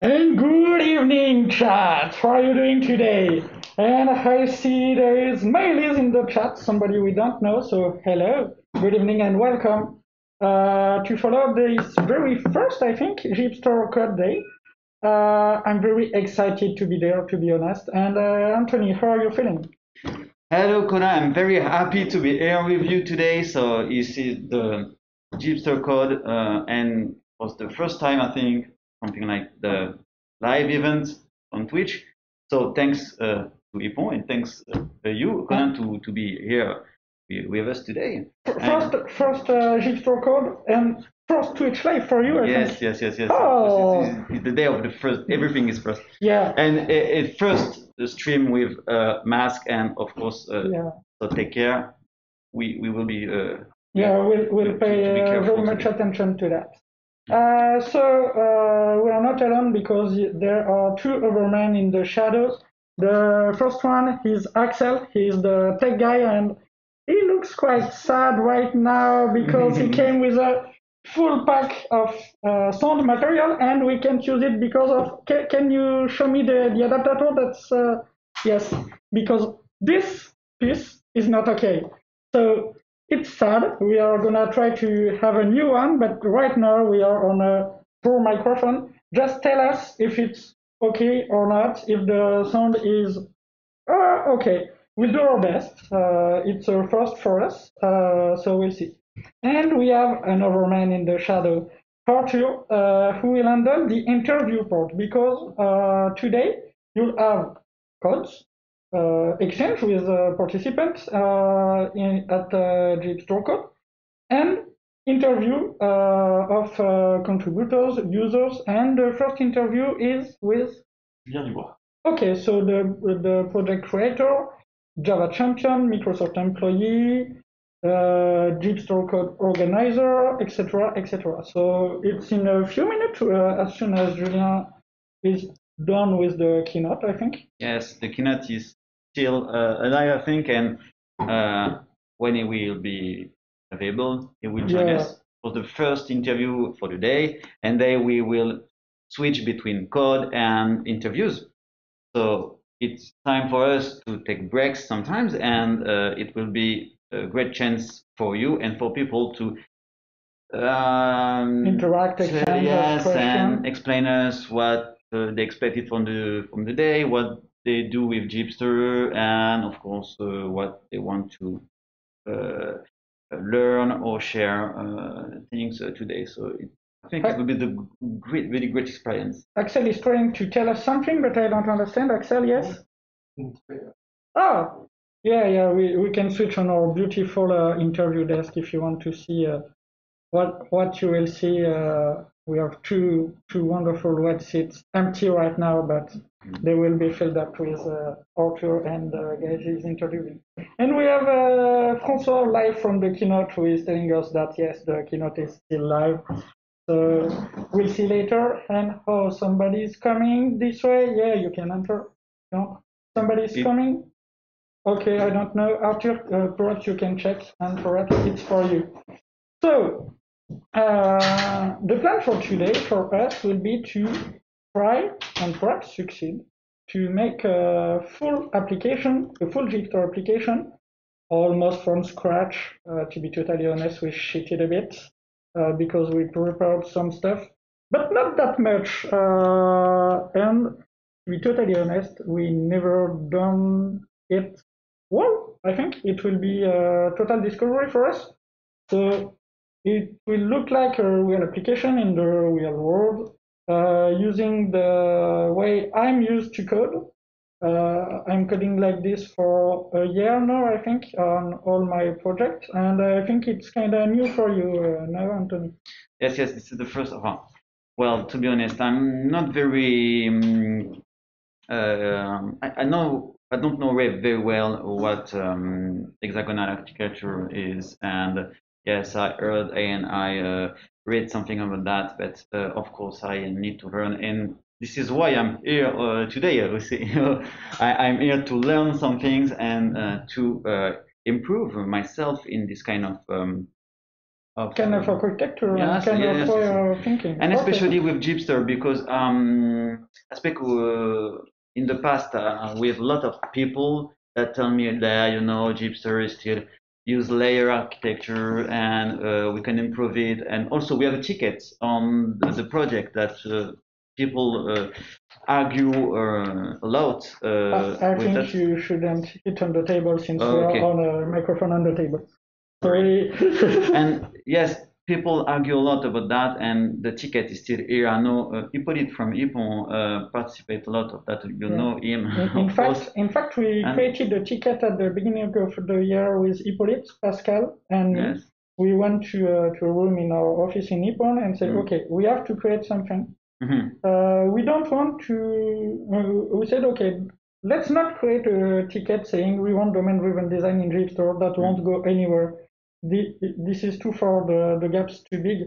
And good evening, chat. How are you doing today? And I see there is Maëlys in the chat, somebody we don't know. So hello, good evening, and welcome to follow this very first, I think, JHipster Code Day. I'm very excited to be there, to be honest. And Anthony, how are you feeling? Hello, Kona. I'm very happy to be here with you today. So you see the JHipster Code, and was the first time I think something like the live event on Twitch. So thanks to Ippon and thanks you, Conan, to be here with us today. First JHipster Code and first Twitch Live for you, I think. Yes. Oh, It's the day of the first. Everything is first. yeah. And it first the stream with mask and of course. Yeah. So take care. We will be. Yeah, we'll pay very much attention to that. So we are not alone because there are two other men in the shadows. The first one is Axel. He's the tech guy, and he looks quite sad right now because he came with a full pack of sound material, and we can't use it because of. Can you show me the adapter? That's yes, because this piece is not okay. So it's sad. We are gonna try to have a new one, but right now we are on a poor microphone. Just tell us if it's okay or not, if the sound is okay. We'll do our best. It's a first for us, so we'll see. And we have another man in the shadow, Berthiaux, who will handle the interview part because today you'll have codes, exchange with participants at JHipster Code, and interview of contributors, users, and the first interview is with Viard. Okay, so the project creator, Java champion, Microsoft employee, JHipster Code organizer, etc., etc. So it's in a few minutes, as soon as Julien is done with the keynote, I think. Yes, the keynote is still alive, I think, and when it will be available, he will join us for the first interview for the day, and then we will switch between code and interviews. So it's time for us to take breaks sometimes, and it will be a great chance for you and for people to interact, exchange, yes, and explain us what they expected from the day, what they do with JHipster, and of course what they want to learn or share things today. So I think it will be the really great experience. Axel is trying to tell us something, but I don't understand. Axel, yes? Oh, yeah, we can switch on our beautiful interview desk if you want to see what you will see. We have two wonderful wet seats empty right now, but they will be filled up with Arthur and guys is interviewing. And we have François live from the keynote who is telling us that yes, the keynote is still live. So we'll see later. And oh, somebody's coming this way. Yeah, you can enter. No, somebody's coming. Okay, I don't know. Arthur, perhaps you can check, and perhaps it's for you. So the plan for today for us will be to try and perhaps succeed to make a full application, a full JHipster application, almost from scratch. To be totally honest, we cheated a bit because we prepared some stuff, but not that much. And to be totally honest, we never done it well. I think it will be a total discovery for us. So it will look like a real application in the real world, using the way I'm used to code. I'm coding like this for a year now, I think, on all my projects, and I think it's kind of new for you now, Anthony. Yes, this is the first of all. Well, to be honest, I'm not very. I know I don't know very well what hexagonal architecture is, and yes, I heard and I read something about that, but of course I need to learn, and this is why I'm here today. You see, I'm here to learn some things and to improve myself in this kind of kind of architecture and yes, kind yes, of way of thinking. And Okay. especially with JHipster, because I speak in the past with a lot of people that tell me that, you know, JHipster is still use layer architecture and we can improve it. And also we have a ticket on the project that people argue a lot. I think that. you shouldn't hit on the table since we Okay. are on a microphone on the table. Sorry. And yes, people argue a lot about that, and the ticket is still here. I know Hippolyte from Ippon participate a lot of that. You know him. In fact, we created a ticket at the beginning of the year with Hippolyte, Pascal, and yes. we went to a room in our office in Ippon and said, okay, we have to create something. We don't want to. We said, okay, let's not create a ticket saying we want domain-driven design in JHipster that won't go anywhere. This is too far, the gap's too big.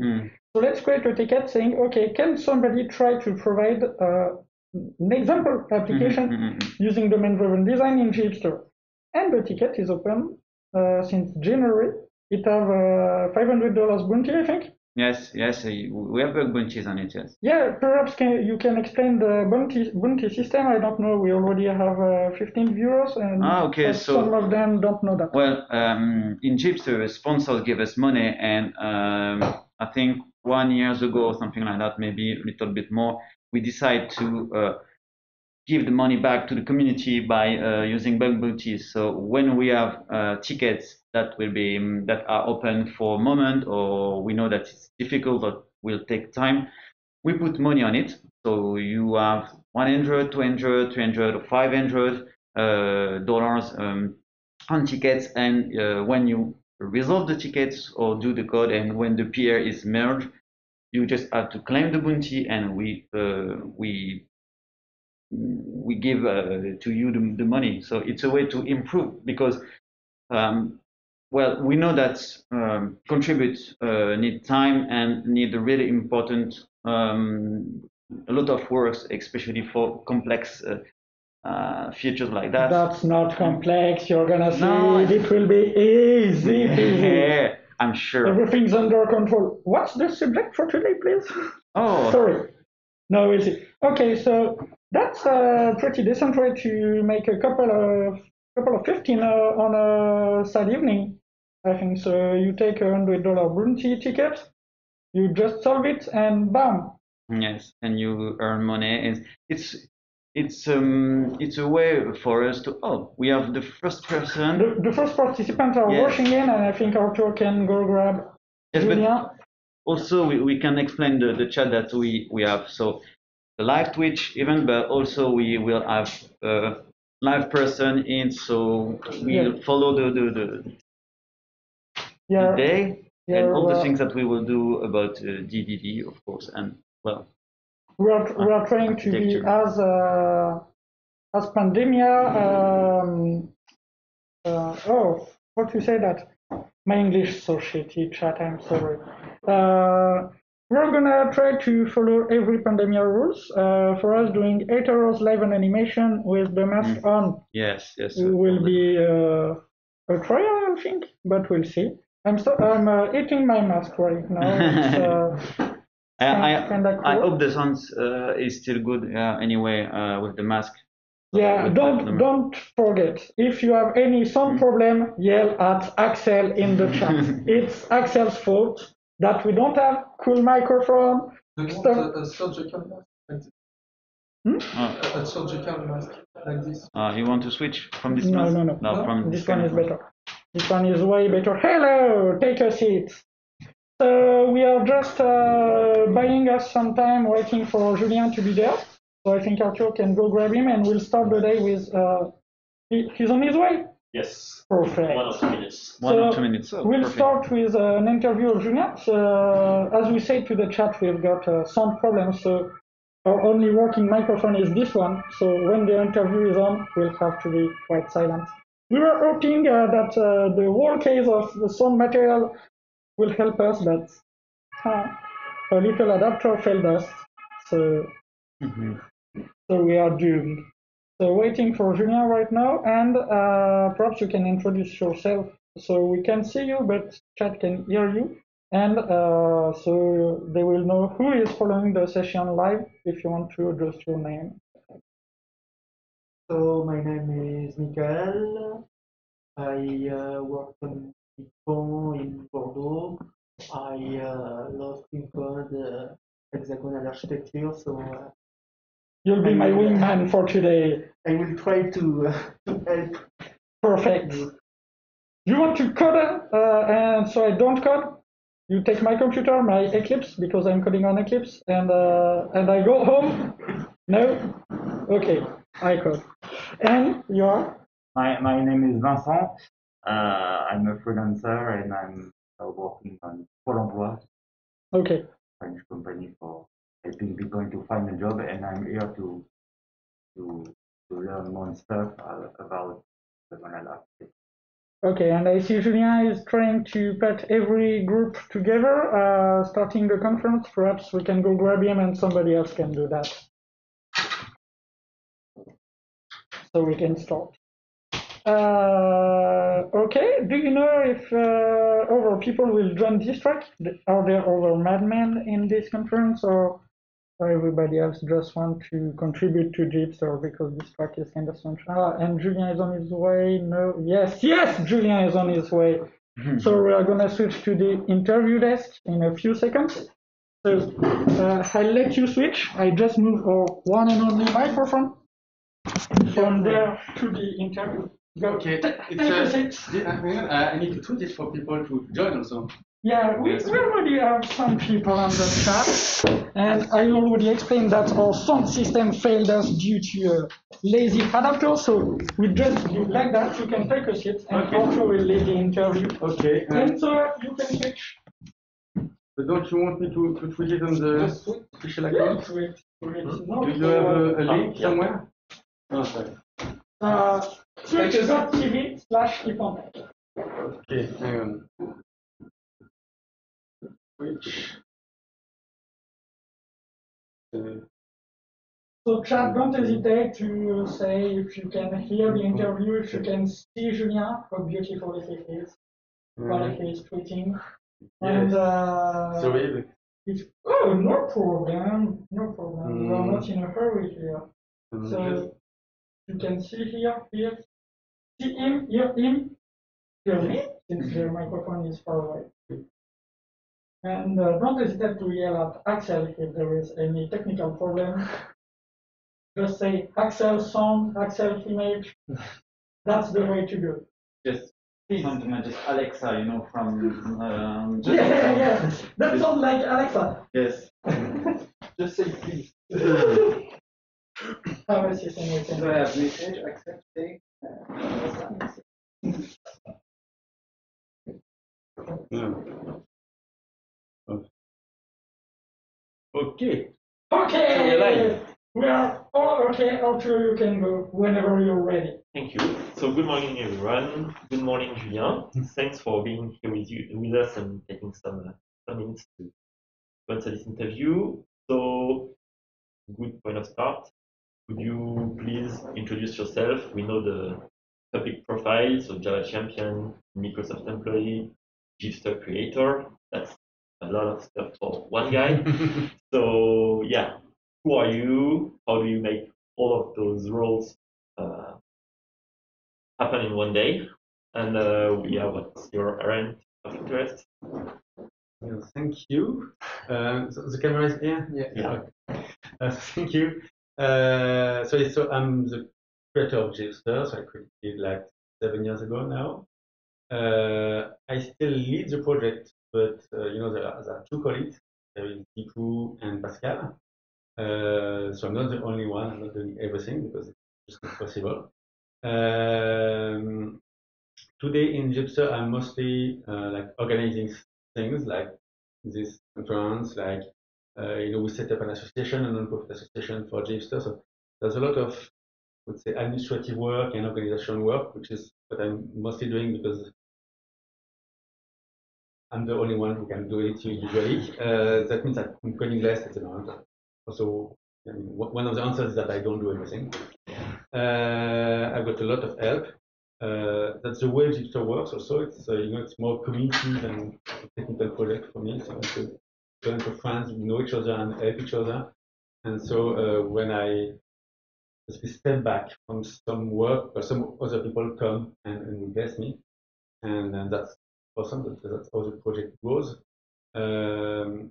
So let's create a ticket saying, okay, can somebody try to provide an example application using domain-driven design in JHipster? And the ticket is open since January. It have $500 bounty, I think. Yes, we have bug bounties on it, yes. Yeah, perhaps you can explain the bounty system. I don't know. We already have 15 viewers, and some of them don't know that. Well, in JHipster, sponsors give us money, and I think 1 year ago or something like that, maybe a little bit more, we decide to give the money back to the community by using bug bounties. So when we have tickets that are open for a moment, or we know that it's difficult or will take time, we put money on it. So you have 100, 200, 300, or 500 dollars on tickets, and when you resolve the tickets or do the code, and when the PR is merged, you just have to claim the bounty, and we give to you the money. So it's a way to improve, because well, we know that contribute need time and need a really important a lot of works, especially for complex features like that. That's not complex. You're gonna see it will be easy. Yeah, I'm sure. Everything's under control. What's the subject for today, please? Oh, sorry. No, we'll see. Okay, so that's a pretty decent way to make a couple of 15 on a sad evening, I think. So you take $100 bounty ticket, you just solve it, and bam. Yes, and you earn money, and it's a way for us to we have the first person. The first participants are rushing in, and I think Arthur can go grab Julien. Also, we can explain the chat that we have. So the live Twitch event, but also we will have a live person in, so we'll follow the day and all the things that we will do about DDD, of course, and well. We are trying to be as pandemia. How to say that? My English is so shitty, chat. I'm sorry. We're gonna try to follow every pandemia rules. For us, doing 8 hours live on animation with the mask on. Yes. Will be a trial, I think, but we'll see. I'm eating my mask right now. I hope the sound is still good anyway with the mask. Yeah, don't forget, if you have any sound problem, yell at Axel in the chat. It's Axel's fault that we don't have cool microphone. A surgical mask like this. A surgical mask like this. You want to switch from this mask? No. From this one is better. This one is way better. Hello, take a seat. So we are just buying us some time waiting for Julien to be there. So I think Arthur can go grab him, and we'll start the day with. He's on his way? Yes. Perfect. 1 or 2 minutes. One or 2 minutes. We'll start with an interview of Julien. As we say to the chat, we've got sound problems, so our only working microphone is this one. So when the interview is on, we'll have to be quite silent. We were hoping that the whole case of the sound material will help us, but a little adapter failed us. So we are doomed. So waiting for Julien right now, and perhaps you can introduce yourself so we can see you, but chat can hear you. And so they will know who is following the session live if you want to address your name. So my name is Michael. I work on Ippon in Bordeaux. I love Ippon, hexagonal architecture, so you'll be my wingman for today. I will try to help. Perfect. You want to code, and so I don't code? You take my computer, my Eclipse, because I'm coding on Eclipse, and I go home? No? Okay, I code. And you are? My name is Vincent. I'm a freelancer and I'm working on Pôle emploi, okay. French company for helping people to find a job, and I'm here to learn more stuff about the manual architecture. Okay, and I see Julien is trying to put every group together, starting the conference. Perhaps we can go grab him and somebody else can do that. So we can start. Okay, do you know if other people will join this track? Are there other madmen in this conference, or everybody else just want to contribute to JHipster because this track is kind of central? And Julien is on his way. No, yes, Julien is on his way. So we are gonna switch to the interview desk in a few seconds. So I'll let you switch. I just move our one and only microphone from there to the interview. Go. Okay, I need to tweet it for people to join also. Yeah, we already have some people on the chat, and I already explained that our sound system failed us due to a lazy adapter, so we just do like that. You can take a seat, and Berthiaux will lead the interview. Okay. And so you can switch. But don't you want me to tweet it on the official account? Tweet. Do you have a link somewhere? Oh, sorry. Twitch.tv/Ippon. Okay, hang on. Twitch. So chat, don't hesitate to say if you can hear the interview, if you can see Julien, how beautiful it is, while he is tweeting. And sorry. Oh, no problem, no problem. We are not in a hurry here. So you can see here, see him, hear me, since the microphone is far away. And don't hesitate to yell at Axel if there is any technical problem. Just say Axel sound, Axel image. That's the way to go. Just something like just Alexa, you know, from. Yeah. That sounds like Alexa. Yes. Just say please. How is this anything? Do I have message accept today? Okay. Okay. We are all okay. After you can go whenever you're ready. Thank you. So good morning, everyone. Good morning, Julien. Thanks for being here with us and taking some minutes to answer this interview. So, good point of start. Could you please introduce yourself? We know the topic profile, so Java champion, Microsoft employee, JHipster creator. That's a lot of stuff for one guy. So yeah, who are you? How do you make all of those roles happen in one day? And what's your area of interest? Well, thank you. So the camera is here? Yeah. Thank you. So I'm the creator of JHipster, so I created it like 7 years ago now. I still lead the project, but there are two colleagues. There is Ippon and Pascal. So I'm not the only one. I'm not doing everything because it's just not possible. Today in JHipster, I'm mostly like organizing things like this conference, like we set up an association, a non-profit association for JHipster. So there's a lot of, I would say, administrative work and organization work, which is what I'm mostly doing because I'm the only one who can do it usually. That means that I'm coding less at the moment. Also, one of the answers is that I don't do everything. I've got a lot of help. That's the way JHipster works. Also, it's it's more community than technical project for me. So it's a bunch of friends who know each other and help each other. And so when I step back from some work, or some other people come and invest me, and that's awesome. That's how the project goes. So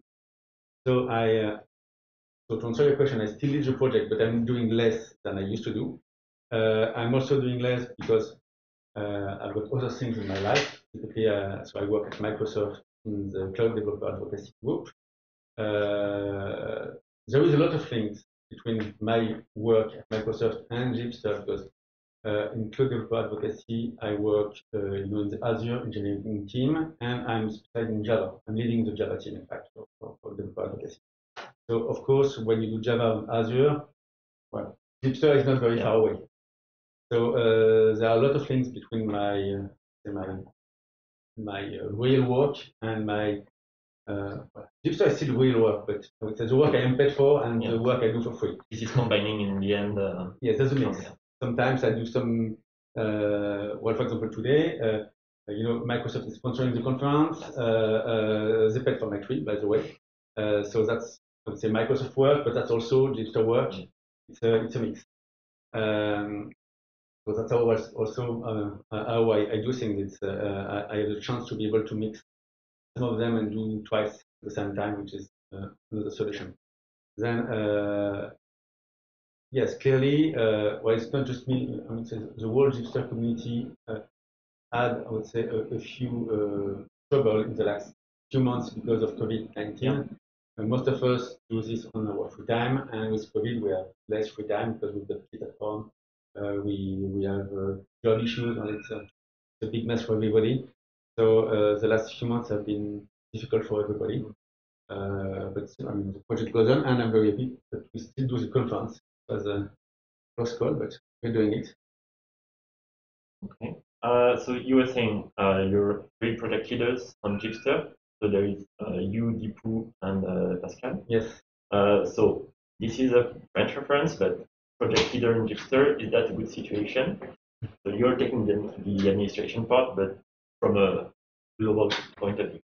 to answer your question, I still lead the project, but I'm doing less than I used to do. I'm also doing less because I've got other things in my life. Typically, so I work at Microsoft in the Cloud Developer Advocacy Group. There is a lot of things between my work at Microsoft and JHipster because in Cloud Developer Advocacy, I work in the Azure engineering team, and I'm specialized in Java. I'm leading the Java team, in fact, for Developer Advocacy. So, of course, when you do Java on Azure, well, JHipster is not very far away. So there are a lot of things between my real work and my JHipster is still real work, but it's the work I am paid for and the work I do for free. This is combining in the end. Yes, that's a mix. Sometimes I do some. Well, for example, today, Microsoft is sponsoring the conference. They paid for my trip, by the way. So that's, I would say, Microsoft work, but that's also JHipster work. It's a mix. So that's also how I do things. I have the chance to be able to mix some of them and do twice at the same time, which is another solution. Then, yes, clearly, well, it's not just me. I mean, the whole JHipster community had, I would say, a few trouble in the last few months because of COVID-19. Most of us do this on our free time, and with COVID, we have less free time because with the kids at home, we have job issues, and it's a big mess for everybody. So the last few months have been difficult for everybody. But I mean, the project goes on, and I'm very happy that we still do the conference. It was a close call, but we're doing it. Okay. So you were saying you're 3 project leaders on JHipster. So there is you, Deepu, and Pascal. Yes. So this is a French reference, but project leader in JHipster, is that a good situation? So you're taking the administration part, but from a global point of view.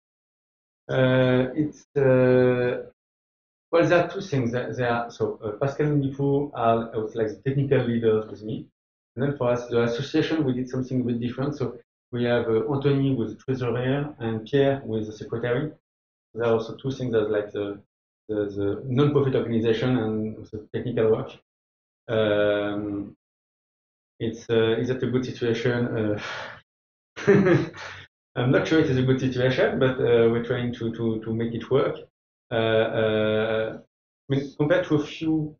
Well, there are two things. Pascal and Deepu are like the technical leaders with me. And then for us, the association, we did something a bit different. So we have Anthony with the treasurer and Pierre with the secretary. There are also two things as like the non-profit organization and the technical work. Is that a good situation? I'm not sure it is a good situation, but we're trying to make it work. I mean, compared to a few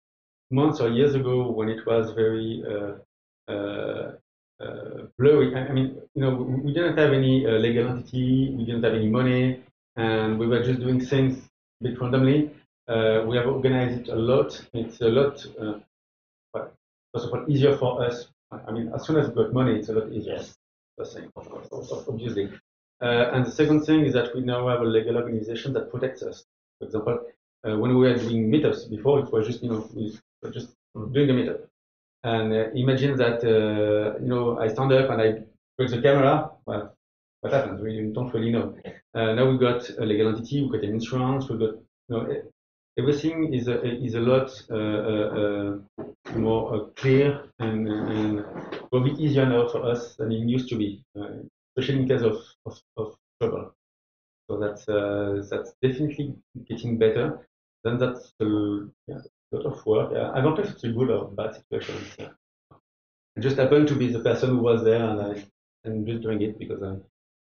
months or years ago when it was very blurry. I mean, we didn't have any legal entity, we didn't have any money, and we were just doing things a bit randomly. We have organized it a lot. It's a lot, first of all, easier for us. I mean, as soon as we got money, it's a lot easier. Yes. First thing, of course, obviously. And the second thing is that we now have a legal organization that protects us. For example, when we were doing meetups before, it was just, we were just doing a meetup. And imagine that, I stand up and I break the camera. Well, what happens? We don't really know. Now we've got a legal entity, we've got an insurance, we've got, everything is a lot more clear and probably easier now for us than it used to be, especially in case of trouble. So that's definitely getting better. Then that's a lot of work. I don't know if it's a good or bad situation. I just happened to be the person who was there, and I'm just doing it because I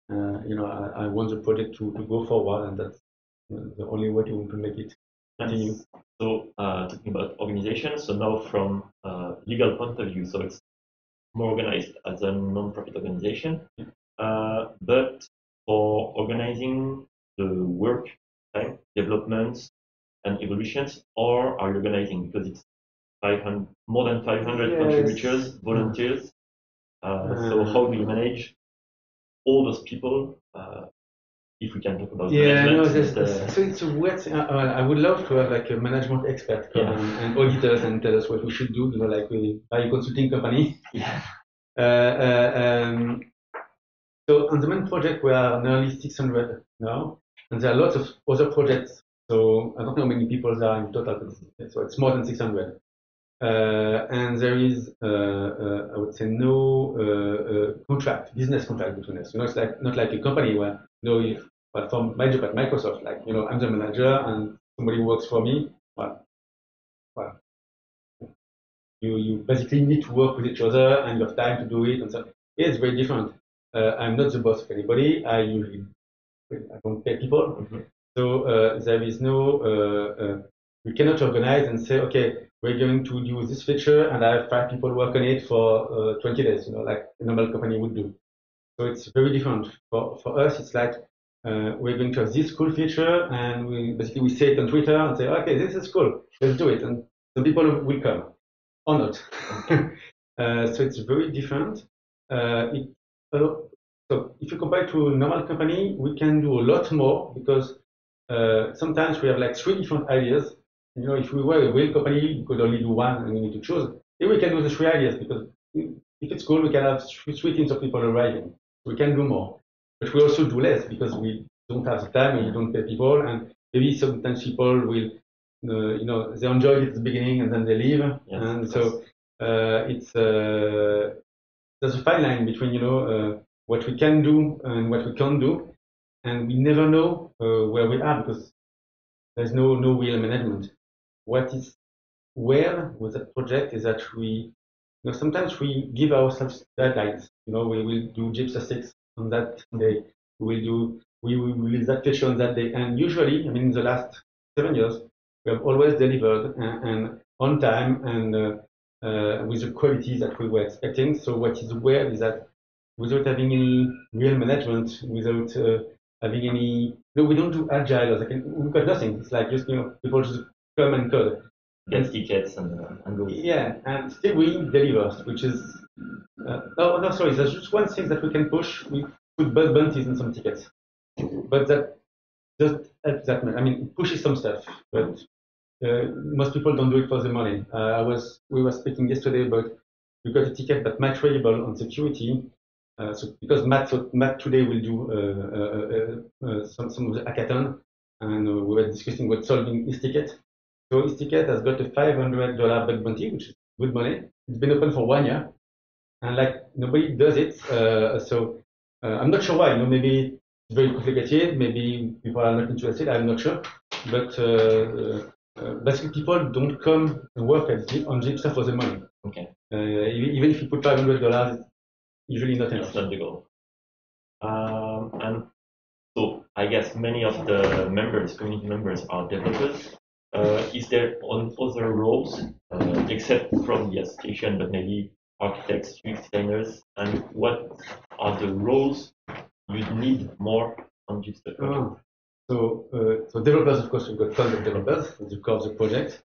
want the project to go forward, and that's the only way to make it continue. So talking about organization, so now from legal point of view, so it's more organized as a non-profit organization, but for organizing the work, time, developments, and evolutions, or are you organizing because it's more than 500 contributors, volunteers? So how do you manage all those people? If we can talk about management. So it's a weird thing. I would love to have like a management expert come and audit us and tell us what we should do, like we are a consulting company. So on the main project, we are nearly 600 now. and there are lots of other projects. So I don't know how many people there are in total, so it's more than 600. And there is, I would say, no business contract between us. It's like not like a company where, if, but from my job at Microsoft, like, I'm the manager and somebody works for me. Well, you basically need to work with each other and you have time to do it, and so it's very different. I'm not the boss of anybody. I don't pay people. Mm-hmm. So there is no, we cannot organize and say, okay, we're going to do this feature and I have 5 people work on it for 20 days, like a normal company would do. So it's very different. For us, it's like we're going to have this cool feature and we say it on Twitter and say, okay, this is cool, let's do it. And some people will come or not. So it's very different. So if you compare to a normal company, we can do a lot more because sometimes we have like 3 different ideas. If we were a real company, we could only do one and we need to choose. Then we can do the 3 ideas because if it's cool, we can have 3 teams of people arriving. We can do more. But we also do less because we don't have the time and we don't pay people. And maybe sometimes people will, they enjoy it at the beginning and then they leave. Yes, and so there's a fine line between, what we can do and what we can't do. And we never know where we are because there's no real management. What is weird with that project is that sometimes we give ourselves deadlines. We will do JHipster 6 on that day. We will release that feature on that day. And usually, in the last 7 years, we have always delivered and on time and with the quality that we were expecting. So what is weird is that without having any real management, without having any, we don't do agile. We've got nothing. It's like just people just come and code, get tickets and go. Yeah, and still we deliver, which is no, sorry. There's just one thing that we can push. We put bug bounties in some tickets, but that doesn't help that much. It pushes some stuff, but most people don't do it for the money. We were speaking yesterday about we got a ticket that Matt Variable on security. So because Matt today will do some of the hackathon, and we were discussing about solving his ticket. So his ticket has got a $500 bug bounty, which is good money. It's been open for 1 year, and nobody does it. So I'm not sure why. Maybe it's very complicated. Maybe people are not interested. I'm not sure. But basically, people don't come and work on JHipster for the money. Okay. Even if you put $500, it's usually not enough. That's not the goal. And so I guess many of the community members are developers. Is there on other roles, except from the association, but maybe architects, UX designers, and what are the roles you need more on JHipster project? So developers, of course, we've got tons of developers, that's the core of the project.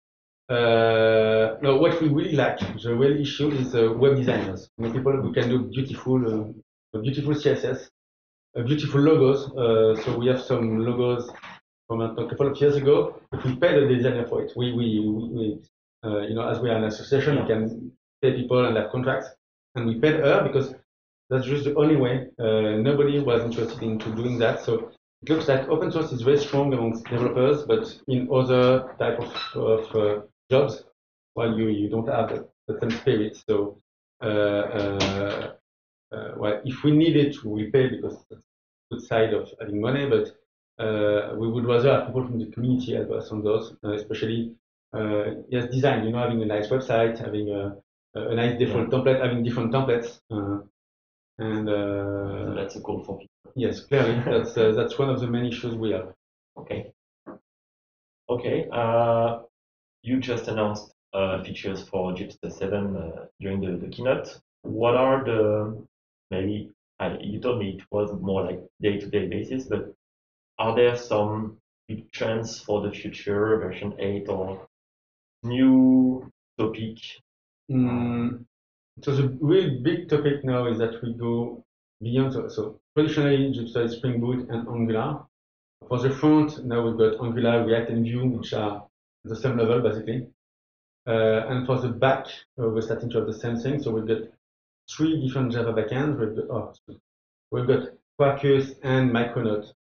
No, what we really lack, the real issue is web designers. People who can do beautiful CSS, beautiful logos. So we have some logos from a couple of years ago, but we paid a designer for it. We as we are an association, we can pay people and have contracts, and we paid her because that's just the only way. Nobody was interested into doing that. So it looks like open source is very strong amongst developers, but in other type of jobs, well, you don't have the same spirit. So well, if we need it, we pay because that's the good side of having money, but we would rather have people from the community help us on those, especially design, having a nice website, having a nice default template, having different templates. And that's a goal for people. Yes, clearly, that's one of the many issues we have. Okay. You just announced features for JHipster 7 during the keynote. What are maybe you told me it was more like day-to-day basis, but are there some big trends for the future, version 8 or new topic? So the real big topic now is that we go beyond. So traditionally, JHipster is Spring Boot and Angular. For the front, now we've got Angular, React, and Vue, which are at the same level, basically. And for the back, we're starting to have the same thing. So we've got 3 different Java backends. We've got Quarkus and Micronaut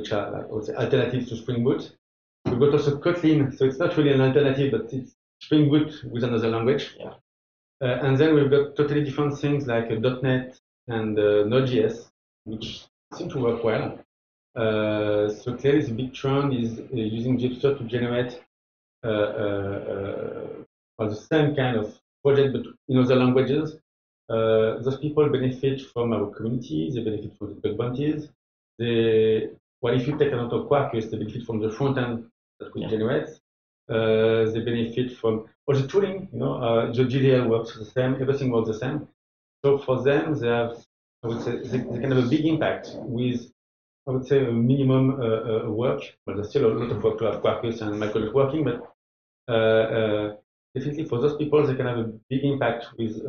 which are like also alternatives to Spring Boot. We've got also Kotlin, so it's not really an alternative, but it's Spring Boot with another language. Yeah. And then we've got totally different things like .NET and Node.js, which seem to work well. So clearly the big trend is using JHipster to generate the same kind of project, but in other languages. Those people benefit from our community, they benefit from the bug bounties. Well, if you take a lot of Quarkus, they benefit from the front end that we generate. They benefit from all the tooling, the GDL works the same, everything works the same. So for them, they have, I would say, they can have a big impact with, I would say, a minimum work. Well, there's still a lot of work to have Quarkus and microdot working, but definitely for those people, they can have a big impact with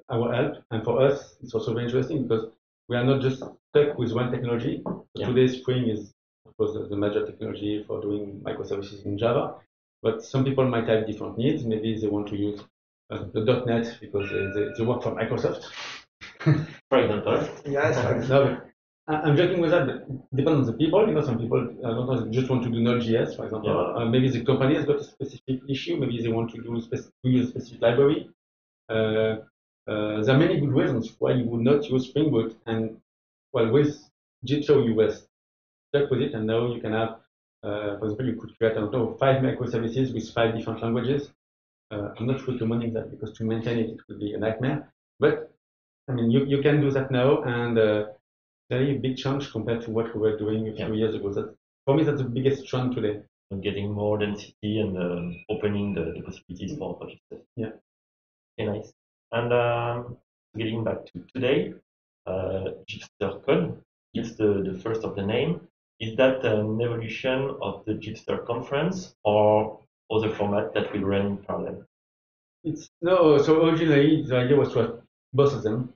our help. And for us, it's also very interesting because we are not just stuck with one technology. So today, Spring is, of course, the major technology for doing microservices in Java. But some people might have different needs. Maybe they want to use the .NET because they work for Microsoft. For example. Yes, no, I'm joking with that, but it depends on the people. Some people just want to do Node.js, for example. Maybe the company has got a specific issue. Maybe they want to use a specific library. There are many good reasons why you would not use Spring Boot. And well, with JHipster, you were stuck with it, and now you can have, for example, you could create 5 microservices with 5 different languages. I'm not recommending that because to maintain it would be a nightmare. But I mean, you can do that now, and very big change compared to what we were doing a few years ago. For me, that's the biggest trend today. And getting more density and opening the possibilities for JHipster. Yeah. Okay, nice. And getting back to today, JHipster Code is the first of the name. Is that an evolution of the JHipster conference or other format that will run in parallel? So originally the idea was to have both of them.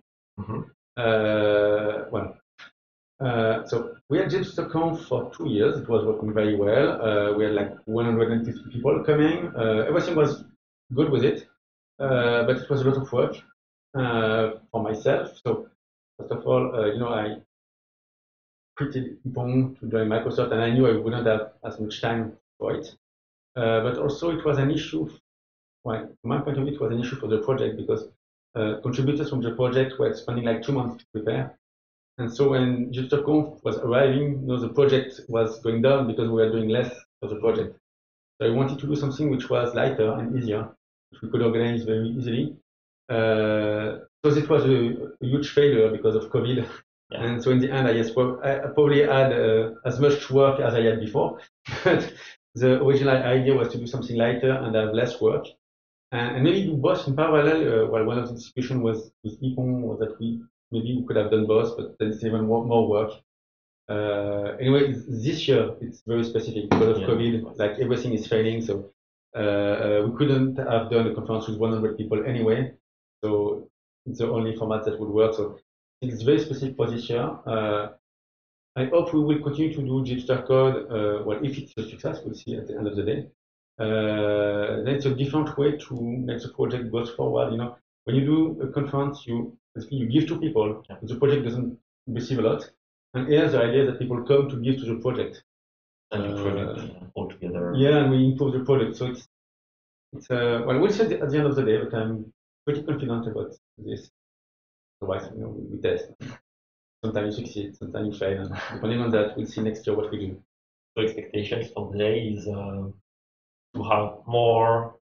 So we had JHipsterConf for 2 years. It was working very well. We had like 150 people coming. Everything was good with it, but it was a lot of work for myself. So first of all, I quitted Ippon to join Microsoft, and I knew I wouldn't have as much time for it. But also it was an issue. Well, from my point of view, it was an issue for the project because contributors from the project were spending like 2 months to prepare. And so when JHipsterConf was arriving, the project was going down because we were doing less for the project. So I wanted to do something which was lighter and easier, which we could organize very easily. So it was a huge failure because of COVID. Yeah. And so in the end, I probably had as much work as I had before. But the original idea was to do something lighter and have less work. And maybe do both in parallel. One of the discussions was with Ippon was that maybe we could have done both, but then it's even more work. Anyway, this year it's very specific because of COVID. Like everything is failing, so we couldn't have done a conference with 100 people anyway. So it's the only format that would work. So it's very specific for this year. I hope we will continue to do JHipster Code. If it's a success, we'll see at the end of the day. Then it's a different way to make the project go forward. When you do a conference, you give to people. The project doesn't receive a lot. And here the idea is that people come to give to the project. And the project all together. Yeah, and we improve the project. So it's we'll see at the end of the day, but I'm pretty confident about this. Otherwise, we test. Sometimes you succeed, sometimes you fail. And depending on that, we'll see next year what we do. So expectations for today is to have more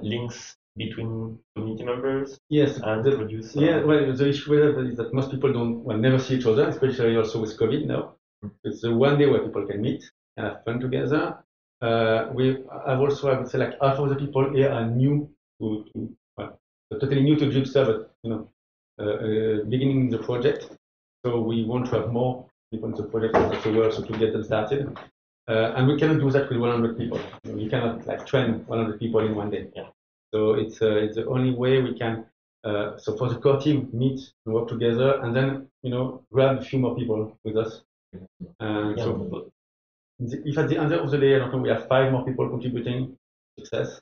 links between community members. Yes, and produce. The issue with that is that most people never see each other, especially also with COVID now. It's the one day where people can meet and have fun together. We have also, I would say, like half of the people here are new totally new to JHipster, but beginning the project. So we want to have more people in the project afterwards to get them started. And we cannot do that with 100 people. We cannot train 100 people in one day. Yeah. So it's the only way we can. So for the core team, meet and work together, and then grab a few more people with us. So if at the end of the day, we have 5 more people contributing, success.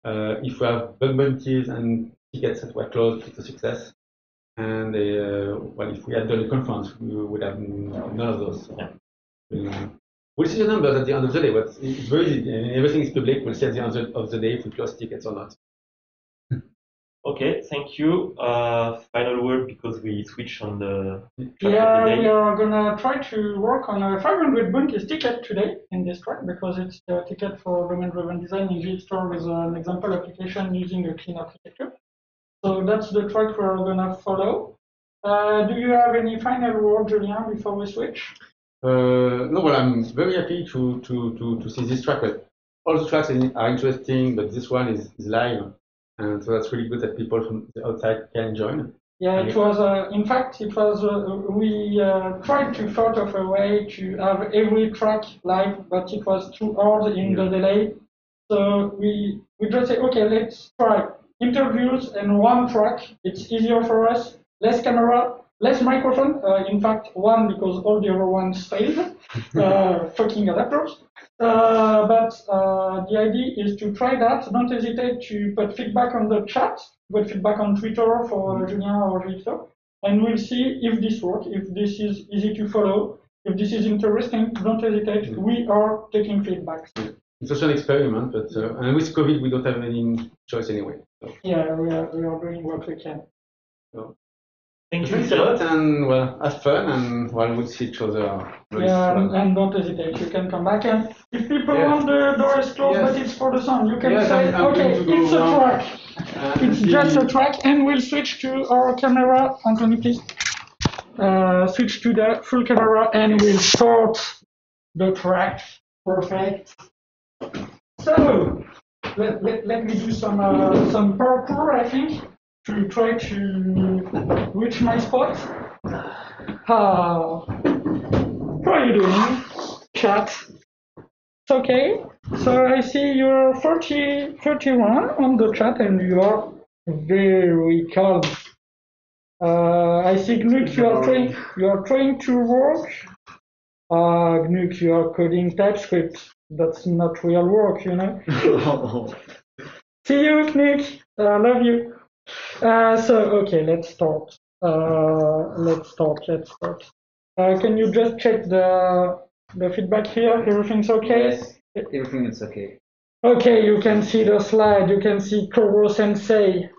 If we have bug bounties and tickets that were closed, it's a success. And if we had done a conference, we would have none of those. So We'll see the numbers at the end of the day, but it's very easy. Everything is public. We'll see at the end of the day if we close tickets or not. Okay, thank you. Final word because we switch on the track Yeah, of the we day. are gonna try to work on a 500 bunkies ticket today in this track because it's the ticket for domain-driven design in JHipster with an example application using a clean architecture. So that's the track we're gonna follow. Do you have any final word, Julien, before we switch? No, well, I'm very happy to see this track. All the tracks are interesting, but this one is live. And so that's really good that people from the outside can join. Yeah, it was, in fact, it was, we tried to thought of a way to have every track live, but it was too hard in the delay. So we just say, okay, let's try interviews and one track. It's easier for us, less camera, less microphone. In fact, one because all the other ones failed, fucking adapters. But the idea is to try that. Don't hesitate to put feedback on the chat, put feedback on Twitter for Julien or JHipster, and we'll see if this works, if this is easy to follow, if this is interesting. Don't hesitate. We are taking feedback. It's also an experiment, but and with COVID, we don't have any choice anyway. So. Yeah, we are doing what we can. So. Thank you Thanks a lot, and well, have fun, and well, we'll see each other. Yeah, and don't hesitate. You can come back, and if people want the door is closed, but it's for the sound, you can say, okay, it's a track. It's just a track, and we'll switch to our camera. Anthony, please. Switch to the full camera, and we'll start the track. Perfect. So let me do some parkour, I think, to try to reach my spot. How are you doing, chat? It's okay. So I see you're 31 on the chat, and you are very calm. I see Gnuk, you are trying to work. Gnuk, you are coding TypeScript. That's not real work, you know. See you, Gnuk. I love you. So okay, let's start. Let's start. Can you just check the feedback here? Everything's okay? Yes, everything is okay. Okay, you can see the slide. You can see Koro Sensei.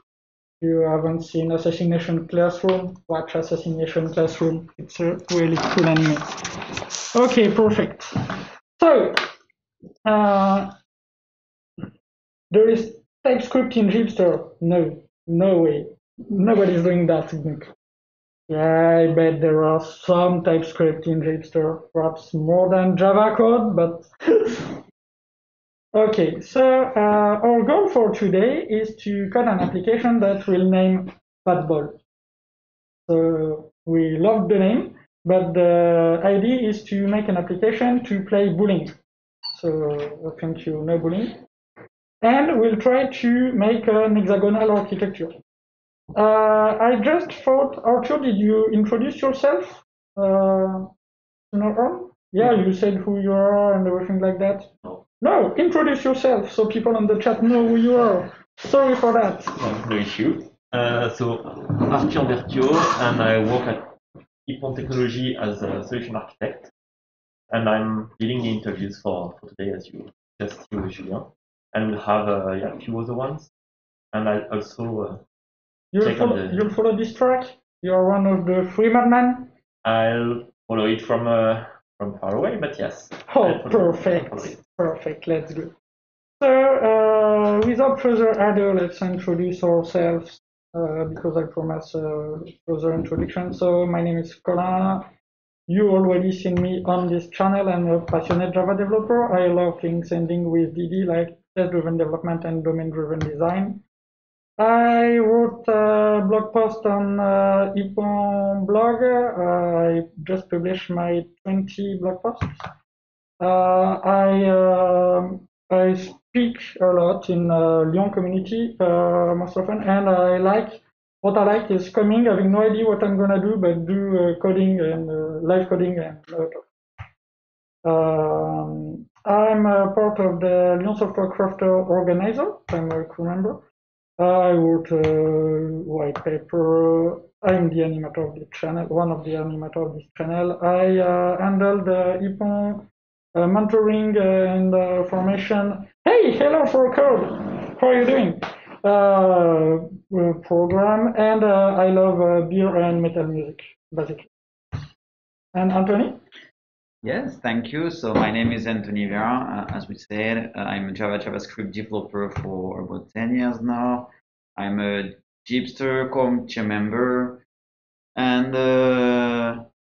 You haven't seen Assassination Classroom? Watch Assassination Classroom. It's a really cool anime. Okay, perfect. So, there is TypeScript in JHipster. No way. Nobody's doing that. Yeah, I bet there are some TypeScript in JHipster, perhaps more than Java code, but okay, so our goal for today is to code an application that will name Fatball. So we love the name, but the idea is to make an application to play bowling. So I think you know bowling. And we'll try to make an hexagonal architecture. I just thought, Arthur, did you introduce yourself? Yeah, you said who you are and everything like that. No, introduce yourself so people on the chat know who you are. Sorry for that. No issue. So, Arthur Berthiaux, and I work at Ippon Technology as a solution architect. And I'm leading the interviews for today, as you just see with Julien. And we'll have a few other ones. And I'll also you'll follow this track? You're one of the free madmen? I'll follow it from far away, but yes. Oh, perfect. Perfect, let's go. So, without further ado, let's introduce ourselves, because I promised a further introduction. So, my name is Colin. You already seen me on this channel. I'm a passionate Java developer. I love things ending with DD, like test-driven development and domain-driven design. I wrote a blog post on Ippon blog. I just published my 20 blog posts. I speak a lot in Lyon community most often, and what I like is coming, having no idea what I'm gonna do, but do coding and live coding and I'm a part of the Lyon Software Crafter organizer. I'm a crew member. I wrote a white paper. I'm the animator of the channel, one of the animators of this channel. I handle the Ippon mentoring and formation. Hey, hello for code. How are you doing? Program, and I love beer and metal music, basically. And Anthony? Yes, thank you. So my name is Anthony Viard. As we said, I'm a JavaScript developer for about 10 years now. I'm a JHipster community member, and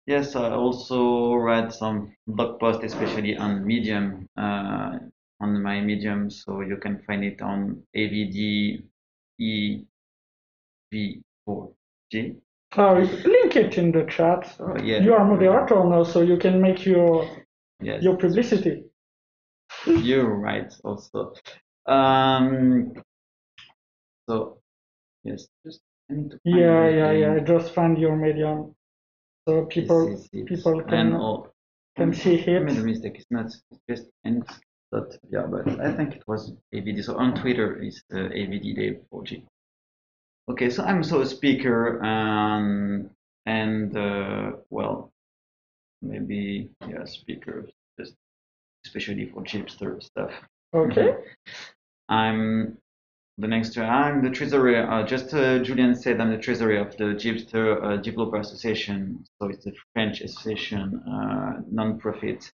yes, I also write some blog posts, especially on Medium, on my Medium. So you can find it on AVDEV4G. Link it in the chat. Yeah. You are moderator now, so you can make your Yes. your publicity. You're right, also. So yes, just I need to find Yeah. Just find your Medium, so people can see it. I made a mistake. It's not just ends.yeah, but I think it was AVD. So on Twitter, it's AVD4G. Okay, so I'm a speaker, and well, maybe speaker, just especially for JHipster stuff. Okay. I'm the treasurer. Julian said I'm the treasurer of the JHipster Developer Association. So it's a French association, non-profit.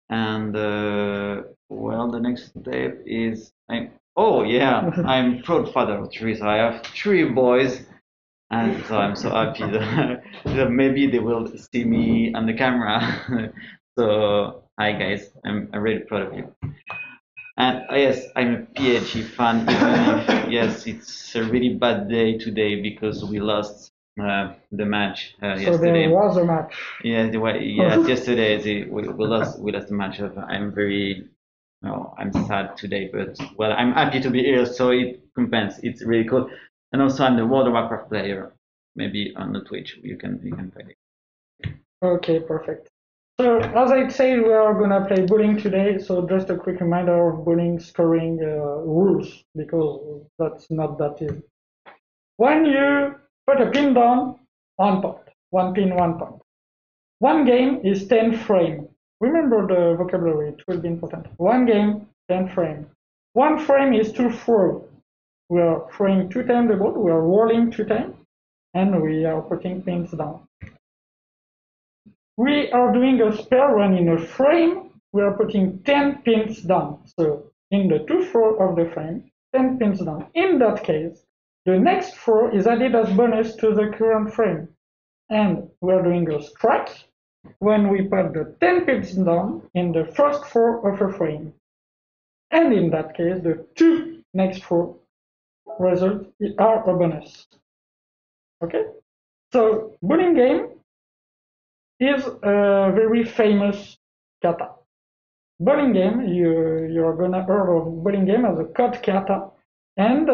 And well, the next step is I'm proud father of three. So I have 3 boys, and so I'm so happy that maybe they will see me on the camera. So hi guys, I'm really proud of you. And yes, I'm a PhD fan, even if, yes, it's a really bad day today because we lost the match yesterday. So there was a match. Yeah, yesterday we lost the match. I'm sad today, but well, I'm happy to be here, so it compensates. It's really cool. And also, I'm the World of Warcraft player. Maybe on the Twitch you can find it. Okay, perfect. So as I said, we are gonna play bowling today. So just a quick reminder of bowling scoring rules, because that's not that easy. When you put a pin down, 1 point. 1 pin, 1 point. 1 game is 10 frame. Remember the vocabulary; it will be important. 1 game, 10 frame. 1 frame is 2 throw. We are throwing 2 times the ball. We are rolling 2 times, and we are putting pins down. We are doing a spare when in a frame, we are putting 10 pins down. So in the 2 throw of the frame, 10 pins down. In that case, the next throw is added as bonus to the current frame. And we are doing a strike when we put the 10 pins down in the first throw of a frame. And in that case, the 2 next throw results are a bonus. Okay? So bowling game is a very famous kata. Bowling game, you're gonna heard of bowling game as a code kata, and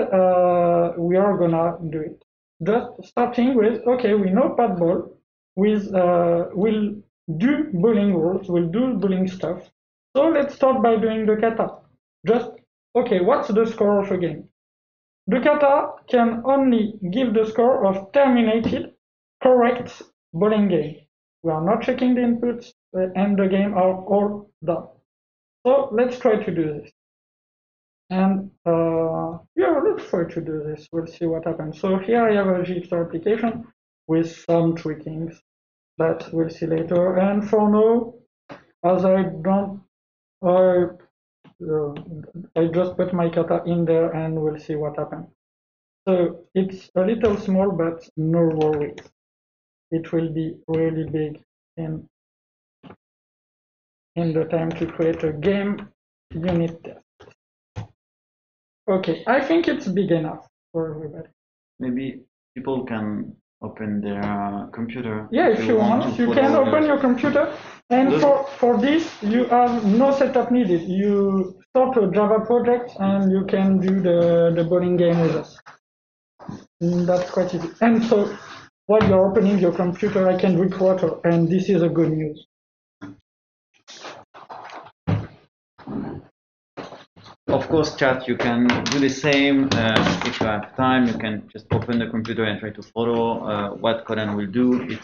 we are gonna do it. Just starting with, okay, we know pad ball, we'll do bowling rules, we'll do bowling stuff. So let's start by doing the kata. Just, okay, what's the score of a game? The kata can only give the score of terminated, correct bowling game. We are not checking the inputs, and the game are all done. So let's try to do this. And let's try to do this. We'll see what happens. So here I have a JHipster application with some tweakings that we'll see later. And for now, as I just put my kata in there and we'll see what happens. So it's a little small, but no worries. It will be really big in the time to create a game unit test. Okay, I think it's big enough for everybody. Maybe people can open their computer. Yeah, if you want, you can open your computer. And for this, you have no setup needed. You start a Java project and you can do the bowling game with us. That's quite easy. And so while you're opening your computer, I can drink water, and this is a good news. of course, chat, you can do the same. If you have time, you can just open the computer and try to follow what Colin will do.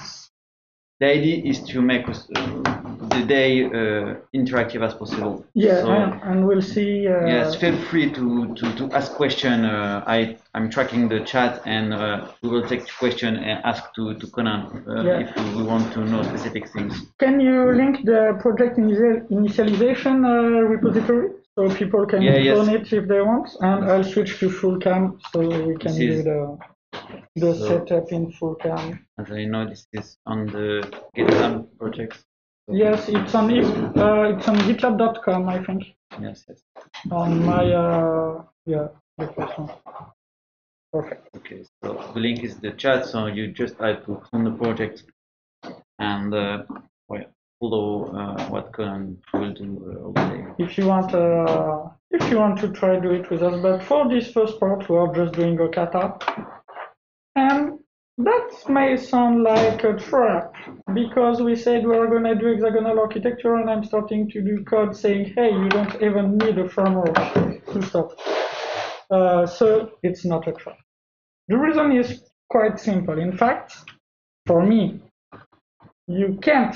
The idea is to make the day interactive as possible. Yeah, so, and we'll see. Yes, feel free to ask question. I'm tracking the chat, and we will take question and ask to Colin if we want to know specific things. Can you link the project initialization repository so people can clone it if they want? And I'll switch to full cam so we can do the setup in full cam. As I know, this is on the GitLab project. So yes, it's on GitLab.com, I think. Yes. On my the first one. Perfect. Okay, so the link is the chat, so you just have to clone the project and follow what Colin will do all day. If you want to try do it with us, but for this first part, we are just doing a kata. And that may sound like a trap, because we said we are going to do hexagonal architecture, and I'm starting to do code saying, hey, you don't even need a framework to start. So it's not a trap. The reason is quite simple. In fact, for me, you can't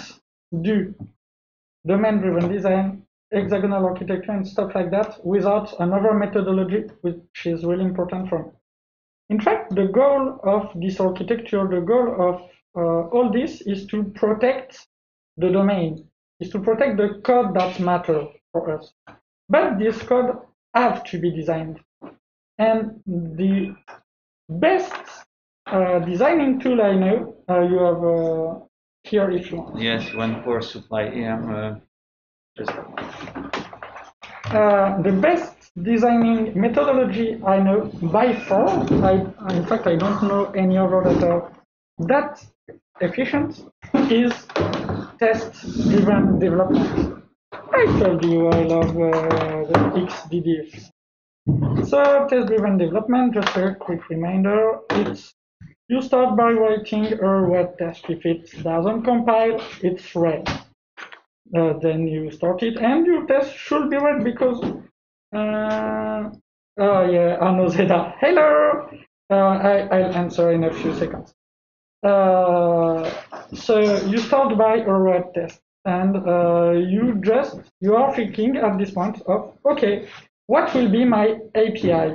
do domain-driven design, hexagonal architecture, and stuff like that without another methodology, which is really important for me. In fact, the goal of this architecture, the goal of all this is to protect the domain, is to protect the code that matters for us. But this code have to be designed. And the best designing tool I know, you have here if you want. Yes, one core supply EM. The best designing methodology I know by far, in fact I don't know any other that are that efficient, is test-driven development. I told you I love the XDDF. So test-driven development, just a quick reminder, it's you start by writing a web test. If it doesn't compile, it's red. Then you start it, and your test should be red because oh yeah, Arno Zeda. Hello! I'll answer in a few seconds. So you start by a red test, and you are thinking at this point of, okay, what will be my API?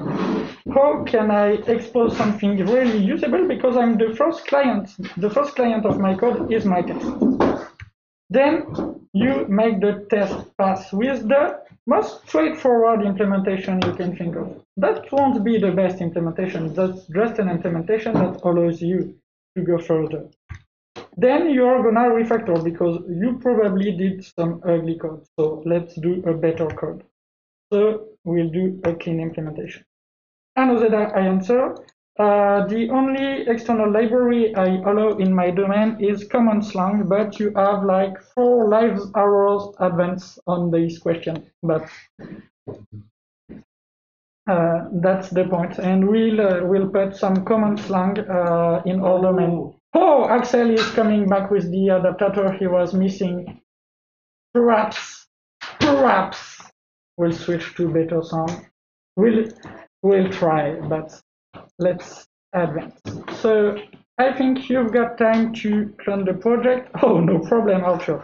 How can I expose something really usable? Because I'm the first client. The first client of my code is my test. Then you make the test pass with the most straightforward implementation you can think of. That won't be the best implementation. That's just an implementation that allows you to go further. Then you're gonna refactor because you probably did some ugly code. So let's do a better code. So we'll do a clean implementation. Another I answer. The only external library I allow in my domain is common slang, but you have like 4 live hours advance on this question. But that's the point, and we'll put some common slang in our domain. Oh, Axel is coming back with the adapter he was missing. Perhaps we'll switch to better sound. We'll try, but let's advance. So I think you've got time to clone the project. Oh, no problem, Arthur.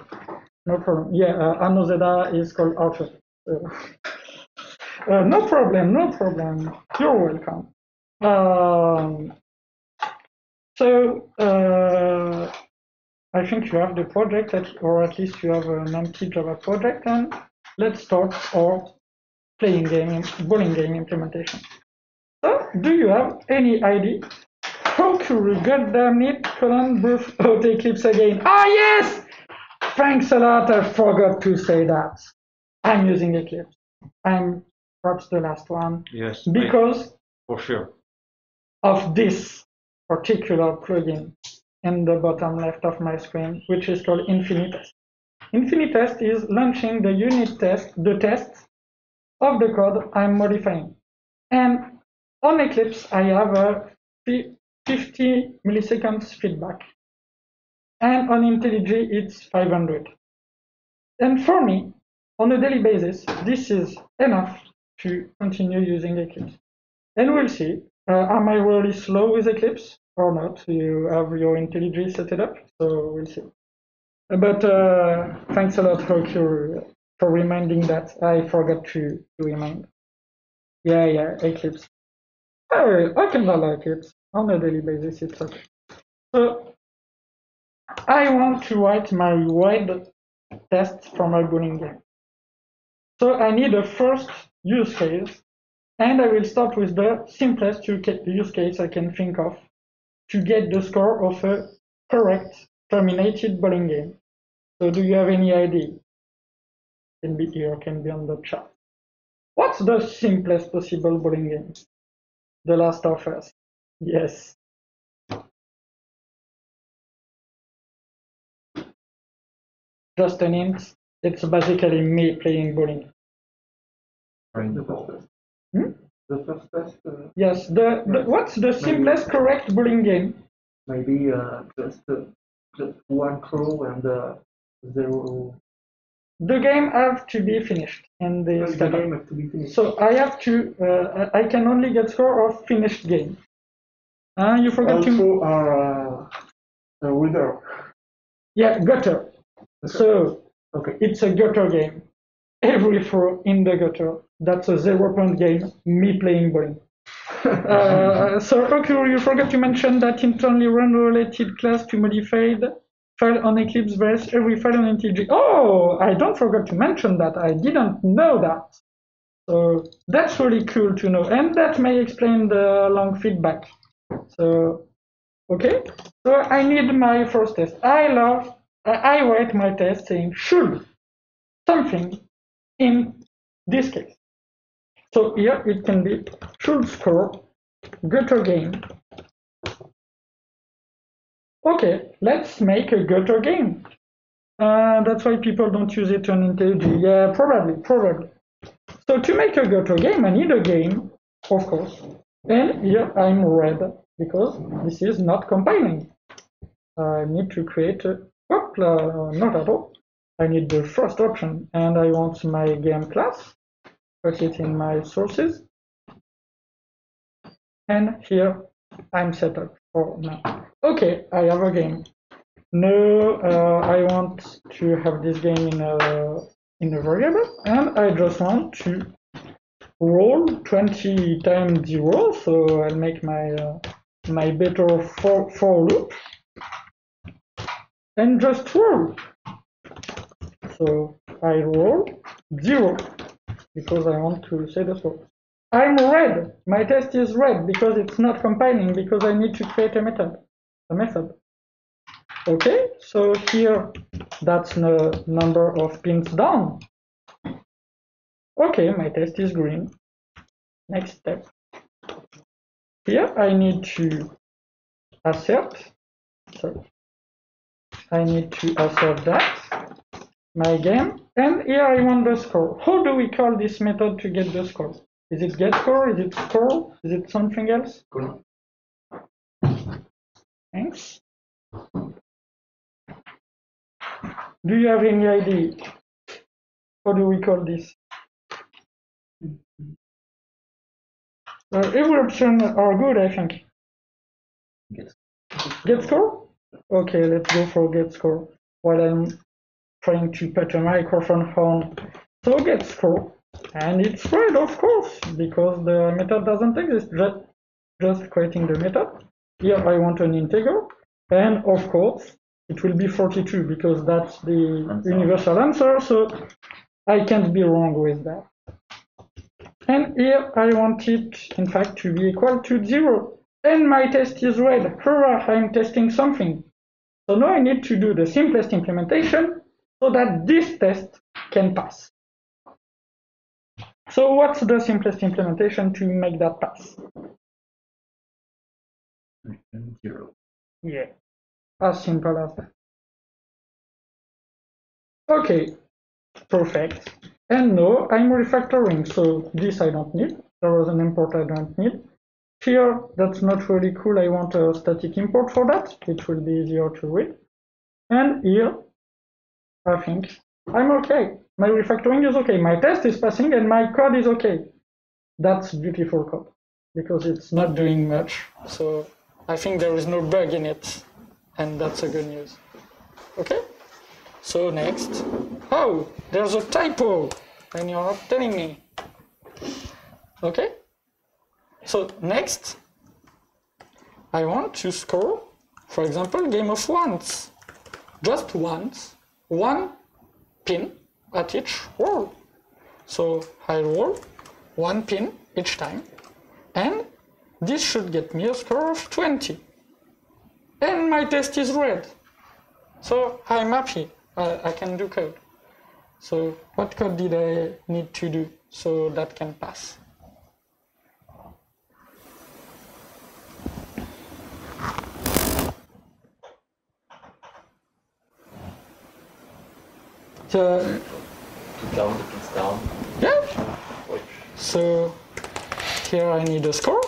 No problem. Yeah, Arno Zeda is called Arthur. No problem, no problem. You're welcome. I think you have the project, or at least you have an empty Java project, and let's start our bowling game implementation. So, do you have any idea how to goddamn it, Colin, Bruce, out Eclipse again? Ah, yes! Thanks a lot, I forgot to say that. I'm using Eclipse. I'm perhaps the last one. Yes. Because for sure of this particular plugin in the bottom left of my screen, which is called Infinitest. Infinitest is launching the unit test, the tests of the code I'm modifying. And on Eclipse, I have a 50 milliseconds feedback. And on IntelliJ, it's 500. And for me, on a daily basis, this is enough to continue using Eclipse. And we'll see. Am I really slow with Eclipse or not? You have your IntelliJ set up, so we'll see. But thanks a lot, Hokuru, for reminding that. I forgot to remind. Yeah, Eclipse. I can handle Eclipse on a daily basis. It's okay. So I want to write my wide test for my bowling game. So I need a first use case, and I will start with the simplest use case I can think of to get the score of a correct terminated bowling game. So do you have any idea? Can be here, can be on the chat. What's the simplest possible bowling game? The Last of Us. Yes. Just an hint. It's basically me playing bowling. The first test. The first test. Yes. What's the simplest correct bowling game? Maybe just one crow and 0. The game have to be finished in the game have to be finished. So I have to. I can only get score of finished game. You forgot also are winner. Yeah, gutter. So okay, it's a gutter game. Every throw in the gutter. That's a 0-point game. Me playing bowling. So okay, you forgot to mention that internally run related class to modified file on Eclipse versus every file on IntelliJ. Oh, I don't forget to mention that. I didn't know that. So that's really cool to know, and that may explain the long feedback. So okay, so I need my first test. I write my test saying should something in this case. So here it can be should score gutter game. Okay, let's make a gutter game. That's why people don't use it on IntelliJ. Yeah, probably. So to make a gutter game, I need a game, of course. And here I'm red because this is not compiling. I need to create a, not at all. I need the first option, and I want my game class. Put it in my sources. And here I'm set up for now. Okay, I have a game. No, I want to have this game in a variable, and I just want to roll 20 times 0. So I'll make my better for loop and just roll. So I roll 0 because I want to say the score. I'm red. My test is red because it's not compiling because I need to create a method. Okay, so here that's the number of pins down. Okay, my test is green. Next step. Here I need to assert. So I need to assert that my game, and here I want the score. How do we call this method to get the score? Is it get score? Is it score? Is it something else? Cool. Thanks. Do you have any idea? How do we call this? Every option are good, I think. Get score? Okay, let's go for get score while I'm trying to put a microphone on. So get score, and it's red, of course, because the method doesn't exist. Just creating the method. Here I want an integer, and of course it will be 42 because that's the universal answer. So I can't be wrong with that. And here I want it, in fact, to be equal to 0. And my test is red. Hurrah, I'm testing something. So now I need to do the simplest implementation so that this test can pass. So what's the simplest implementation to make that pass? 0. Yeah, as simple as that. Okay, perfect. And now I'm refactoring, so this I don't need. There was an import I don't need. Here, that's not really cool. I want a static import for that. It will be easier to read. And here, I think I'm okay. My refactoring is okay. My test is passing and my code is okay. that's beautiful code because it's not doing much. So I think there is no bug in it, and that's a good news. Okay, so next. Oh, there's a typo, and you're not telling me. Okay, so next, I want to score, for example, game of ones. Just once, one pin at each roll. So I roll one pin each time, and this should get me a score of 20. And my test is red. So I'm happy, I can do code. So what code did I need to do so that can pass? To count the pins down. Yeah. So here I need a score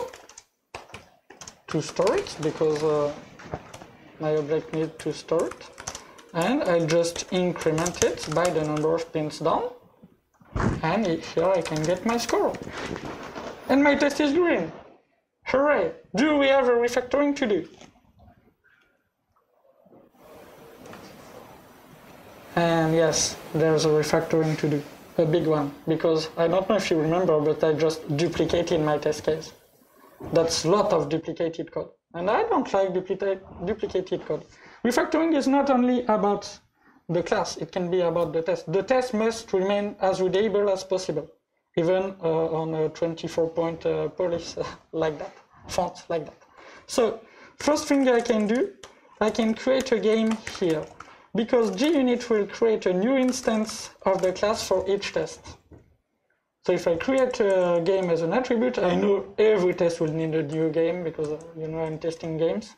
to store it because my object needs to store it. And I'll just increment it by the number of pins down. And here I can get my score. And my test is green. Hooray! Do we have a refactoring to do? And yes, there's a refactoring to do, a big one, because I don't know if you remember, but I just duplicated my test case. That's a lot of duplicated code, and I don't like duplicated code. Refactoring is not only about the class, it can be about the test. The test must remain as readable as possible, even on a 24-point police like that, font like that. So, first thing I can do, I can create a game here. Because JUnit will create a new instance of the class for each test. So if I create a game as an attribute, I know every test will need a new game because you know I'm testing games.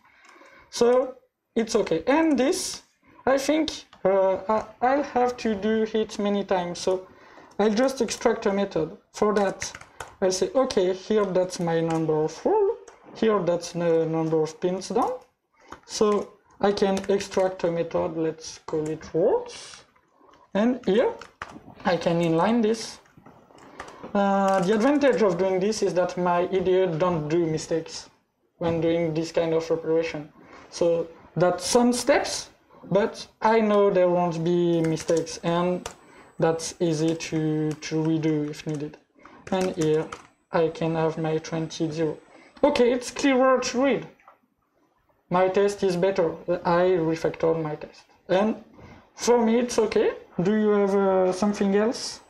So it's okay. And this, I think I'll have to do it many times. So I'll just extract a method. For that, I'll say, okay, here that's my number of roll. Here that's the number of pins down. So I can extract a method, let's call it roles, and here I can inline this. The advantage of doing this is that my IDE don't do mistakes when doing this kind of operation. So that's some steps, but I know there won't be mistakes, and that's easy to redo if needed. And here I can have my 20-0. Okay, it's clearer to read. My test is better. I refactored my test. And for me, it's okay. Do you have something else?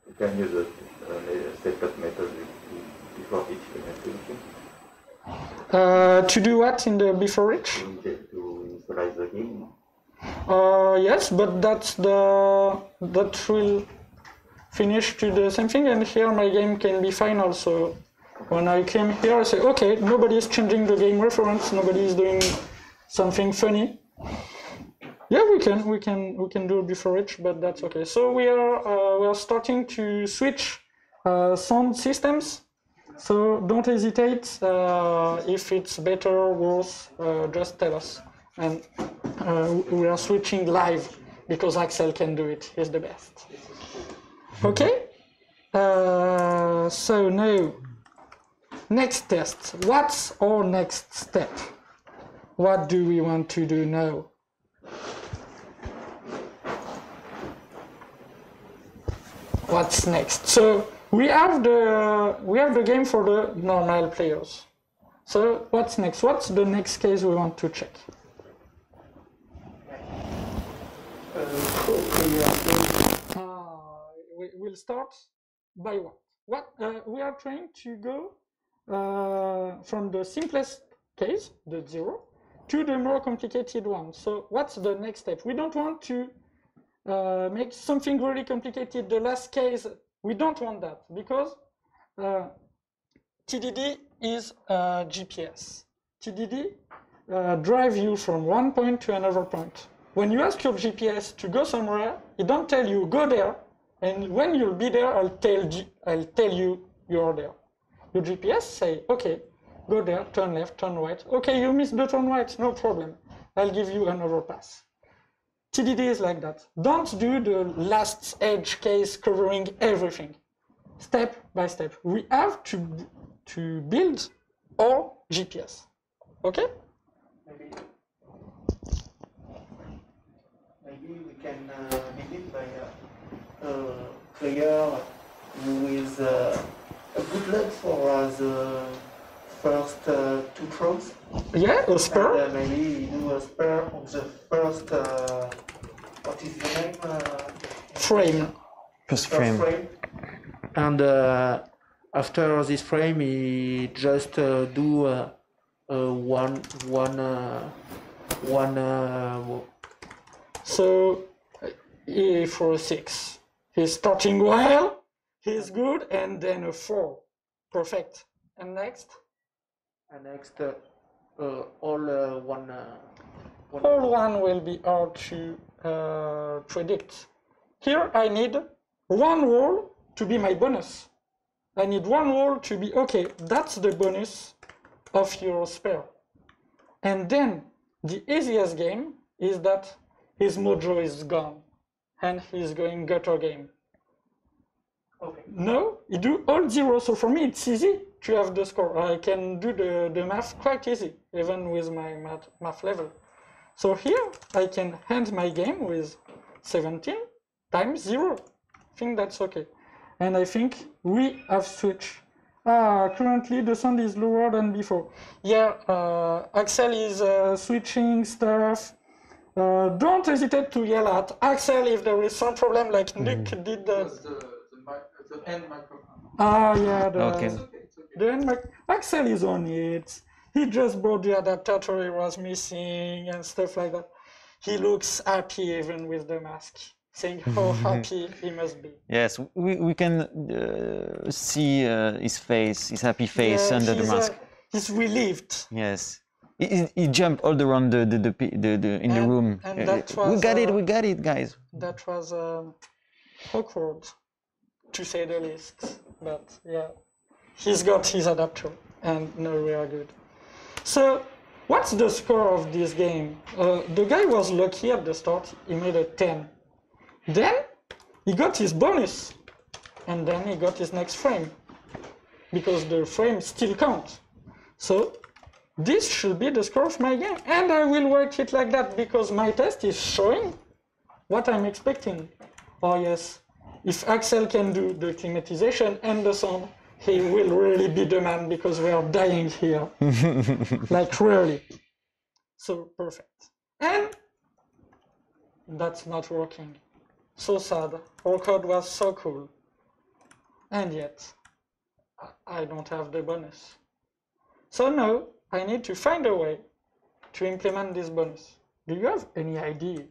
You can use a separate method before each event. To do what in the before each? To initialize the game. Yes, but that will finish to the same thing, and here my game can be final. So when I came here, I say, okay, nobody is changing the game reference, nobody is doing something funny. Yeah, we can do it before each, but that's okay. So we are starting to switch sound systems. So don't hesitate. If it's better or worse, just tell us. And we are switching live because Axel can do it. He's the best. Okay. So now. Next test. What's our next step? What do we want to do now? What's next? So we have the game for the normal players. So what's next? What's the next case we want to check? We'll start by what? We are trying to go from the simplest case, the 0, to the more complicated one. So what's the next step? We don't want to make something really complicated. The last case, we don't want that because TDD is GPS. TDD drive you from one point to another point. When you ask your GPS to go somewhere, it don't tell you go there, and when you'll be there, I'll tell you you're there. Your GPS say, okay, go there, turn left, turn right. Okay, you missed the turn right, no problem. I'll give you another pass. TDD is like that. Don't do the last edge case covering everything. step by step. We have to build our GPS. Okay? Maybe we can begin by a player with a good luck for the first two throws. Yeah, a spur. And, maybe do a spur on the first, what is the name? Frame. First frame. And after this frame, he just do one. So for 6, he's starting well, he's good, and then a 4, perfect. And next? And next, all one. All one will be hard to predict. Here I need one roll to be my bonus. I need one roll to be, okay, that's the bonus of your spare. And then the easiest game is that his mojo is gone and he's going gutter game. Okay. No, you do all 0, so for me it's easy to have the score. I can do the math quite easy, even with my math level. So here I can end my game with 17 times 0. I think that's okay. And I think we have switched. Currently the sound is lower than before. Yeah, Axel is switching stuff. Don't hesitate to yell at Axel if there is some problem like Nick did. The end microphone. Yeah, Okay. It's okay. the end Axel is on it. He just brought the adapter he was missing and stuff like that. He looks happy even with the mask, saying how happy he must be. Yes, we can see his face, his happy face under the mask. He's relieved. Yes. He jumped all around the room. And that was, we got it, guys. That was awkward, to say the least. But yeah, he's got his adapter, and now we are good. So, what's the score of this game? The guy was lucky at the start. He made a 10. Then he got his bonus, and then he got his next frame, because the frames still count. So this should be the score of my game, and I will work it like that because my test is showing what I'm expecting. Oh yes, if Axel can do the climatization and the sound, he will really be the man because we are dying here, like really. So perfect. And that's not working. So sad. Our code was so cool. And yet, I don't have the bonus. So now, I need to find a way to implement this bonus. Do you have any idea?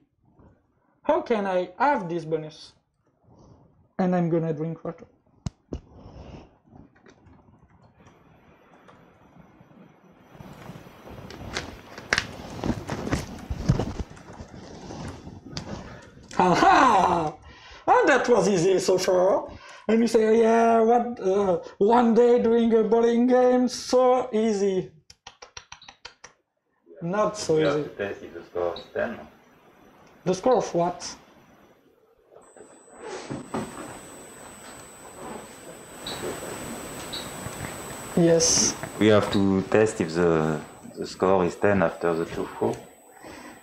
How can I have this bonus? And I'm gonna drink water. Aha! And that was easy so far. And you say, yeah, what? One day doing a bowling game, so easy. Not so You easy. have to test if the score is 10. The score of what? Yes. We have to test if the score is 10 after the 2-4.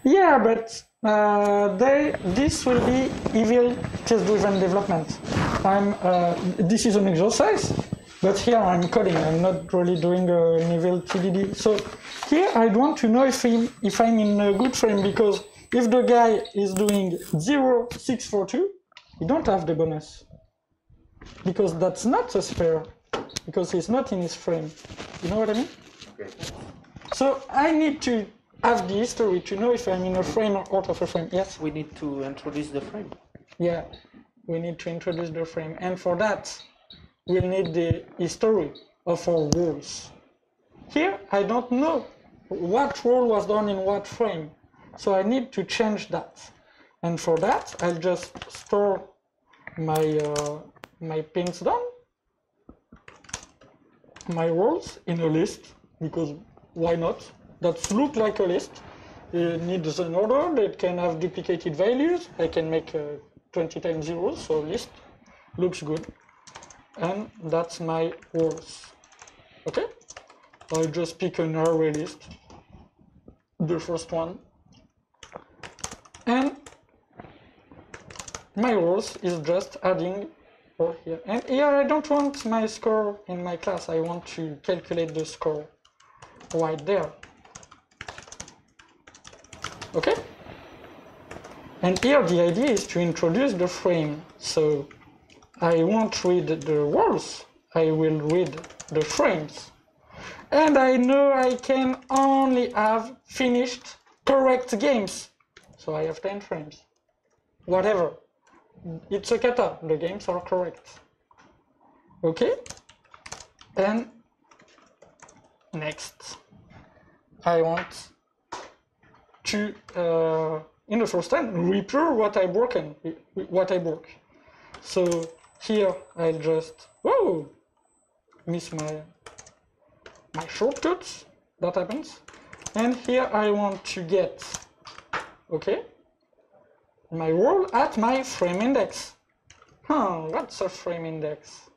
Yeah, but this will be evil test-driven development. This is an exercise, but here I'm coding. I'm not really doing an evil TDD. So here I want to know if I'm in a good frame, because if the guy is doing 0, 6, 4, 2, you don't have the bonus, because that's not a spare, because he's not in his frame. You know what I mean? Okay. So I need to have the history to know if I'm in a frame or out of a frame. Yes? We need to introduce the frame. Yeah, we need to introduce the frame. And for that, we'll need the history of our rules. Here, I don't know what rule was done in what frame. So I need to change that. And for that, I'll just store my pins down, my roles in a list, because why not? That look like a list. It needs an order that can have duplicated values. I can make 20 times zeros, so list looks good. and that's my rolls. Okay? I just pick an array list, the first one, and my rolls is just adding over here. And here I don't want my score in my class, I want to calculate the score right there. Okay? And here the idea is to introduce the frame. So I won't read the rolls, I will read the frames. And I know I can only have finished correct games. So I have 10 frames. Whatever. It's a kata, the games are correct. Okay? And next, I want to, in the first time, repair what I broke. So here I'll just, whoa, miss my shortcuts, that happens. And here I want to get, okay, my roll at my frame index. What's a frame index?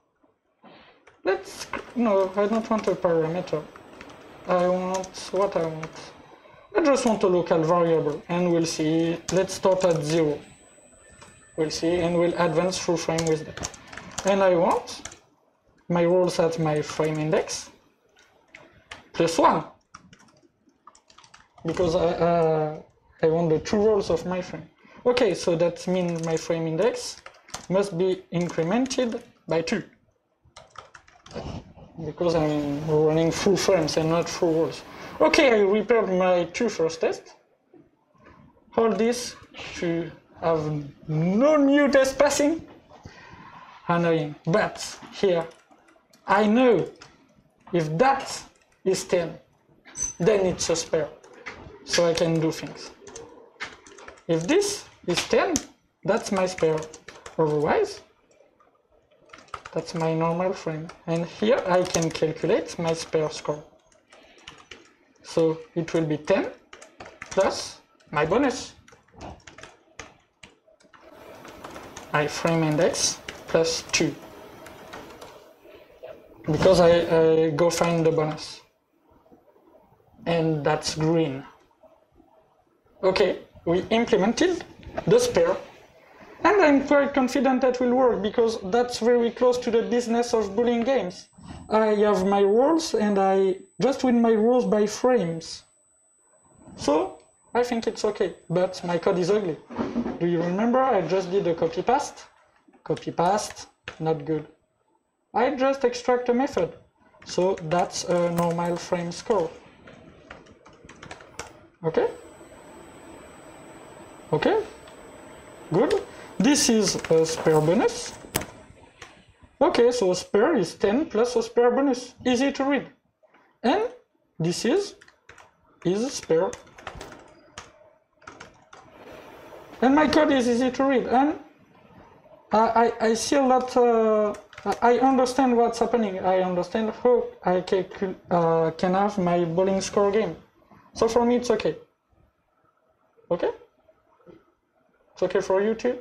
No, I don't want a parameter. I want what I want. I just want a local variable, and we'll see. Let's start at 0. We'll see, and we'll advance through frame with that. And I want my rolls at my frame index plus 1, because I want the 2 rolls of my frame. Okay, so that means my frame index must be incremented by 2, because I'm running full frames and not full rolls. Okay, I repaired my 2 first tests. All this to have no new test passing. Annoying. But here, I know if that is 10, then it's a spare. So I can do things. If this is 10, that's my spare. Otherwise, that's my normal frame. And here I can calculate my spare score. So it will be 10 plus my bonus. My frame index plus 2. Because I go find the bonus. And that's green. Okay, we implemented the spare. And I'm quite confident that will work, because that's very close to the business of Boolean games. I have my rolls, and I just win my rolls by frames. So, I think it's okay, but my code is ugly. Do you remember I just did a copy-paste? Copy-paste, not good. I just extract a method. So, that's a normal frame score. Okay? Okay? Good. This is a spare bonus. Okay, so a spare is 10 plus a spare bonus. Easy to read. And this is a spare. And my code is easy to read. And I see a lot, I understand what's happening. I understand how I can have my bowling score game. So for me, it's okay. Okay? It's okay for you too?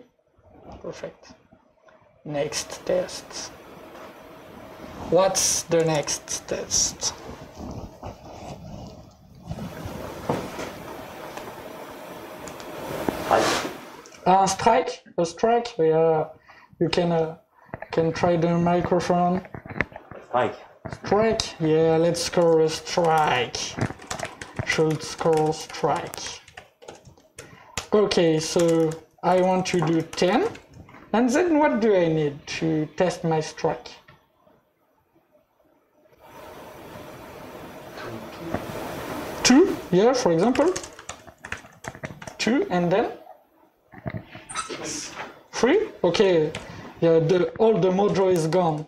Perfect. Next test. What's the next test? Strike. A strike. Yeah. You can try the microphone. Strike. Strike. Yeah. Let's score a strike. Should score strike. Okay. So I want to do 10. And then what do I need to test my strike? 2, yeah, for example. 2, and then 3. Okay, yeah, all the mojo is gone.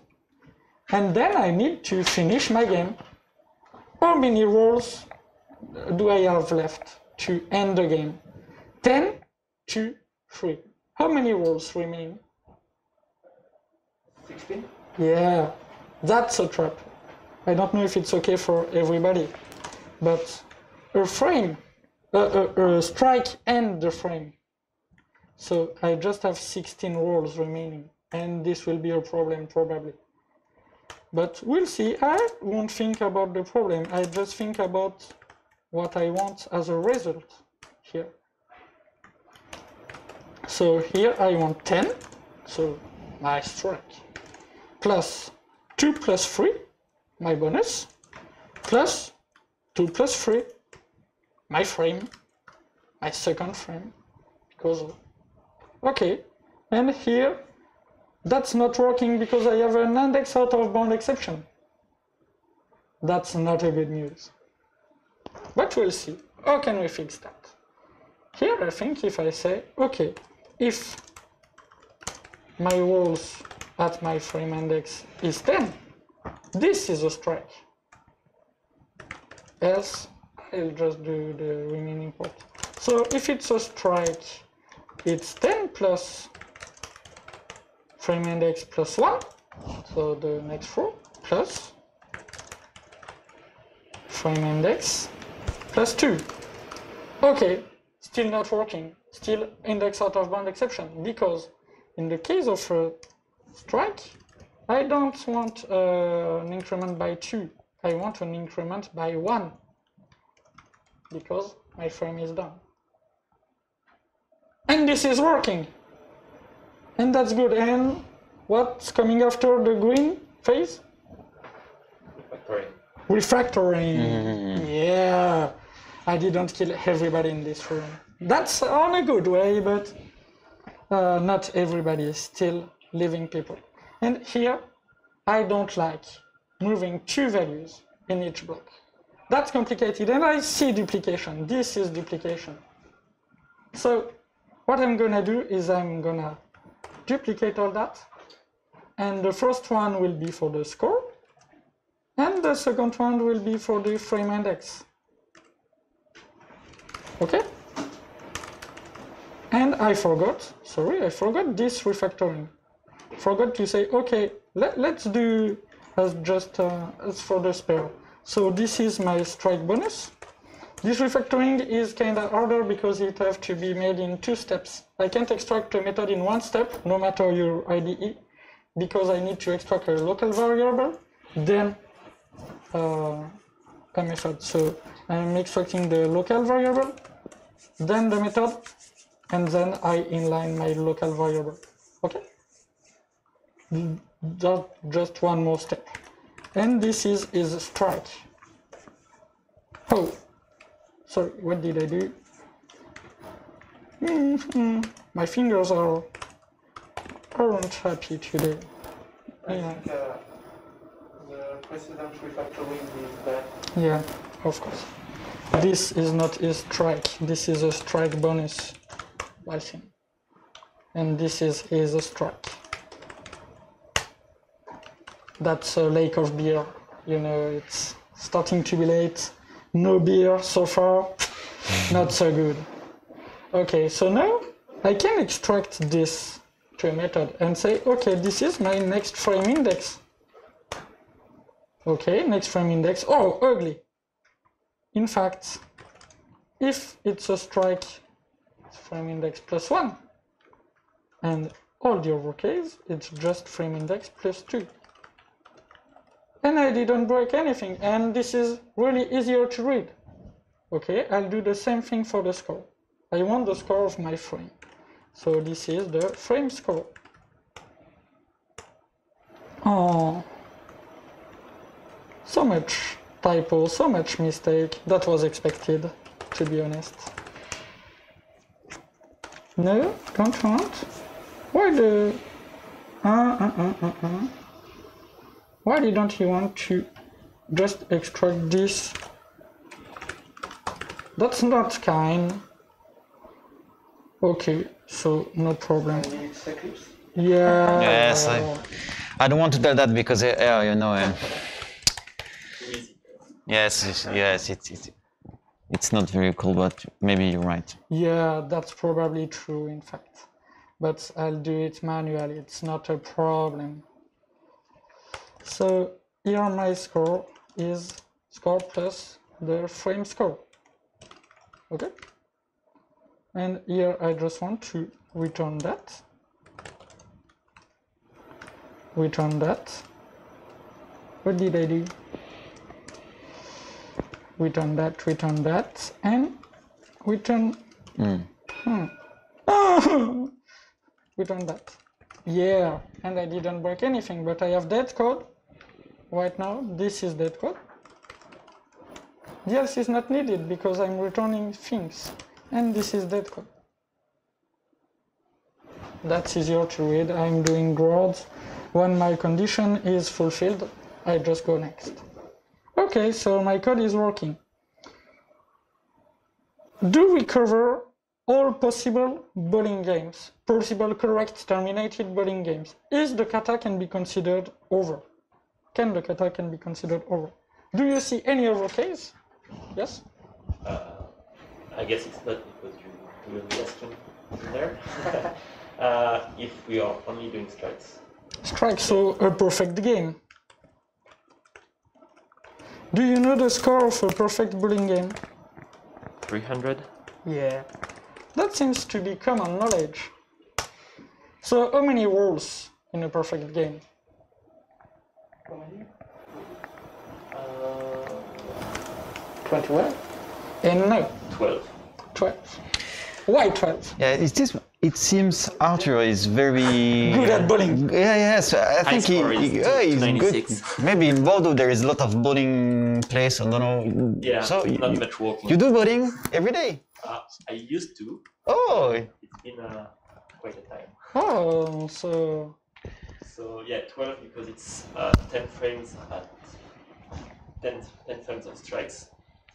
And then I need to finish my game. How many rolls do I have left to end the game? 10, 2, 3. How many rolls remain? 16? Yeah, that's a trap. I don't know if it's okay for everybody, but a frame, a strike and the frame. So I just have 16 rolls remaining, and this will be a problem probably. But we'll see. I won't think about the problem. I just think about what I want as a result here. So here I want 10, so my strike, plus 2 plus 3, my bonus, plus 2 plus 3, my frame, my second frame, because, okay, and here, that's not working because I have an index out of bound exception. That's not a good news. But we'll see. How can we fix that? Here I think if I say, okay, if my walls at my frame index is 10, this is a strike. Else, I'll just do the remaining part. So if it's a strike, it's 10 plus frame index plus 1, so the next row, plus frame index plus 2. Okay, still not working, still index out of bound exception, because in the case of a strike, I don't want an increment by 2, I want an increment by 1, because my frame is done. And this is working! And that's good. And what's coming after the green phase? Refactoring. Yeah. I didn't kill everybody in this room. That's on a good way, but not everybody is still living people. And here, I don't like moving 2 values in each block. That's complicated, and I see duplication. This is duplication. So what I'm gonna do is I'm gonna duplicate all that, and the first one will be for the score, and the second one will be for the frame index. Okay? And I forgot this refactoring. Forgot to say, okay, let's do as just as for the spare. So this is my strike bonus. This refactoring is kind of harder because it has to be made in 2 steps. I can't extract a method in 1 step, no matter your IDE, because I need to extract a local variable, then a method. So I'm extracting the local variable, then the method, and then I inline my local variable. Okay? Just one more step. And this is strike. Oh. Sorry, what did I do? My fingers aren't happy today. I think the precedent refactoring is bad. Yeah, of course. This is not a strike. This is a strike bonus, I think. And this is a strike. That's a lake of beer. You know, it's starting to be late. No beer so far, not so good. Okay, so now I can extract this to a method and say, okay, this is my next frame index. Okay, next frame index. Oh, ugly. In fact, if it's a strike, it's frame index plus 1. And all the other case, it's just frame index plus 2. And I didn't break anything, and this is really easier to read. Okay, I'll do the same thing for the score. I want the score of my frame. So this is the frame score. Oh, so much typo, so much mistake. That was expected, to be honest. No, don't want. Why the... Why didn't you want to just extract this? That's not kind. Okay, so no problem. Yeah. Yes, I don't want to tell that because you know. Yes, it's not very cool, but maybe you're right. Yeah, that's probably true, in fact. But I'll do it manually. It's not a problem. So here my score is score plus the frame score. Okay? And here I just want to return that. What did I do? Return that, and return. Oh! Return that. Yeah, and I didn't break anything, but I have dead code. Right now, this is dead code. DLC is not needed because I'm returning things, and this is dead code. That's easier to read. I'm doing words. When my condition is fulfilled, I just go next. Okay, so my code is working. Do we cover all possible bowling games? Possible correct terminated bowling games. Is the kata can be considered over? Can the kata can be considered over? Do you see any other case? Yes? I guess it's not because you will be asking there. If we are only doing strikes. Strike, so a perfect game. Do you know the score of a perfect bowling game? 300? Yeah. That seems to be common knowledge. So how many rolls in a perfect game? 21? And no. 12. 12. Why 12? Yeah, it seems Arthur is very good at bowling. Yeah, yes. I think he's good. Maybe in Bordeaux there is a lot of bowling place. I don't know. Yeah, so not much walking. You do bowling every day? I used to. Oh. It's been quite a time. Oh, so. So yeah, 12 because it's 10 frames at 10 frames of strikes.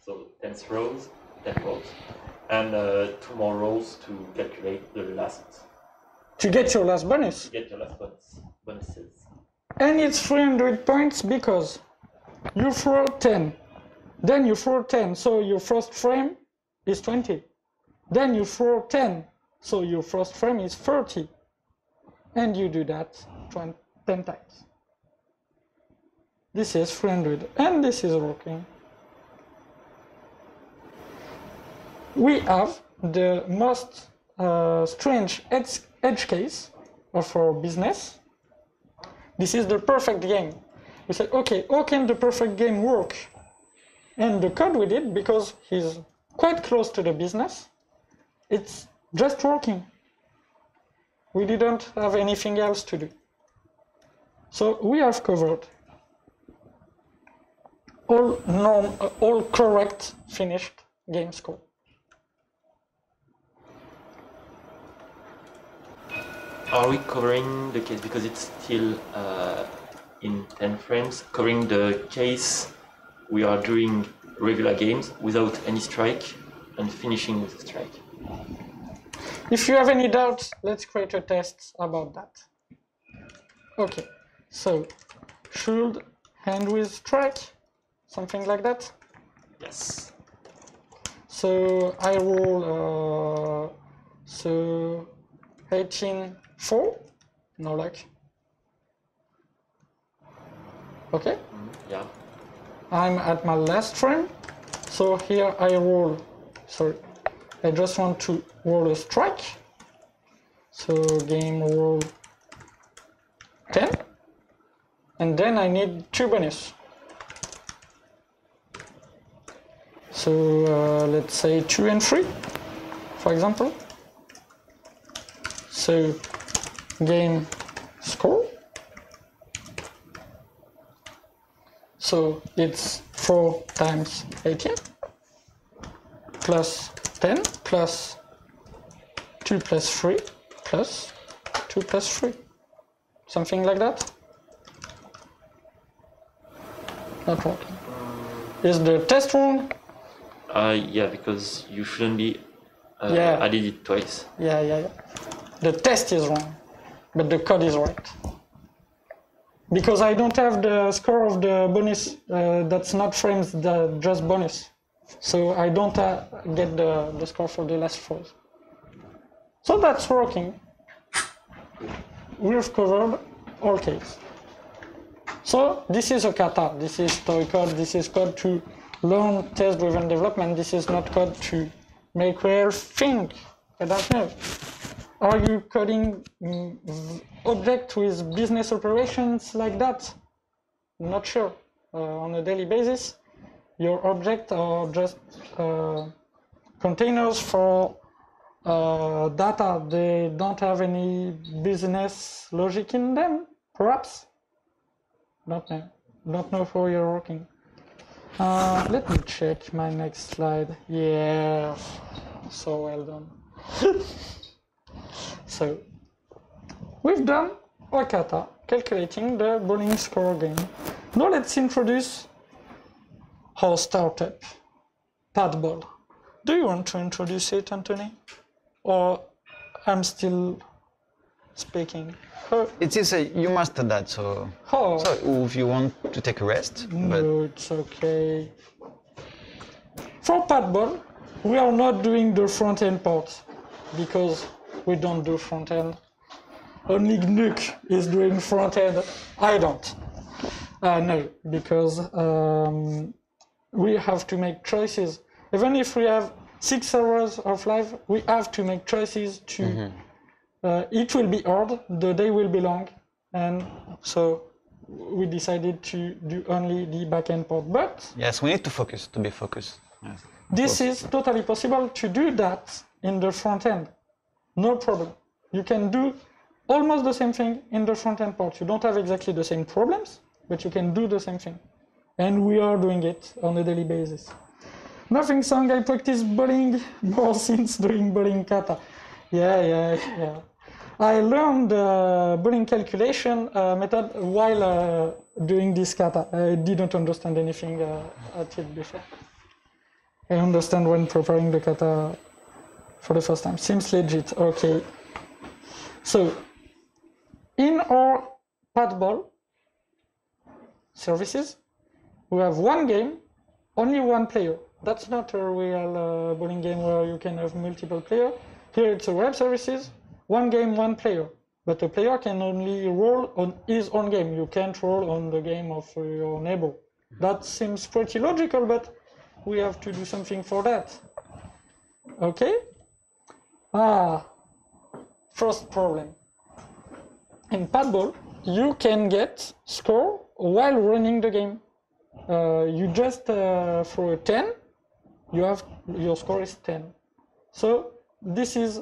So 10 throws, 10 balls. And 2 more rolls to calculate the last. To get your last bonus. To get your last bonuses. And it's 300 points because you throw 10. Then you throw 10, so your first frame is 20. Then you throw 10, so your first frame is 30. And you do that 10 times. This is 300, and this is working. We have the most strange edge case of our business. This is the perfect game. We say, okay, how can the perfect game work? And the code we did, because he's quite close to the business, it's just working. We didn't have anything else to do. So we have covered all correct finished game score. Are we covering the case, because it's still in 10 frames, covering the case we are doing regular games without any strike and finishing with a strike? If you have any doubts, let's create a test about that. Okay, so should end with strike, something like that? Yes. So I roll, so 18-4, no luck. Okay? Yeah. I'm at my last frame, so here I roll, sorry, I just want to roll a strike. So game roll 10, and then I need 2 bonus. So let's say 2 and 3, for example. So game score. So it's 4 times 18 plus 10 plus 2 plus 3 plus 2 plus 3. Something like that? Not working. Is the test wrong? Yeah, because you shouldn't be added it twice. Yeah. The test is wrong, but the code is right. Because I don't have the score of the bonus, that's not frames, just bonus. So I don't get the score for the last throws. So that's working. We've covered all cases. So this is a kata, this is toy code, this is code to learn test-driven development, this is not code to make real thing. I don't know. Are you coding object with business operations like that? Not sure. on a daily basis. Your objects are just containers for data. They don't have any business logic in them, perhaps. Don't know how you're working. Let me check my next slide. Yeah, so well done. So, we've done a kata, calculating the bowling score game. Now let's introduce our startup, Padball. Do you want to introduce it, Anthony? Or I'm still speaking? It is you mastered that, so if you want to take a rest. No, it's okay. For Padball, we are not doing the front-end part because we don't do front-end. Only Nuke is doing front-end. I don't. No, because we have to make choices. Even if we have 6 hours of life, we have to make choices to... it will be hard, the day will be long, and so we decided to do only the back-end part. But yes, we need to focus, to be focused. Yes, this is totally possible to do that in the front-end. No problem. You can do almost the same thing in the front-end part. You don't have exactly the same problems, but you can do the same thing. And we are doing it on a daily basis. Nothing song, I practice bowling more since doing bowling kata. Yeah. I learned the bowling calculation method while doing this kata. I didn't understand anything at it before. I understand when preparing the kata for the first time. Seems legit, okay. So, in our Padball services, we have one game, only one player. That's not a real bowling game where you can have multiple players. Here it's a web services, one game, one player. But a player can only roll on his own game. You can't roll on the game of your neighbor. That seems pretty logical, but we have to do something for that. Okay? First problem. In Padball, you can get score while running the game. You just throw a 10, your score is 10. So this is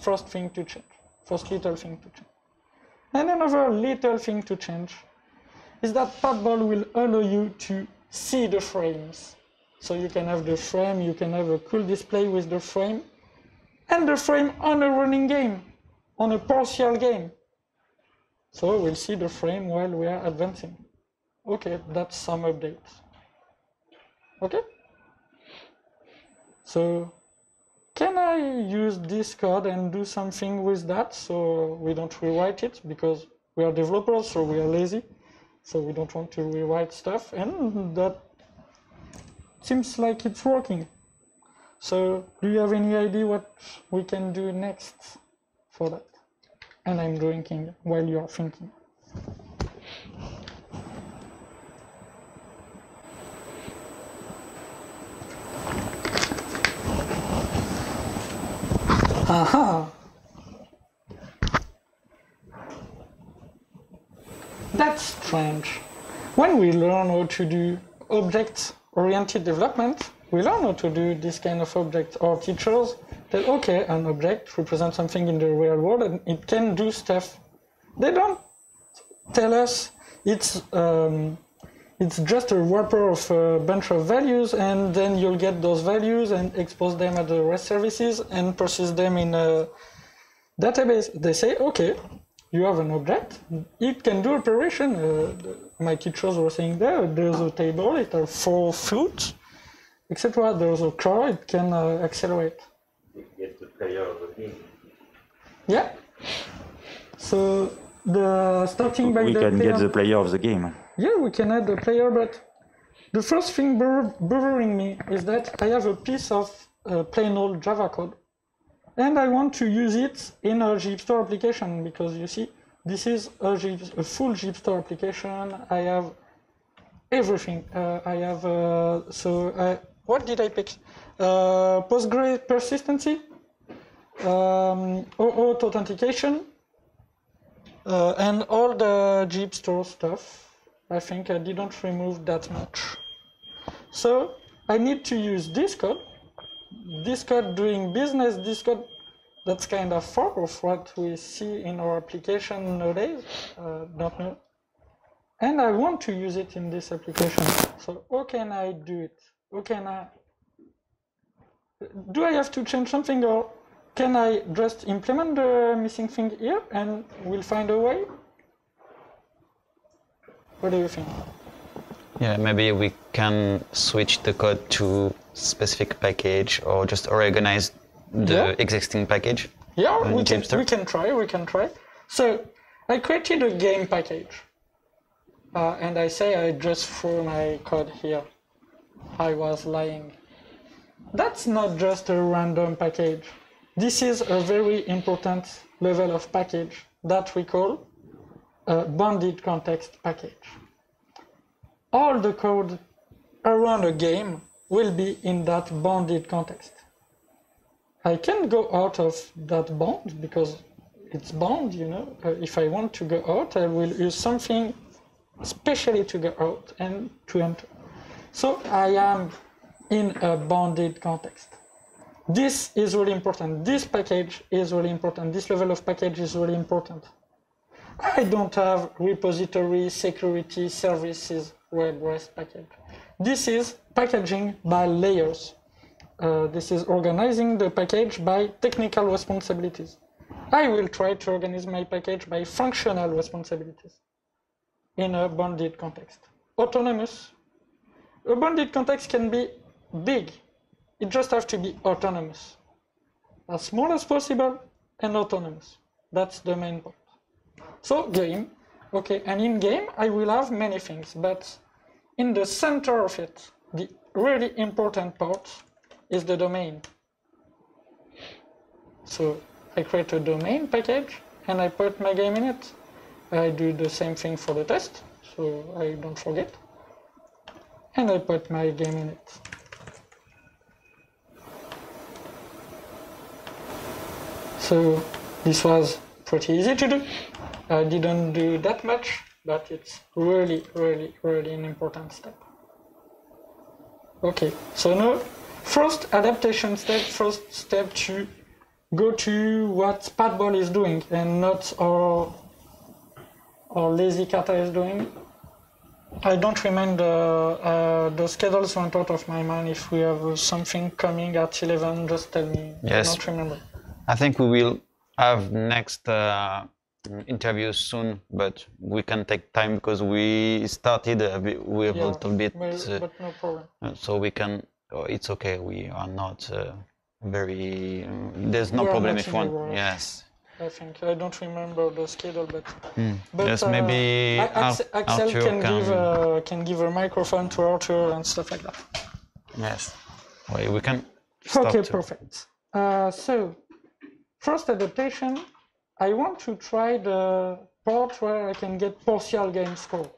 first thing to change, first little thing to change. And another little thing to change is that Padball will allow you to see the frames. So you can have the frame, you can have a cool display with the frame, and the frame on a running game, on a partial game. So we'll see the frame while we are advancing. Okay, that's some updates. Okay? So, can I use this code and do something with that so we don't rewrite it? Because we are developers, so we are lazy. So we don't want to rewrite stuff, and that seems like it's working. So, do you have any idea what we can do next for that? And I'm drinking while you're thinking. Aha! That's strange. When we learn how to do object-oriented development, we learn how to do this kind of object. Our teachers tell, okay, an object represents something in the real world and it can do stuff. They don't tell us it's just a wrapper of a bunch of values, and then you'll get those values and expose them at the REST services and persist them in a database. They say, okay, you have an object, it can do operation. My teachers were saying there's a table, it has 4 foot, etc. There's a car, it can accelerate. You get the player of the game. Yeah. So the starting by we can get the player of the game. Yeah, we can add the player, but the first thing bothering me is that I have a piece of plain old Java code, and I want to use it in a JHipster application, because you see, this is a full JHipster application. I have everything. I have, what did I pick? Postgre persistency, auth authentication, and all the JHipster stuff. I think I didn't remove that much. So I need to use this code doing business, this code that's kind of fork of what we see in our application nowadays, don't know. And I want to use it in this application. So how can I do it? Do I have to change something, or can I just implement the missing thing here and we'll find a way? What do you think? Yeah, maybe we can switch the code to specific package or just organize the existing package. Yeah, we can try. So I created a game package. And I say I just threw my code here. I was lying. That's not just a random package. This is a very important level of package that we call a bounded context package. All the code around a game will be in that bounded context. I can go out of that bound because it's bound, you know. If I want to go out, I will use something especially to go out and to enter. So I am in a bounded context. This is really important. This package is really important. This level of package is really important. I don't have repository, security, services, web REST package. This is packaging by layers. This is organizing the package by technical responsibilities. I will try to organize my package by functional responsibilities in a bounded context. Autonomous. A bounded context can be big. It just has to be autonomous. As small as possible and autonomous. That's the main point. So game, okay, and in game I will have many things, but in the center of it, the really important part is the domain. So I create a domain package and I put my game in it. I do the same thing for the test, so I don't forget. And I put my game in it. So this was pretty easy to do. I didn't do that much, but it's really, really, really an important step. Okay, so now, first adaptation step, first step to go to what Spatball is doing and not our lazy kata is doing. I don't remember, the schedules went out of my mind. If we have something coming at 11, just tell me. Yes. I don't remember. I think we will have next interviews soon, but we can take time because we started with a little bit. But no problem. So we can, it's okay, we are not very, there's no problem if one, yes. I think I don't remember the schedule, but yes, maybe Axel can give a microphone to Arthur and stuff like that. Yes, we can. Okay, perfect. So first adaptation, I want to try the part where I can get partial game score,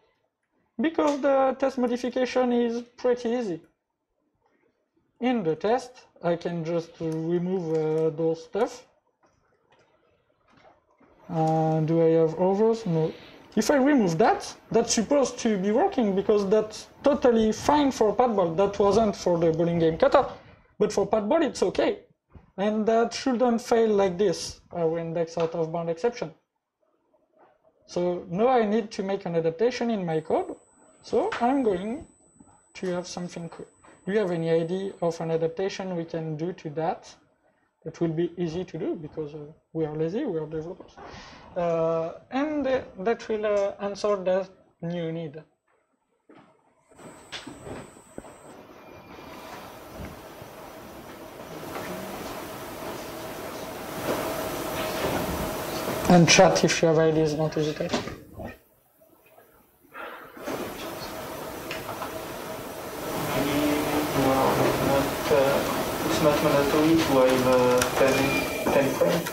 because the test modification is pretty easy. In the test, I can just remove those stuff. Do I have others? No. If I remove that, that's supposed to be working because that's totally fine for Padball. That wasn't for the bowling game kata, but for Padball it's okay. And that shouldn't fail like this, our index out of bound exception. So now I need to make an adaptation in my code. So I'm going to have something cool. Do you have any idea of an adaptation we can do to that? It will be easy to do because we are lazy, we are developers. And that will answer that new need. And chat if you have ideas, don't hesitate. It's not mandatory to have 10 frames.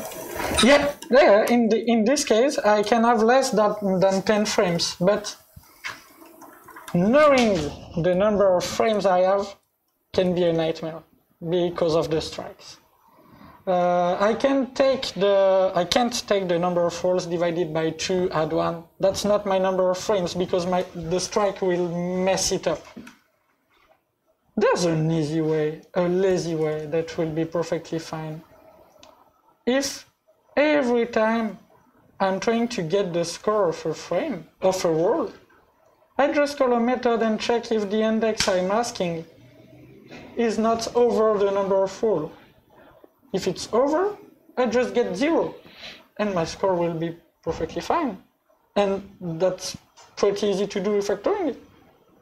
Yeah. In this case, I can have less than 10 frames, but knowing the number of frames I have can be a nightmare because of the strikes. I can't take the number of rolls divided by 2 add 1. That's not my number of frames because the strike will mess it up. There's an easy way, a lazy way that will be perfectly fine. If every time I'm trying to get the score of a frame, of a roll, I just call a method and check if the index I'm asking is not over the number of rolls. If it's over, I just get 0, and my score will be perfectly fine. And that's pretty easy to do refactoring it.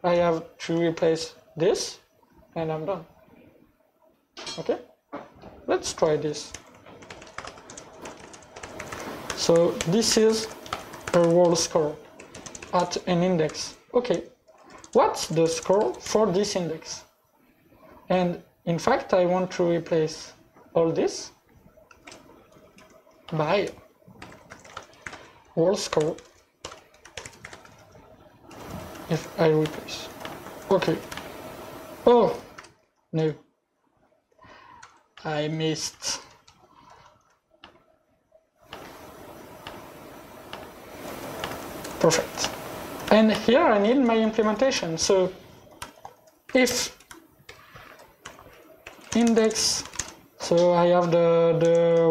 I have to replace this, and I'm done. Okay? Let's try this. So this is a roll score at an index. Okay, what's the score for this index? And in fact, I want to replace all this by roll score if I replace. Okay. Oh, no. I missed. Perfect. And here I need my implementation. So if index, so I have the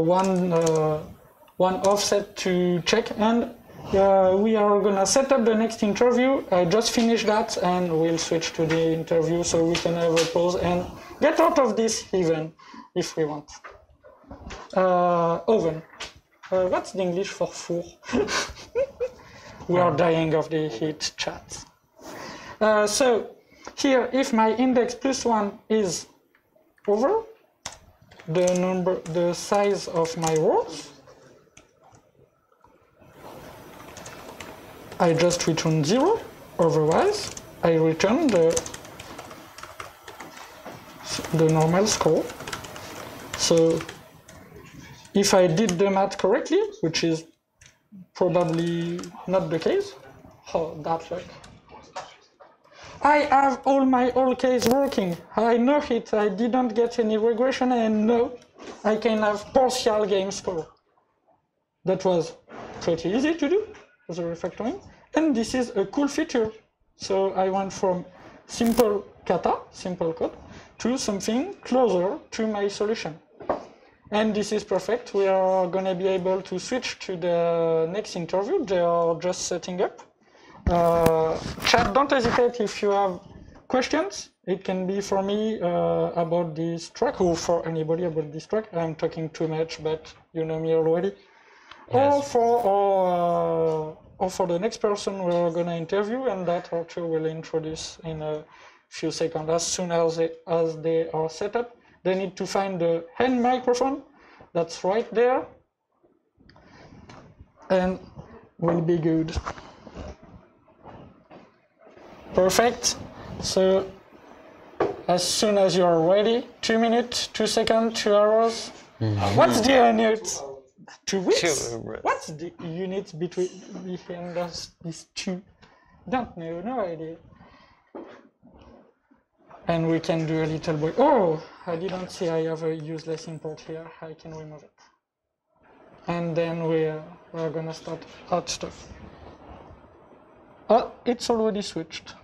one offset to check, and we are gonna set up the next interview. I just finished that, and we'll switch to the interview so we can have a pause and get out of this even if we want. Oven. What's the English for four? We are dying of the heat, chat. So here, if my index plus 1 is over the size of my rows, I just return 0. Otherwise, I return the normal score. So if I did the math correctly, which is probably not the case, oh, that luck. I have all my old case working. I know it. I didn't get any regression, and no, I can have partial game score. That was pretty easy to do as a refactoring, and this is a cool feature. So I went from simple kata, simple code, to something closer to my solution. And this is perfect. We are going to be able to switch to the next interview. They are just setting up. Chat, don't hesitate if you have questions. It can be for me about this track, or for anybody about this track. I'm talking too much, but you know me already. Yes. Or for the next person we're going to interview, and that Arthur will introduce in a few seconds. As soon as they are set up, they need to find the hand microphone. That's right there. And will be good. Perfect. So as soon as you are ready, 2 minutes, 2 seconds, 2 hours. What's the unit? 2 weeks? What's the unit between these two? Don't know, no idea. And we can do a little bit. Oh, I didn't see I have a useless import here. I can remove it. And then we're gonna start hot stuff. Oh, it's already switched.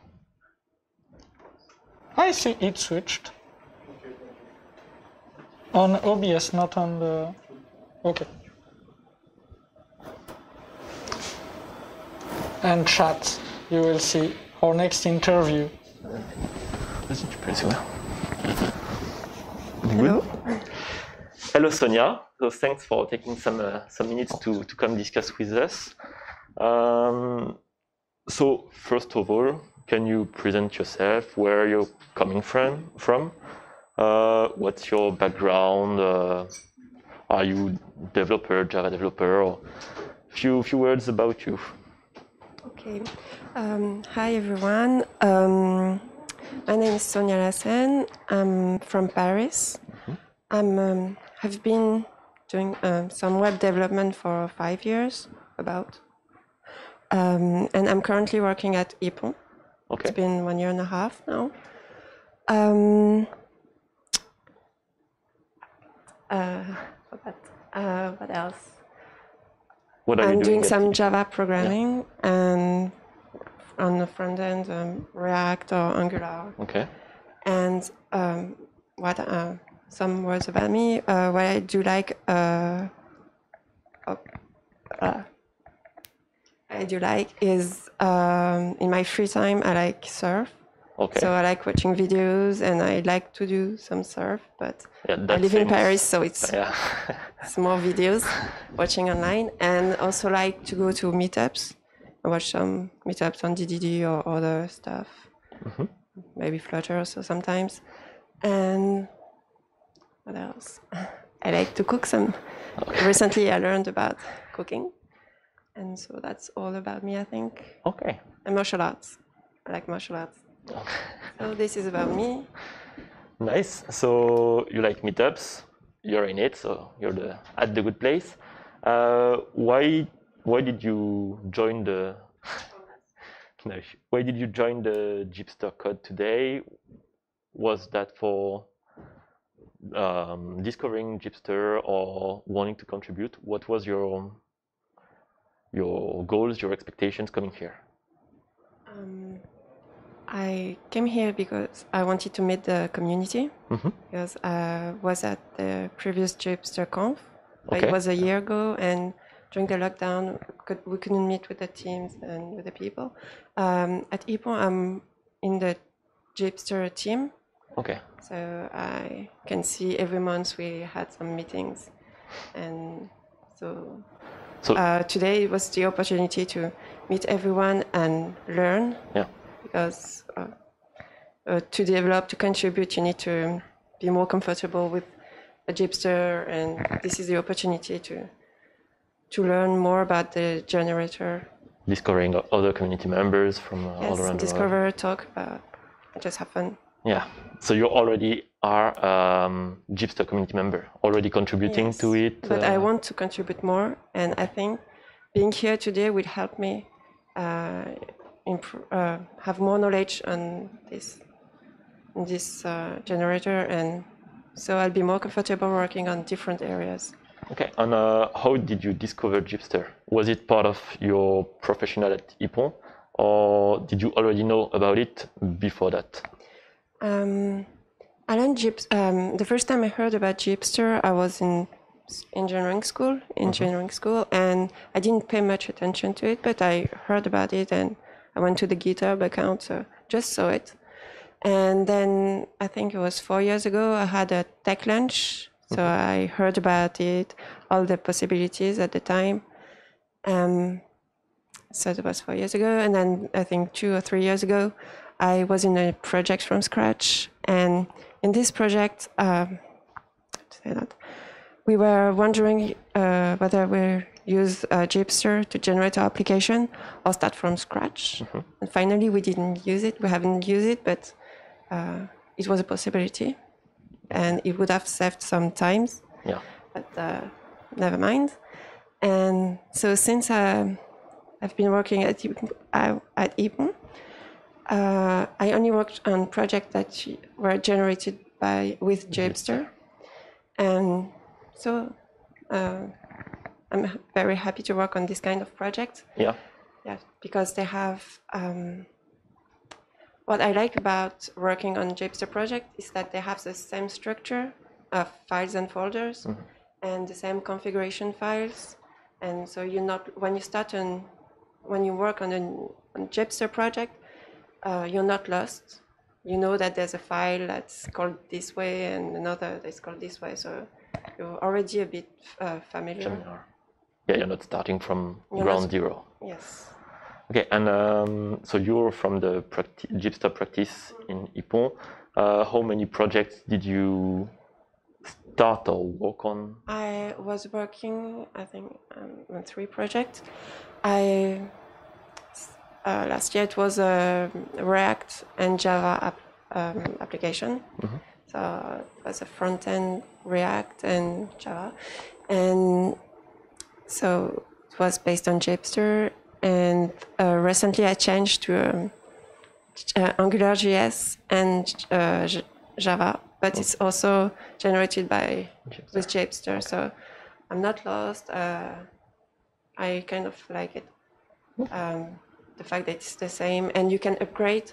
I see it switched. On OBS, not on the... Okay. And chat, you will see our next interview. Hello. Hello, Sonia. So thanks for taking some minutes to come discuss with us. So first of all, can you present yourself? Where you're coming from? What's your background? Are you developer, Java developer? Or few words about you. Okay. Hi everyone. My name is Sonia Lassen. I'm from Paris. I've been doing some web development for 5 years, about. And I'm currently working at Ippon. Okay. It's been 1.5 years now. What else? What are you I'm doing at some Ippon? Java programming and on the front end, React or Angular. Okay. And some words about me. What I do like, is in my free time I like surf. Okay. So I like watching videos and I like to do some surf, but Yeah, I that's live in famous. Paris, so it's more videos watching online, and also like to go to meetups and watch some meetups on DDD or other stuff, maybe Flutter also sometimes. And what else? I like to cook some. Recently I learned about cooking, and so that's all about me, I think. Okay. And martial arts. I like martial arts. So this is about me. Nice. So you like meetups? You're in it, so you're at the good place. Why did you join the? No, why did you join the JHipster Code today? Was that for discovering JHipster or wanting to contribute? What was your goals, your expectations coming here? I came here because I wanted to meet the community, because I was at the previous JHipster Conf. Okay. It was a year ago, and during the lockdown, we couldn't meet with the teams and with the people. At Ippon, I'm in the JHipster team. Okay. So I can see every month we had some meetings, and so today was the opportunity to meet everyone and learn. Yeah. Because to develop, to contribute, you need to be more comfortable with a JHipster, and this is the opportunity to learn more about the generator. Discovering other community members from all around the world. Discover, talk about, just have fun. Yeah. So you already are JHipster community member, already contributing to it. But I want to contribute more, and I think being here today will help me have more knowledge on this generator, and so I'll be more comfortable working on different areas. Okay, and how did you discover JHipster? Was it part of your professional at Ippon, or did you already know about it before that? I learned the first time I heard about JHipster, I was in engineering school, and I didn't pay much attention to it, but I heard about it and I went to the GitHub account, so just saw it. And then I think it was 4 years ago, I had a tech lunch. So I heard about it, all the possibilities at the time. So that was 4 years ago. And then I think 2 or 3 years ago, I was in a project from scratch. And in this project, we were wondering whether we use JHipster to generate our application or start from scratch. And finally, we didn't use it. We haven't used it, but it was a possibility. And it would have saved some time. Yeah. But never mind. And so since I've been working at Ippon, I only worked on projects that were generated with JHipster. And so I'm very happy to work on this kind of project. Yeah. Yeah, because they have. What I like about working on JHipster project is that they have the same structure of files and folders, and the same configuration files. And so you're not when you work on a JHipster project, you're not lost. You know that there's a file that's called this way and another that's called this way. So you're already a bit familiar. Yeah, you're not starting from ground zero. Yes. Okay, and so you're from the JHipster practice in Ippon. How many projects did you start or work on? I was working, I think, on 3 projects. Last year it was a React and Java application. So it was a front-end React and Java. And so it was based on JHipster. And recently I changed to AngularJS and Java, but it's also generated by with JHipster. So I'm not lost. I kind of like it. The fact that it's the same, and you can upgrade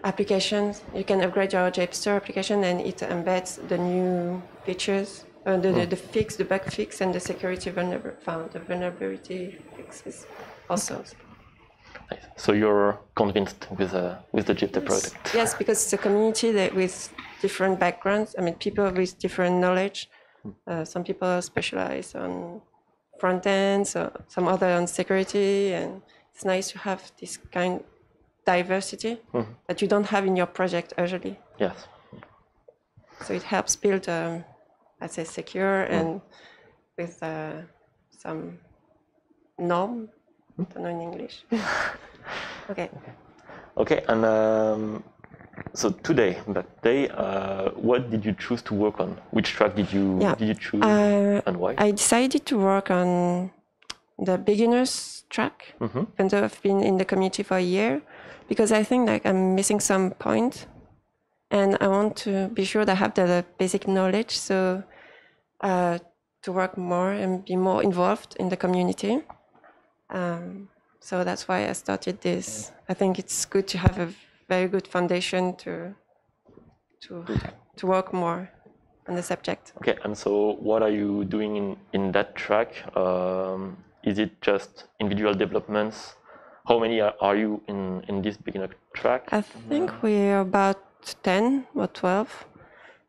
applications. You can upgrade your JHipster application, and it embeds the new features, the bug fix, and the security vulnerability fixes also. Nice. So you're convinced with the JHipster product? Yes, because it's a community that with different backgrounds. I mean, people with different knowledge. Some people specialize on front end, so some other on security, and it's nice to have this kind of diversity that you don't have in your project usually. Yes. So it helps build, I'd say, secure and with some norm. I don't know in English. Okay. Okay, and so today, what did you choose to work on? Which track did you choose, and why? I decided to work on the beginners track, even though I've been in the community for a year, because I think like I'm missing some point, and I want to be sure that I have the basic knowledge, so to work more and be more involved in the community. So that's why I started this. I think it's good to have a very good foundation to work more on the subject. Okay, and so what are you doing in that track? Is it just individual developments? How many are you in this beginner track? I think we're about 10 or 12,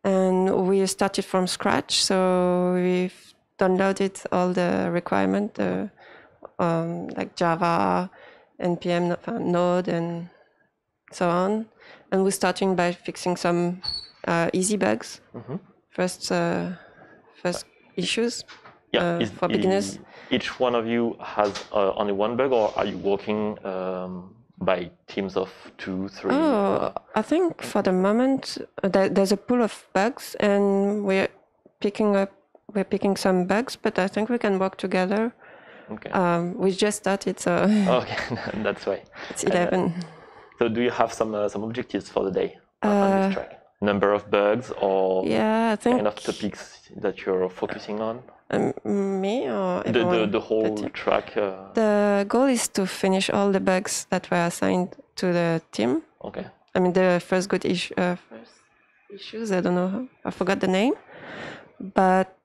and we started from scratch. So we've downloaded all the requirements, like Java, NPM, Node, and so on. And we're starting by fixing some easy bugs. First issues for beginners. Each one of you has only one bug, or are you working by teams of 2, 3? Oh, I think for the moment there's a pool of bugs, and we're picking some bugs, but I think we can work together. Okay. We just started, so okay, that's why. It's 11. So do you have some objectives for the day on this track? Number of bugs, or I think kind of topics that you're focusing on? Me or everyone? The whole track? The goal is to finish all the bugs that were assigned to the team. Okay. I mean, the first issues, I don't know, I forgot the name. But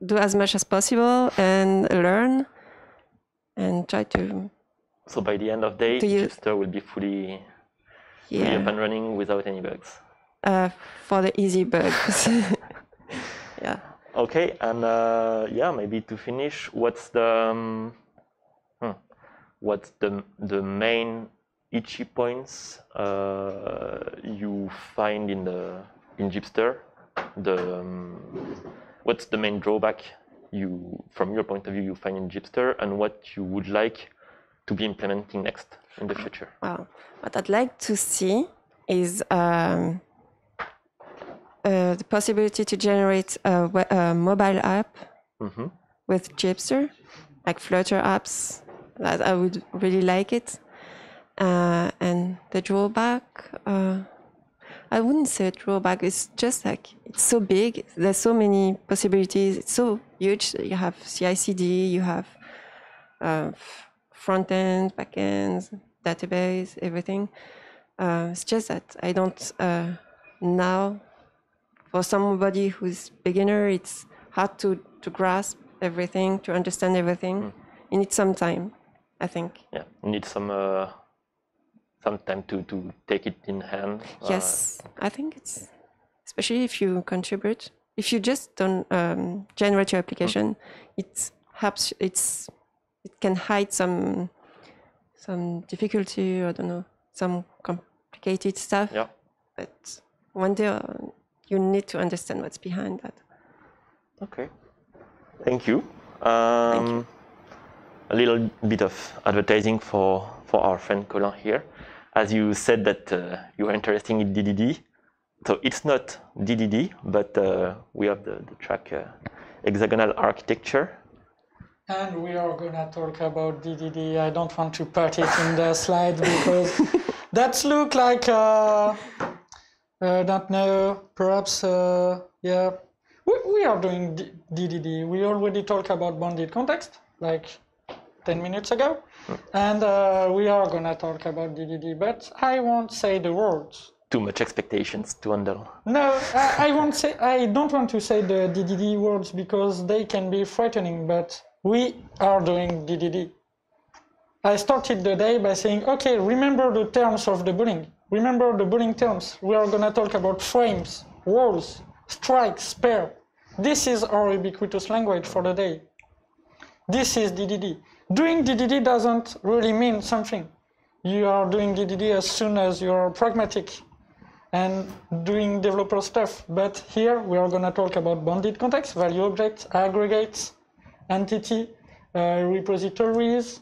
do as much as possible and learn and try to... So by the end of the day, JHipster will be fully up and running without any bugs? For the easy bugs. Yeah. Okay, and maybe to finish, what's the main itchy points you find in JHipster? What's the main drawback from your point of view, you find in JHipster, and what you would like to be implementing next in the future? Well, what I'd like to see is the possibility to generate a mobile app with JHipster, like Flutter apps. That I would really like it. And the drawback, I wouldn't say a drawback. It's just like it's so big. There's so many possibilities. It's so huge. You have CI/CD. You have front end, back ends, database, everything. It's just that I don't now. For somebody who's beginner, it's hard to grasp everything, to understand everything. You need some time, I think. Yeah, you need some time to take it in hand. Yes, I think it's, especially if you contribute. If you just don't generate your application, it helps. It can hide some difficulty, I don't know, some complicated stuff. Yeah. But one day you need to understand what's behind that. Okay. Thank you. A little bit of advertising for our friend Colin here. As you said that you are interested in DDD, so it's not DDD, but we have the track Hexagonal architecture. And we are going to talk about DDD. I don't want to put it in the slide because That look like, don't know, perhaps, yeah. We are doing DDD. We already talked about bounded context, like 10 minutes ago. And we are gonna talk about DDD, but I won't say the words. Too much expectations to handle. No, I won't say, I don't want to say the DDD words because they can be frightening, but we are doing DDD. I started the day by saying, okay, remember the terms of the bowling. Remember the bowling terms. We are gonna talk about frames, rolls, strikes, spare. This is our ubiquitous language for the day. This is DDD. Doing DDD doesn't really mean something. You are doing DDD as soon as you are pragmatic and doing developer stuff. But here we are gonna talk about bounded context, value objects, aggregates, entity, repositories.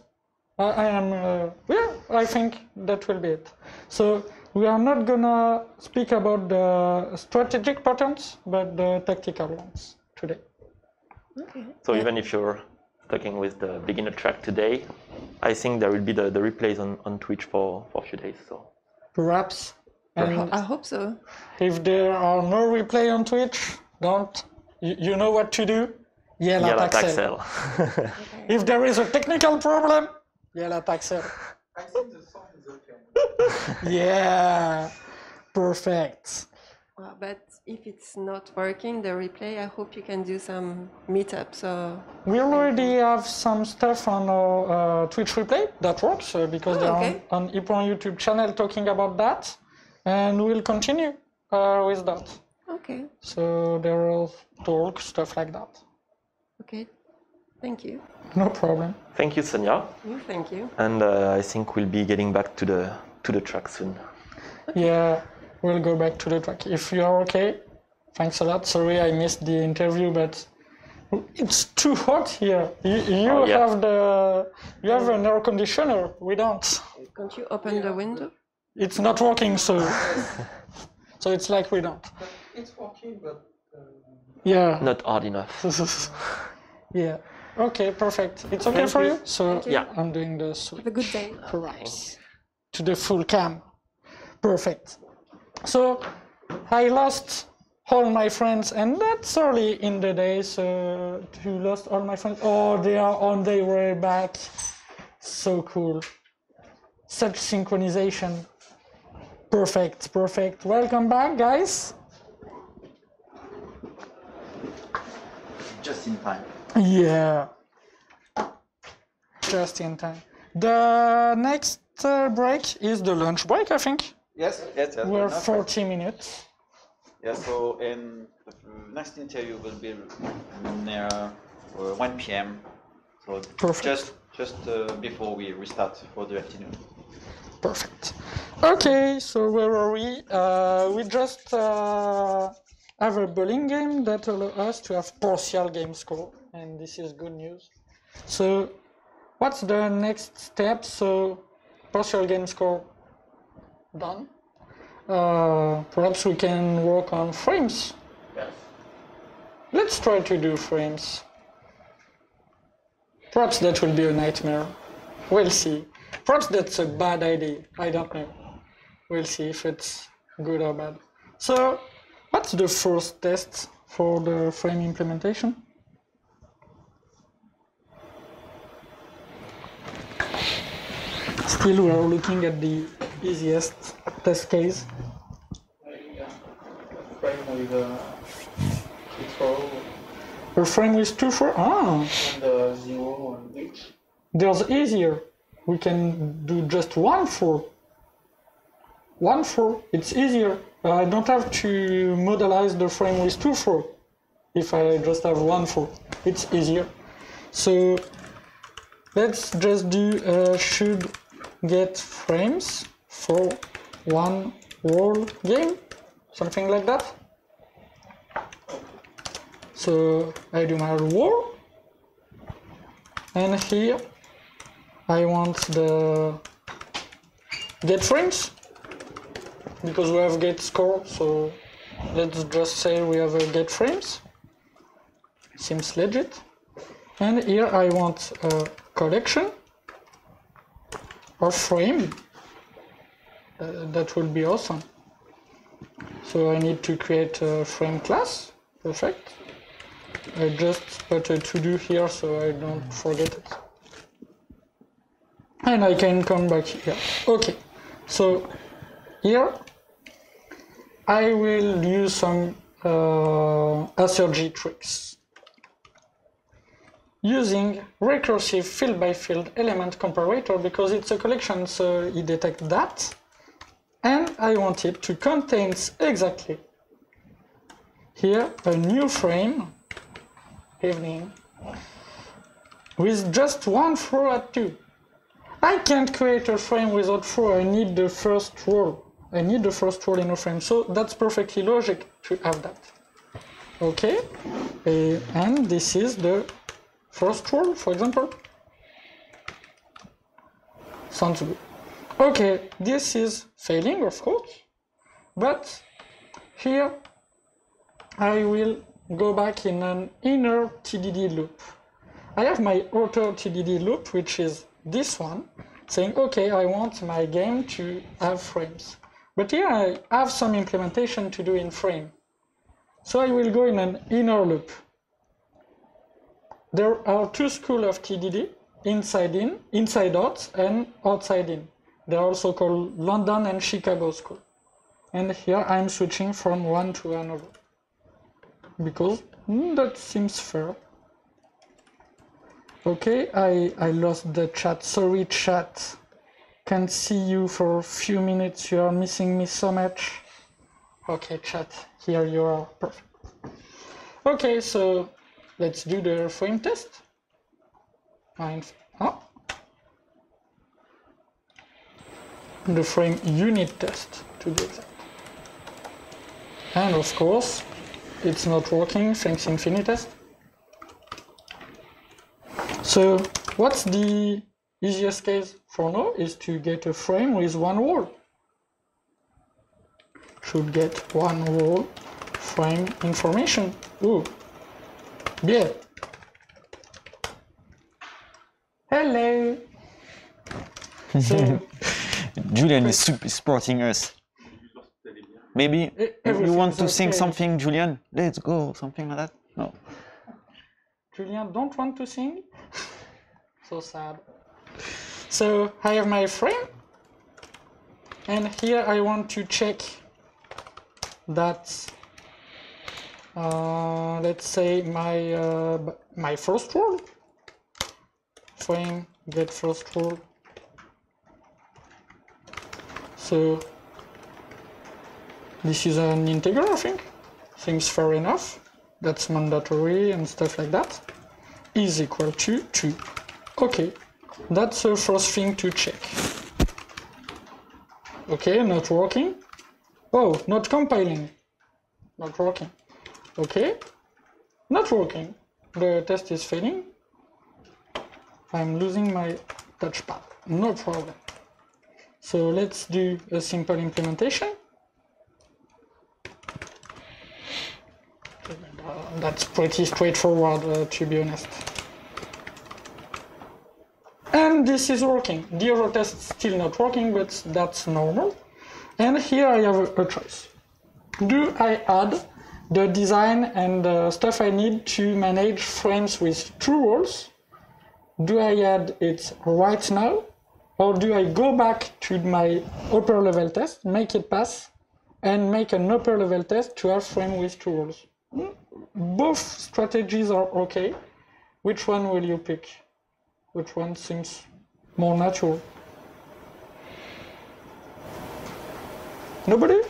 I think that will be it. So we are not gonna speak about the strategic patterns, but the tactical ones today. Okay. So even if you're talking with the beginner track today, I think there will be the replays on Twitch for a few days. So perhaps. And I hope so. If there are no replay on Twitch, don't. You know what to do? Yell at Axel. If there is a technical problem, yell at Axel. I think the sound is okay. Yeah, perfect. But if it's not working, the replay, I hope you can do some meetups. We already have some stuff on our Twitch replay that works because they're on Ippon YouTube channel talking about that, and we'll continue with that. Okay. So there are talk, stuff like that. Okay. Thank you. No problem. Thank you, Sonia. Thank you. And I think we'll be getting back to the track soon. Okay. Yeah, we'll go back to the track. If you are okay, thanks a lot. Sorry I missed the interview, but it's too hot here. You have an air conditioner. We don't. Can't you open the window? It's not working, so it's like we don't. It's working, but yeah. Not hard enough. Yeah. Okay, perfect. It's okay for you? So yeah, I'm doing the switch. Have a good day. Perhaps to the full cam. Perfect. So I lost all my friends, and that's early in the day, so to lost all my friends. Oh, they are on their way back. So cool. Such synchronization. Perfect, perfect. Welcome back, guys. Just in time. Yeah. Just in time. The next break is the lunch break, I think. Yes. We're 40 minutes. Yeah, so the next interview will be near 1 p.m. So perfect. Just before we restart for the afternoon. Perfect. Okay, so where are we? We just have a bowling game that allows us to have partial game score, and this is good news. So what's the next step? So partial game score done. Perhaps we can work on frames. yes. Let's try to do frames. Perhaps that will be a nightmare. We'll see. Perhaps that's a bad idea. I don't know. We'll see if it's good or bad. So what's the first test for the frame implementation? Still, we are looking at the easiest test case. Frame with 2-4. A frame with 2-4. Ah. And 0 on each. There's easier. We can do just 1-4. 1-4. It's easier. I don't have to modelize the frame with 2-4. If I just have 1-4, it's easier. So let's just do should get frames for one roll game, something like that. So I do my roll, and here I want the get frames because we have get score. So let's just say we have a get frames. Seems legit. And here I want a collection of frame that would be awesome. So I need to create a frame class. Perfect. I just put a to-do here so I don't forget it. And I can come back here. Okay, so here I will use some AssertG tricks using recursive field-by-field element comparator because it's a collection, so it detects that. And I want it to contain exactly here a new frame, evening, with just one throw at 2. I can't create a frame without throw, I need the first row. I need the first row in a frame, so that's perfectly logic to have that. Okay, and this is the first row, for example. Sounds good. Okay, this is failing, of course, but here I will go back in an inner TDD loop. I have my outer TDD loop, which is this one, saying, okay, I want my game to have frames. But here I have some implementation to do in frame. So I will go in an inner loop. There are two schools of TDD, inside out, and outside in. They're also called London and Chicago school. And here I'm switching from one to another. Because that seems fair. Okay, I lost the chat. Sorry, chat. Can't see you for a few minutes. You are missing me so much. Okay, chat. Here you are. Perfect. Okay, so let's do the frame test. The frame unit test, to be exact. And of course, it's not working thanks Infinitest. So what's the easiest case for now is to get a frame with one wall. Should get one wall frame information. Ooh, yeah. Hello. So Julian is supporting us. Maybe you want to sing something, Julian? Let's go, something like that. No. Julian don't want to sing? So sad. So I have my frame, and here I want to check that, let's say my first row. Frame get first row. So this is an integer, I think. Seems fair enough. That's mandatory and stuff like that. Is equal to 2. Okay, that's the first thing to check. Okay, not working. Oh, not compiling. Not working. Okay, not working. The test is failing. I'm losing my touchpad. No problem. So let's do a simple implementation. That's pretty straightforward, to be honest. And this is working. The other test is still not working, but that's normal. And here I have a choice. Do I add the design and the stuff I need to manage frames with true walls? Do I add it right now? Or do I go back to my upper level test, make it pass, and make an upper level test to have frame with true walls? Both strategies are okay. Which one will you pick? Which one seems more natural? Nobody?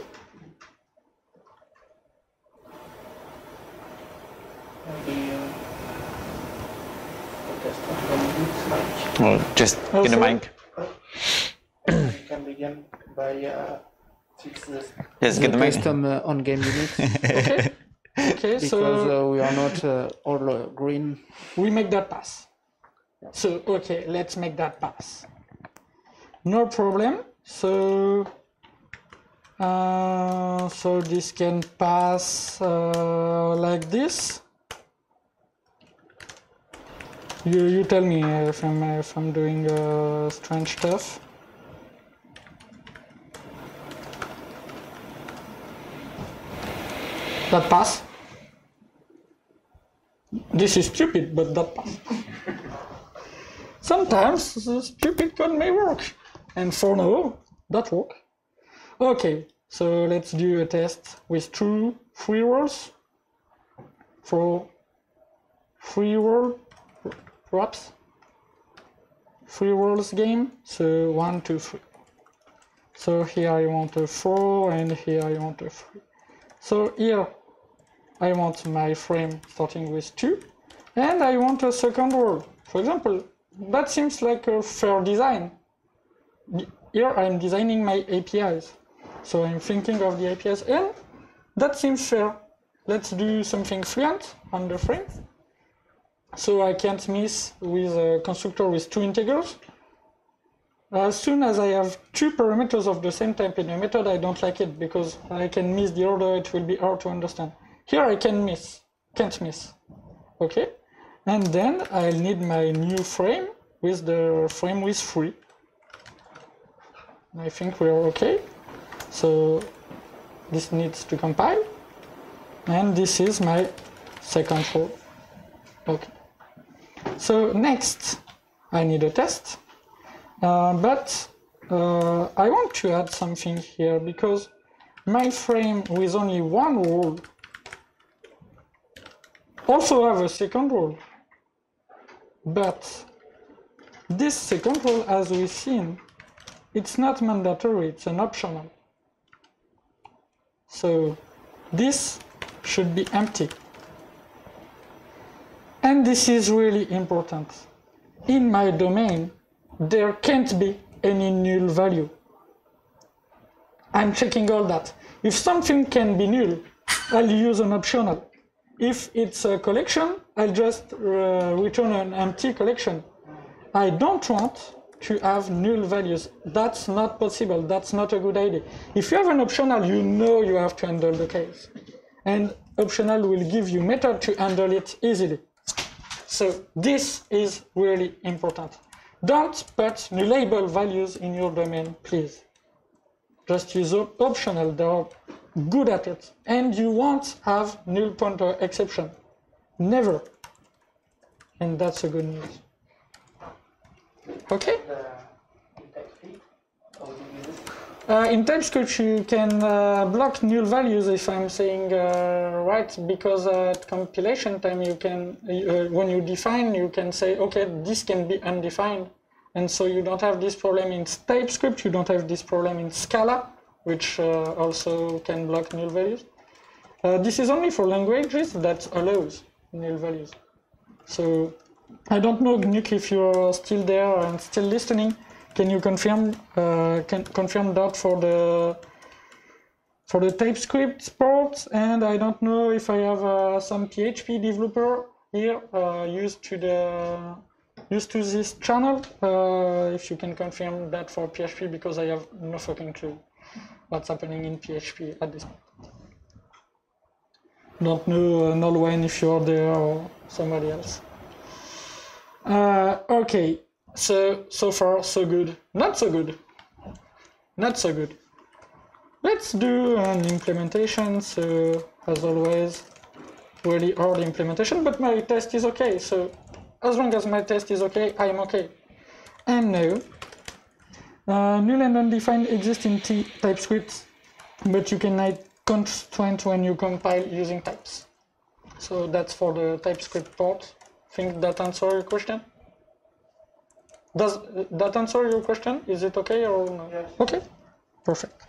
Well, just in the mic. You can begin by fix this. Yes, get the mic. Custom on game units. Okay. Okay, because so we are not all green. we make that pass. So okay, let's make that pass. No problem. So so this can pass like this. You tell me if I'm doing strange stuff. That pass. This is stupid, but that pass. Sometimes the stupid code may work. And for now, that works. Okay, so let's do a test with two free rolls for free roll, perhaps. Free rolls game, so 1, 2, 3. So here I want a 4 and here I want a 3. So here I want my frame starting with 2 and I want a second roll. For example, that seems like a fair design. Here I'm designing my APIs. So I'm thinking of the APIs and that seems fair. Let's do something fluent on the frame. So I can't miss with a constructor with 2 integers. As soon as I have 2 parameters of the same type in a method, I don't like it because I can miss the order, it will be hard to understand. Here I can't miss. Okay? And then I'll need my new frame with the frame with 3. I think we're okay. So this needs to compile. And this is my second row. Okay. So next, I need a test, but I want to add something here because my frame with only 1 row also have a second row, but this second row, as we've seen, it's not mandatory, it's an optional. So this should be empty. And this is really important. In my domain, there can't be any null value. I'm checking all that. If something can be null, I'll use an optional. If it's a collection, I'll just return an empty collection. I don't want to have null values. That's not possible. That's not a good idea. If you have an optional, you know you have to handle the case. And optional will give you method to handle it easily. So this is really important. Don't put nullable values in your domain, please. Just use optional, they are good at it. And you won't have null pointer exception. Never. And that's a good news. Okay? In TypeScript, you can block null values, if I'm saying right, because at compilation time, you can, when you define, you can say, okay, this can be undefined. And so you don't have this problem in TypeScript, you don't have this problem in Scala, which also can block null values. This is only for languages that allows null values. So I don't know, Gnuc, if you're still there and still listening. Can you confirm that for the TypeScript part? And I don't know if I have some PHP developer here used to this channel. If you can confirm that for PHP, because I have no fucking clue what's happening in PHP at this point. Don't know Nolwenn if you're there or somebody else. Okay. So far, so good. Not so good. Not so good. Let's do an implementation. So, as always, really hard implementation, but my test is okay. So, as long as my test is okay, I'm okay. And now, null and undefined exist in TypeScript, but you can add constraint when you compile using types. So that's for the TypeScript part. Think that answers your question? Does that answer your question? Is it okay or no? Yes. Okay, perfect.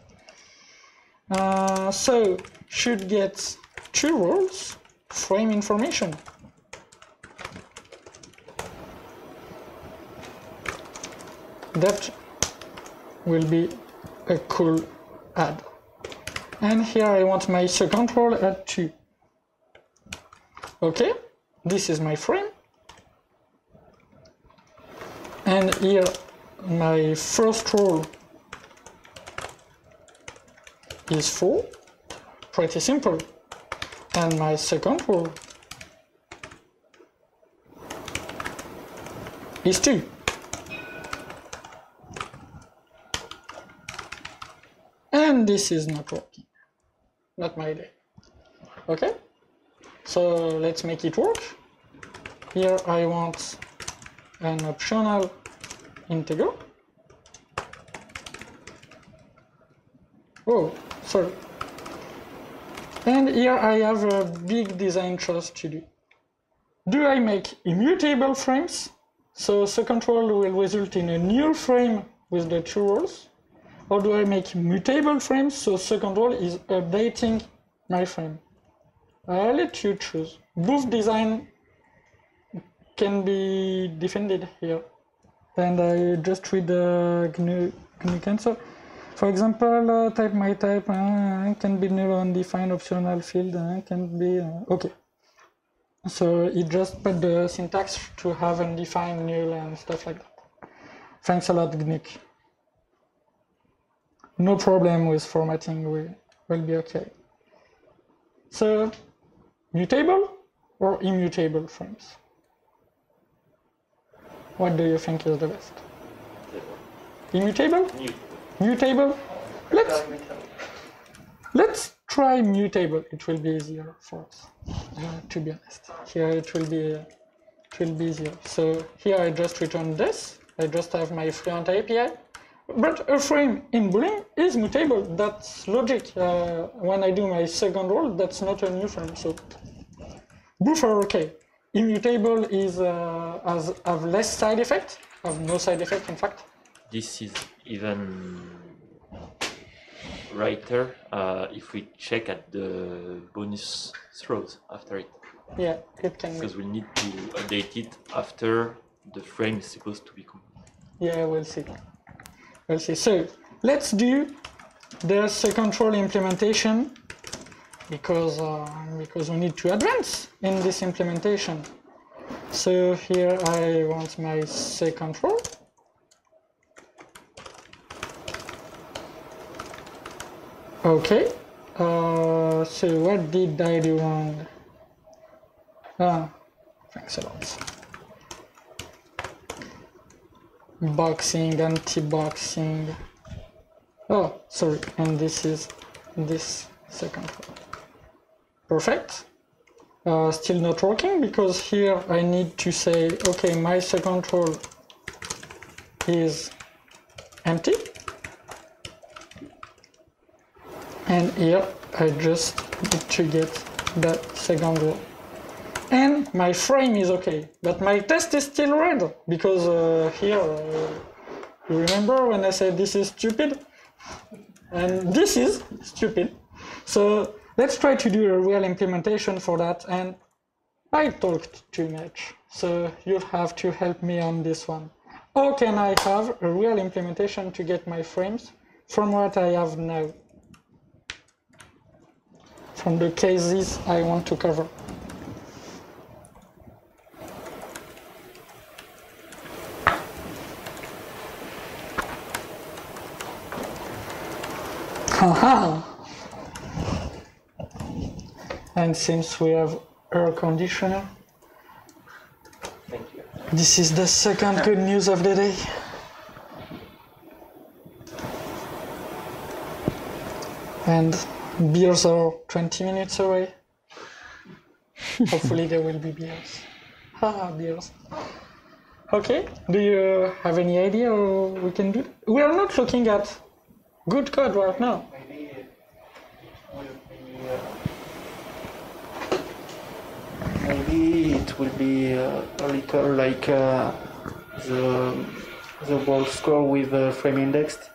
So should get 2 roles, frame information. That will be a cool add. And here I want my second role at 2. Okay, this is my frame. And here my first role is 4, pretty simple. And my second role is 2. And this is not working. Not my day. Okay, so let's make it work. Here I want an optional integer. Oh, sorry. And here I have a big design choice to do. Do I make immutable frames? So control will result in a new frame with the two rows. Or do I make mutable frames? So control is updating my frame. I'll let you choose. Both design can be defended here. And I just read the GNU answer. For example, type my type can be null undefined optional field can be okay. So it just put the syntax to have undefined null and stuff like that. Thanks a lot, GNU. No problem with formatting, will be okay. So, mutable or immutable frames? What do you think is the best? Immutable? Mutable? Let's try mutable. It will be easier for us, to be honest. Here it will be easier. So here I just return this. I just have my Fluent API. But a frame in Boolean is mutable. That's logic. When I do my second roll, that's not a new frame. So both are okay. Immutable is have less side effect, have no side effect in fact. This is even righter if we check at the bonus throws after it. Yeah, it can. Because we need to update it after the frame is supposed to be complete. Yeah, we'll see. We'll see. So let's do the control implementation because we need to advance in this implementation. So here I want my control. Okay. So what did I do wrong? Thanks a lot. Boxing, anti-boxing. Oh, sorry, and this is this second one. Perfect. Still not working because here I need to say, okay, my control is empty. And here I just need to get the second row. And my frame is okay, but my test is still red because here, you remember when I said this is stupid? And this is stupid. So let's try to do a real implementation for that. And I talked too much, so you'll have to help me on this one. How can I have a real implementation to get my frames from what I have now? From the cases I want to cover. Haha! And since we have air conditioner, thank you. This is the second good news of the day. And beers are 20 minutes away. Hopefully there will be beers. Haha, beers. Okay, do you have any idea what we can do? We are not looking at good code right now. Maybe it will be a little like the ball score with frame indexed.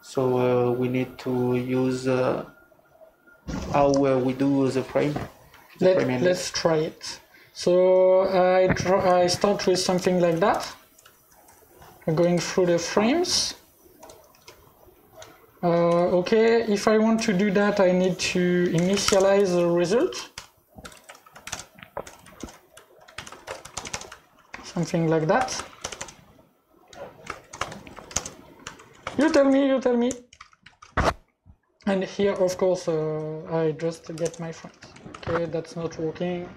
So we need to use how we do the frame. Let's try it. So I start with something like that. Going through the frames. Okay, if I want to do that, I need to initialize the result. Something like that. You tell me. And here, of course, I just get my friends. Okay, that's not working.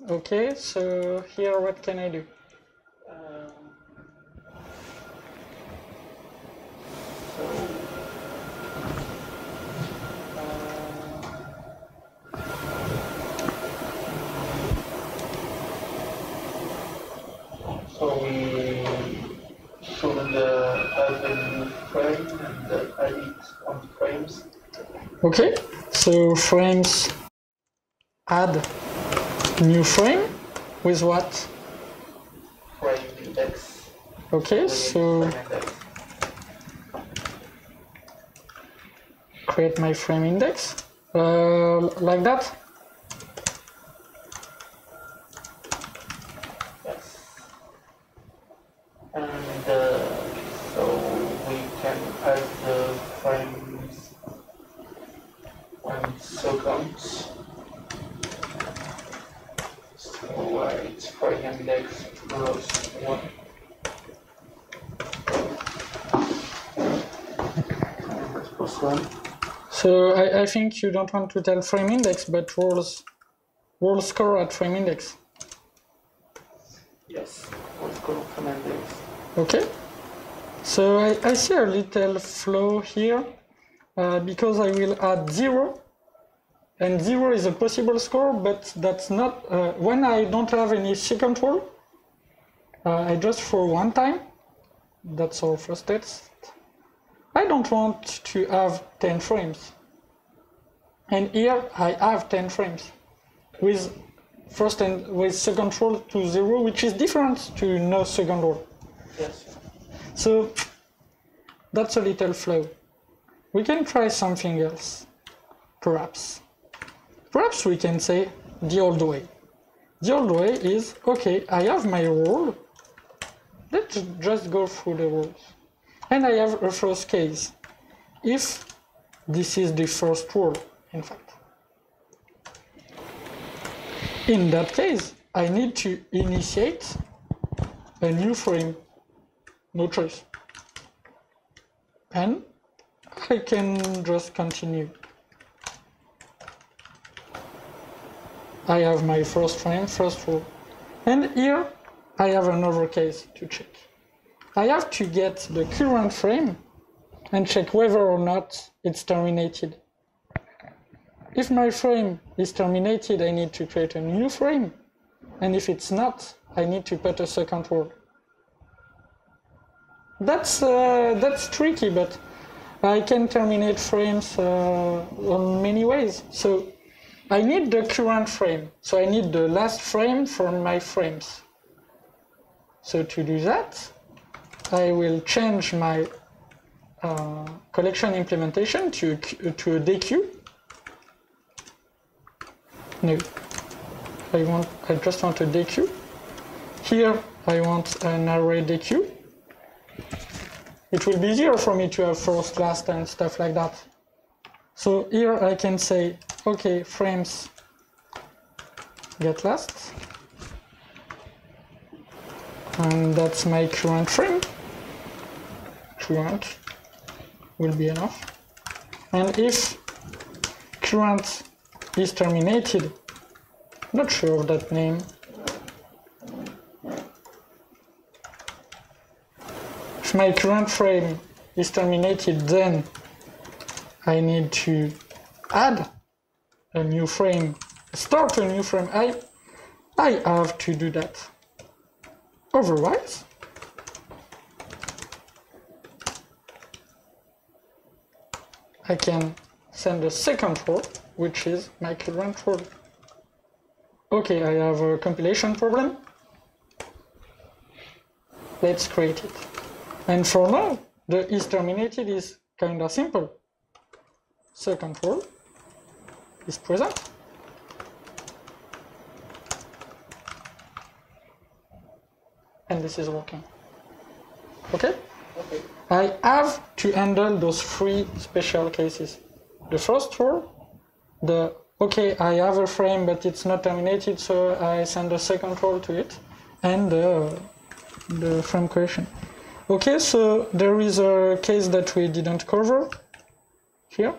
Okay, so here, what can I do? add a new frame and add it on frames. Okay, so frames, add new frame with what? Frame index. Okay, so create my frame index like that. Yes. And so we can add the frames 1 second. So it's frame index plus 1. Plus 1. So I think you don't want to tell frame index, but roll score at frame index. Yes, roll score frame index. Okay. So I see a little flow here because I will add 0, and 0 is a possible score, but that's not, when I don't have any second roll, I just for one time, that's our first test. I don't want to have 10 frames. And here I have 10 frames with first and with second roll to 0, which is different to no second roll. Yes. So that's a little flow. We can try something else, perhaps. Perhaps we can say the old way. The old way is, okay, I have my roll. Let's just go through the rules. And I have a first case. If this is the first roll, in fact. In that case, I need to initiate a new frame. No choice. And I can just continue. I have my first frame, first row. And here I have another case to check. I have to get the current frame and check whether or not it's terminated. If my frame is terminated, I need to create a new frame. And if it's not, I need to put a second roll. That's tricky, but I can terminate frames on many ways. So I need the current frame. So I need the last frame from my frames. So to do that, I will change my collection implementation to a dequeue. No, I just want a dequeue. Here I want an array dequeue. It will be easier for me to have first, last, and stuff like that. So here I can say, okay, frames get last. And that's my current frame. Current will be enough. And if current is terminated, not sure of that name. If my current frame is terminated, then I need to add a new frame, start a new frame. I have to do that. Otherwise, I can send a second roll, which is my current roll. Okay, I have a compilation problem. Let's create it. And for now, the is terminated is kind of simple. Second roll is present. And this is working. Okay? Okay. I have to handle those 3 special cases. The first roll, okay, I have a frame, but it's not terminated, so I send a second roll to it, and the frame creation. Okay, so there is a case that we didn't cover here,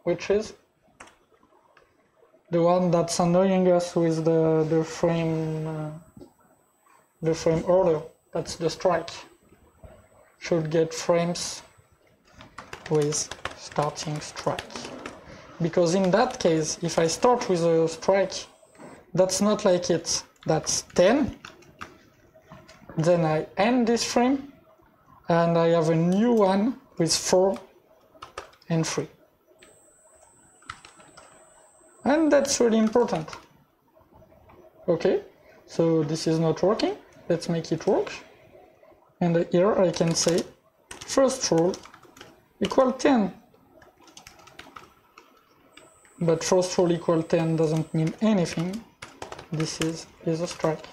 which is the one that's annoying us with the frame order. That's the strike. Should get frames with starting strike. Because in that case, if I start with a strike, that's not like it. That's 10. Then I end this frame, and I have a new one with 4 and 3. And that's really important. Okay, so this is not working. Let's make it work. And here I can say first roll equal 10. But first roll equal 10 doesn't mean anything. This is a strike.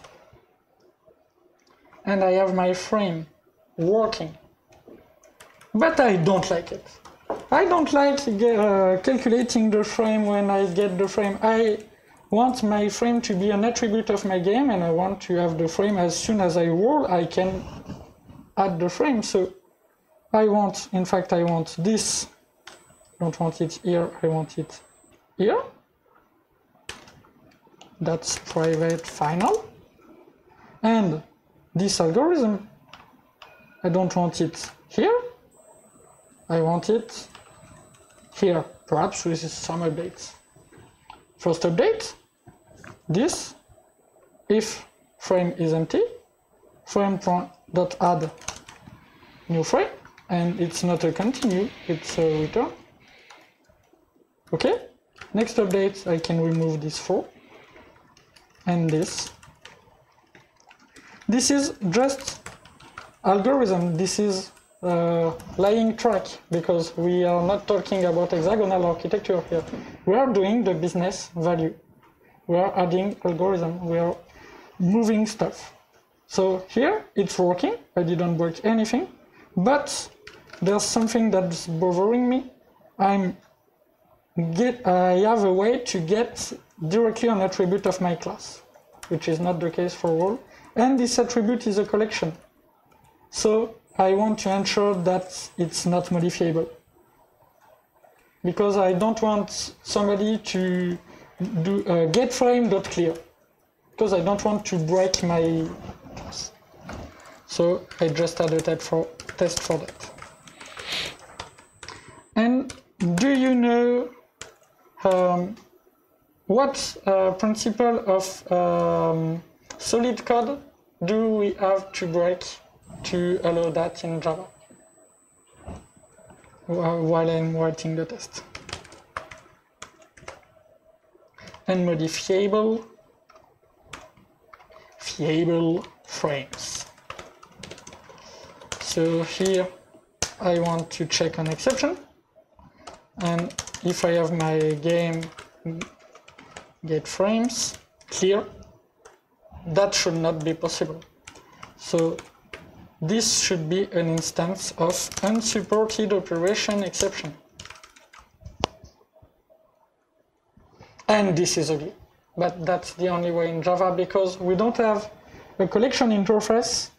And I have my frame working. But I don't like it. I don't like calculating the frame when I get the frame. I want my frame to be an attribute of my game, and I want to have the frame as soon as I roll, I can add the frame. So in fact, I want this. I don't want it here, I want it here. That's private final. And this algorithm, I don't want it here. I want it here, perhaps with some updates. First update, this, if frame is empty, frame.add new frame, and it's not a continue, it's a return. Okay, next update, I can remove this 4 and this. This is just algorithm, this is lying track, because we are not talking about hexagonal architecture here. We are doing the business value. We are adding algorithm, we are moving stuff. So here it's working, I didn't break anything, but there's something that's bothering me. I have a way to get directly an attribute of my class, which is not the case for all. And this attribute is a collection. So I want to ensure that it's not modifiable. Because I don't want somebody to do getFrame.clear. Because I don't want to break my class. So I just add a test for that. And do you know what principle of solid code do we have to break to allow that in Java while I'm writing the test? Unmodifiable frames. So here I want to check an exception, and if I have my game get frames clear, that should not be possible. So this should be an instance of unsupported operation exception. And this is ugly, but that's the only way in Java, because we don't have a collection interface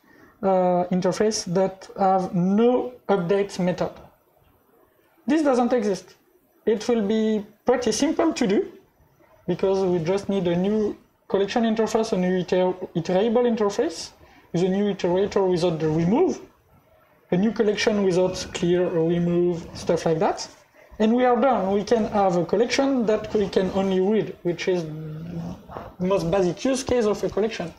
that have no update method. This doesn't exist. It will be pretty simple to do, because we just need a new collection interface, a new iterable interface, with a new iterator without the remove, a new collection without clear or remove, stuff like that. And we are done. We can have a collection that we can only read, which is the most basic use case of a collection.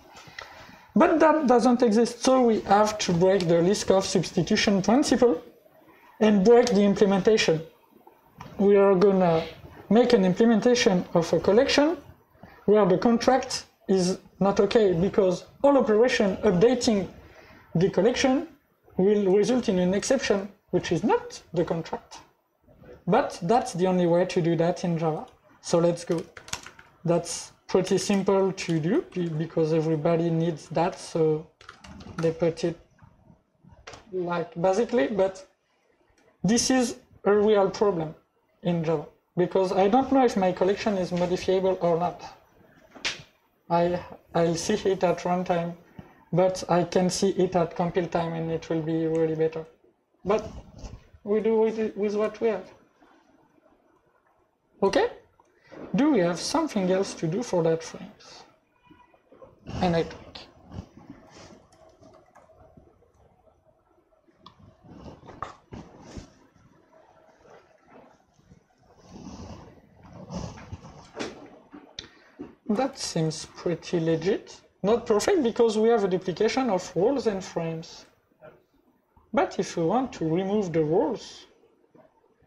But that doesn't exist, so we have to break the Liskov substitution principle and break the implementation. We are gonna make an implementation of a collection where the contract is not okay, because all operation updating the collection will result in an exception, which is not the contract. But that's the only way to do that in Java. So let's go. That's pretty simple to do, because everybody needs that, so they put it like basically, but this is a real problem in Java, because I don't know if my collection is modifiable or not. I'll see it at runtime, but I can see it at compile time, and it will be really better. But we do it with what we have. Okay? Do we have something else to do for that frames? And I think. That seems pretty legit. not perfect because we have a duplication of roles and frames. But if we want to remove the roles,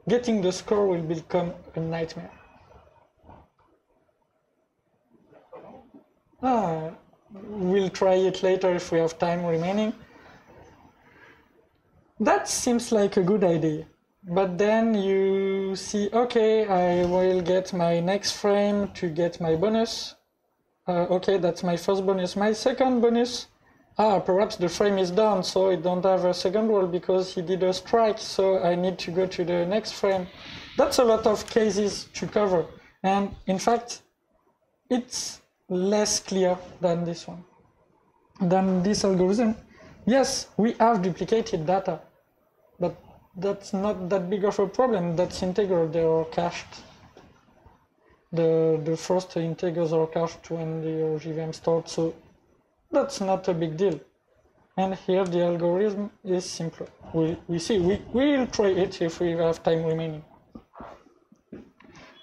getting the score will become a nightmare. We'll try it later if we have time remaining. That seems like a good idea. But then you see, okay, I will get my next frame to get my bonus. Okay, that's my first bonus. My second bonus, perhaps the frame is down, so I don't have a second roll because he did a strike, so I need to go to the next frame. That's a lot of cases to cover. And in fact, it's less clear than this one, than this algorithm. Yes, we have duplicated data, but that's not that big of a problem. That's integral, they are cached. The first integers are cached when the JVM starts, so that's not a big deal. And here the algorithm is simpler. We will try it if we have time remaining.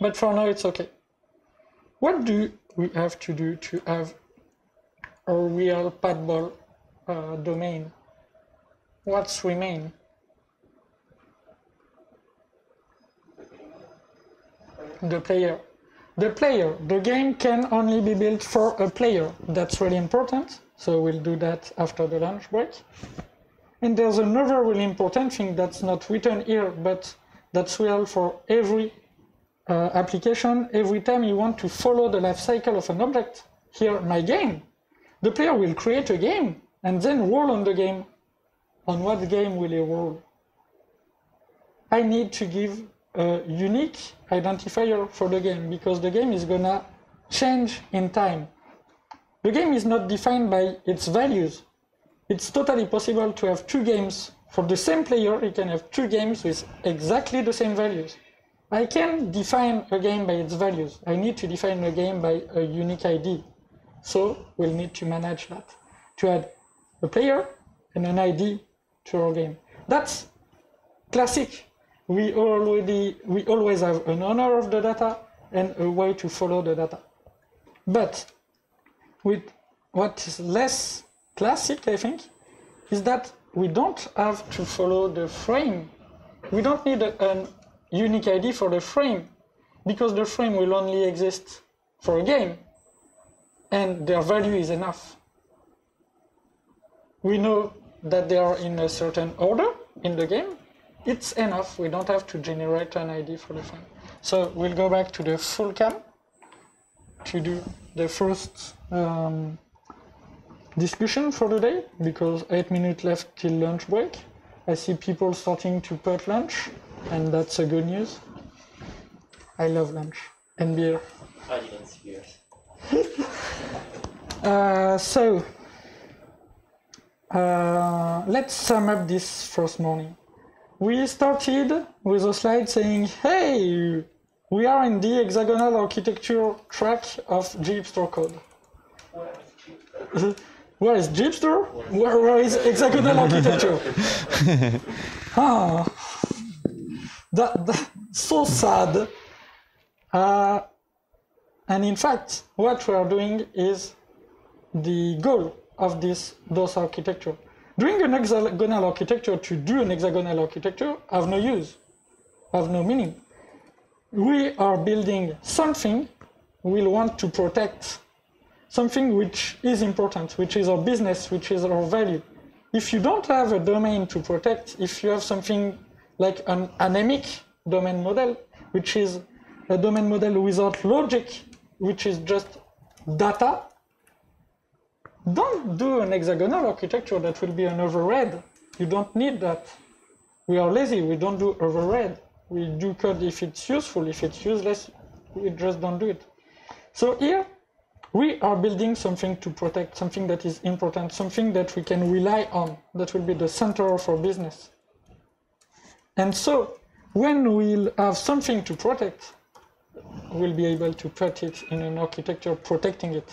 But for now it's okay. What do we have to do to have a real padball domain? What's remain? The player. The game can only be built for a player. That's really important. So we'll do that after the lunch break. And there's another really important thing that's not written here, but that's real for every application. Every time you want to follow the life cycle of an object, here, my game, the player will create a game and then roll on the game. On what game will he roll? I need to give a unique identifier for the game because the game is gonna change in time. The game is not defined by its values. It's totally possible to have two games for the same player. You can have two games with exactly the same values. I can define a game by its values. I need to define a game by a unique ID. So we'll need to manage that, to add a player and an ID to our game. That's classic. We always have an owner of the data and a way to follow the data. But with what is less classic, I think, is that we don't have to follow the frame. We don't need a unique ID for the frame because the frame will only exist for a game and their value is enough. We know that they are in a certain order in the game. It's enough. We don't have to generate an ID for the frame. So we'll go back to the full cam to do the first discussion for the day because 8 minutes left till lunch break. I see people starting to put lunch, and that's a good news. I love lunch and beer. I didn't see beer. Let's sum up this first morning. We started with a slide saying, hey, we are in the hexagonal architecture track of JHipster Code. Where is JHipster? Where is hexagonal architecture? That's so sad. And in fact, what we are doing is the goal of those architecture. Doing an hexagonal architecture to do an hexagonal architecture have no use, have no meaning. We are building something we'll want to protect, something which is important, which is our business, which is our value. If you don't have a domain to protect, if you have something like an anemic domain model, which is a domain model without logic, which is just data, don't do an hexagonal architecture that will be an overhead. You don't need that. We are lazy, we don't do overhead. We do code if it's useful, if it's useless, we just don't do it. So here, we are building something to protect, something that is important, something that we can rely on, that will be the center of our business. And so, when we'll have something to protect, we'll be able to put it in an architecture protecting it.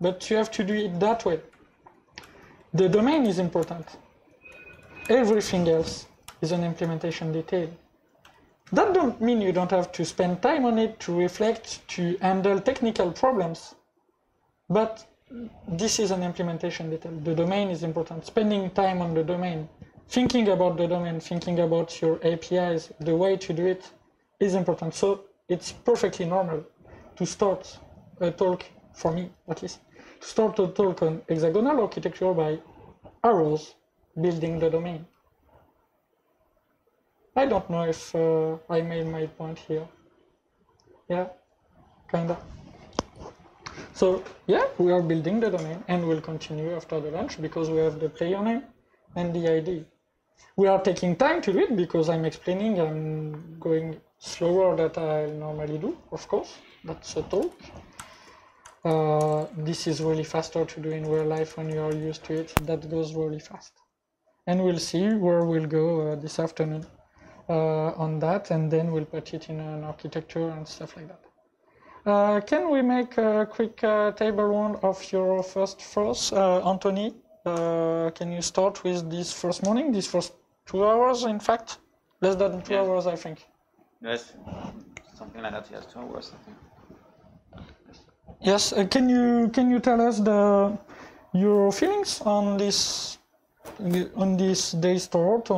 But you have to do it that way. The domain is important. Everything else is an implementation detail. That don't mean you don't have to spend time on it, to reflect, to handle technical problems. But this is an implementation detail. The domain is important. Spending time on the domain, thinking about the domain, thinking about your APIs, the way to do it is important. So it's perfectly normal to start a talk, for me at least, to start a talk on hexagonal architecture by arrows building the domain. I don't know if I made my point here. Yeah, kinda. So yeah, we are building the domain and we'll continue after the launch because we have the player name and the ID. We are taking time to do it because I'm explaining, I'm going slower than I normally do, of course, that's a talk. This is really faster to do in real life when you are used to it, that goes really fast. And we'll see where we'll go this afternoon on that, and then we'll put it in an architecture and stuff like that. Can we make a quick table round of your first thoughts? Anthony, can you start with this first morning, these first 2 hours, in fact? Less than 2 hours, I think. Yes, something like that, yes, 2 hours, I think. Yes, can you tell us your feelings on this day's start?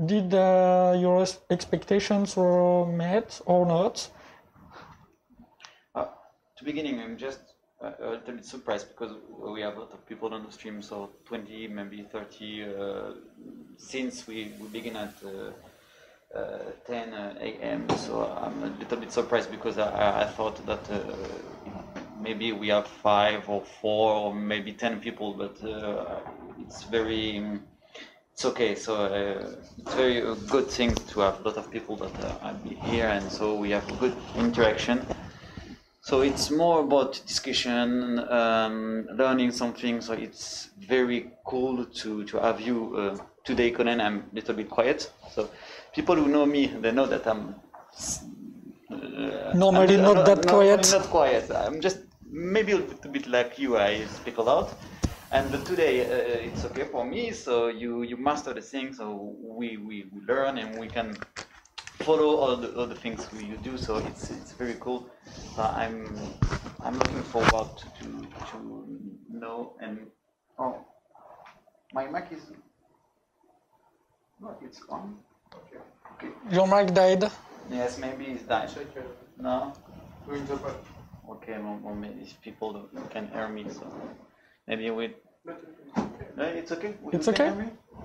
Did your expectations were met or not? To beginning, I'm just a little bit surprised because we have a lot of people on the stream, so 20, maybe 30, since we begin at 10 a.m. So I'm a little bit surprised because I thought that maybe we have 5 or 4 or maybe 10 people, but it's okay. So it's very good thing to have a lot of people that are here, and so we have good interaction. So it's more about discussion, learning something. So it's very cool to have you today, Colin. I'm a little bit quiet. So people who know me, they know that I'm normally not that quiet. Not quiet. I'm just maybe a little bit like you. I speak a lot, and today it's okay for me. So you master the thing. So we learn and we can follow all the things you do. So it's very cool. So I'm looking forward to know and my mic is it's on. Okay. Your mic died. Yes, maybe it's died. No. Okay, well, maybe if people can hear me, so maybe we. It's okay. It's okay.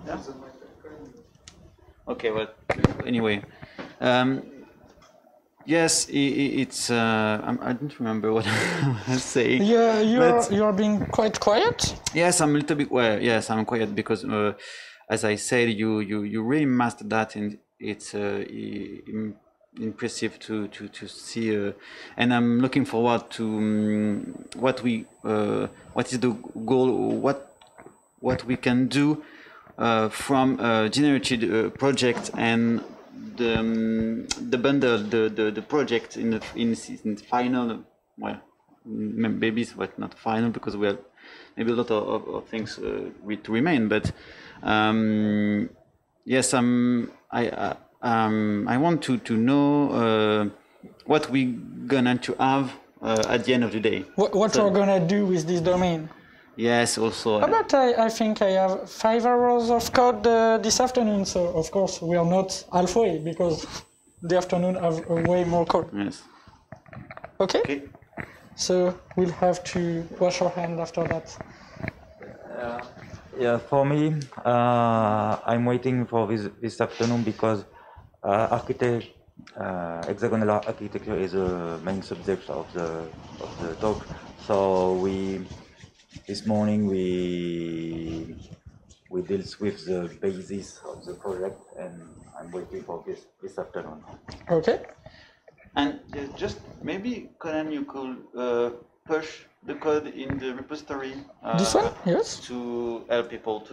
Yeah. Okay, well, anyway, yes, it's. I don't remember what I was saying. Yeah, you are being quite quiet. Yes, I'm a little bit. Well, yes, I'm quiet because, as I said, you really mastered that, and it's impressive to see. And I'm looking forward to what is the goal, what we can do. From generated project and the bundle, the project in the final, well, maybe it's not final because we have maybe a lot of things to remain. But yes, I want to know what we gonna to have at the end of the day. What we're gonna do with this domain? Yes, also. But I think I have 5 hours of code this afternoon, so of course we are not halfway because the afternoon have way more code. Yes. Okay? So we'll have to wash our hands after that. Yeah, for me, I'm waiting for this afternoon because hexagonal architecture is the main subject of the talk. So this morning we dealt with the basis of the project, and I'm waiting for this afternoon. Okay. And just maybe, Colin, you could push the code in the repository. This one, yes. To help people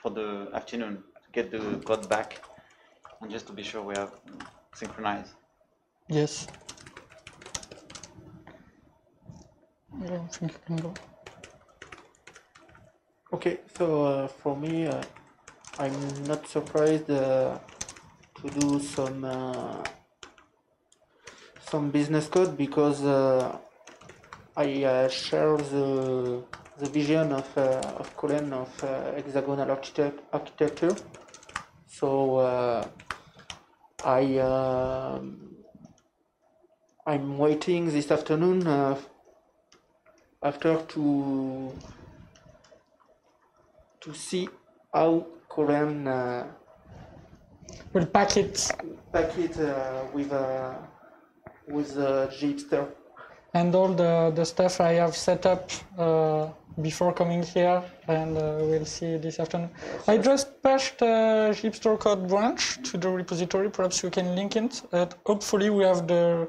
for the afternoon to get the code back, and just to be sure we have synchronized. Yes. I don't think I can go. Okay, so for me, I'm not surprised to do some business code because I share the vision of Colin of hexagonal architecture. So I'm waiting this afternoon after to see how Colin will pack it with JHipster. And all the stuff I have set up before coming here, and we'll see this afternoon. I just pushed JHipster Code branch to the repository. Perhaps you can link it. Hopefully we have the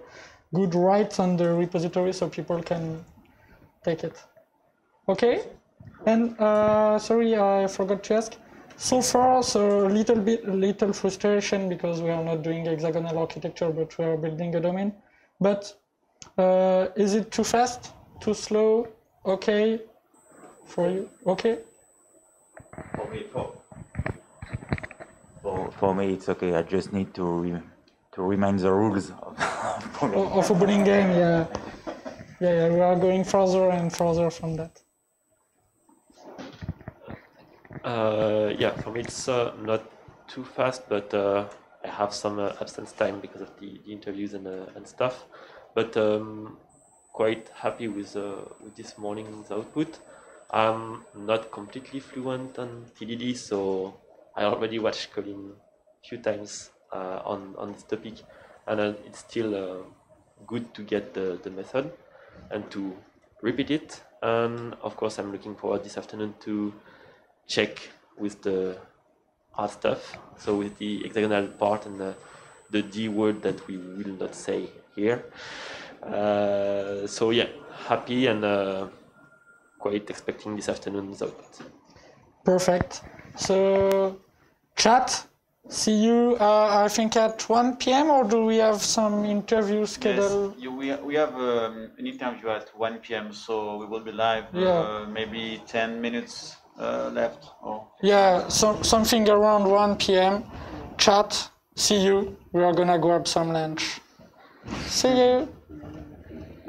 good rights on the repository so people can take it. Okay? And sorry, I forgot to ask. So far, little frustration because we are not doing hexagonal architecture, but we are building a domain. But is it too fast? Too slow? Okay? For you? Okay? For me, it's okay. I just need to remind the rules of a bowling game. Yeah. Yeah, we are going further and further from that. Yeah, for me it's not too fast, but I have some absence time because of the interviews and stuff. But quite happy with this morning's output. I'm not completely fluent on TDD, so I already watched Colin a few times on this topic, and it's still good to get the method and to repeat it. And of course, I'm looking forward this afternoon to check with the hard stuff, so with the hexagonal part and the D word that we will not say here. So yeah, happy and quite expecting this afternoon's output. Perfect. So chat, see you I think at 1 p.m. or do we have some interview scheduled? Yes, we have an interview at 1 p.m. so we will be live. Maybe 10 minutes left. Yeah, something around 1 p.m. Chat, see you. We are gonna grab some lunch. See you.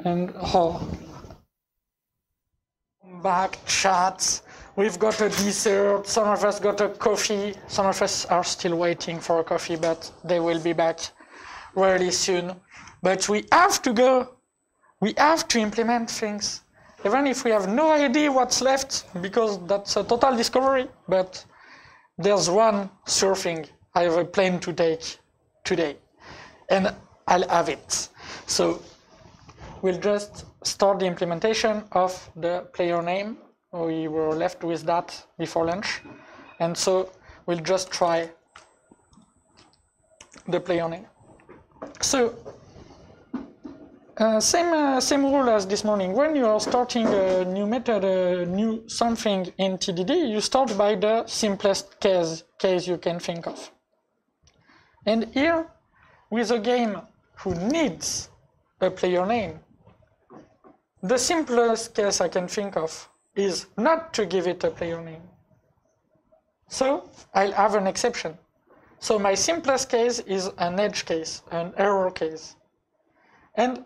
And back, chat. We've got a dessert. Some of us got a coffee. Some of us are still waiting for a coffee, but they will be back really soon. But we have to go. We have to implement things. Even if we have no idea what's left, because that's a total discovery. But there's one surfing. I have a plane to take today, and I'll have it. So we'll just start the implementation of the player name. We were left with that before lunch. And so we'll just try the player name. So same rule as this morning. When you are starting a new method, a new something in TDD, you start by the simplest case you can think of. And here, with a game who needs a player name, the simplest case I can think of is not to give it a player name. So I'll have an exception. So my simplest case is an edge case, an error case. And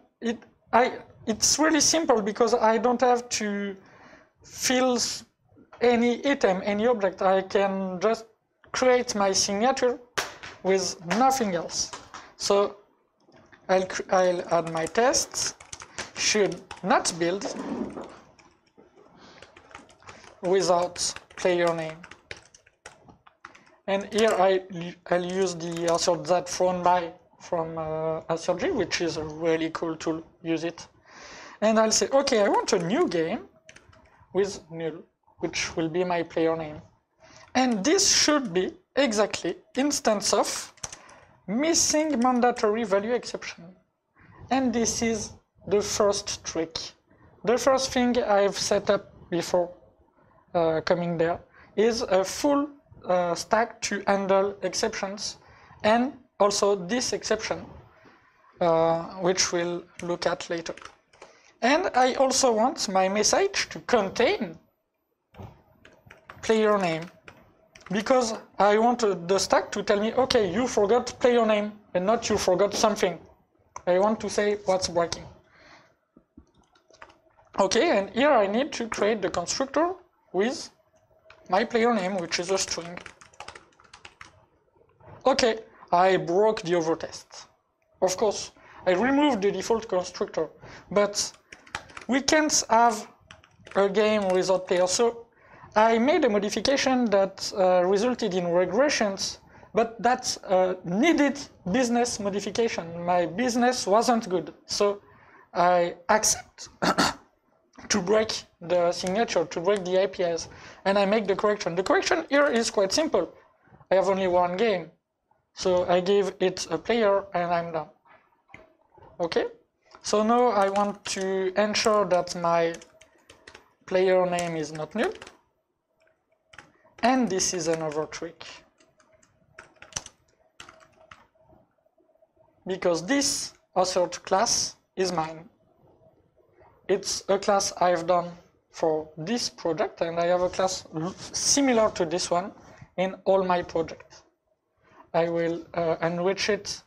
it's really simple because I don't have to fill any item, any object. I can just create my signature with nothing else. So I'll add my tests, should not build without player name. And here I'll use the assert that thrown by from Assertg, which is a really cool tool. Use it. And I'll say, okay, I want a new game with null, which will be my player name. And this should be exactly instance of missing mandatory value exception. And this is the first trick. The first thing I've set up before coming there is a full stack to handle exceptions, and also this exception, which we'll look at later. And I also want my message to contain player name, because I want the stack to tell me, okay, you forgot player name, and not you forgot something. I want to say what's breaking. Okay, and here I need to create the constructor with my player name, which is a string. Okay, I broke the over test. Of course, I removed the default constructor, but we can't have a game without players. So I made a modification that resulted in regressions, but that's a needed business modification. My business wasn't good, so I accept to break the signature, to break the APIs, and I make the correction. The correction here is quite simple. I have only one game, so I give it a player and I'm done. Okay, so now I want to ensure that my player name is not null, and this is another trick. Because this assert class is mine. It's a class I've done for this project, and I have a class similar to this one in all my projects. I will enrich it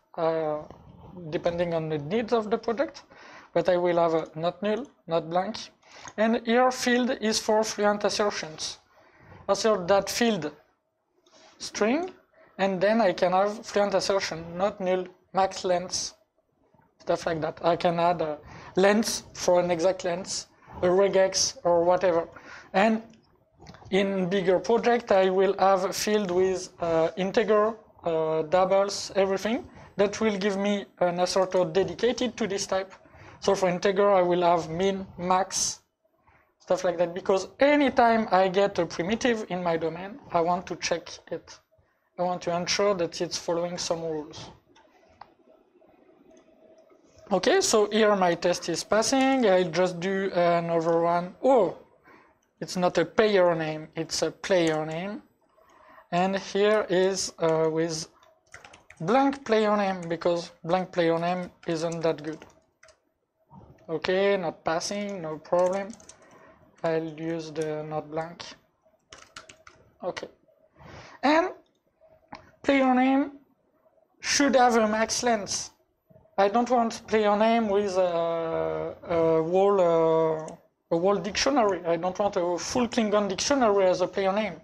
depending on the needs of the project, but I will have a not null, not blank, and here field is for fluent assertions. Assert that field string, and then I can have fluent assertion, not null, max length, stuff like that. I can add a length for an exact length, a regex or whatever. And in bigger project, I will have a field with integer, doubles, everything that will give me an asserter dedicated to this type. So for integer, I will have min, max, stuff like that, because anytime I get a primitive in my domain, I want to check it. I want to ensure that it's following some rules. Okay, so here my test is passing. I'll just do another one. Oh, it's not a payer name, it's a player name. And here is with blank player name, because blank player name isn't that good. Okay, not passing, no problem. I'll use the not blank. Okay. And player name should have a max length. I don't want player name with a whole dictionary. I don't want a full Klingon dictionary as a player name.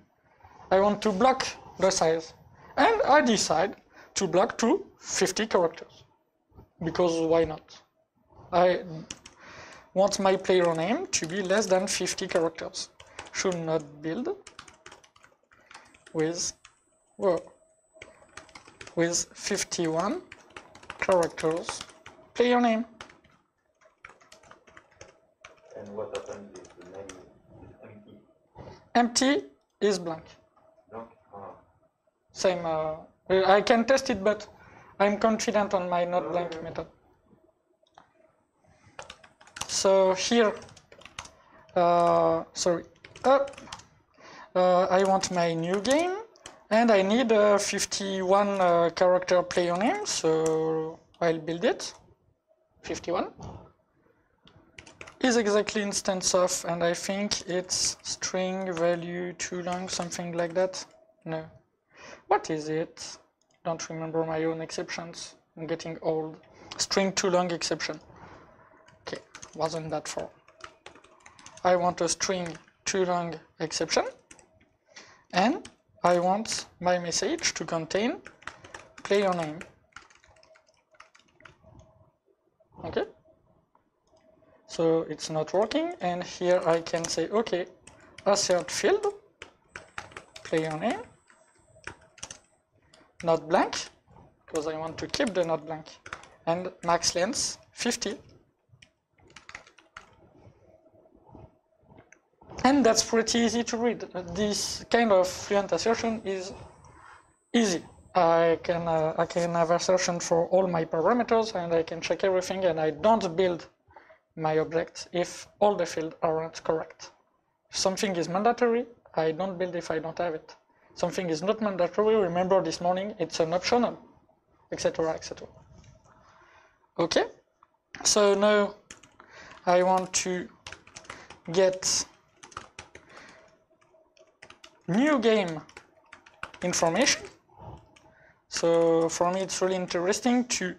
I want to block the size. And I decide to block to 50 characters. Because why not? I want my player name to be less than 50 characters. Should not build with 51 characters player name. And what happens if the name is empty? Empty is blank. Blank? Ah. Same. I can test it, but I'm confident on my not blank method. So here, I want my new game. And I need a 51 character player name, so I'll build it. 51 is exactly instance of, and I think it's string value too long, something like that. No. What is it? Don't remember my own exceptions. I'm getting old. String too long exception. Okay, wasn't that far. I want a string too long exception, and I want my message to contain player name. Okay. So it's not working, and here I can say, okay, assert field, player name, not blank, because I want to keep the not blank, and max length 50. And that's pretty easy to read. This kind of fluent assertion is easy. I can have assertion for all my parameters, and I can check everything, and I don't build my object if all the fields aren't correct. If something is mandatory, I don't build if I don't have it. Something is not mandatory, remember this morning, it's an optional, etc., etc. Okay, so now I want to get new game information. So for me it's really interesting to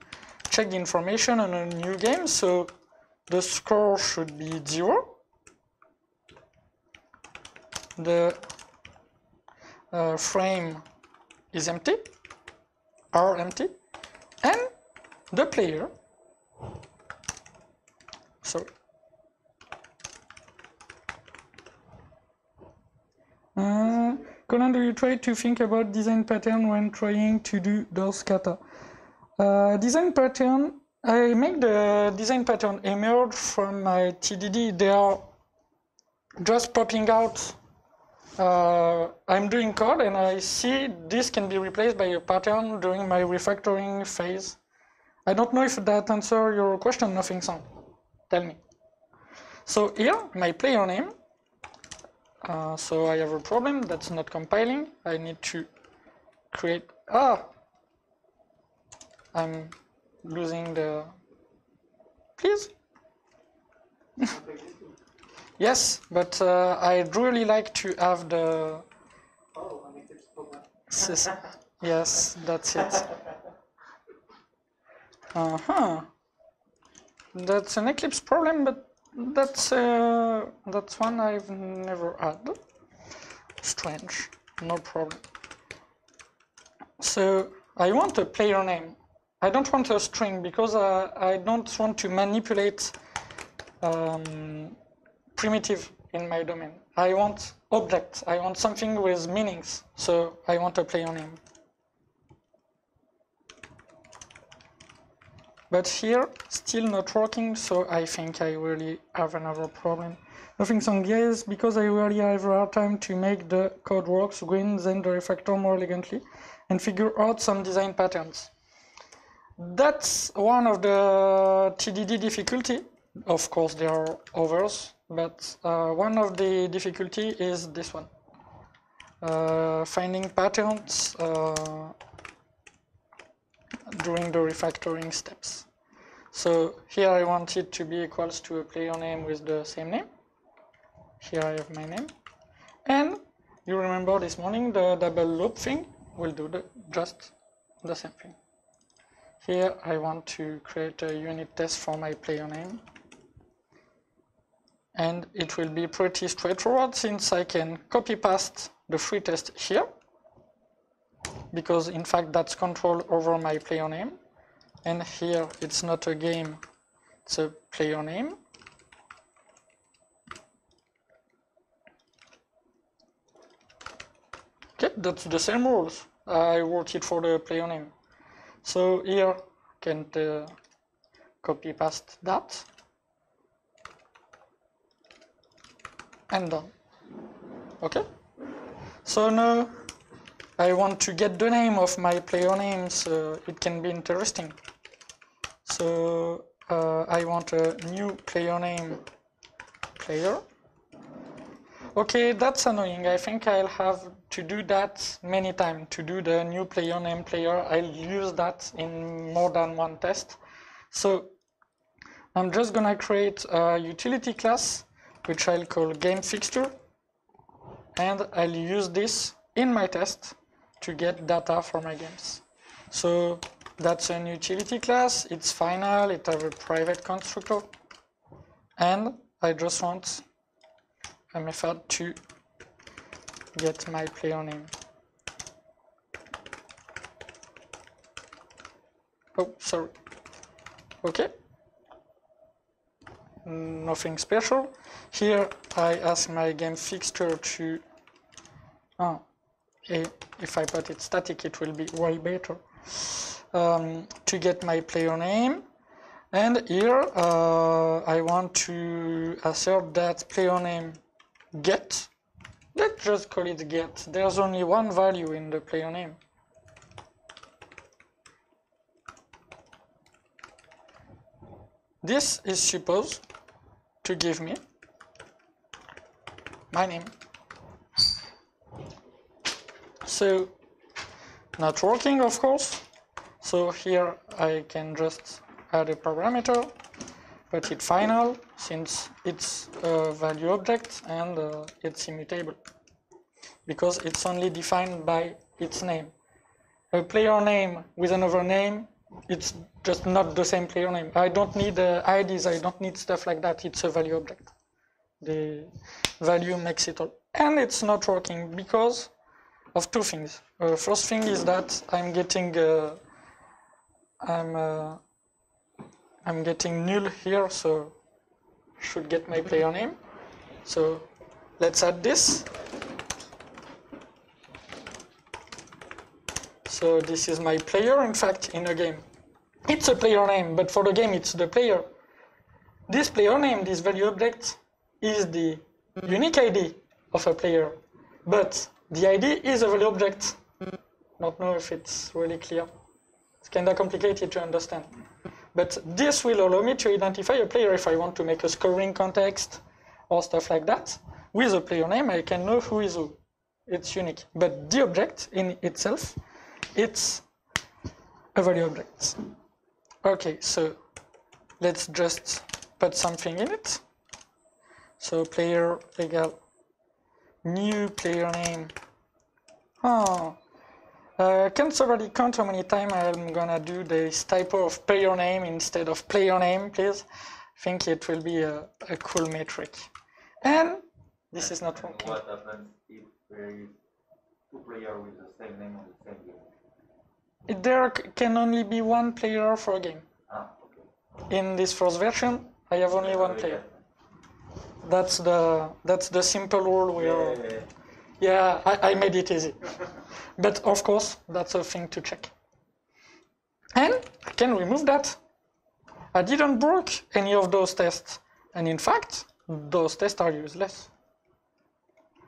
check the information on a new game. So the score should be 0 the frame is empty, are empty, and the player, sorry, Colin, do you try to think about design pattern when trying to do those kata? Design pattern, I make the design pattern emerge from my TDD. They are just popping out. I'm doing code and I see this can be replaced by a pattern during my refactoring phase. I don't know if that answers your question, Nothing Sound. Tell me. So here, my player name. So I have a problem that's not compiling. I need to create, I'm losing the, please? Yes, but I'd really like to have the, yes, that's it. That's an Eclipse problem, but that's one I've never had. Strange, no problem. So I want a player name. I don't want a string because I don't want to manipulate primitive in my domain. I want objects. I want something with meanings. So I want a player name. But here, still not working, so I think I really have another problem. Nothing Sound, yes, because I really have a hard time to make the code works, win then the refactor more elegantly, and figure out some design patterns. That's one of the TDD difficulty. Of course, there are others, but one of the difficulty is this one. Finding patterns during the refactoring steps. So here I want it to be equals to a player name with the same name. Here I have my name. And you remember this morning the double loop thing will do just the same thing. Here I want to create a unit test for my player name. And it will be pretty straightforward since I can copy paste the free test here, because in fact that's control over my player name. And here it's not a game, it's a player name. Okay, that's the same rules. I wrote it for the player name. So here I can copy paste that. And done. Okay? So now I want to get the name of my player name, so it can be interesting. So I want a new player name player. Okay, that's annoying. I think I'll have to do that many times. To do the new player name player, I'll use that in more than one test. So I'm just gonna create a utility class, which I'll call GameFixture, and I'll use this in my test to get data for my games. So that's an utility class, it's final, it has a private constructor, and I just want a method to get my player name. Oh, sorry. Okay. Nothing special. Here I ask my game fixture to, if I put it static it will be way better, to get my player name. And here I want to assert that player name get. Let's just call it get. There's only one value in the player name. This is supposed to give me my name. So, not working, of course. So here I can just add a parameter, put it final, since it's a value object and it's immutable, because it's only defined by its name. A player name with another name, it's just not the same player name. I don't need IDs, I don't need stuff like that, it's a value object. the value makes it all. And it's not working because of two things. First thing is that I'm getting I'm getting null here, so should get my player name. So let's add this. So this is my player, in fact, in a game. It's a player name, but for the game it's the player. This player name, this value object, is the unique ID of a player, but the ID is a value object. Don't know if it's really clear. It's kind of complicated to understand. But this will allow me to identify a player if I want to make a scoring context or stuff like that. With a player name, I can know who is who. It's unique. But the object in itself, it's a value object. Okay, so let's just put something in it. So player equal new player name. Oh, can somebody count how many times I'm gonna do this typo of player name instead of player name, please? I think it will be a cool metric. And this is not working. What happens if there is two players with the same name on the same game? There can only be one player for a game. Okay. In this first version, I have only one player. That's the simple rule where. Yeah, I made it easy. But of course, that's a thing to check. And I can remove that. I didn't break any of those tests. And in fact, those tests are useless.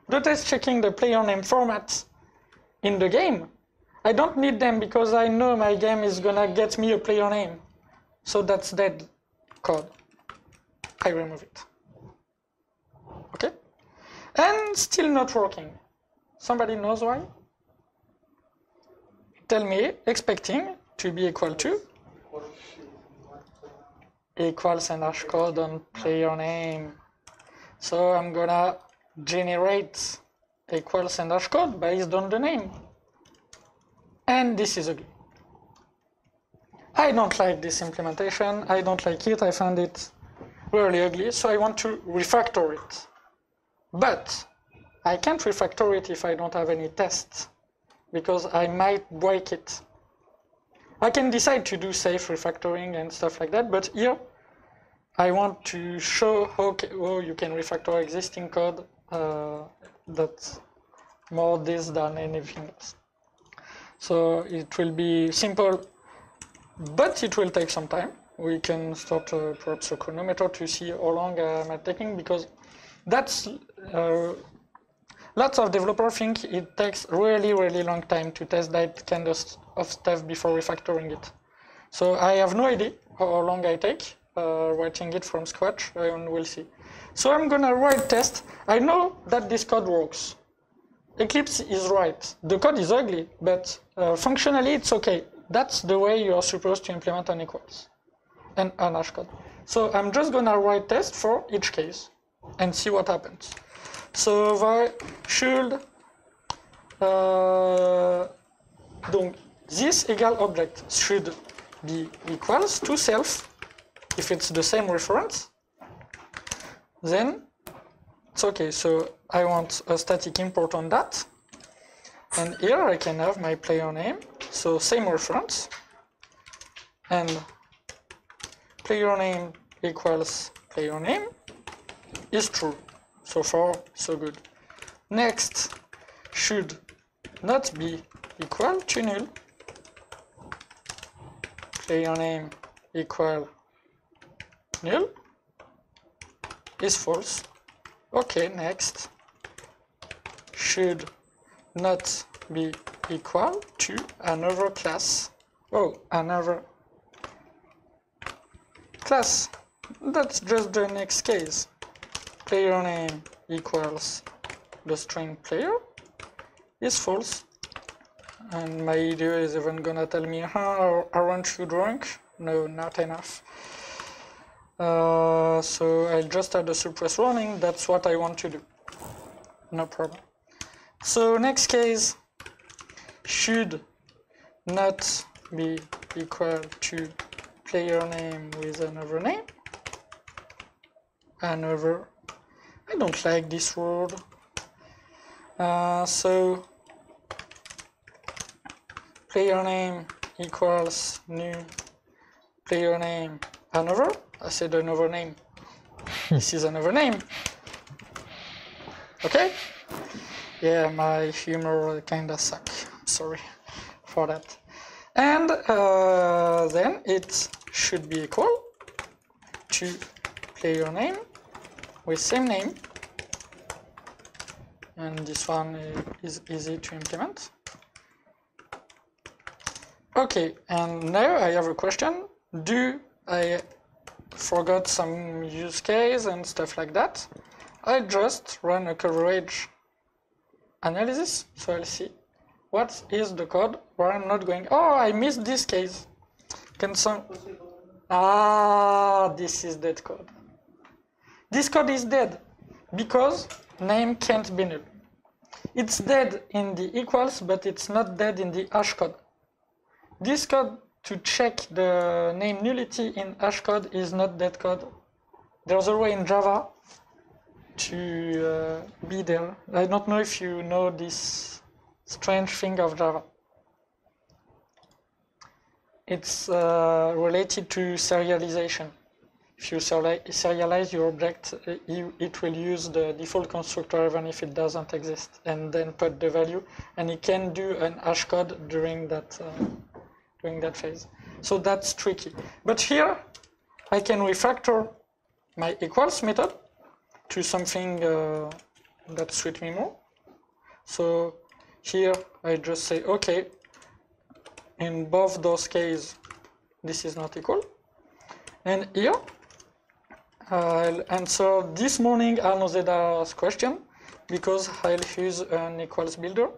The test checking the player name format in the game, I don't need them because I know my game is gonna get me a player name. So that's dead code. I remove it. Okay? And still not working. Somebody knows why? Tell me, expecting to be equal to equals and hash code on player name. So I'm gonna generate equals and hash code based on the name. And this is ugly. I don't like this implementation. I don't like it. I found it really ugly. So I want to refactor it. But I can't refactor it if I don't have any tests, because I might break it. I can decide to do safe refactoring and stuff like that, but here I want to show how you can refactor existing code. That's more this than anything else. So it will be simple, but it will take some time. We can start perhaps a chronometer to see how long I'm taking, because that's lots of developers think it takes really long time to test that kind of stuff before refactoring it. So I have no idea how long I take writing it from scratch, and we'll see. So I'm gonna write test. I know that this code works. Eclipse is right. The code is ugly, but functionally it's okay. That's the way you are supposed to implement an equals and an hash code. So I'm just gonna write test for each case and see what happens. So var should donc this equal object should be equals to self if it's the same reference. Then it's okay. So I want a static import on that, and here I can have my player name. So same reference, and player name equals player name is true. So far, so good. Next, should not be equal to null. Player name equal null is false. Okay, next. Should not be equal to another class. Oh, another class. That's just the next case. Player name equals the string player is false. And my IDE is even gonna tell me, aren't you drunk? No, not enough. So I'll just add a suppress warning. That's what I want to do. No problem. So next case, should not be equal to player name with another name. Another I don't like this word. So player name equals new player name another. I said another name. This is another name. Okay? Yeah, my humor kinda suck. Sorry for that. And then it should be equal to player name with same name. And this one is easy to implement. Okay, and now I have a question. Do I forgot some use case and stuff like that? I just run a coverage analysis, so I'll see what is the code where I'm not going, oh, I missed this case. Can some... Ah, this is dead code. This code is dead because name can't be null. It's dead in the equals, but it's not dead in the hash code. This code to check the name nullity in hash code is not dead code. There's a way in Java to be there. I don't know if you know this strange thing of Java. It's related to serialization. If you serialize your object, it will use the default constructor even if it doesn't exist, and then put the value, and it can do an hash code during that phase. So that's tricky. But here, I can refactor my equals method to something that suits me more. So here, I just say, okay, in both those cases, this is not equal. And here, I'll answer this morning Arno Zeda's question because I'll use an equals builder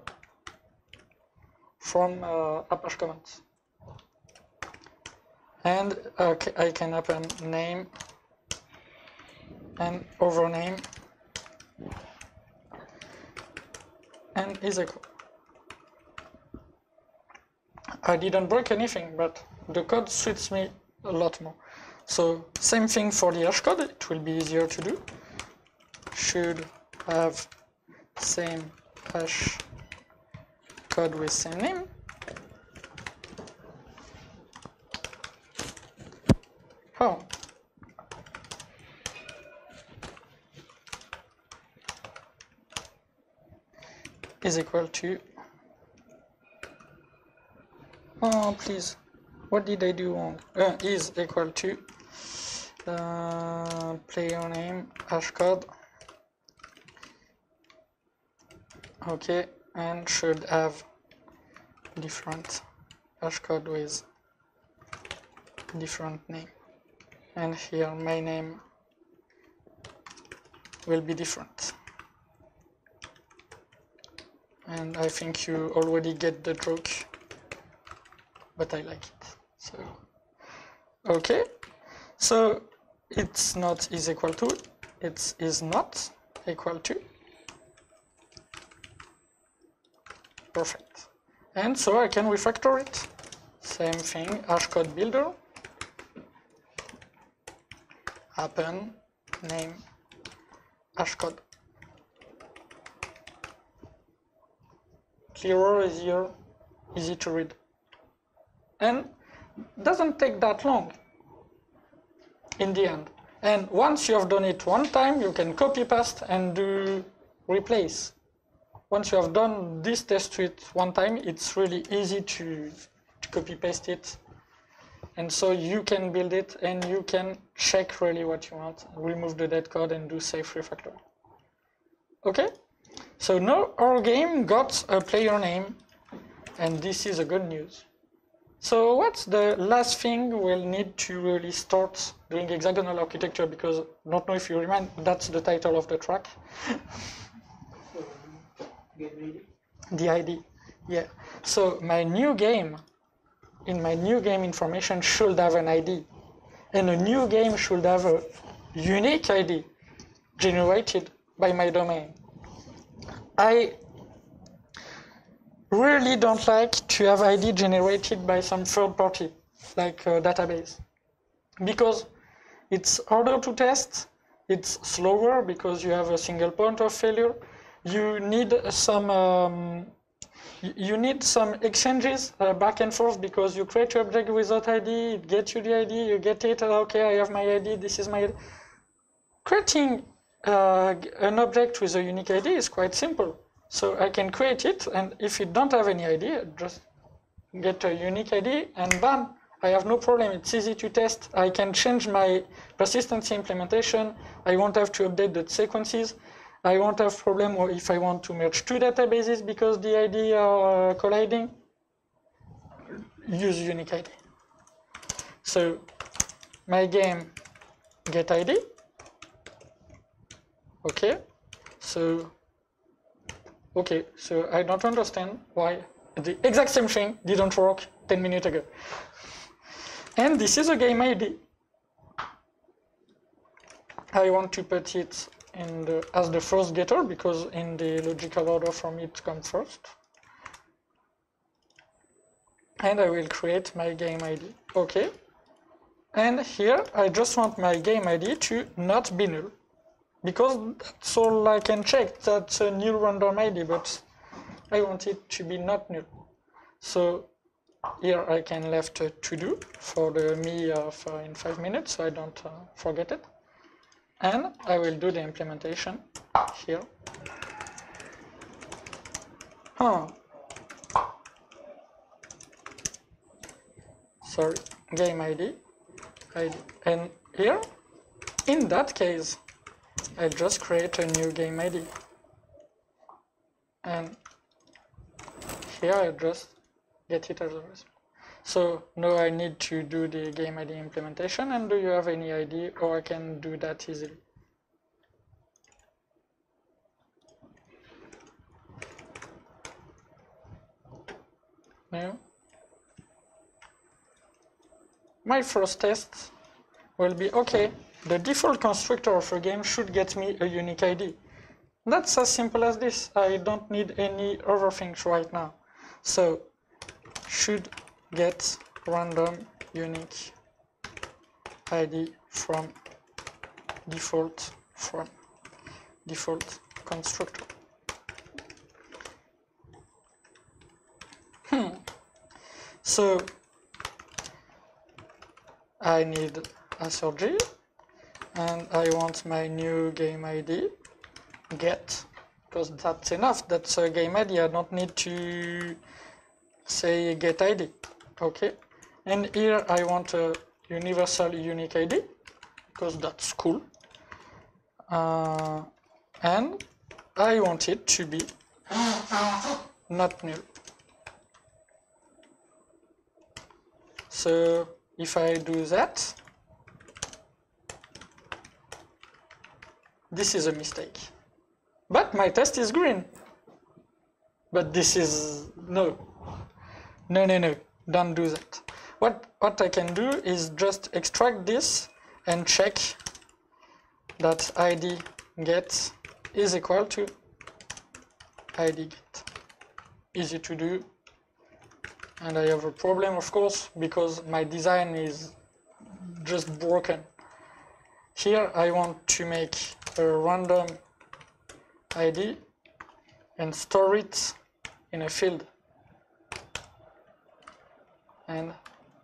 from Apache commands. And I can append name and overname and is equal. I didn't break anything, but the code suits me a lot more. So same thing for the hash code, it will be easier to do. Should have same hash code with same name. Oh. Is equal to, oh please, what did I do wrong? Is equal to player name hash code. Okay, and should have different hash code with different name. And here my name will be different. And I think you already get the joke, but I like it. So, okay. So it's not is equal to, it is not equal to. Perfect. And so I can refactor it. Same thing, hash code builder. Append name hash code. Clearer, easier, easy to read. And doesn't take that long in the end. And once you have done it one time, you can copy paste and do replace. Once you have done this test suite one time, it's really easy to copy paste it. And so you can build it and you can check really what you want, remove the dead code and do safe refactor. Okay? So now our game got a player name, and this is a good news. So what's the last thing we'll need to really start doing hexagonal architecture? Because I don't know if you remember, that's the title of the track. The ID, yeah. So my new game, in my new game information should have an ID. And a new game should have a unique ID generated by my domain. I really don't like to have ID generated by some third party, like a database, because it's harder to test it's slower because you have a single point of failure. You need some exchanges back and forth because you create your object without ID, it gets you the ID, you get it, okay, I have my ID, this is my ID. Creating an object with a unique ID is quite simple. So I can create it, and if you don't have any ID, just get a unique ID, and bam, I have no problem. It's easy to test. I can change my persistency implementation. I won't have to update the sequences. I won't have problem if I want to merge two databases because the ID are colliding. Use unique ID. So my game get ID. Okay. So I don't understand why the exact same thing didn't work 10 minutes ago. And this is a game ID. I want to put it in as the first getter because in the logical order for me it comes first. And I will create my game ID. Okay. And here I just want my game ID to not be null. Because that's all I can check. That's a null random ID, but I want it to be not null. So here I can left a to-do for the me of in 5 minutes, so I don't forget it. And I will do the implementation here. Sorry, game ID. And here, in that case, I just create a new game ID. And here I just get it as a result. So now I need to do the game ID implementation, and do you have any ID, or I can do that easily? No? My first test will be, okay, the default constructor of a game should get me a unique ID. That's as simple as this. I don't need any other things right now. So should get random unique ID from default constructor. So I need AssertG, and I want my new game ID get, because that's enough. That's a game ID. I don't need to say get ID. Okay, and here I want a universal unique ID because that's cool, and I want it to be not null. So if I do that, this is a mistake. But my test is green. But this is no, don't do that. What I can do is just extract this and check that ID get is equal to ID get. Easy to do. And I have a problem, of course, because my design is just broken. Here I want to make a random ID and store it in a field. And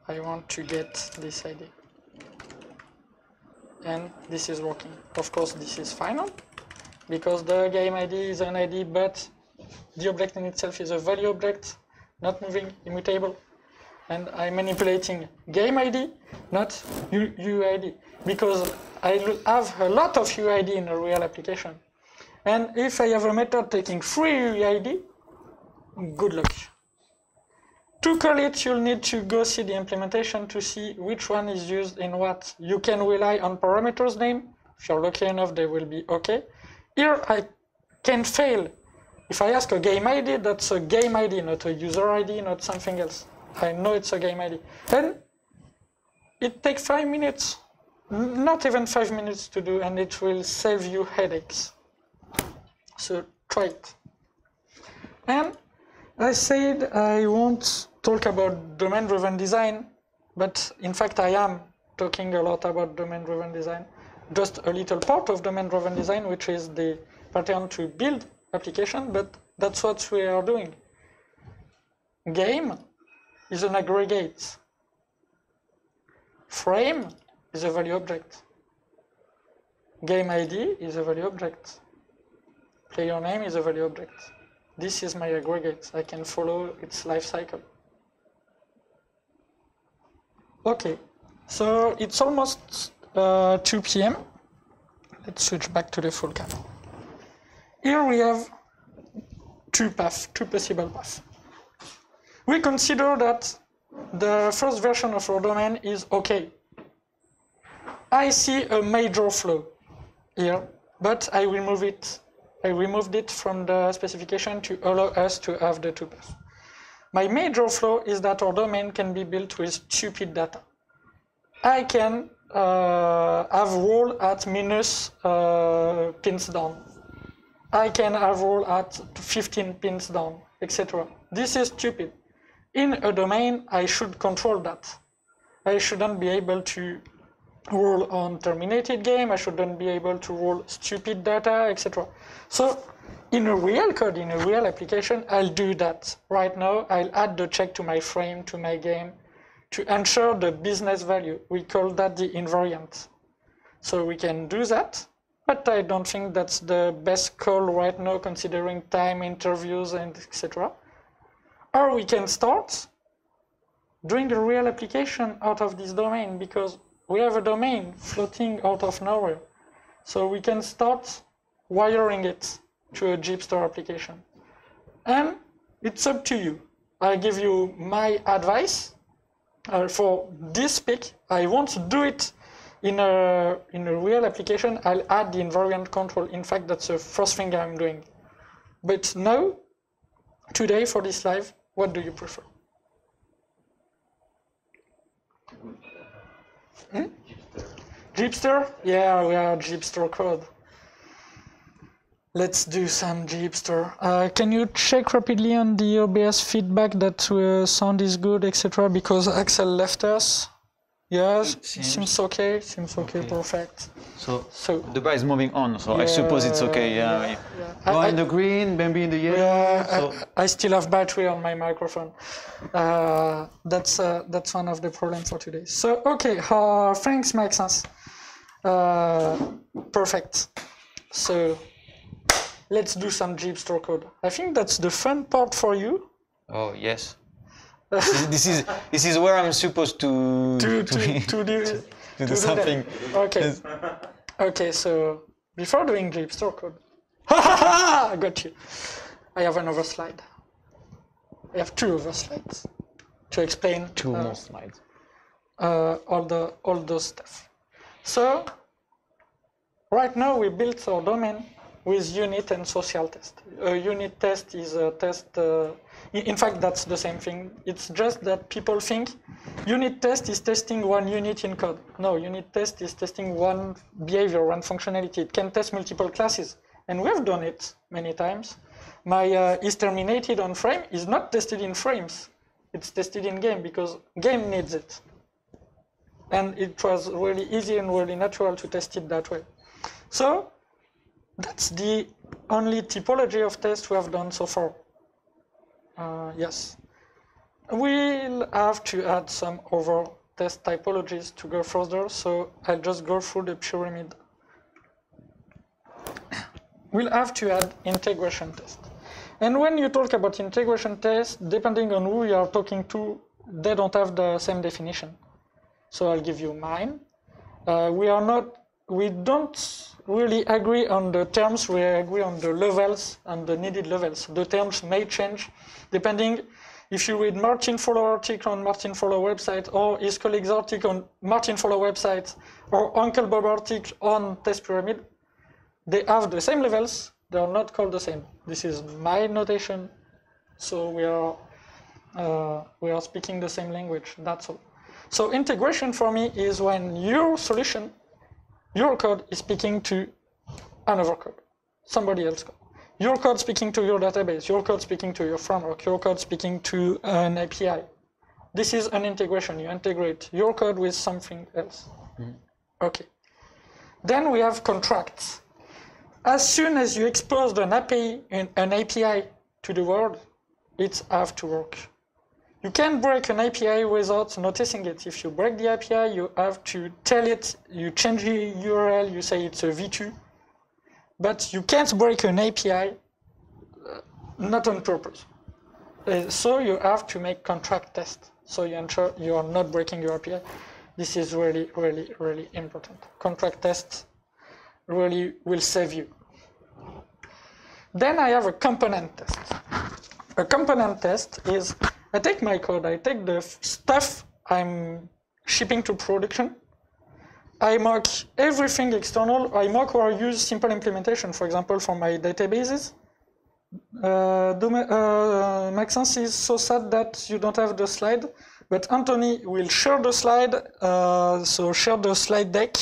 I want to get this ID. And this is working. Of course, this is final, because the game ID is an ID, but the object in itself is a value object, not moving, immutable. And I'm manipulating game ID, not UID, because I have a lot of UID in a real application. And if I have a method taking 3 UID, good luck. To call it, you'll need to go see the implementation to see which one is used in what. You can rely on parameters name. If you're lucky enough, they will be okay. Here I can fail. If I ask a game ID, that's a game ID, not a user ID, not something else. I know it's a game ID. And it takes 5 minutes, not even 5 minutes to do, and it will save you headaches. So try it. And I said I won't talk about domain-driven design, but in fact I am talking a lot about domain-driven design. just a little part of domain-driven design, which is the pattern to build application, but that's what we are doing. Game is an aggregate. Frame is a value object. Game ID is a value object. Player name is a value object. This is my aggregate. I can follow its life cycle. Okay, so it's almost 2 p.m. Let's switch back to the full cam. Here we have two possible paths. We consider that the first version of our domain is okay. I see a major flow here, but I remove it. I removed it from the specification to allow us to have the two paths. My major flaw is that our domain can be built with stupid data. I can have role at minus pins down. I can have role at 15 pins down, etc. This is stupid. In a domain, I should control that. I shouldn't be able to roll on terminated game. I shouldn't be able to roll stupid data, etc. So in a real code, in a real application, I'll do that. Right now, I'll add the check to my frame, to my game, to ensure the business value. We call that the invariant. So we can do that, but I don't think that's the best call right now, considering time, interviews, and etc. Or we can start doing a real application out of this domain, because we have a domain floating out of nowhere. So we can start wiring it to a JHipster application. And it's up to you. I give you my advice. For this pick, I won't do it in a real application. I'll add the invariant control. In fact, that's the first thing I'm doing. But now, today for this live, what do you prefer? JHipster? Yeah, we are JHipster Code. Let's do some JHipster. Can you check rapidly on the OBS feedback that sound is good, etc.? Because Axel left us. Yes, seems okay. Seems okay. Perfect. So the bar is moving on, so yeah, I suppose it's okay. Yeah. Go in the green, maybe in the yellow. Yeah, I still have battery on my microphone. That's one of the problems for today. So okay, thanks Maxence. Perfect. So let's do some JHipster code. I think that's the fun part for you. Oh yes. This is where I'm supposed to do something. Okay. Okay, so before doing JHipster code, I got you. I have another slide. I have two other slides to explain two more slides. All those stuff. So right now we built our domain with unit and social test. A unit test is a test. In fact, that's the same thing. It's just that people think unit test is testing one unit in code. No, unit test is testing one behavior, one functionality. It can test multiple classes. And we've done it many times. My is terminated on frame is not tested in frames. It's tested in game because game needs it. And it was really easy and really natural to test it that way. So that's the only typology of test we have done so far. Yes. We'll have to add some other test typologies to go further, so I'll just go through the pyramid. We'll have to add integration test. And when you talk about integration test, depending on who you are talking to, they don't have the same definition. So I'll give you mine. We don't really agree on the terms, we agree on the levels and the needed levels. The terms may change depending if you read Martin Fowler article on Martin Fowler website, or his colleague's article on Martin Fowler website, or Uncle Bob article on Test Pyramid. They have the same levels, they are not called the same. This is my notation, so we are speaking the same language, that's all. So integration for me is when your solution, your code is speaking to another code, somebody else's code. Your code speaking to your database, your code speaking to your framework, your code speaking to an API. This is an integration. You integrate your code with something else. Mm-hmm. Okay. Then we have contracts. As soon as you expose an API to the world, it has to work. You can't break an API without noticing it. If you break the API, you have to tell it, you change the URL, you say it's a V2. But you can't break an API, not on purpose. So you have to make contract tests. So you ensure you are not breaking your API. This is really, really, really important. Contract tests really will save you. Then I have a component test. A component test is, I take my code, I take the stuff I'm shipping to production, I mock everything external, I mock or use simple implementation, for example, for my databases. Maxence is so sad that you don't have the slide, but Anthony will share the slide, so share the slide deck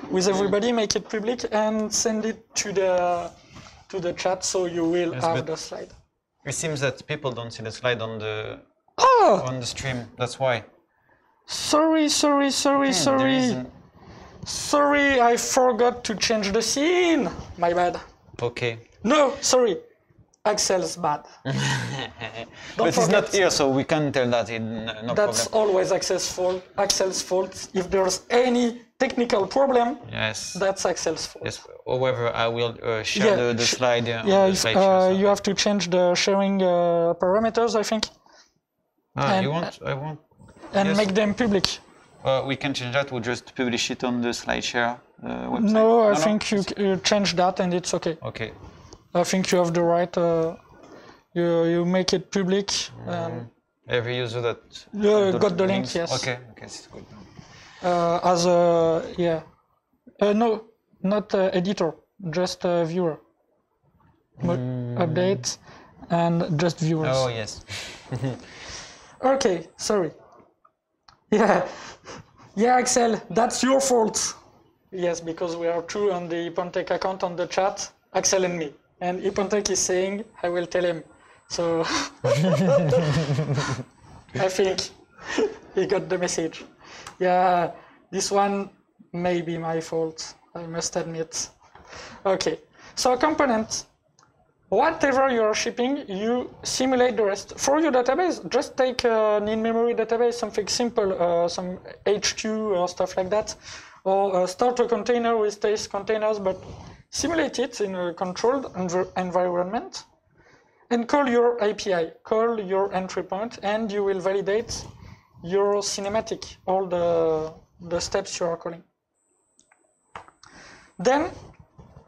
with everybody, make it public, and send it to the chat, so you will have the slide. It seems that people don't see the slide on the stream. That's why. Sorry. Sorry, I forgot to change the scene. My bad. Okay. No, sorry. Axel's bad. But he's not here, so we can't tell that. That's always Axel's fault. If there's any technical problem, yes, that's Axel's fault. Yes. However, I will share the slide. You have to change the sharing parameters, I think. I want. And yes, make them public. We can change that. We'll just publish it on the SlideShare website. No, I think you change that and it's okay. Okay. I think you have the right. You make it public. Every user that got the link, yes. Okay, it's good. No, not editor, just viewer. Update and just viewers. Oh yes. Okay, sorry. Yeah, Axel, that's your fault. Yes, because we are two on the Ippon account on the chat, Axel and me. And Ippon is saying, I will tell him. So I think he got the message. Yeah, this one may be my fault, I must admit. Okay, so component. Whatever you are shipping, you simulate the rest. For your database, just take an in-memory database, something simple, some H2 or stuff like that, or start a container with test containers, but simulate it in a controlled environment, and call your API, call your entry point, and you will validate your cinematic, all the steps you are calling. Then,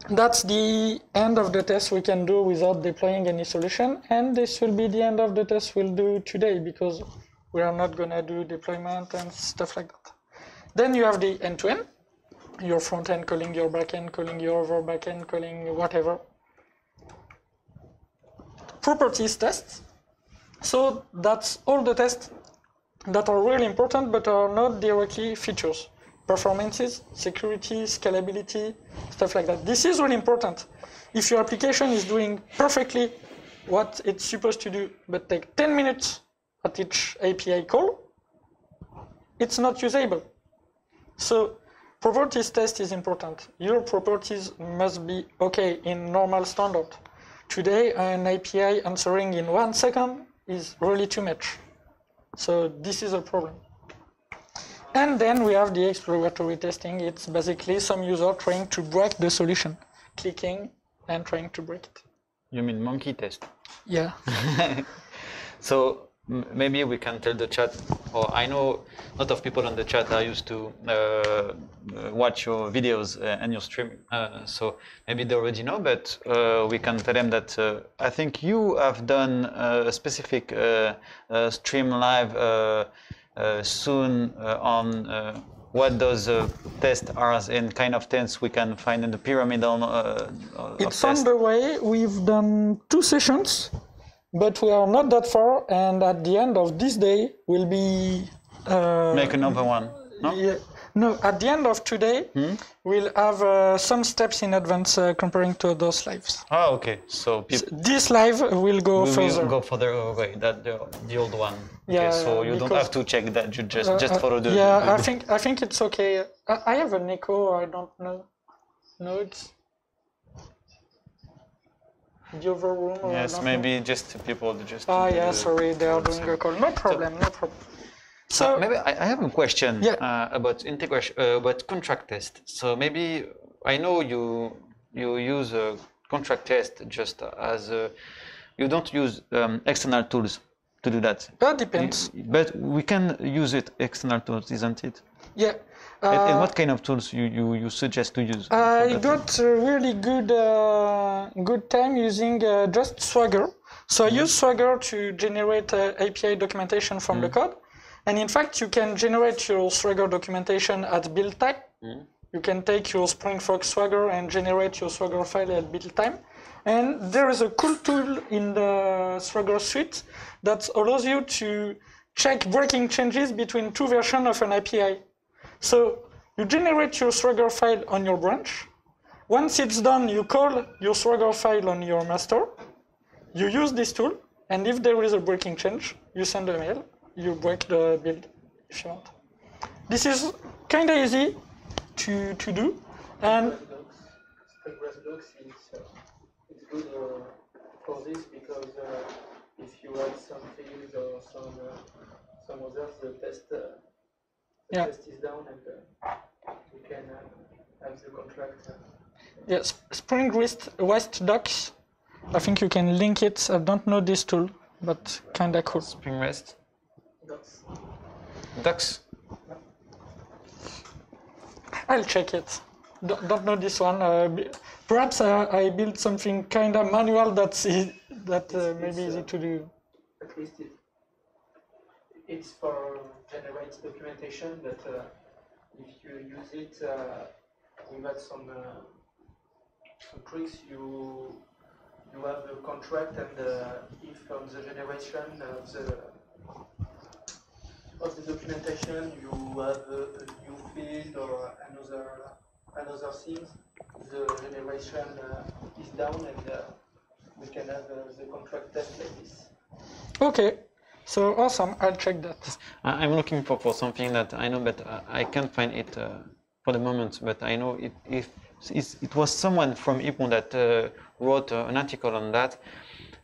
that's the end of the test we can do without deploying any solution, and this will be the end of the test we'll do today, because we are not going to do deployment and stuff like that. Then you have the end-to-end, your front-end calling your back-end, calling your other back-end, calling whatever. Properties tests. So that's all the tests that are really important, but are not directly features. Performances, security, scalability, stuff like that. This is really important. If your application is doing perfectly what it's supposed to do, but take 10 minutes at each API call, it's not usable. So properties test is important. Your properties must be okay in normal standard. Today, an API answering in 1 second is really too much. So this is a problem. And then we have the exploratory testing. It's basically some user trying to break the solution, clicking and trying to break it. You mean monkey test? Yeah. So maybe we can tell the chat, or I know a lot of people on the chat are used to watch your videos and your stream, so maybe they already know, but we can tell them that I think you have done a specific stream live soon on what those tests are and kind of tests we can find in the pyramid it's on the way. We've done 2 sessions, but we are not that far, and at the end of this day we'll be make another one. No? Yeah. No, at the end of today, we'll have some steps in advance comparing to those lives. Oh, okay. So this live will go further. Will go further away than the old one. Yeah. Okay, so you don't have to check that. You just follow the. Yeah, I think it's okay. I have an echo. I don't know. No, it's the other room. Or Yes, not maybe just people just. Ah, yeah, sorry, they are doing a call. No problem, no problem. So maybe I have a question about integration, about contract test. So maybe I know you use a contract test just as you don't use external tools to do that. That depends. But we can use it external tools, isn't it? Yeah. And what kind of tools you suggest to use? I got a really good time using just Swagger. So I use Swagger to generate API documentation from the code. And in fact, you can generate your Swagger documentation at build time. You can take your Spring Fork Swagger and generate your Swagger file at build time. And there is a cool tool in the Swagger suite that allows you to check breaking changes between two versions of an API. So you generate your Swagger file on your branch. Once it's done, you call your Swagger file on your master. You use this tool, and if there is a breaking change, you send a mail. You break the build if you want. This is kind of easy to do, and It's good for this because if you add some fields or some others, the test is down and you can have the contract. Yes, Spring REST docs. I think you can link it. I don't know this tool, but kind of cool. Spring REST. Docs. Docs. I'll check it. Don't know this one. Perhaps I built something kind of manual that maybe easy to do. At least it's for generate documentation, but if you use it without some tricks, you have a contract, and if on the generation of the documentation you have a new field or another thing, the generation is down, and we can have the contract test like this. Okay, so awesome. I'll check that. I'm looking for something that I know, but I can't find it for the moment. But I know it was someone from Ippon that wrote an article on that.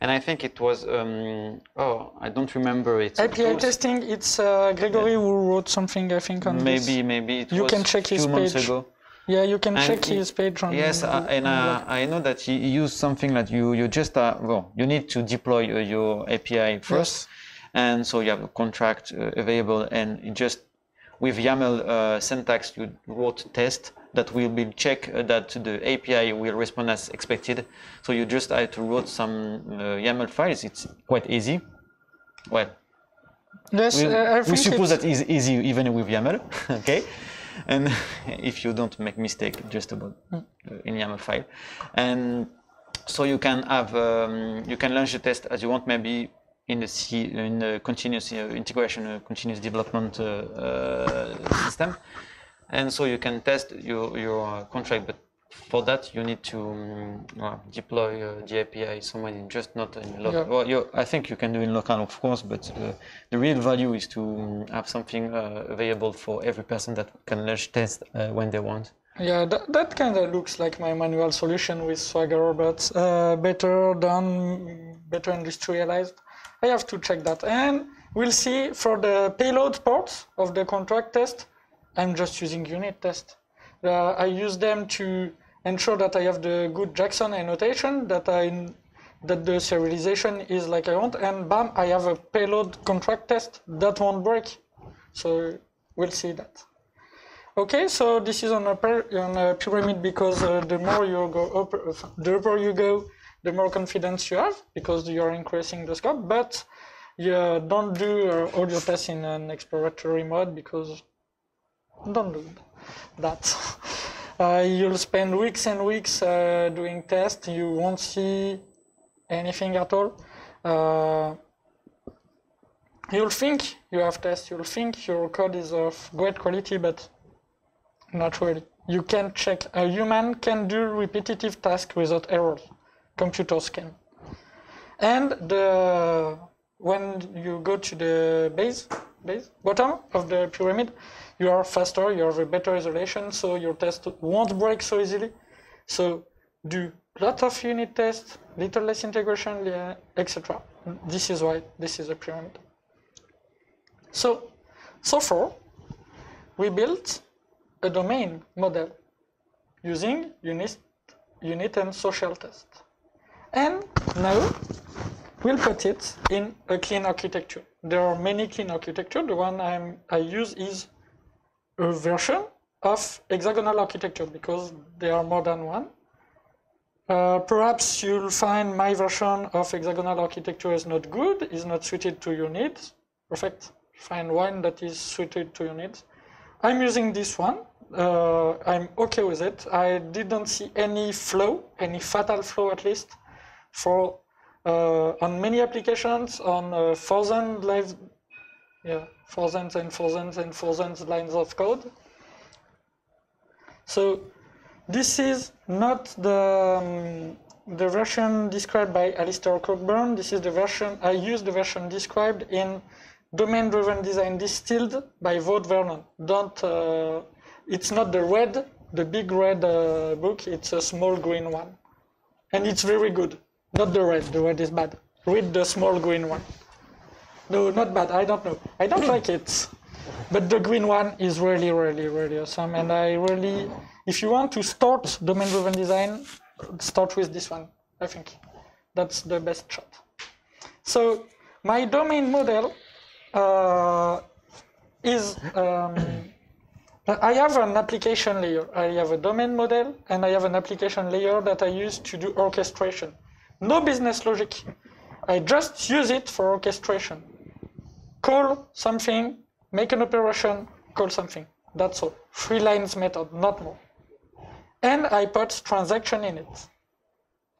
And I think it was, I don't remember it. API testing, it's Gregory who wrote something, I think, on this. Maybe it you was can check his few page. months ago. Yeah, you can check his page on. Yes, I know that he used something that you just, you need to deploy your API first. Yes. And so you have a contract available, and it just, with YAML syntax, you wrote test that will be check that the API will respond as expected. So you just have to write some YAML files. It's quite easy. Well, yes, we suppose that is easy even with YAML, okay? And if you don't make mistake just about in YAML file, and so you can have you can launch the test as you want, maybe in the continuous integration, continuous development system. And so you can test your contract, but for that you need to deploy the API somewhere, just not in local. Yeah. Well, I think you can do in local, of course, but the real value is to have something available for every person that can launch test when they want. Yeah, that kind of looks like my manual solution with Swagger, but better done, better industrialized. I have to check that, and we'll see for the payload part of the contract test. I'm just using unit test. I use them to ensure that I have the good Jackson annotation, that the serialization is like I want, and bam, I have a payload contract test that won't break. So we'll see that. Okay, so this is on a pyramid because the more you go up, the upper you go, the more confidence you have because you are increasing the scope. But you don't do all your tests in an exploratory mode because don't do that. You'll spend weeks and weeks doing tests. You won't see anything at all. You'll think you have tests. You'll think your code is of great quality, but not really. You can check. A human can do repetitive tasks without errors. Computers can. And when you go to the bottom of the pyramid, you are faster, you have a better isolation, so your test won't break so easily. So do lot of unit tests, little less integration, etc. This is why this is a pyramid. So far, we built a domain model using unit and social test. And now we'll put it in a clean architecture. There are many clean architectures. The one I use is a version of hexagonal architecture because there are more than one. Perhaps you'll find my version of hexagonal architecture is not good, is not suited to your needs. Perfect. Find one that is suited to your needs. I'm using this one. I'm okay with it. I didn't see any flaw, any fatal flaw at least, for on many applications on thousands and thousands lines of code. So this is not the version described by Alistair Cockburn. This is the version I use. The version described in Domain-Driven Design Distilled by Vaud Vernon. It's not the big red book. It's a small green one, and it's very good. Not the red. The red is bad. Read the small green one. No, not bad. I don't know. I don't like it, but the green one is really, really, really awesome. And if you want to start domain-driven design, start with this one. I think that's the best shot. So my domain model is I have an application layer. I have a domain model, and I have an application layer that I use to do orchestration. No business logic. I just use it for orchestration. Call something, make an operation, call something. That's all. 3 lines method, not more. And I put transaction in it.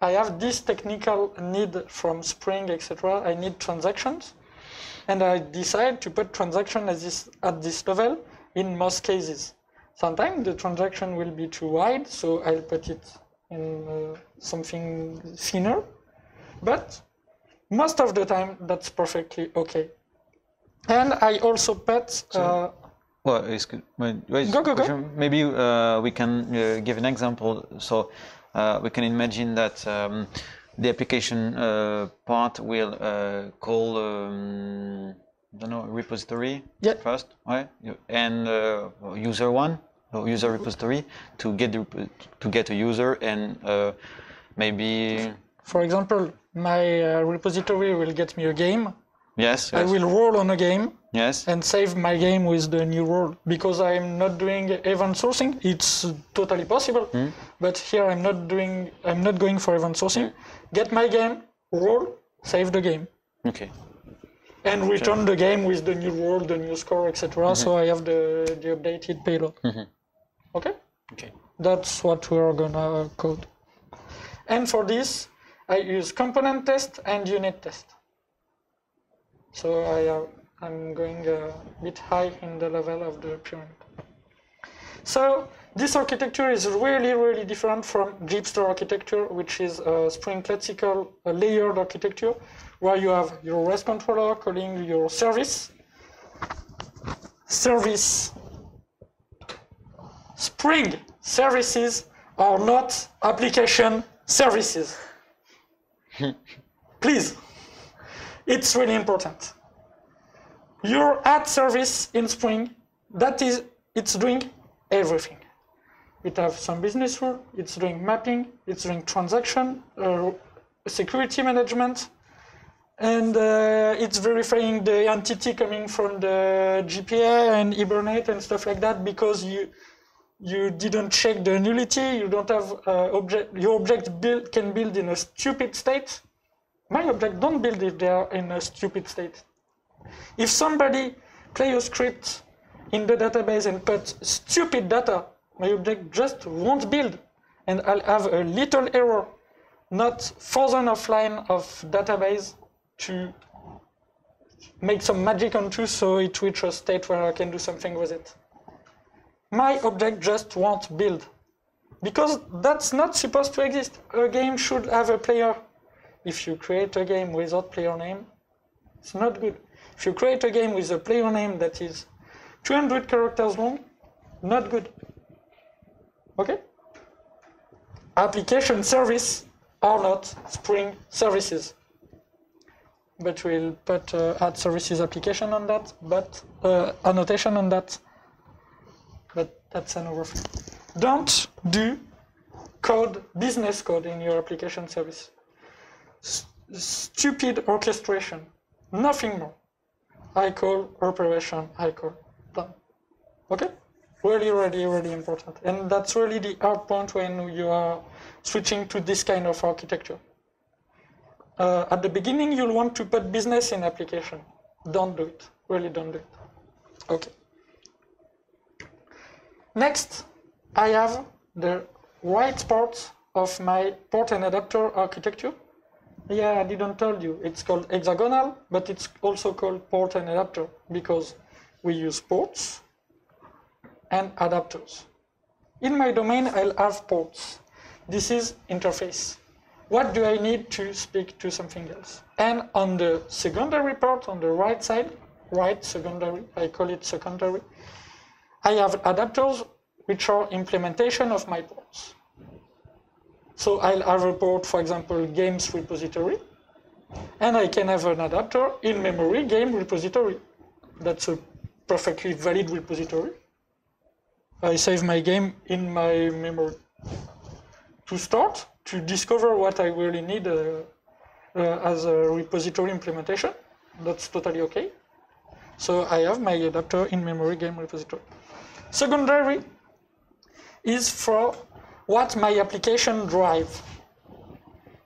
I have this technical need from Spring, etc. I need transactions. And I decide to put transaction at this level in most cases. Sometimes the transaction will be too wide, so I'll put it in something thinner. But most of the time, that's perfectly okay. And I also put... well, it's good. Go. Maybe we can give an example. So we can imagine that the application part will call, I don't know, repository first, right? And user one, or user repository to get a user, and maybe. For example, my repository will get me a game. Yes. I will roll on a game. Yes. And save my game with the new role. Because I'm not doing event sourcing, it's totally possible. But here I'm not going for event sourcing. Get my game, roll, save the game. Okay. And return the game with the new role, the new score, etc. So I have the updated payload. Okay? Okay. That's what we're gonna code. And for this, I use component test and unit test. So I'm going a bit high in the level of the pyramid. So this architecture is really, really different from JHipster architecture, which is a Spring classical layered architecture, where you have your REST controller calling your service. Spring services are not application services. Please. It's really important. Your add service in Spring, it's doing everything. It has some business rule, it's doing mapping, it's doing transaction, security management, and it's verifying the entity coming from the GPA and Hibernate and stuff like that, because you didn't check the nullity, you don't have your object can build in a stupid state. My object don't build if they are in a stupid state. If somebody play a script in the database and put stupid data, my object just won't build, and I'll have a little error, not thousands of lines of database to make some magic onto so it reaches a state where I can do something with it. My object just won't build, because that's not supposed to exist. A game should have a player. If you create a game without player name, it's not good. If you create a game with a player name that is 200 characters long, not good. Okay? application service are not Spring services. But we'll put add services application on that, but annotation on that. But that's another thing. Don't do code, business code in your application service. Stupid orchestration, nothing more. I call operation, I call done. Okay? Really, really, really important. And that's really the hard point when you are switching to this kind of architecture. At the beginning, you'll want to put business in application. Don't do it. Really don't do it. Okay. Next, I have the right part of my port and adapter architecture. Yeah, I didn't tell you. It's called hexagonal, but it's also called port and adapter because we use ports and adapters. In my domain, I'll have ports. This is interface. What do I need to speak to something else? And on the secondary part, on the right side, right secondary, I call it secondary, I have adapters which are implementation of my ports. So I'll have a port, for example, games repository, and I can have an adapter in memory game repository. That's a perfectly valid repository. I save my game in my memory. To start, to discover what I really need as a repository implementation, that's totally okay. So I have my adapter in memory game repository. Secondary is for what my application drive.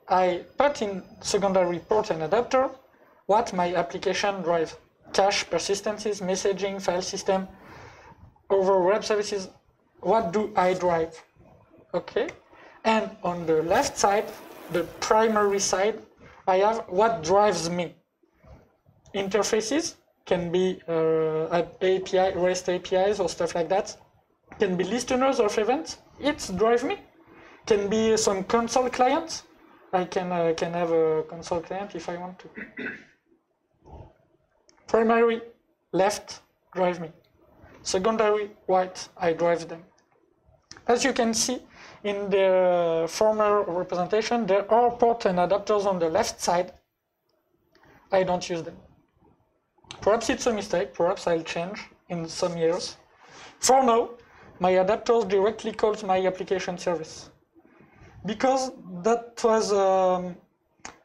I put in secondary port and adapter what my application drive. Cache, persistences, messaging, file system, over web services, what do I drive? Okay. And on the left side, the primary side, I have what drives me. Interfaces can be API, REST APIs or stuff like that. Can be listeners of events. It's drive me. Can be some console clients. I can have a console client if I want to. Primary, left, drive me. Secondary, right, I drive them. As you can see, in the former representation, there are port and adapters on the left side. I don't use them. Perhaps it's a mistake, perhaps I'll change in some years. For now, my adapters directly calls my application service. Because that was a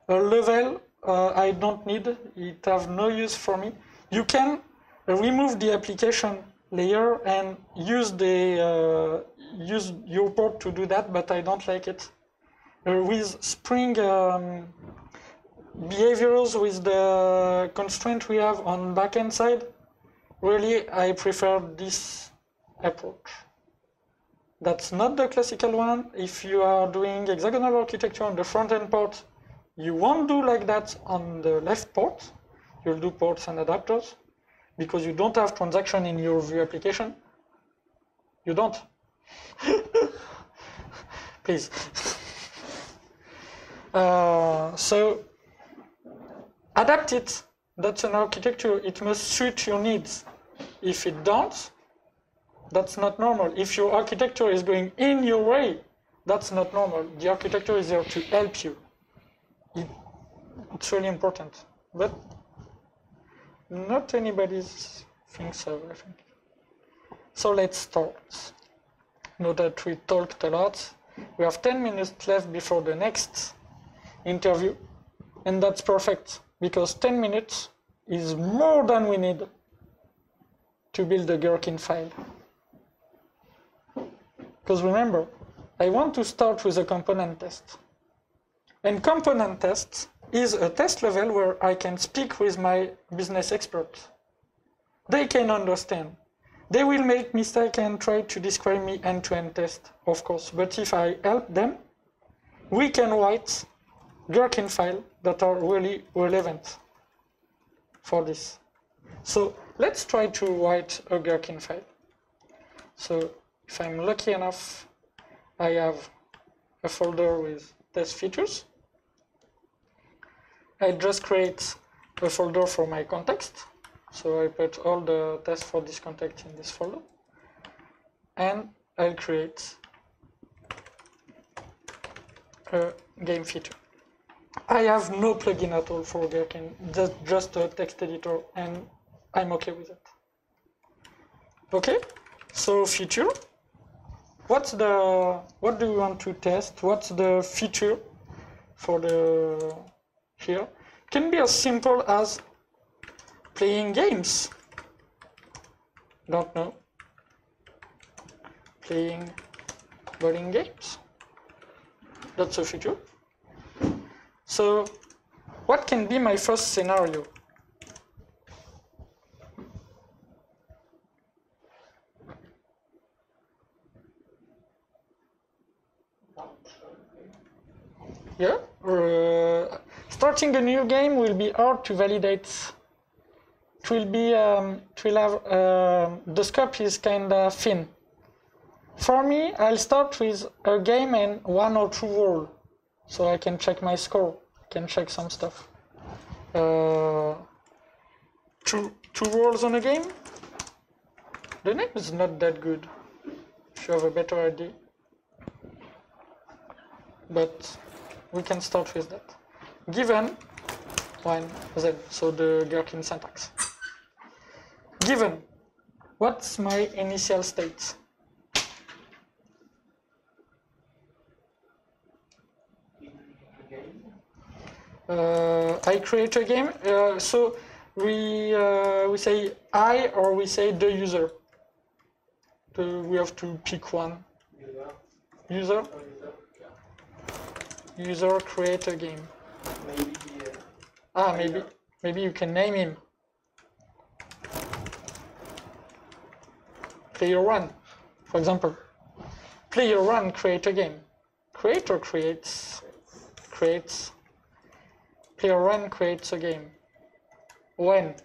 level I don't need, it have no use for me. You can remove the application layer and use the use your port to do that, but I don't like it. With Spring behaviors, with the constraint we have on backend side, really I prefer this approach. That's not the classical one. If you are doing hexagonal architecture on the front-end port, you won't do like that on the left port. You'll do ports and adapters because you don't have transaction in your view application. You don't. Please. So adapt it. That's an architecture. It must suit your needs. If it don't, that's not normal. If your architecture is going in your way, that's not normal. The architecture is there to help you. It's really important. But not anybody thinks so, I think. So let's start. Now that we talked a lot, we have 10 minutes left before the next interview. And that's perfect, because 10 minutes is more than we need to build a Gherkin file. Because remember, I want to start with a component test. And component test is a test level where I can speak with my business experts. They can understand. They will make mistakes and try to describe me end-to-end test, of course. But if I help them, we can write Gherkin files that are really relevant for this. So let's try to write a Gherkin file. So if I'm lucky enough, I have a folder with test features. I just create a folder for my context. So I put all the tests for this context in this folder. And I'll create a game feature. I have no plugin at all for Gherkin, just a text editor, and I'm okay with it. Okay, so feature. What do we want to test? What's the feature for the here? Can be as simple as playing games. Don't know. Playing bowling games. That's a feature. So, what can be my first scenario? Yeah, starting a new game will be hard to validate. It will be, the scope is kind of thin. For me, I'll start with a game and 1 or 2 roles, so I can check my score, I can check some stuff. Two roles on a game? The name is not that good, if you have a better idea. But we can start with that. Given, 1z, so the Gherkin syntax. Given, what's my initial state? I create a game, so we say I or we say the user. We have to pick one. User? User create a game. Maybe you can name him. Player 1, for example. Player 1 create a game. Creator creates. Player 1 creates a game. When?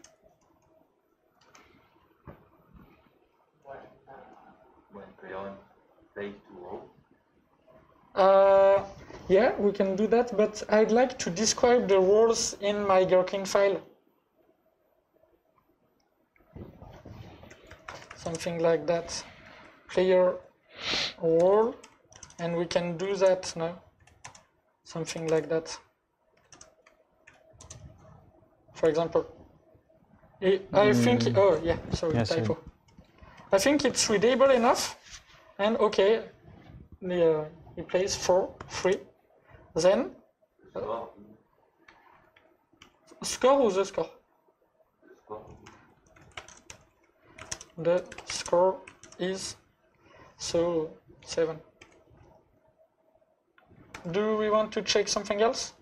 When player 1 plays 2 roles. Yeah, we can do that, but I'd like to describe the roles in my Gherkin file. Something like that. Player role, and we can do that now. Something like that. For example, I think, oh yeah, sorry, typo. I think it's readable enough, and okay, he plays 4-3. Then, score or the score? The score is 7. Do we want to check something else?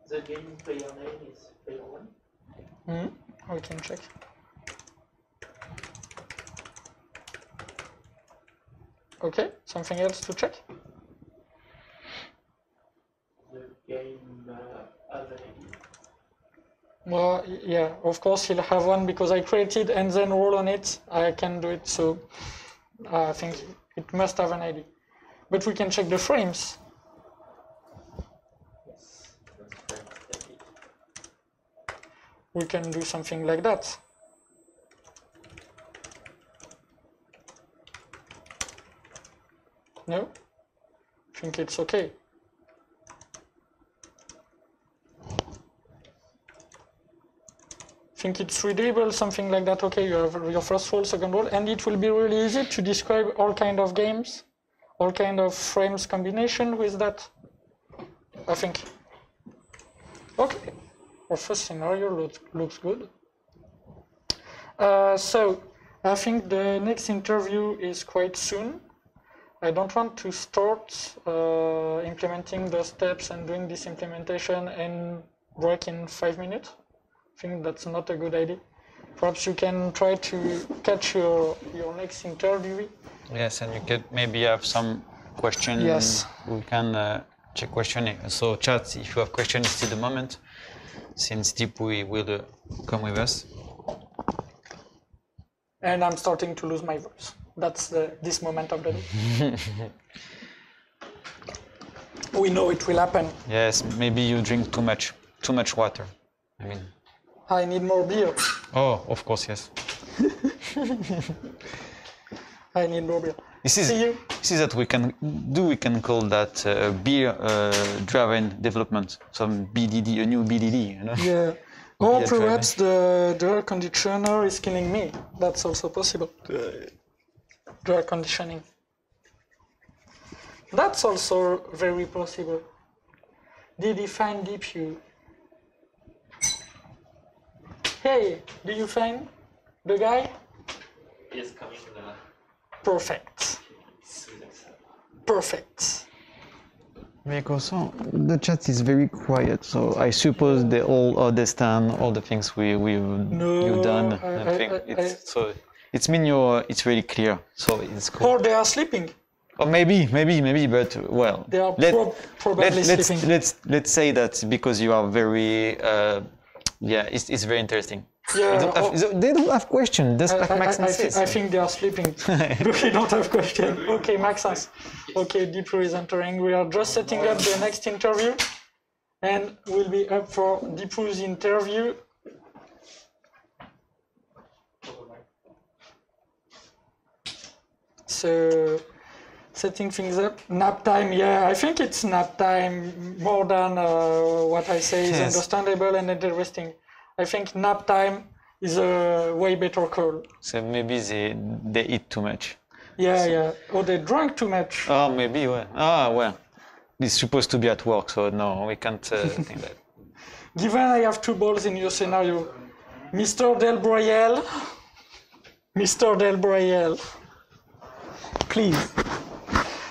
The game player name is player 1. We can check. Okay, something else to check? The game has an ID. Well, yeah, of course he'll have one because I created and then roll on it. I can do it, so I think it must have an ID. But we can check the frames. We can do something like that. No? I think it's okay. I think it's readable, something like that. Okay, you have your first role, second role, and it will be really easy to describe all kind of games, all kind of frames combination with that, I think. Okay. Our first scenario looks good. So I think the next interview is quite soon. I don't want to start implementing the steps and doing this implementation and work in 5 minutes. I think that's not a good idea. Perhaps you can try to catch your next interview. Yes, and you could maybe have some questions. Yes. We can check questioning. So chat, if you have questions, it's still the moment. Since Deep will come with us. And I'm starting to lose my voice. That's this moment of the day. We know it will happen. Yes, maybe you drink too much water. I mean, I need more beer. Oh, of course, yes. I need more beer. This is that we can call that beer driven development, some BDD, a new BDD, you know? Yeah. Or perhaps the air conditioner is killing me. That's also possible. The air conditioning. That's also very possible. Did he find DPU? Hey, do you find the guy? Yes, coming. Perfect. Perfect. Also, the chat is very quiet, so I suppose they all understand all the things you've done. I think it's it's really clear. So it's cool. Or they are sleeping. Or maybe, but well. They are probably sleeping. Let's say that because you are very, it's very interesting. Yeah, they don't have questions. That's like Maxence says. I think they are sleeping. We don't have questions. Okay, Maxence. Okay, Deepro is entering. We are just setting up the next interview, and we'll be up for Deepro's interview. So, setting things up. Nap time, yeah, I think it's nap time more than what I say is understandable and interesting. I think nap time is a way better call. So maybe they eat too much. Yeah. Or they drank too much. Oh, maybe, well. Well. It's supposed to be at work, so no, we can't think that. Given I have two balls in your scenario, Mr. Del Broyel, please.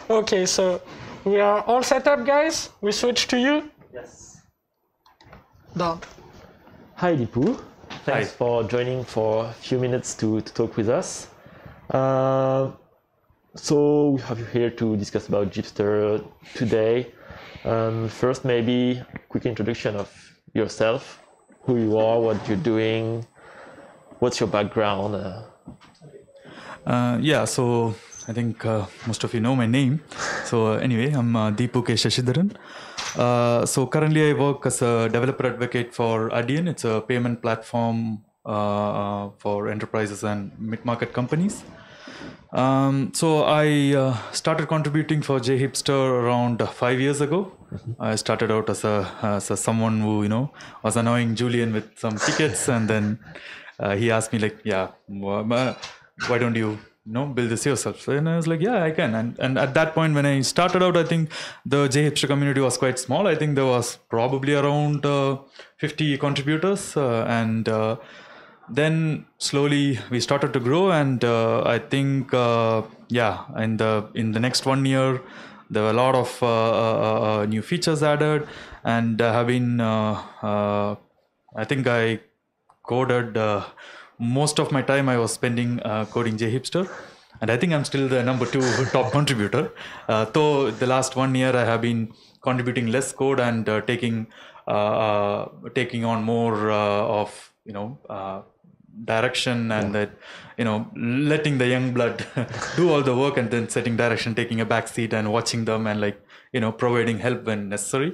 Okay, so we are all set up, guys. We switch to you? Yes. Done. Hi, Deepu. Thanks for joining for a few minutes to talk with us. So we have you here to discuss about JHipster today. First, maybe a quick introduction of yourself, who you are, what you're doing, what's your background. So I think most of you know my name. So anyway, I'm Deepu K. Shashidharan. So currently I work as a developer advocate for Adyen. It's a payment platform for enterprises and mid-market companies. So I started contributing for JHipster around 5 years ago. I started out as someone who was annoying Julian with some tickets, and then he asked me why don't you build this yourself? And I was like, yeah, I can. And at that point when I started out, I think the JHipster community was quite small. I think there was probably around 50 contributors, and then slowly we started to grow, and I think in the next 1 year there were a lot of new features added, and have been I think I coded most of my time I was spending coding JHipster, and I think I'm still the number 2 top contributor. Though the last 1 year I have been contributing less code and taking on more of direction, and that letting the young blood do all the work, and then setting direction, taking a back seat and watching them, and providing help when necessary.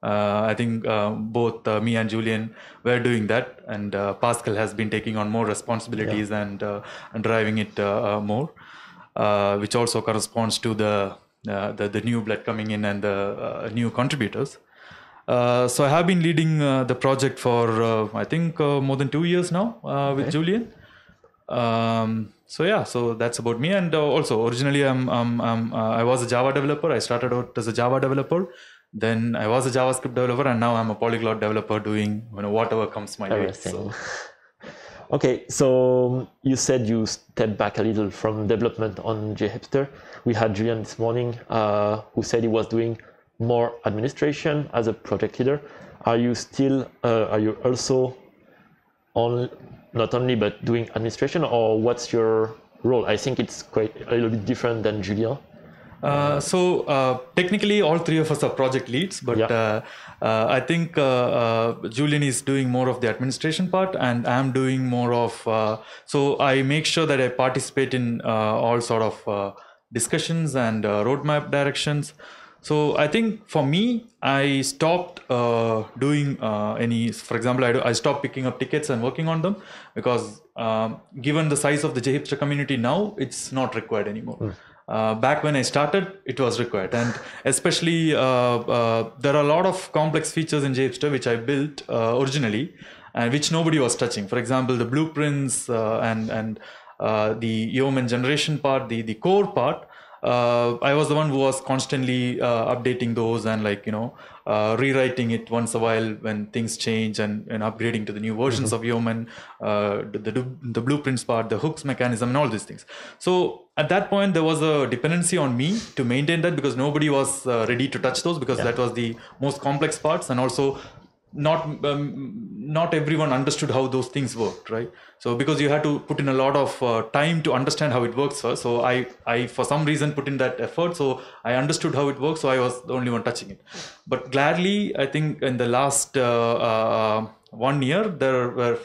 I think both me and Julian were doing that, and Pascal has been taking on more responsibilities and driving it more, which also corresponds to the new blood coming in and the new contributors. So I have been leading the project for I think more than 2 years now with Julian. So that's about me. And also originally I was a Java developer. I started out as a Java developer. Then I was a JavaScript developer, and now I'm a polyglot developer doing whatever comes my way. So. Okay, so you said you stepped back a little from development on JHipster. We had Julian this morning who said he was doing more administration as a project leader. Are you also not only but doing administration, or what's your role? I think it's quite a little bit different than Julian. Technically all 3 of us are project leads, but I think Julian is doing more of the administration part, and I'm doing more of so I make sure that I participate in all sort of discussions and roadmap directions. So I think for me, I stopped doing any, for example, I stopped picking up tickets and working on them because given the size of the JHipster community now, it's not required anymore. Back when I started, it was required. And especially there are a lot of complex features in JHipster which I built originally and which nobody was touching. For example, the blueprints and the yeoman generation part, the core part, I was the one who was constantly updating those and rewriting it once a while when things change and upgrading to the new versions of yeoman, the blueprints part, the hooks mechanism and all these things. So at that point there was a dependency on me to maintain that because nobody was ready to touch those because that was the most complex parts, and also not everyone understood how those things worked, right? So because you had to put in a lot of time to understand how it works first. So I for some reason put in that effort. So I understood how it works. So I was the only one touching it. But gladly, I think in the last 1 year, there were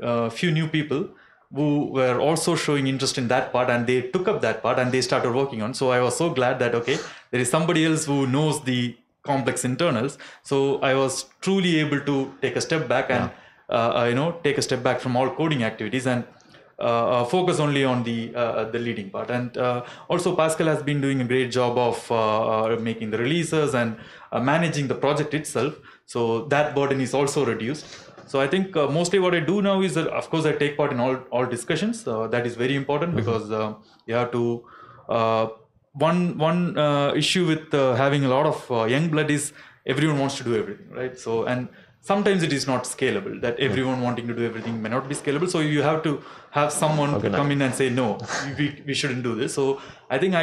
a few new people who were also showing interest in that part, and they took up that part and they started working on. So I was so glad that, okay, there is somebody else who knows the complex internals. So I was truly able to take a step back and take a step back from all coding activities and focus only on the leading part. And also Pascal has been doing a great job of making the releases and managing the project itself. So that burden is also reduced. So I think mostly what I do now is that, of course, I take part in all discussions. That is very important because you have to. One issue with having a lot of young blood is everyone wants to do everything, right? So, and sometimes it is not scalable, that everyone wanting to do everything may not be scalable. So you have to have someone to come in and say, no, we shouldn't do this. So I think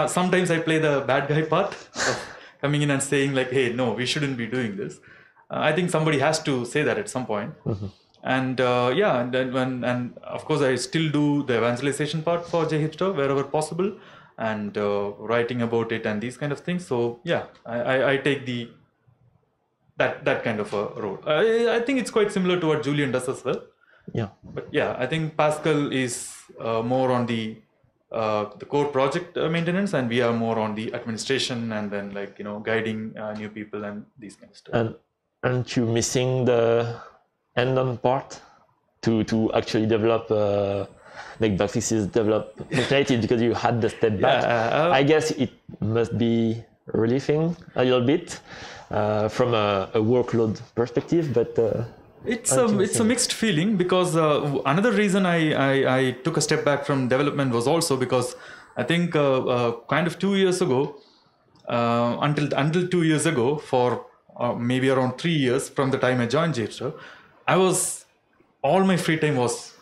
sometimes I play the bad guy part of coming in and saying like, hey, no, we shouldn't be doing this. I think somebody has to say that at some point. And and of course I still do the evangelization part for JHipster wherever possible, and writing about it and these kind of things. So yeah, I take that kind of a role. I think it's quite similar to what Julian does as well. Yeah. But yeah, I think Pascal is more on the core project maintenance, and we are more on the administration and then guiding new people and these kind of stuff. And aren't you missing the end-on part to actually develop make bug fixes, develop functionality, because you had the step back? I guess it must be relieving a little bit from a workload perspective, but it's a mixed feeling, because another reason I took a step back from development was also because I think kind of 2 years ago, until 2 years ago, for maybe around 3 years from the time I joined JHipster, all my free time was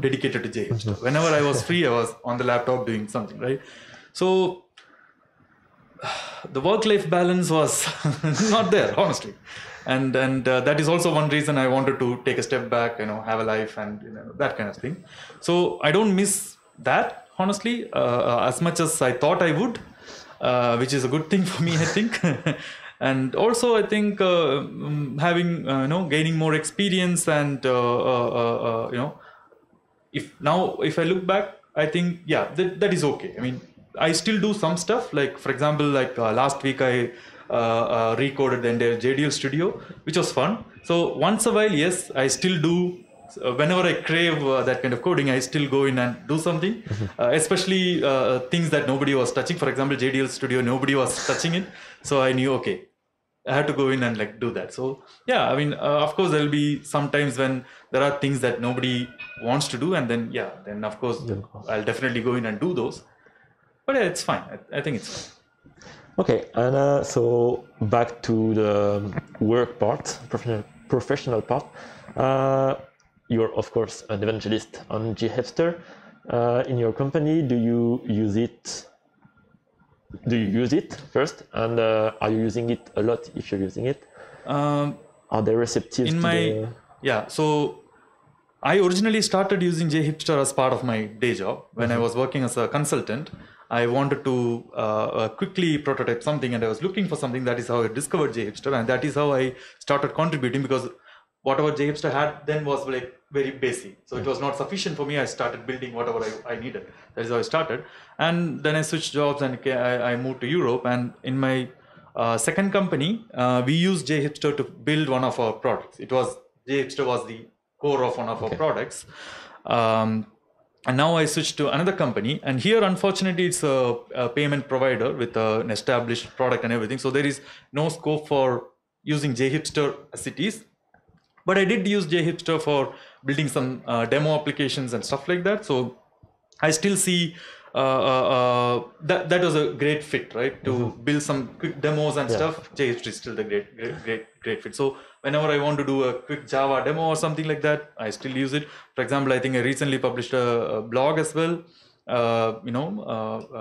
dedicated to JHipster. Whenever I was free, I was on the laptop doing something, right? So the work-life balance was not there, honestly, and that is also one reason I wanted to take a step back, have a life and that kind of thing. So I don't miss that, honestly, as much as I thought I would, which is a good thing for me, I think. And also, I think having gaining more experience, and if I look back, I think that is okay. I mean, I still do some stuff. Like for example, last week I recoded the entire JDL studio, which was fun. So once a while, yes, I still do. Whenever I crave that kind of coding, I still go in and do something, especially things that nobody was touching. For example, JDL studio, nobody was touching it. So I knew, okay, I had to go in and do that. So yeah, I mean, of course, there'll be some times when there are things that nobody wants to do, and then then of course I'll definitely go in and do those. But yeah, it's fine. I think it's fine. Okay, and so back to the work part, professional part. You're of course an evangelist on JHipster. In your company, do you use it? Do you use it first, and are you using it a lot? If you're using it, are they receptive? So I originally started using JHipster as part of my day job. When I was working as a consultant, I wanted to quickly prototype something, and I was looking for something. That is how I discovered JHipster, and that is how I started contributing, because whatever JHipster had then was very basic. So it was not sufficient for me. I started building whatever I needed. That is how I started. And then I switched jobs and I moved to Europe. And in my second company, we used JHipster to build one of our products. JHipster was the core of one of our products. And now I switched to another company. And here, unfortunately, it's a payment provider with an established product and everything. So there is no scope for using JHipster as it is. But I did use JHipster for building some demo applications and stuff like that. So I still see that was a great fit, right? To build some quick demos and stuff. JHipster is still the great fit. So whenever I want to do a quick Java demo or something like that, I still use it. For example, I think I recently published a blog as well,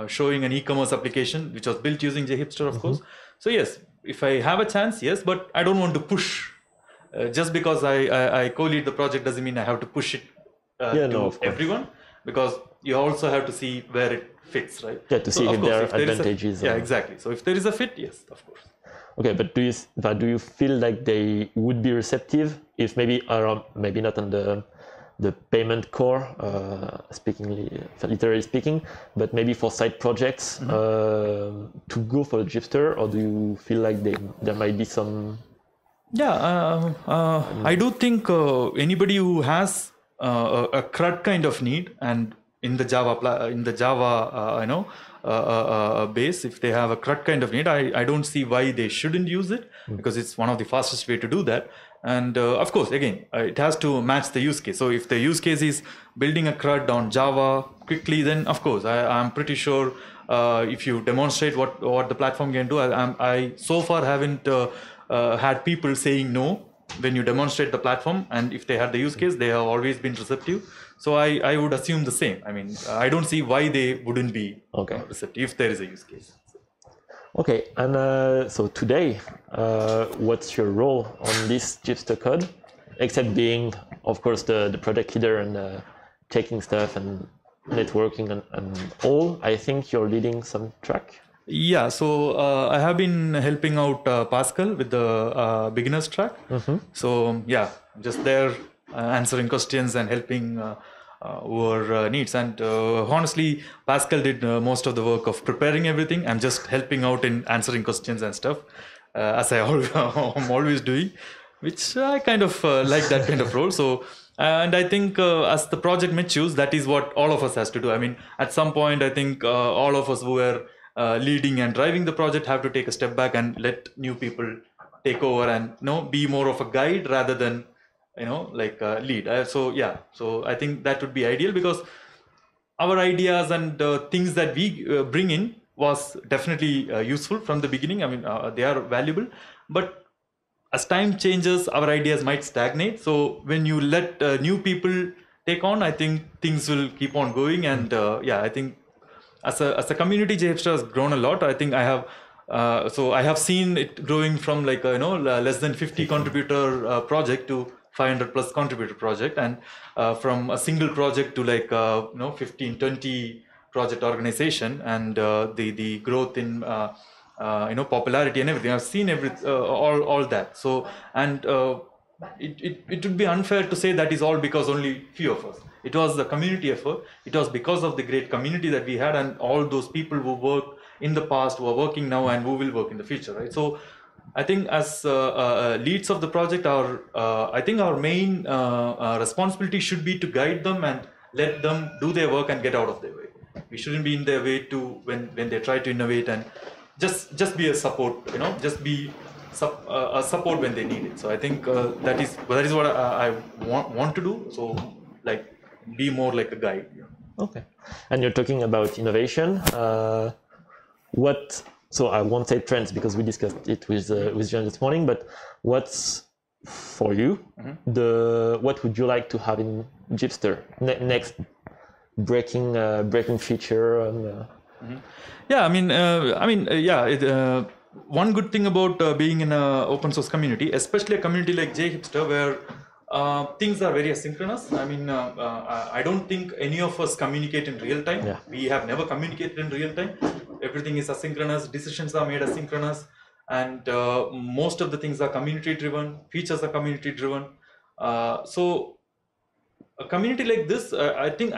showing an e-commerce application which was built using JHipster, of course. So yes, if I have a chance, yes, but I don't want to push. Just because I co-lead the project doesn't mean I have to push it to everyone, because you also have to see where it fits, right? Yeah, to see if there are advantages. Yeah, exactly. So if there is a fit, yes, of course. Okay, but do you feel like they would be receptive if maybe not on the payment core, literally speaking, but maybe for side projects to go for JHipster, or do you feel like there might be some? Yeah, I do think anybody who has a CRUD kind of need, and in the Java base, if they have a CRUD kind of need, I don't see why they shouldn't use it, because it's one of the fastest way to do that. And of course, again, it has to match the use case. So if the use case is building a CRUD on Java quickly, then of course, I'm pretty sure if you demonstrate what the platform can do, I so far haven't had people saying no when you demonstrate the platform, and if they had the use case, they have always been receptive. So I would assume the same. I mean, I don't see why they wouldn't be receptive if there is a use case. Okay, and so today, what's your role on this JHipster Code, except being, of course, the project leader and checking stuff and networking and all? I think you're leading some track. Yeah, so I have been helping out Pascal with the beginners track. So yeah, just there answering questions and helping whoever needs. And honestly, Pascal did most of the work of preparing everything. I'm just helping out in answering questions and stuff, as I'm always doing, which I kind of like that kind of role. So, and I think as the project matures, that is what all of us has to do. I mean, at some point, I think all of us who were leading and driving the project have to take a step back and let new people take over and be more of a guide rather than like lead. So yeah, so I think that would be ideal, because our ideas and things that we bring in was definitely useful from the beginning. I mean, they are valuable, but as time changes, our ideas might stagnate. So when you let new people take on, I think things will keep on going. And yeah, I think as a community, JHipster has grown a lot. I think I have seen it growing from like less than 50 contributor project to 500 plus contributor project, and from a single project to like 15-20 project organization, and the growth in popularity and everything. I've seen all that. So, and it would be unfair to say that is all because only few of us. It was the community effort. It was because of the great community that we had, and all those people who worked in the past, who are working now, and who will work in the future, right? So I think as leads of the project, I think our main responsibility should be to guide them and let them do their work and get out of their way. We shouldn't be in their way to when they try to innovate, and just be a support, just be a support when they need it. So I think that is what I want to do. So like be more like a guide. Okay. And you're talking about innovation. So I won't say trends because we discussed it with John this morning, but what's for you what would you like to have in JHipster next breaking feature? And yeah, one good thing about being in an open source community, especially a community like JHipster, where things are very asynchronous. I mean, I don't think any of us communicate in real time. Yeah. We have never communicated in real time. Everything is asynchronous, decisions are made asynchronous, and most of the things are community driven, features are community driven. So a community like this, I think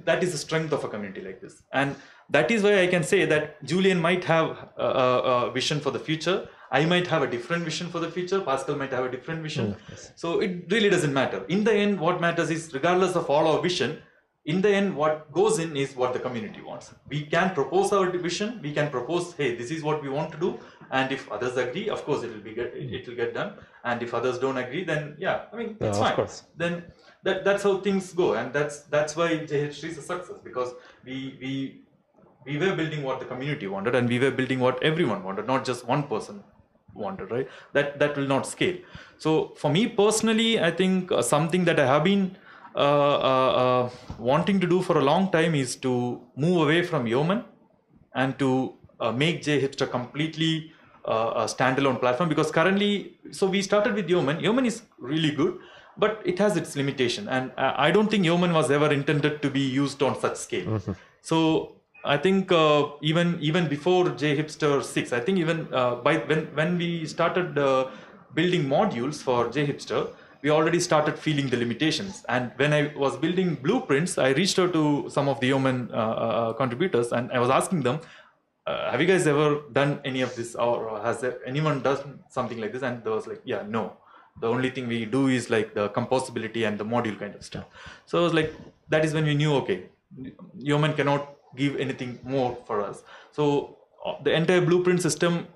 that is the strength of a community like this, and that is why I can say that Julian might have a vision for the future. I might have a different vision for the future. Pascal might have a different vision. So it really doesn't matter. In the end, what matters is, regardless of all our vision, in the end, what goes in is what the community wants. We can propose our vision. We can propose, hey, this is what we want to do. And if others agree, of course, it will get done. And if others don't agree, then yeah, I mean, it's fine. Of course. Then that's how things go. And that's why JHipster is a success, because we were building what the community wanted, and we were building what everyone wanted, not just one person wanted, right? That will not scale. So for me personally, I think something that I have been wanting to do for a long time is to move away from Yeoman and to make JHipster completely a standalone platform, because currently, so we started with Yeoman. Yeoman is really good, but it has its limitation, and I don't think Yeoman was ever intended to be used on such scale. So I think even before JHipster 6, I think even when we started building modules for JHipster, we already started feeling the limitations. And when I was building blueprints, I reached out to some of the Yeoman contributors, and I was asking them, have you guys ever done any of this, or has anyone done something like this? And they was like, yeah, no. The only thing we do is like the composability and the module kind of stuff. So I was like, that is when we knew, okay, Yeoman cannot give anything more for us. So the entire blueprint system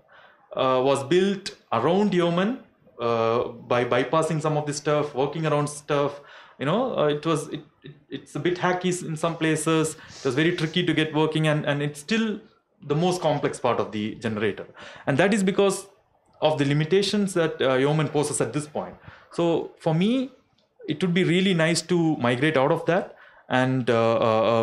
was built around Yeoman by bypassing some of this stuff, working around stuff. You know, it's a bit hacky in some places. It was very tricky to get working, and it's still the most complex part of the generator. And that is because of the limitations that Yeoman poses at this point. So for me, it would be really nice to migrate out of that and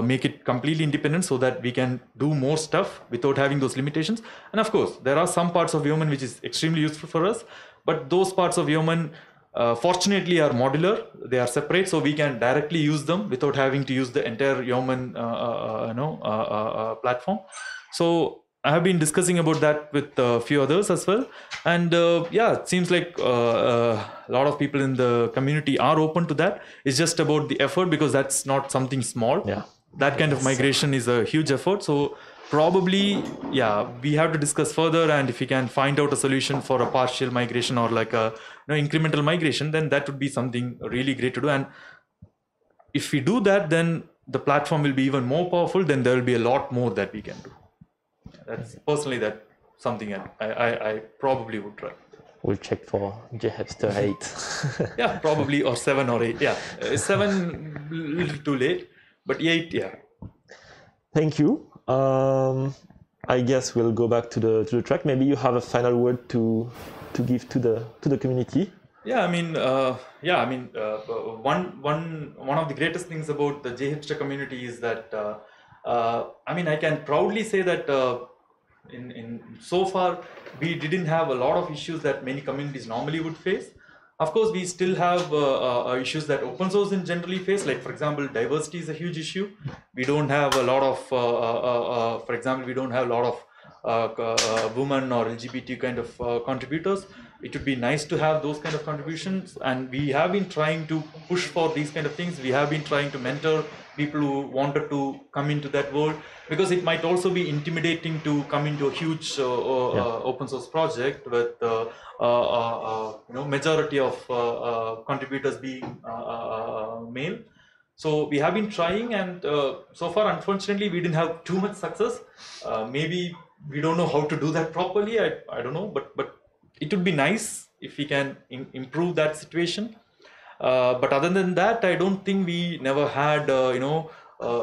make it completely independent, so that we can do more stuff without having those limitations. And of course, there are some parts of Yeoman which is extremely useful for us, but those parts of Yeoman fortunately are modular. They are separate, so we can directly use them without having to use the entire Yeoman platform. So I have been discussing about that with a few others as well, and yeah, it seems like a lot of people in the community are open to that. It's just about the effort, because that's not something small. Yeah, that kind of migration is a huge effort. So probably, yeah, we have to discuss further, and if we can find out a solution for a partial migration or like a incremental migration, then that would be something really great to do. And if we do that, then the platform will be even more powerful. Then there will be a lot more that we can do. That's personally something I probably would try. We'll check for JHipster 8. Yeah, probably, or 7 or 8. Yeah, 7 a little too late, but 8, yeah. Thank you. I guess we'll go back to the track. Maybe you have a final word to give to the community. Yeah, I mean, one of the greatest things about the JHipster community is that I mean, I can proudly say that in so far we didn't have a lot of issues that many communities normally would face. Of course, we still have issues that open source in generally face. Like, for example, diversity is a huge issue. We don't have a lot of, for example, we don't have a lot of women or LGBT kind of contributors. It would be nice to have those kind of contributions, and we have been trying to push for these kind of things. We have been trying to mentor people who wanted to come into that world, because it might also be intimidating to come into a huge open source project with majority of contributors being male. So we have been trying, and so far, unfortunately, we didn't have too much success. Maybe we don't know how to do that properly. I don't know, but it would be nice if we can improve that situation. But other than that, I don't think we never had a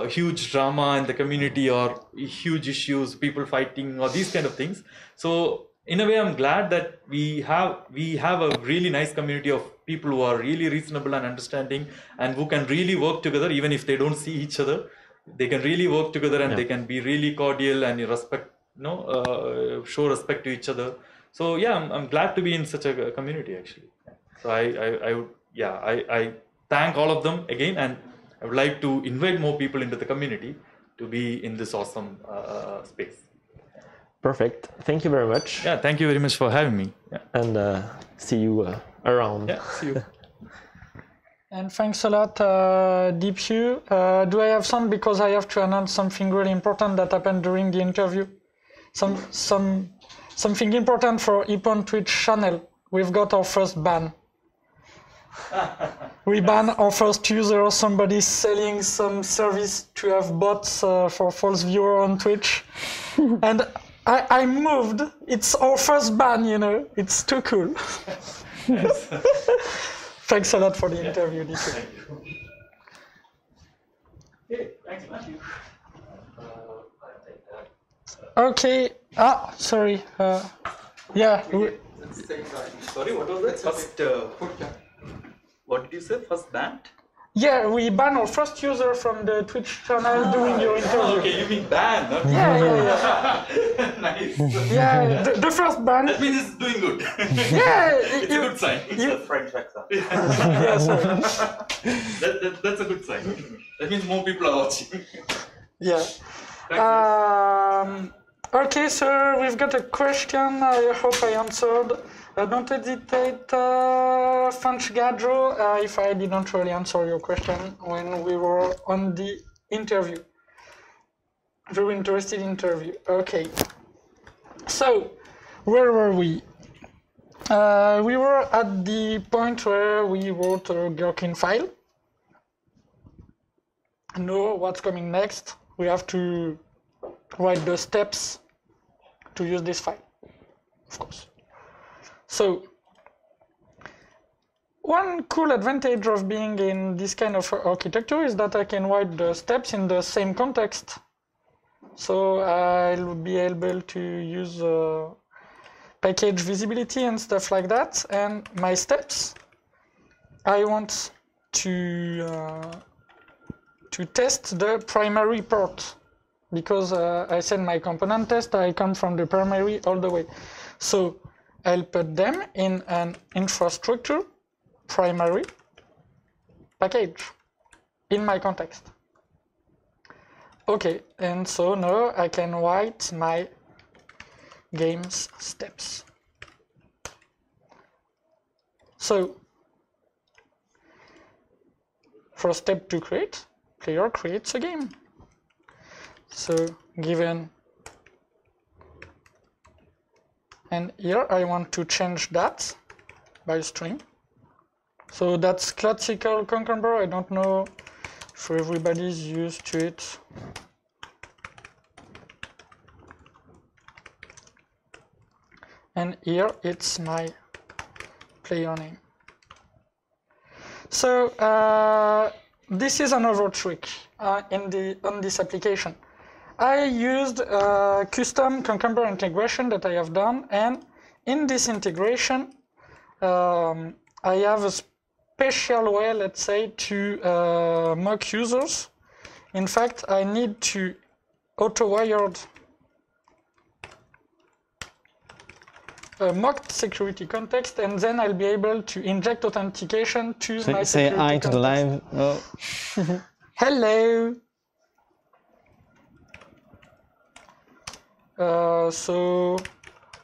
huge drama in the community or huge issues, people fighting or these kind of things. So in a way, I'm glad that we have a really nice community of people who are really reasonable and understanding, and who can really work together even if they don't see each other. They can really work together, and they can be really cordial and show respect to each other. So yeah, I'm glad to be in such a community actually. So I thank all of them again, and I would like to invite more people into the community to be in this awesome space. Perfect. Thank you very much. Yeah, thank you very much for having me. Yeah. And see you around. Yeah, see you. And thanks a lot, Deepview. Do I have some? Because I have to announce something really important that happened during the interview. Something important for Ippon Twitch channel. We've got our first ban. We ban our first user. Somebody's selling some service to have bots for false viewer on Twitch. And I moved. It's our first ban, you know. It's too cool. Thanks a lot for the interview, Deepview. Thank you. Okay, thanks, Matthew. Okay. Sorry. Yeah. Sorry, what was that? First, what did you say? First banned? Yeah, we ban our first user from the Twitch channel during your interview. Okay, you mean ban, not Yeah. Nice. Yeah, the first ban. That means it's doing good. Yeah, it's a good sign. It's a French accent. Yeah, sorry. That's a good sign. That means more people are watching. Yeah. Okay, so we've got a question. I hope I answered. Don't hesitate, French Gadro, if I didn't really answer your question when we were on the interview. Very interesting interview. Okay. So, where were we? We were at the point where we wrote a Gherkin file. Know what's coming next. We have to write the steps to use this file, of course. So, one cool advantage of being in this kind of architecture is that I can write the steps in the same context. So I'll be able to use package visibility and stuff like that. And my steps, I want to test the primary port. Because I send my component test, I come from the primary all the way. So I'll put them in an infrastructure primary package in my context. Okay, and so now I can write my game's steps. So, first step to create, player creates a game. So, given, and here I want to change that by string. So that's classical Cucumber. I don't know if everybody's used to it. And here it's my player name. So this is another trick on this application. I used a custom Cucumber integration that I have done, and in this integration, I have a special way, let's say, to mock users. In fact, I need to auto-wired a mocked security context, and then I'll be able to inject authentication to my security Say hi to the live. Oh. Hello. So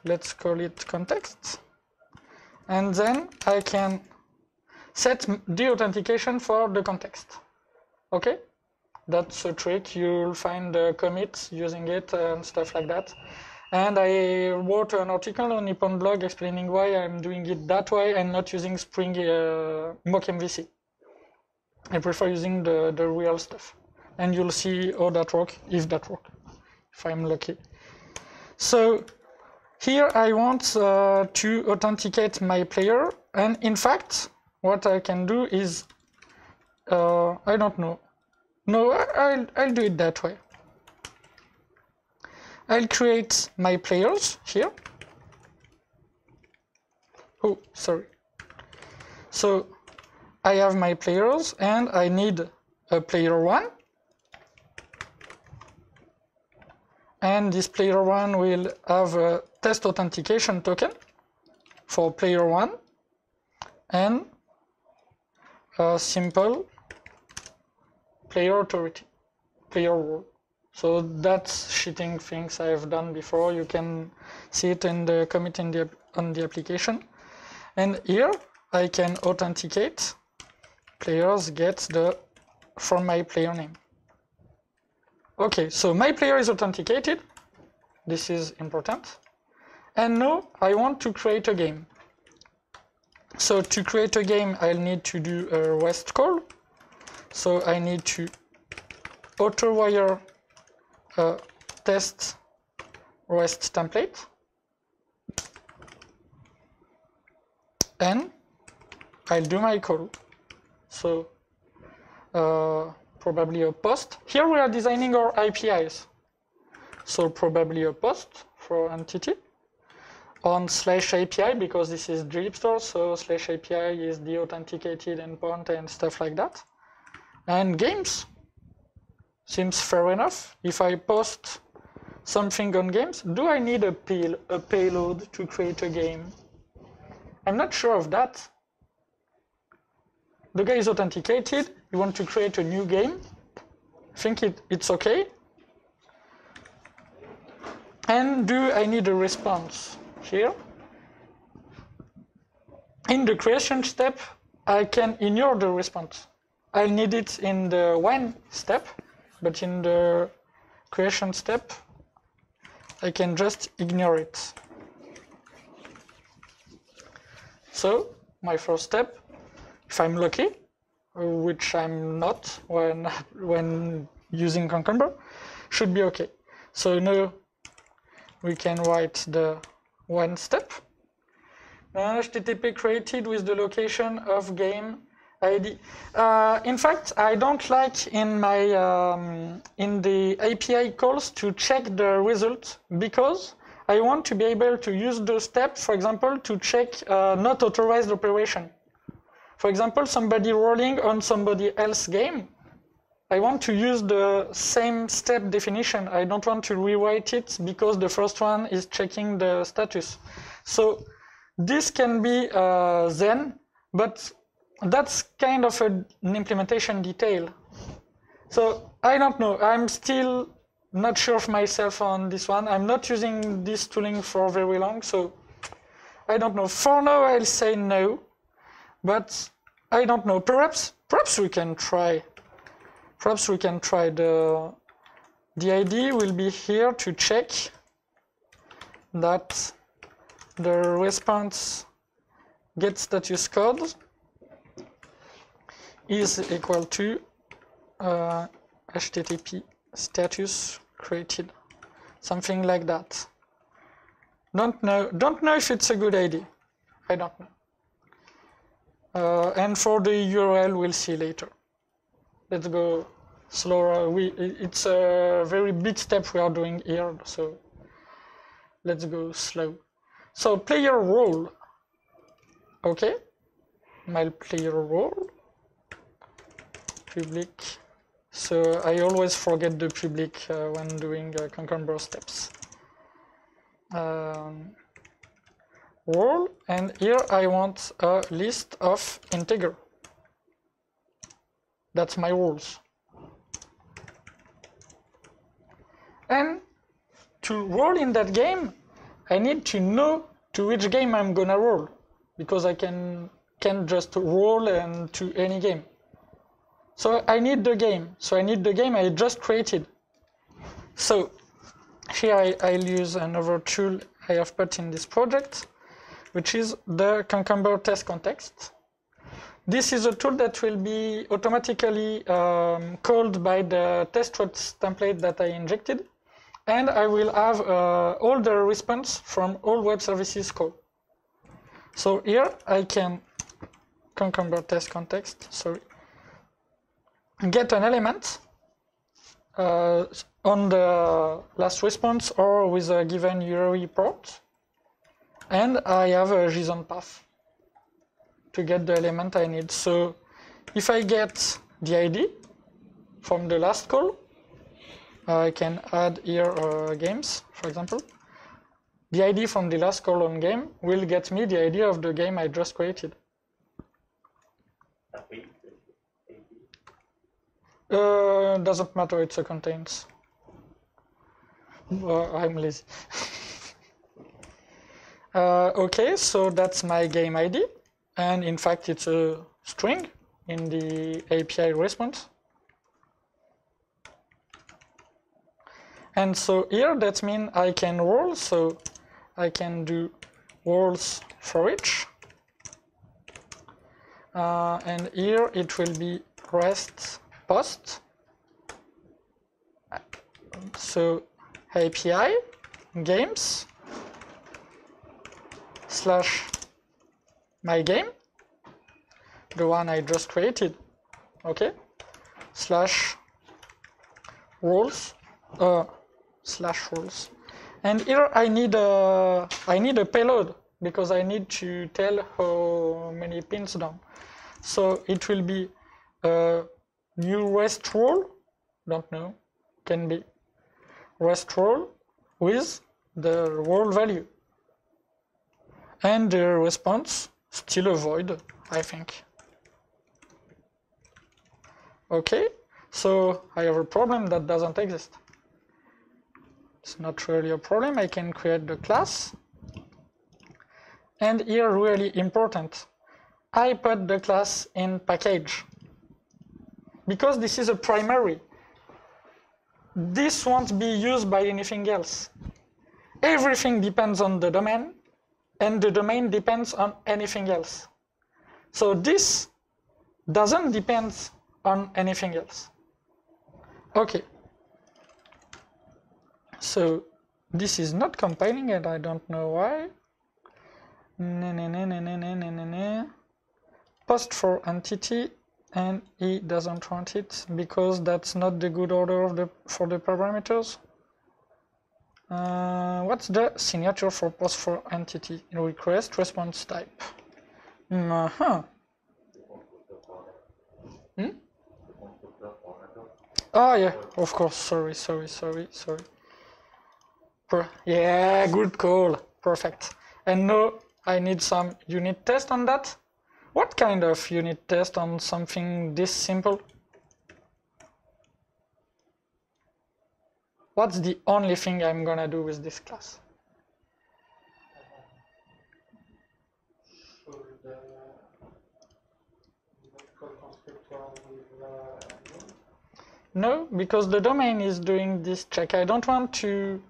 let's call it context, and then I can set the authentication for the context. Okay, that's a trick. You'll find the commits using it and stuff like that. And I wrote an article on Ippon blog explaining why I'm doing it that way and not using Spring mock MVC. I prefer using the real stuff, and you'll see how that works, if that works, if I'm lucky. So here I want to authenticate my player, and in fact what I can do is I don't know. No, I'll do it that way. I'll create my players here. Oh, sorry. So I have my players, and I need a player 1. And this player 1 will have a test authentication token for player 1 and a simple player authority, player role. So that's cheating things I've done before. You can see it in the commit on the application. And here I can authenticate players get from my player name. Okay, so my player is authenticated. This is important. And now I want to create a game. So to create a game, I'll need to do a REST call. So I need to auto-wire a test REST template. And I'll do my call. So probably a post. Here we are designing our APIs. So probably a post for entity on /API, because this is JHipster, so /API is the authenticated endpoint and stuff like that. And games seems fair enough. If I post something on games, do I need a payload to create a game? I'm not sure of that. The guy is authenticated, you want to create a new game, I think it's okay. And do I need a response here? In the creation step, I can ignore the response. I'll need it in the when step, but in the creation step, I can just ignore it. So my first step, if I'm lucky, which I'm not when using Cucumber, should be okay. So now we can write the when step. HTTP created with the location of game ID. In fact, I don't like in my in the API calls to check the result, because I want to be able to use the step, for example, to check not authorized operation. For example, somebody rolling on somebody else's game, I want to use the same step definition. I don't want to rewrite it because the first one is checking the status. So this can be then, but that's kind of an implementation detail. So I don't know. I'm still not sure of myself on this one. I'm not using this tooling for very long, so I don't know. For now, I'll say no, but I don't know. Perhaps we can try. Perhaps we can try. The ID will be here to check that the response get status code is equal to HTTP status created, something like that. Don't know if it's a good idea. I don't know. And for the URL, we'll see later. Let's go slower. It's a very big step we are doing here, so let's go slow. So player role. Okay, my player role. Public. So I always forget the public when doing Cucumber steps. Role, and here I want a list of integer. That's my rules. And to roll in that game, I need to know to which game I'm gonna roll, because I can't just roll and to any game. So I need the game. So I need the game I just created. So here I'll use another tool I have put in this project, which is the Cucumber test context. This is a tool that will be automatically called by the test template that I injected, and I will have all the response from all web services call. So here I can Cucumber test context, sorry, get an element on the last response or with a given URI port, and I have a JSON path to get the element I need. So if I get the ID from the last call, I can add here games, for example. The ID from the last call on game will get me the ID of the game I just created. Doesn't matter, it's a contains. I'm lazy. Okay, so that's my game ID, and in fact it's a string in the API response. And so here that means I can roll, so I can do rolls for each. And here it will be REST post. So API games slash my game, the one I just created, okay, slash roles, slash roles. And here I need a payload because I need to tell how many pins down. So it will be a new REST role, don't know, can be REST role with the role value. And the response still a void, I think. Okay, so I have a problem that doesn't exist. It's not really a problem. I can create the class. And here, really important, I put the class in package. Because this is a primary. This won't be used by anything else. Everything depends on the domain, and the domain depends on anything else. So this doesn't depend on anything else. Okay. So this is not compiling and I don't know why. Post for entity, and he doesn't want it because that's not the good order for the parameters. What's the signature for post for entity? Request response type. Oh yeah, of course. Sorry. Yeah, good call. Perfect. And now I need some unit test on that. What kind of unit test on something this simple? What's the only thing I'm gonna do with this class? No, because the domain is doing this check. I don't want to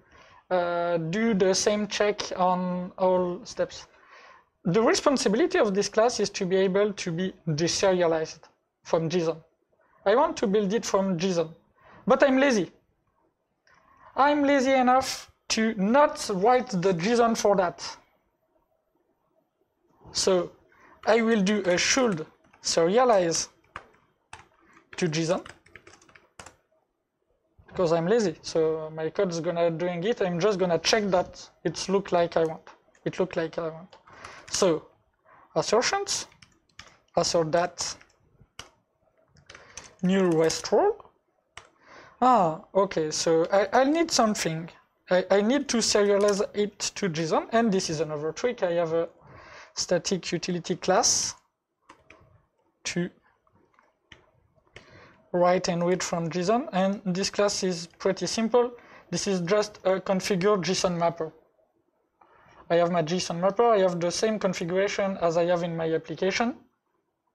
do the same check on all steps. The responsibility of this class is to be able to be deserialized from JSON. I want to build it from JSON, but I'm lazy. I'm lazy enough to not write the JSON for that. So I will do a should serialize to JSON because I'm lazy. So my code is gonna doing it. I'm just gonna check that it look like I want. It look like I want. So assertions, assert that new REST role. Okay, so I need something. I need to serialize it to JSON, and this is another trick. I have a static utility class to write and read from JSON, and this class is pretty simple. This is just a configured JSON mapper. I have my JSON mapper. I have the same configuration as I have in my application,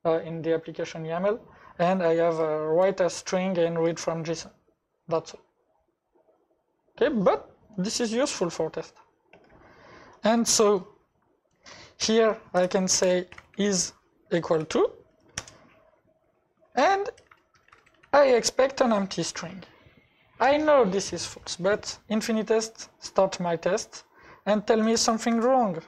in the application YAML, and I have a write a string and read from JSON. That's all. Okay, but this is useful for test. And so here I can say is equal to, and I expect an empty string. I know this is false, but Infinitest start my test and tell me something's wrong.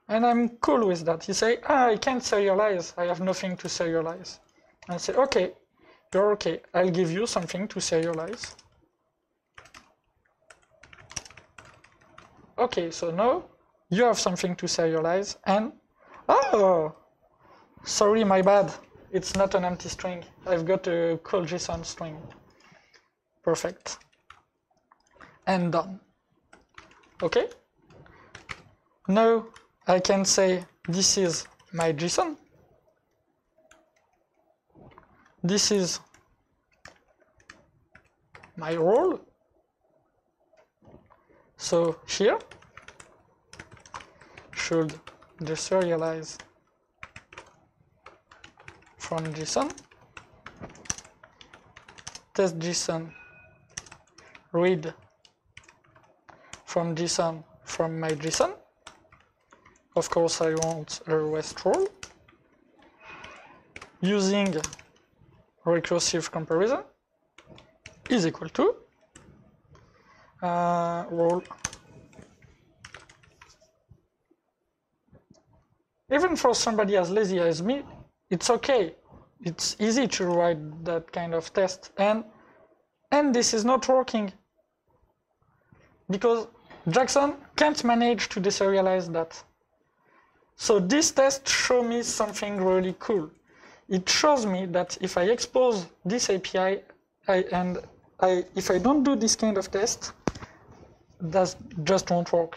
And I'm cool with that. You say, I can't serialize. I have nothing to serialize. And I say, okay, you're okay. I'll give you something to serialize. Okay, so now you have something to serialize, and oh, sorry, my bad. It's not an empty string. I've got a call JSON string. Perfect. And done. Okay. Now I can say this is my JSON. This is my role. So here should deserialize from JSON, test JSON, read from JSON from my JSON. Of course, I want a REST role using recursive comparison is equal to role. Even for somebody as lazy as me, it's okay. It's easy to write that kind of test, and this is not working because Jackson can't manage to deserialize that. So this test shows me something really cool. It shows me that if I expose this API if I don't do this kind of test, that just won't work,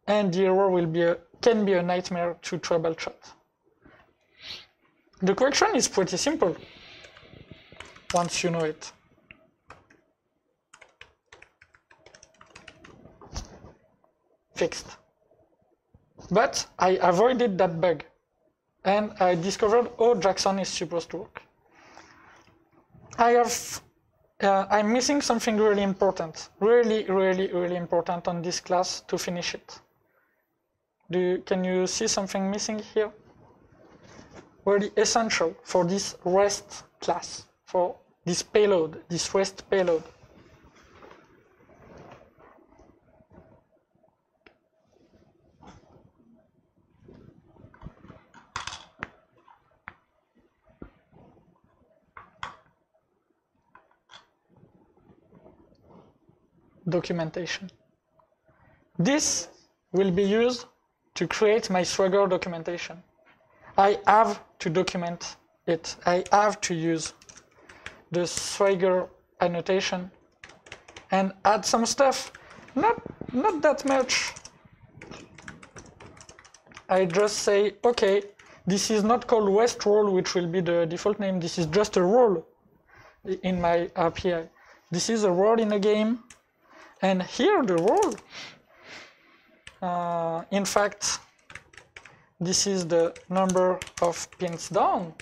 and the error will can be a nightmare to troubleshoot. The correction is pretty simple once you know it. Fixed. But I avoided that bug, and I discovered how Jackson is supposed to work. I'm missing something really important, really important on this class to finish it. Can you see something missing here? Really essential for this REST class, for this payload, this REST payload. Documentation. This will be used to create my Swagger documentation. I have to document it. I have to use the Swagger annotation and add some stuff. Not that much. I just say, okay, this is not called REST role, which will be the default name. This is just a role in my API. This is a role in a game. And here the role, in fact, this is the number of pins down.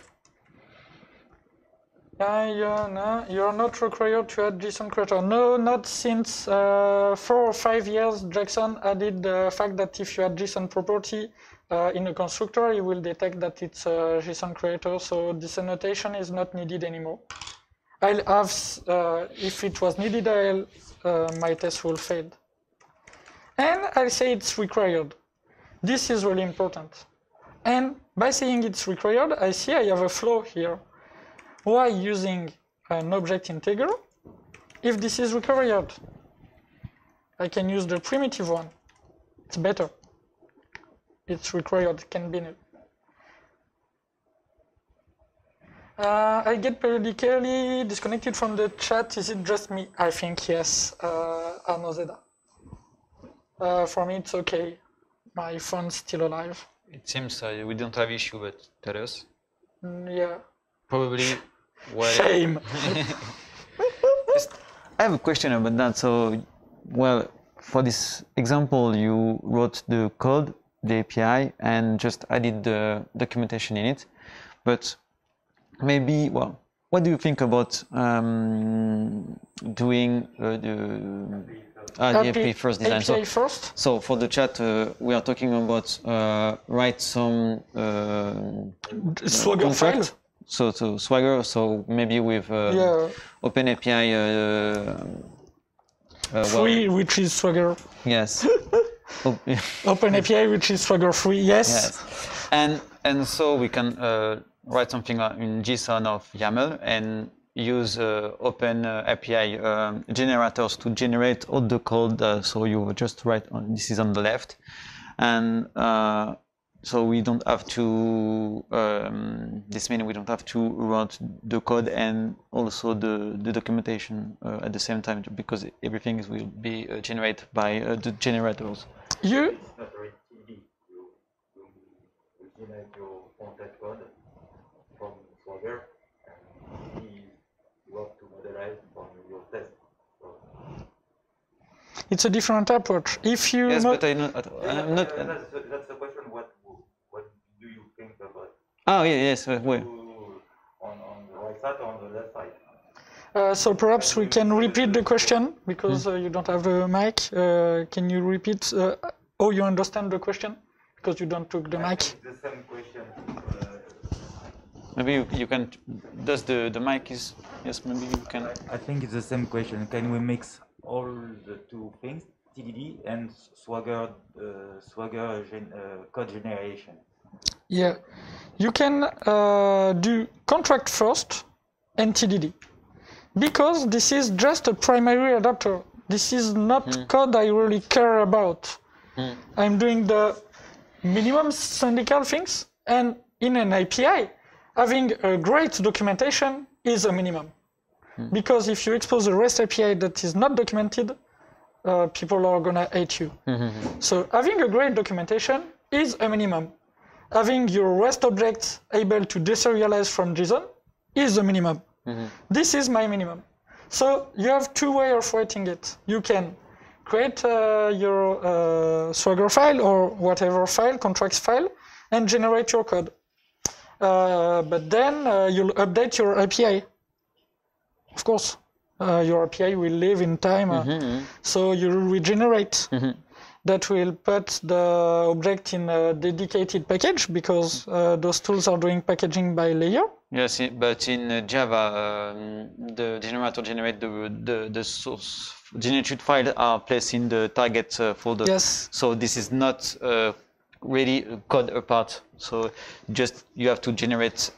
You're not required to add JSON creator. No, not since 4 or 5 years. Jackson added the fact that if you add JSON property in a constructor, it will detect that it's a JSON creator. So this annotation is not needed anymore. I'll have, if it was needed, my test will fail. And I'll say it's required. This is really important. And by saying it's required, I see I have a flow here. Why using an object integer if this is required? I can use the primitive one. It's better. It's required, can be null. I get periodically disconnected from the chat. Is it just me? I think yes, Arnozeda. For me, it's okay. My phone's still alive. It seems we don't have issue, but tell us. Yeah. Probably. Shame. I have a question about that. So, well, for this example, you wrote the code, the API, and just added the documentation in it. But maybe, well, what do you think about doing the API first design? API first? So for the chat, we are talking about write some Swagger files. So Swagger, so maybe with Open API free, which is Swagger. Yes. Open API, which is Swagger free. Yes. And so we can write something in JSON of YAML and use Open API generators to generate all the code. So you just write on, this is on the left, and so we don't have to. This means we don't have to write the code and also the documentation at the same time, because everything will be generated by the generators. You generate your content code from Swagger, and you have to modelize from your test. So it's a different approach. If you yes, but I'm not. That's the question. What do you think about? Oh yeah, yes. Wait. So perhaps we can repeat the question because you don't have the mic. Can you repeat? Oh, you understand the question because you don't took the mic. The same question. Maybe you can. Does the mic is? Yes, maybe you can. I think it's the same question. Can we mix all the two things, TDD and Swagger code generation? Yeah, you can do contract first and TDD. Because this is just a primary adapter. This is not code I really care about. I'm doing the minimum syndical things, and in an API, having a great documentation is a minimum. Because if you expose a REST API that is not documented, people are gonna hate you. So having a great documentation is a minimum. Having your REST objects able to deserialize from JSON is a minimum. This is my minimum. So you have two ways of writing it. You can create your Swagger file or whatever file, contracts file, and generate your code. But then you'll update your API. Of course, your API will live in time, so you'll regenerate. That will put the object in a dedicated package because those tools are doing packaging by layer. Yes, but in Java, the generator generate the source generated file are placed in the target folder. Yes. So this is not really code apart. So just you have to generate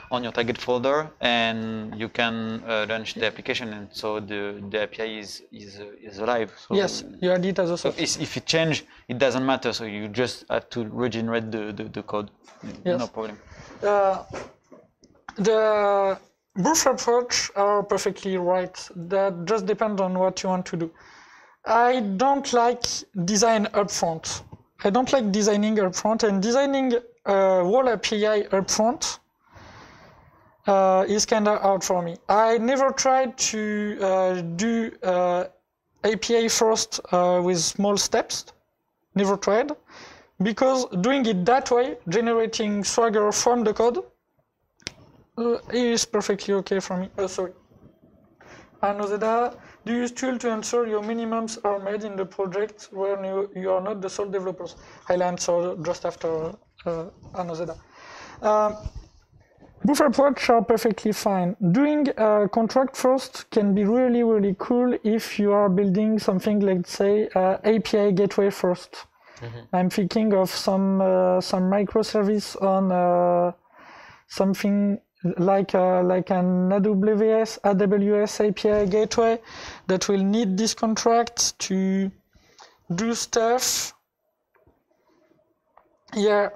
on your target folder, and you can launch the application, and so the API is alive. So yes, you add it as a source. So if it change, it doesn't matter. So you just have to regenerate the code. Yes. No problem. The both approach are perfectly right. That just depends on what you want to do. I don't like design upfront. I don't like designing upfront, and designing a whole API upfront is kind of hard for me. I never tried to do API first with small steps. Never tried, because doing it that way, generating Swagger from the code, is perfectly okay for me. Sorry. Anozeda, do you use tool to ensure your minimums are made in the project where you are not the sole developers? I'll answer just after Anozeda. Both approaches are perfectly fine. Doing a contract first can be really, really cool if you are building something like, say, API gateway first. I'm thinking of some microservice on something like an AWS API gateway that will need this contract to do stuff. Yeah,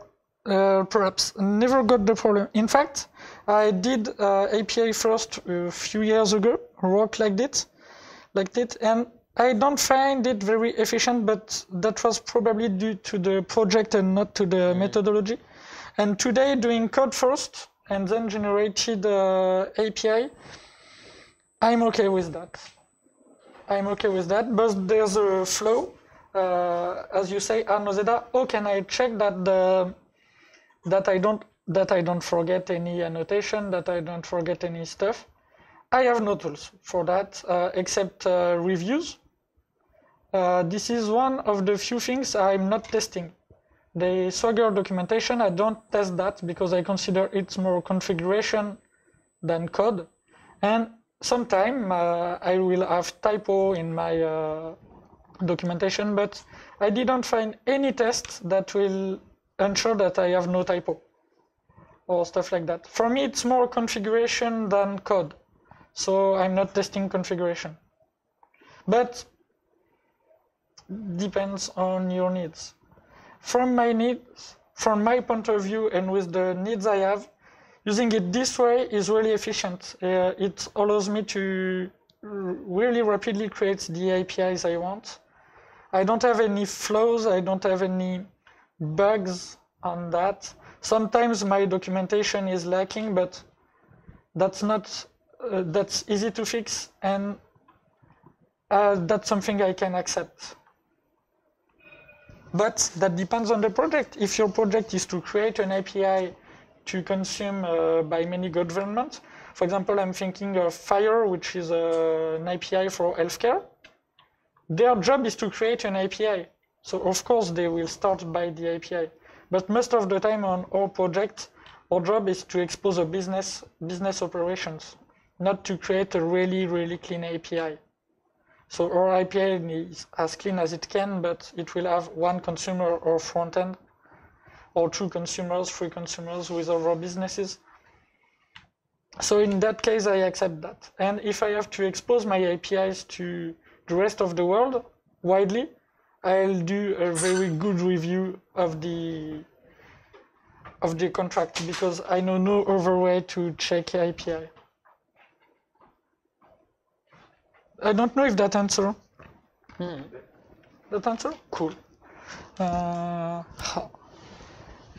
perhaps never got the problem. In fact, I did API first a few years ago, work like it, and I don't find it very efficient, but that was probably due to the project and not to the methodology. And today, doing code first and then generated API, I'm okay with that. I'm okay with that, but there's a flow. As you say, Arnozeda, how can I check that that I don't forget any annotation, that I don't forget any stuff? I have no tools for that except reviews. This is one of the few things I'm not testing. The Swagger documentation, I don't test that because I consider it's more configuration than code. And sometime I will have typo in my documentation, but I didn't find any test that will ensure that I have no typo or stuff like that. For me, it's more configuration than code. So I'm not testing configuration. But depends on your needs. From my needs, from my point of view, and with the needs I have, using it this way is really efficient. It allows me to really rapidly create the APIs I want. I don't have any flaws, I don't have any bugs on that. Sometimes my documentation is lacking, but that's not, that's easy to fix, and that's something I can accept. But that depends on the project. If your project is to create an API to consume by many governments, For example, I'm thinking of Fire, which is an API for healthcare. Their job is to create an API. So of course they will start by the API. But most of the time on our project, our job is to expose a business operations, not to create a really, really clean API. So our API is as clean as it can, but it will have one consumer or front end, or two consumers, three consumers with other businesses. So in that case, I accept that. And if I have to expose my APIs to the rest of the world widely, I'll do a very good review of the contract, because I know no other way to check API. I don't know if that answer. That answer? Cool.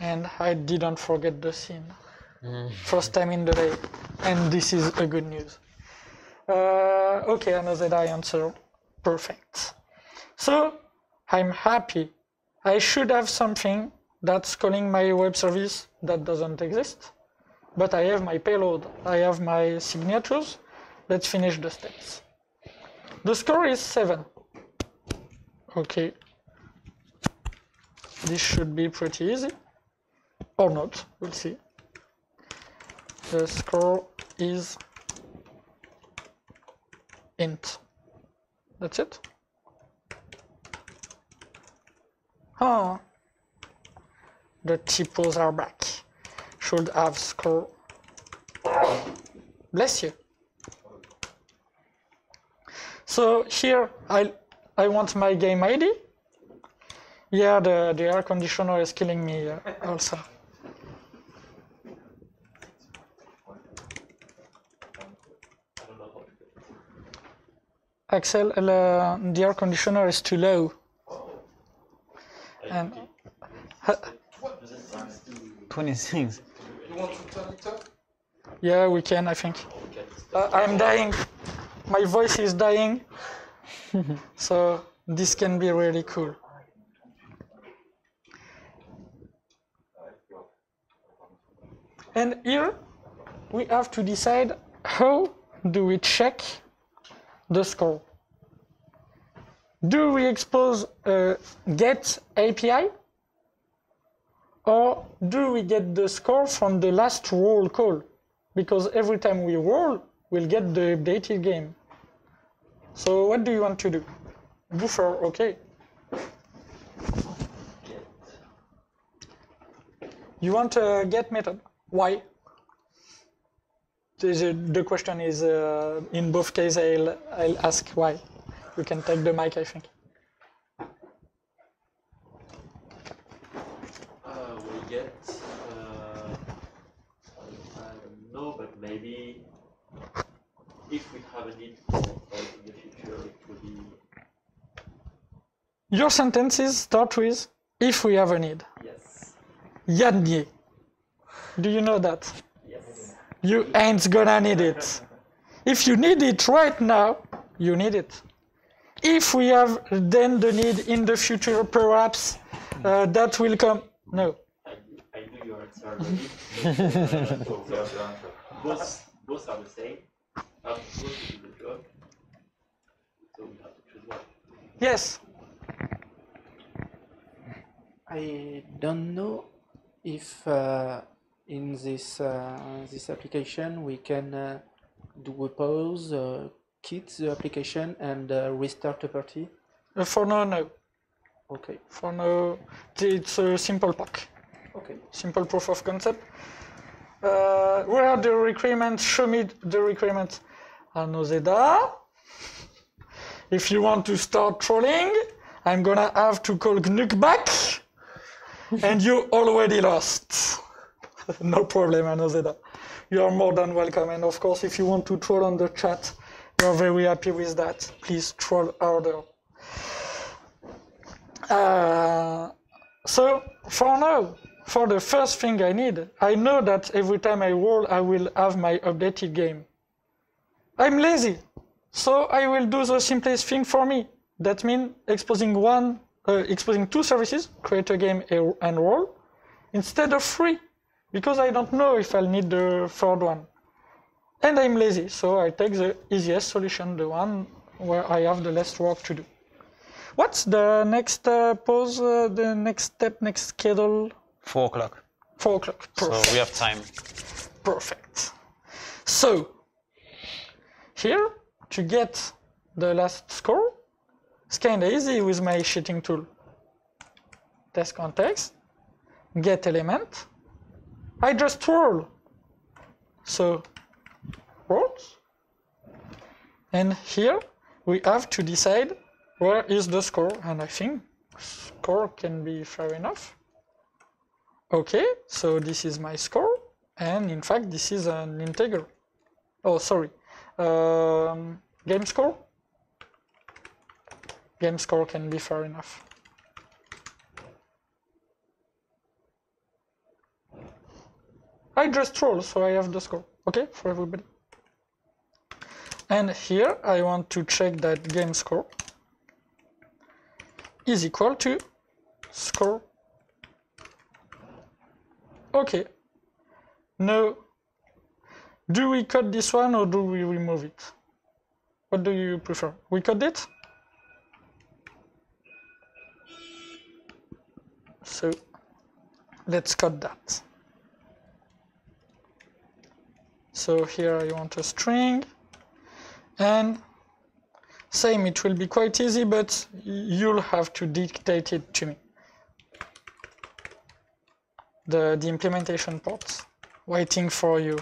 And I didn't forget the scene. First time in the day. And this is a good news. Okay, another answer. Perfect. So, I'm happy. I should have something that's calling my web service that doesn't exist. But I have my payload. I have my signatures. Let's finish the steps. The score is 7. Okay. This should be pretty easy. Or not, we'll see. The score is int. That's it. Oh, the typos are back. Should have score. Bless you. So here I want my game ID. Yeah, the air conditioner is killing me also. Axel, the air conditioner is too low. And 26. You want to turn it up? Yeah, we can, I think. I'm dying. My voice is dying. So this can be really cool. And here we have to decide how do we check the score. Do we expose a get API, or do we get the score from the last roll call? Because every time we roll, we'll get the updated game. So what do you want to do? Buffer, okay. You want a get method. Why? The question is, in both cases, I'll ask why. You can take the mic, I think. We get, I don't know, but maybe if we have a need for in the future, it will be. Your sentences start with, if we have a need. Yes. Yadnie. Do you know that? Yes. You ain't gonna need it. If you need it right now, you need it. If we have then the need in the future, perhaps that will come. No. I knew your answer already. Both are the same. How to do the job. So we have to choose one. Yes. I don't know if in this this application we can do a pause, quit the application, and restart a party. For now, no. Okay. For now, it's a simple POC. Okay. Simple proof of concept. Where are the requirements? Show me the requirements. Anozeda. If you want to start trolling, I'm gonna have to call Gnuk back. And you already lost. No problem, Anozeda. You are more than welcome. And of course, if you want to troll on the chat, we are very happy with that. Please troll harder. So for now, for the first thing I need, I know that every time I roll, I will have my updated game. I'm lazy, so I will do the simplest thing for me. That means exposing two services, create a game and roll, instead of 3, because I don't know if I'll need the third one. And I'm lazy, so I take the easiest solution, the one where I have the less work to do. What's the next pause, the next step, next schedule? 4 o'clock. 4 o'clock, perfect. So we have time. Perfect. So, here, to get the last score, it's kind of easy with my cheating tool. Test context, get element, I just twirl. So, words. And here, we have to decide where is the score, and I think score can be fair enough. Okay, so this is my score, and in fact this is an integer. Oh, sorry, game score? Game score can be fair enough. I just roll, so I have the score, okay, for everybody. And here I want to check that game score is equal to score. Okay. Now, do we cut this one or do we remove it? What do you prefer? We cut it? So, let's cut that. So here I want a string, and same, it will be quite easy, but you'll have to dictate it to me. The implementation part, waiting for you.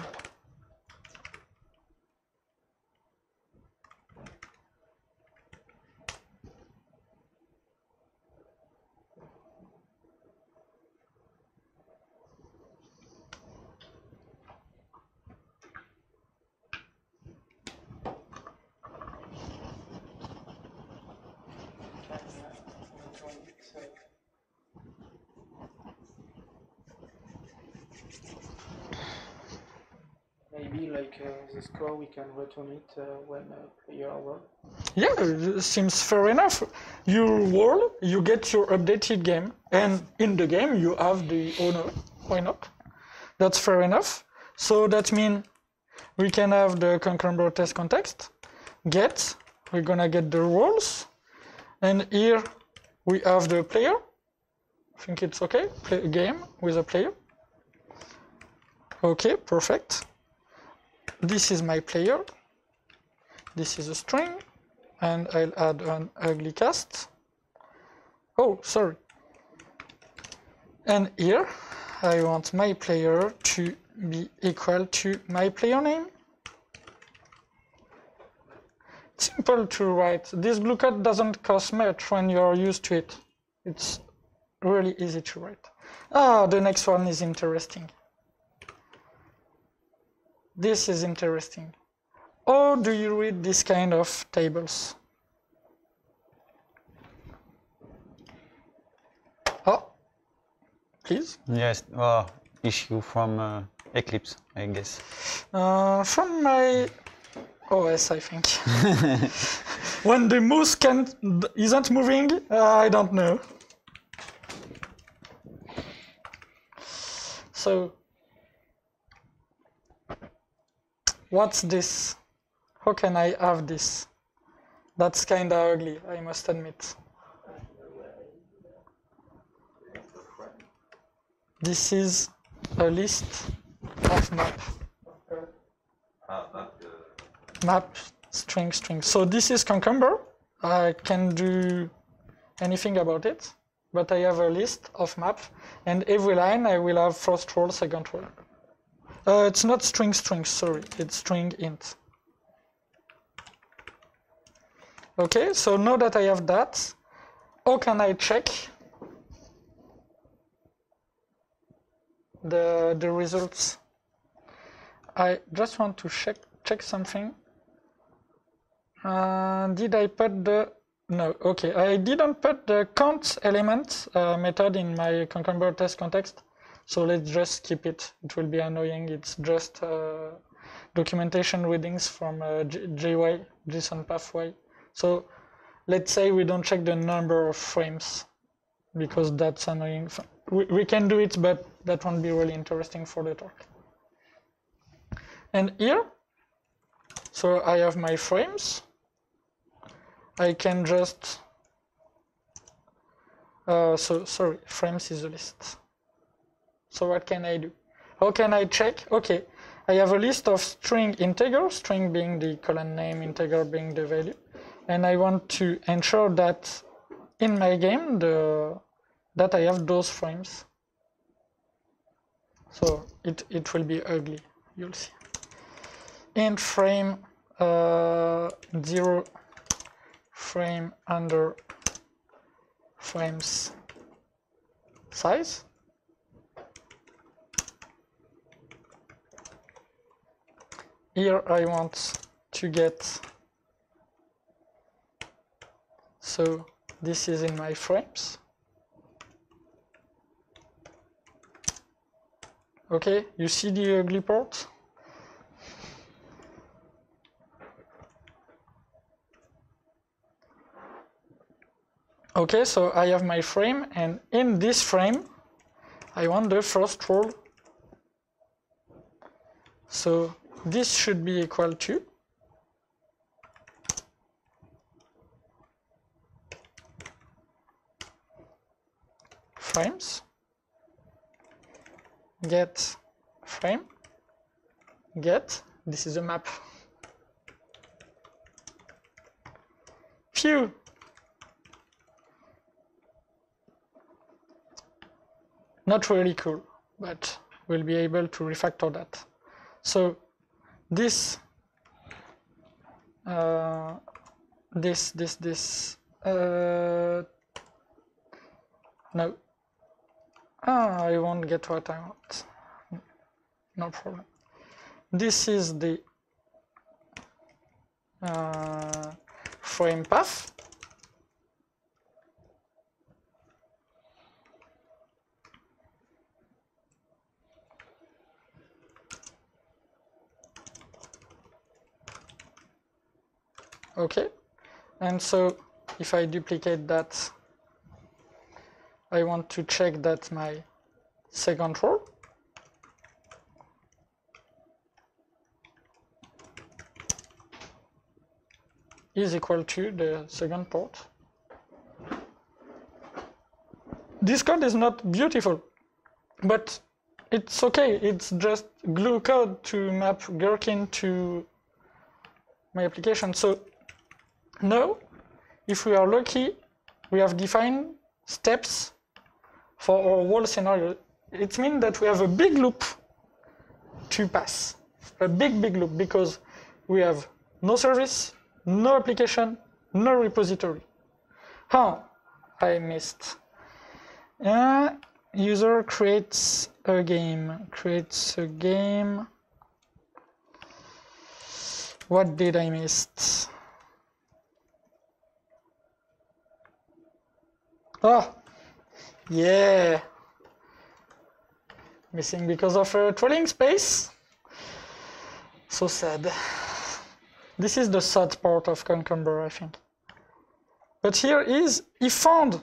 Maybe like the score, we can return it when player over. Yeah, it seems fair enough. You roll, you get your updated game, and in the game you have the owner. Why not? That's fair enough. So that means we can have the concurrent test context, get, we're gonna get the roles, and here we have the player. I think it's okay, play a game with a player. Okay, perfect. This is my player, this is a string, and I'll add an ugly cast. Oh, sorry. And here, I want my player to be equal to my player name. Simple to write. This glue code doesn't cost much when you're used to it. It's really easy to write. Ah, the next one is interesting. This is interesting. How do you read this kind of tables? Oh, please. Yes, issue from Eclipse, I guess. From my OS, I think. When the mouse isn't moving, I don't know. So, what's this? How can I have this? That's kinda ugly, I must admit. This is a list of map. Map, string. So this is Concumber. I can do anything about it, but I have a list of map, and every line I will have first roll, second roll. It's not string, sorry, it's string int. Okay, so now that I have that, how can I check the results? I just want to check something. Did I put the... No, okay, I didn't put the count element method in my concurrent test context. So let's just keep it. It will be annoying. It's just documentation readings from JSON pathway. So let's say we don't check the number of frames because that's annoying. We can do it, but that won't be really interesting for the talk. And here So I have my frames. I can just, sorry, frames is a list. So what can I do? How can I check? Okay, I have a list of string integers, string being the column name, integer being the value. And I want to ensure that in my game, that I have those frames. So it will be ugly, you'll see. Int frame 0 frame under frames size. Here I want to get, so this is in my frames. Okay, you see the ugly part? Okay, so I have my frame, and in this frame, I want the first row. So this should be equal to frames, get frame, get, this is a map. Phew. Not really cool, but we'll be able to refactor that. So this, no, I won't get what I want, no problem. This is the frame path. Okay, and so if I duplicate that, I want to check that my second row is equal to the second port. This code is not beautiful, but it's okay. It's just glue code to map Gherkin to my application. So now, if we are lucky, we have defined steps for our whole scenario. It means that we have a big loop to pass, a big loop, because we have no service, no application, no repository. Oh, I missed. User creates a game. What did I miss? Oh, yeah. Missing because of a trolling space. So sad. This is the sad part of Concomber, I think. But here is, he found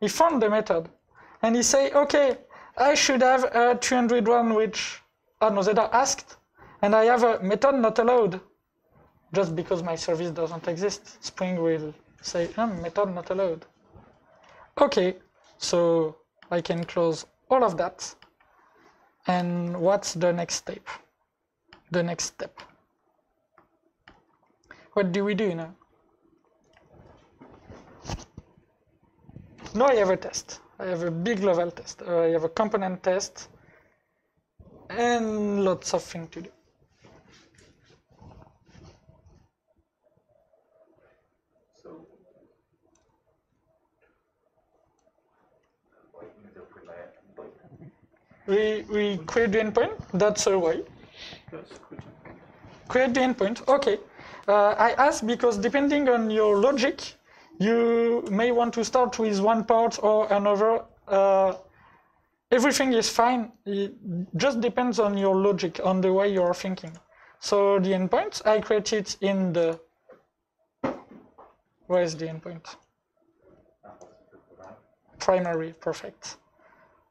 the method. And he say, okay, I should have a 201 which, no, that are asked. And I have a method not allowed. Just because my service doesn't exist. Spring will say, method not allowed. Okay, so I can close all of that. And what's the next step? What do we do now? Now I have a test. I have a big level test. I have a component test. And lots of things to do. We create the endpoint, that's a way. Create the endpoint, okay. I ask because depending on your logic, you may want to start with one part or another. Everything is fine, it just depends on your logic, on the way you are thinking. So the endpoint, I create it in the, where is the endpoint? Primary, perfect.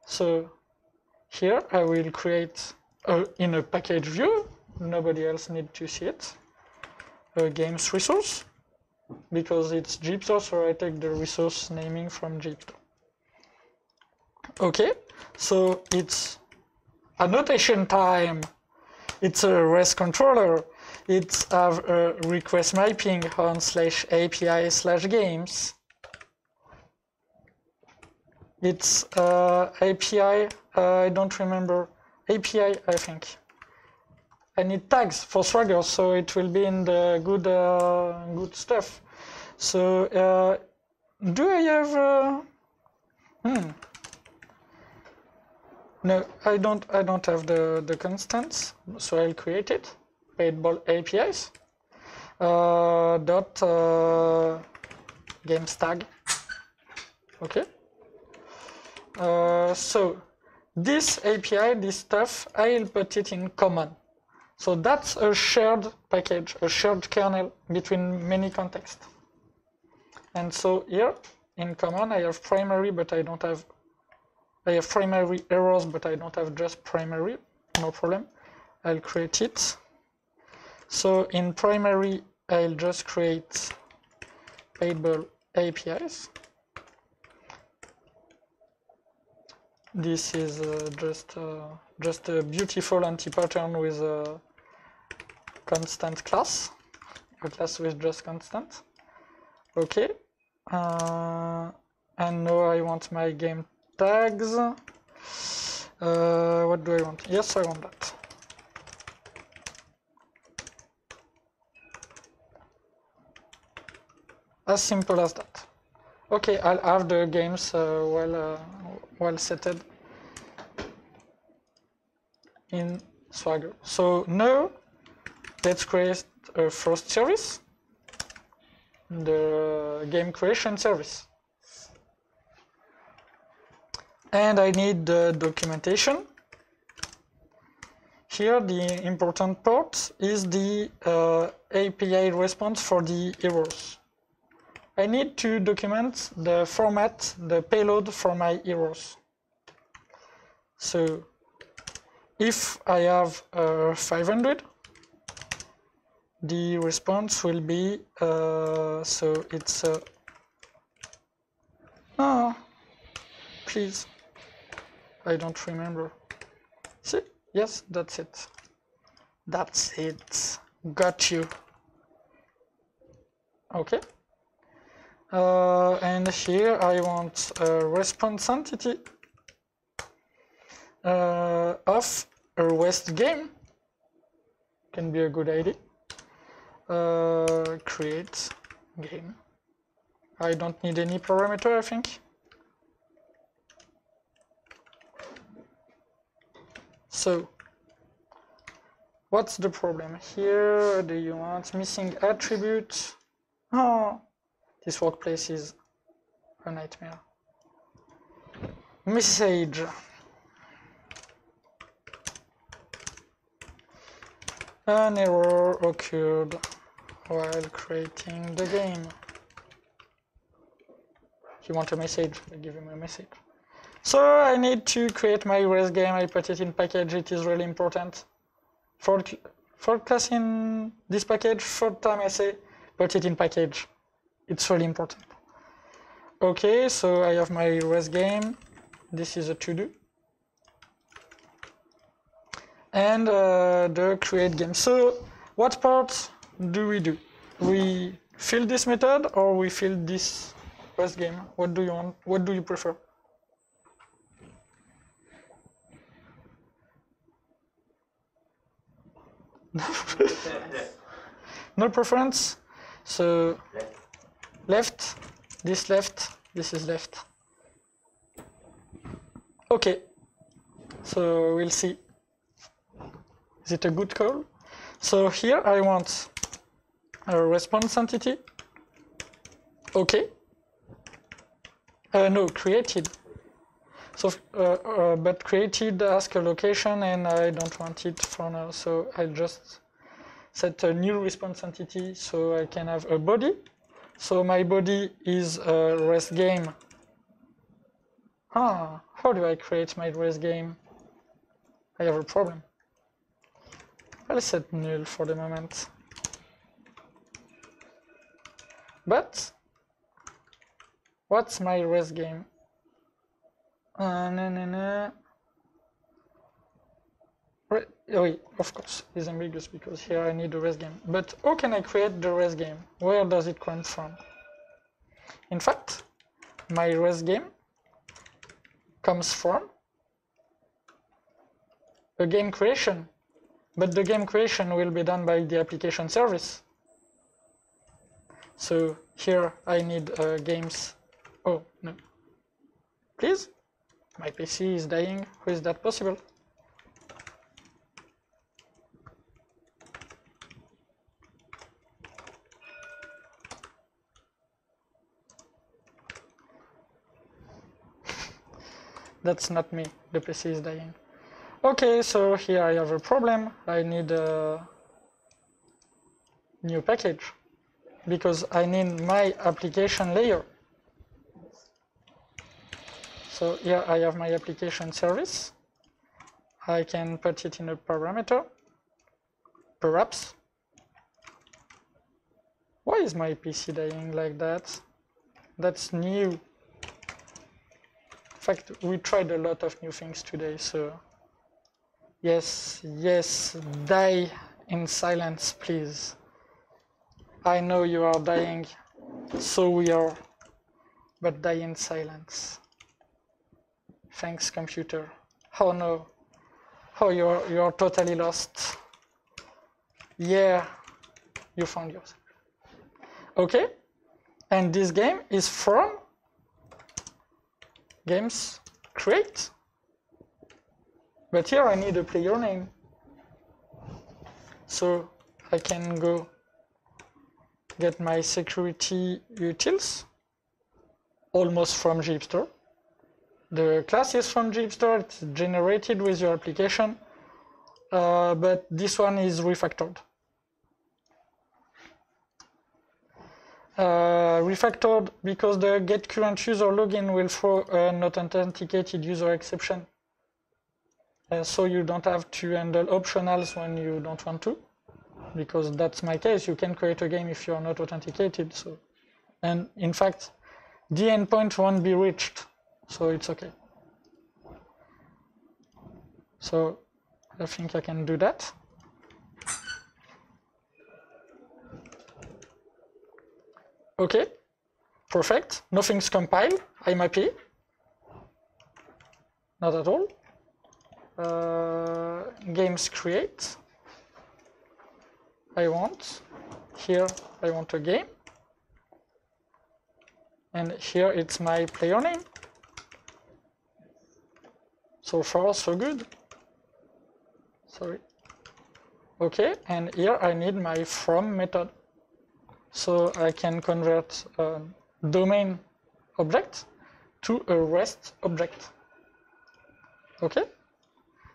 So here I will create in a package view nobody else needs to see it. Games resource, because it's JHipster, so I take the resource naming from JHipster. Okay, so it's annotation time. It's a REST controller. It's have a request mapping on /API/games. It's API, I don't remember, API I think. I need tags for Swagger, so it will be in the good stuff. So do I have no, I don't have the constants, so I'll create it. Paintball APIs dot games tag. Okay. So this API, this stuff, I'll put it in common. So that's a shared package, a shared kernel between many contexts. And so here in common, I have primary, but I don't have. I have primary errors, but I don't have just primary. No problem. I'll create it. So in primary, I'll just create paintball APIs. This is just a beautiful anti-pattern with a constant class, a class with just constant. Okay, and now I want my game tags. What do I want? Yes, I want that. As simple as that. Okay, I'll have the games well setted in Swagger. So now let's create a first service, the game creation service. And I need the documentation. Here the important part is the API response for the errors. I need to document the format, the payload for my errors. So if I have 500, the response will be, so it's, oh, please, I don't remember. See, yes, that's it. That's it, got you. Okay. And here I want a response entity of a REST game. Can be a good idea. Create game. I don't need any parameter, I think. So, what's the problem here? Do you want missing attribute? Oh. This workplace is a nightmare. Message. An error occurred while creating the game. You want a message? I give him a message. So I need to create my REST game. I put it in package. It is really important. For class in this package, third time I say put it in package. It's really important. Okay, so I have my REST game. This is a to-do. And the create game. So what part do? We fill this method or we fill this REST game? What do you want? What do you prefer? No preference? So left, this is left. Okay, so we'll see. Is it a good call? So here I want a response entity. Okay. No, created. So, but created ask a location, and I don't want it for now. So I'll just set a new response entity so I can have a body. So my body is a REST game. How do I create my REST game? I have a problem. I'll set null for the moment. But what's my REST game? Oui, of course, it's ambiguous because here I need a REST game. But how can I create the REST game? Where does it come from? In fact, my REST game comes from a game creation, but the game creation will be done by the application service. So here I need games. Oh, no. Please? My PC is dying. How is that possible? That's not me. The PC is dying. Okay, so here I have a problem. I need a new package because I need my application layer. So here I have my application service. I can put it in a parameter, perhaps. Why is my PC dying like that? That's new. In fact, we tried a lot of new things today, so yes, die in silence, please. I know you are dying, so we are, but die in silence. Thanks, computer. Oh no, oh you are totally lost. Yeah, you found yourself. Okay, and this game is from games create. But here I need a player name. So I can go get my security utils, almost from JHipster. The class is from JHipster, it's generated with your application, but this one is refactored. Refactored because the get current user login will throw a not authenticated user exception. So you don't have to handle optionals when you don't want to, because that's my case. You can create a game if you are not authenticated. So, and in fact, the endpoint won't be reached, so it's okay. So I think I can do that. Okay, perfect. Nothing's compiled. I'm happy. Not at all. Games create. I want a game. And here it's my player name. So far, so good. Sorry. Okay, and here I need my from method. So I can convert a domain object to a REST object. Okay?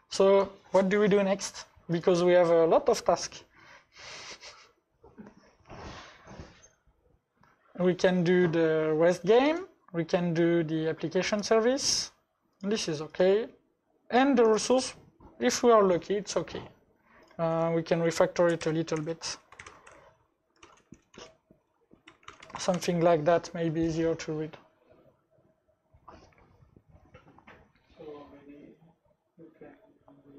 So what do we do next? Because we have a lot of tasks. We can do the REST game, we can do the application service. This is okay. And the resource, if we are lucky, it's okay. We can refactor it a little bit. Something like that may be easier to read. So maybe we can do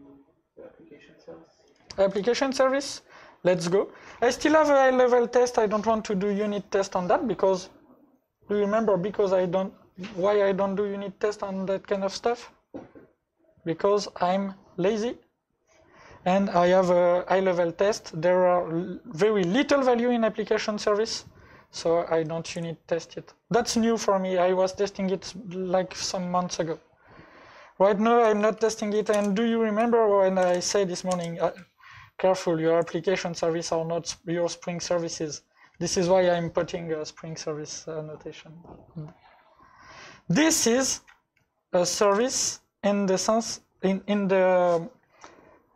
the application service. Application service, let's go. I still have a high-level test. I don't want to do unit test on that because, do you remember why I don't do unit test on that kind of stuff? Because I'm lazy and I have a high-level test. There are very little value in application service, so I don't unit test it. That's new for me. I was testing it like some months ago. Right now I'm not testing it. And do you remember when I said this morning, careful, your application service are not your Spring services. This is why I'm putting a Spring service notation. This is a service in the sense, in the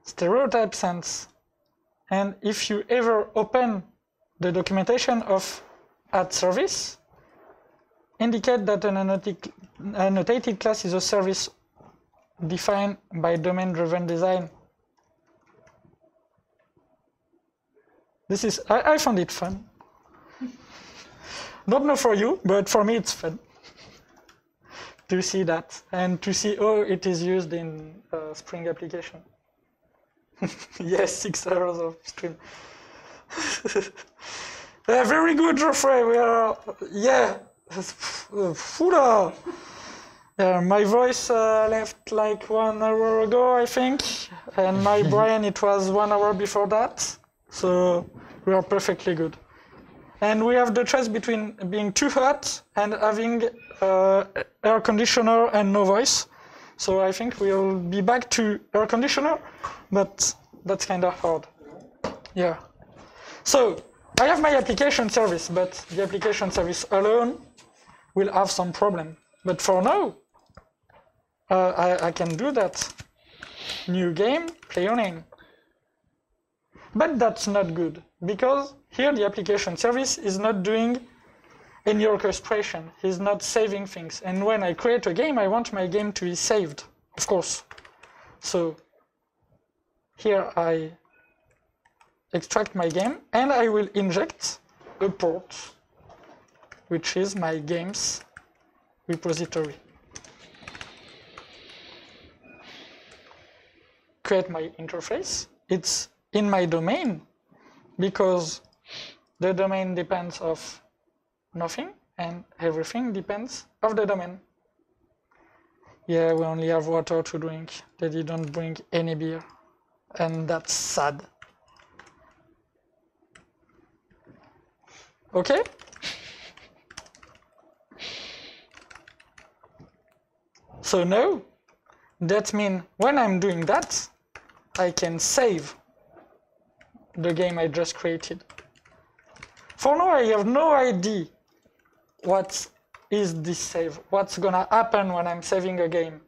stereotype sense. And if you ever open the documentation of @service, indicate that an annotated class is a service defined by domain-driven design. I found it fun. Don't know for you, but for me it's fun to see that and to see how it is used in Spring application. Yes, 6 hours of stream. Very good, Geoffrey. We are, yeah. My voice left like 1 hour ago, I think, and my brain, it was 1 hour before that. So we are perfectly good. And we have the choice between being too hot and having air conditioner and no voice. So I think we'll be back to air conditioner, but that's kind of hard. Yeah. So I have my application service, but the application service alone will have some problem. But for now, I can do that. New game, play your name. But that's not good, because here the application service is not doing any orchestration. He's not saving things. And when I create a game, I want my game to be saved, of course. So here I extract my game, and I will inject a port, which is my games repository. Create my interface. It's in my domain, because the domain depends of nothing, and everything depends of the domain. Yeah, we only have water to drink. They didn't bring any beer, and that's sad. Okay? So now, that means when I'm doing that, I can save the game I just created. For now, I have no idea what is this save, what's gonna happen when I'm saving a game.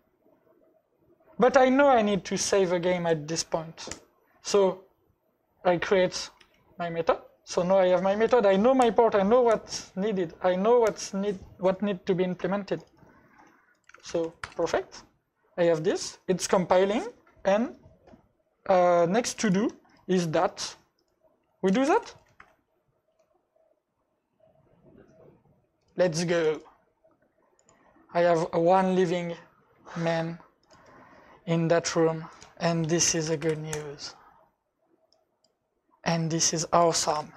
But I know I need to save a game at this point. So I create my method. So now I have my method, I know my port, I know what's needed, I know what needs to be implemented. So perfect. I have this, it's compiling, and next to do is that. We do that? Let's go. I have one living man in that room, and this is a good news. And this is awesome.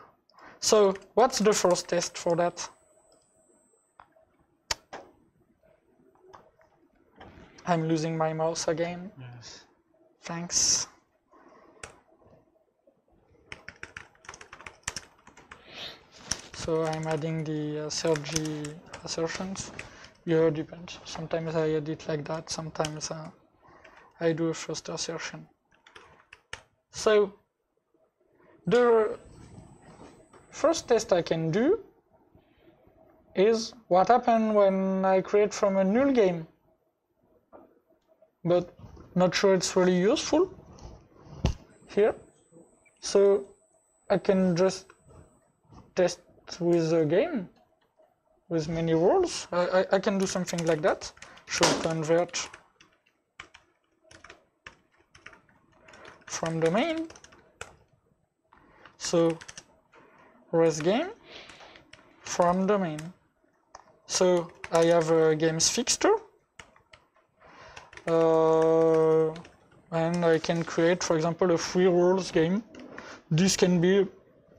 So what's the first test for that? I'm losing my mouse again. Yes. Thanks. So I'm adding the Sergi assertions. Yeah, depends. Sometimes I edit like that. Sometimes I do a first assertion. So the first test I can do is what happens when I create from a null game. But not sure it's really useful here. So I can just test with a game with many rules. I can do something like that. Should convert from domain. So res game from domain. So I have a games fixture. And I can create, for example, a 3 rules game. This can be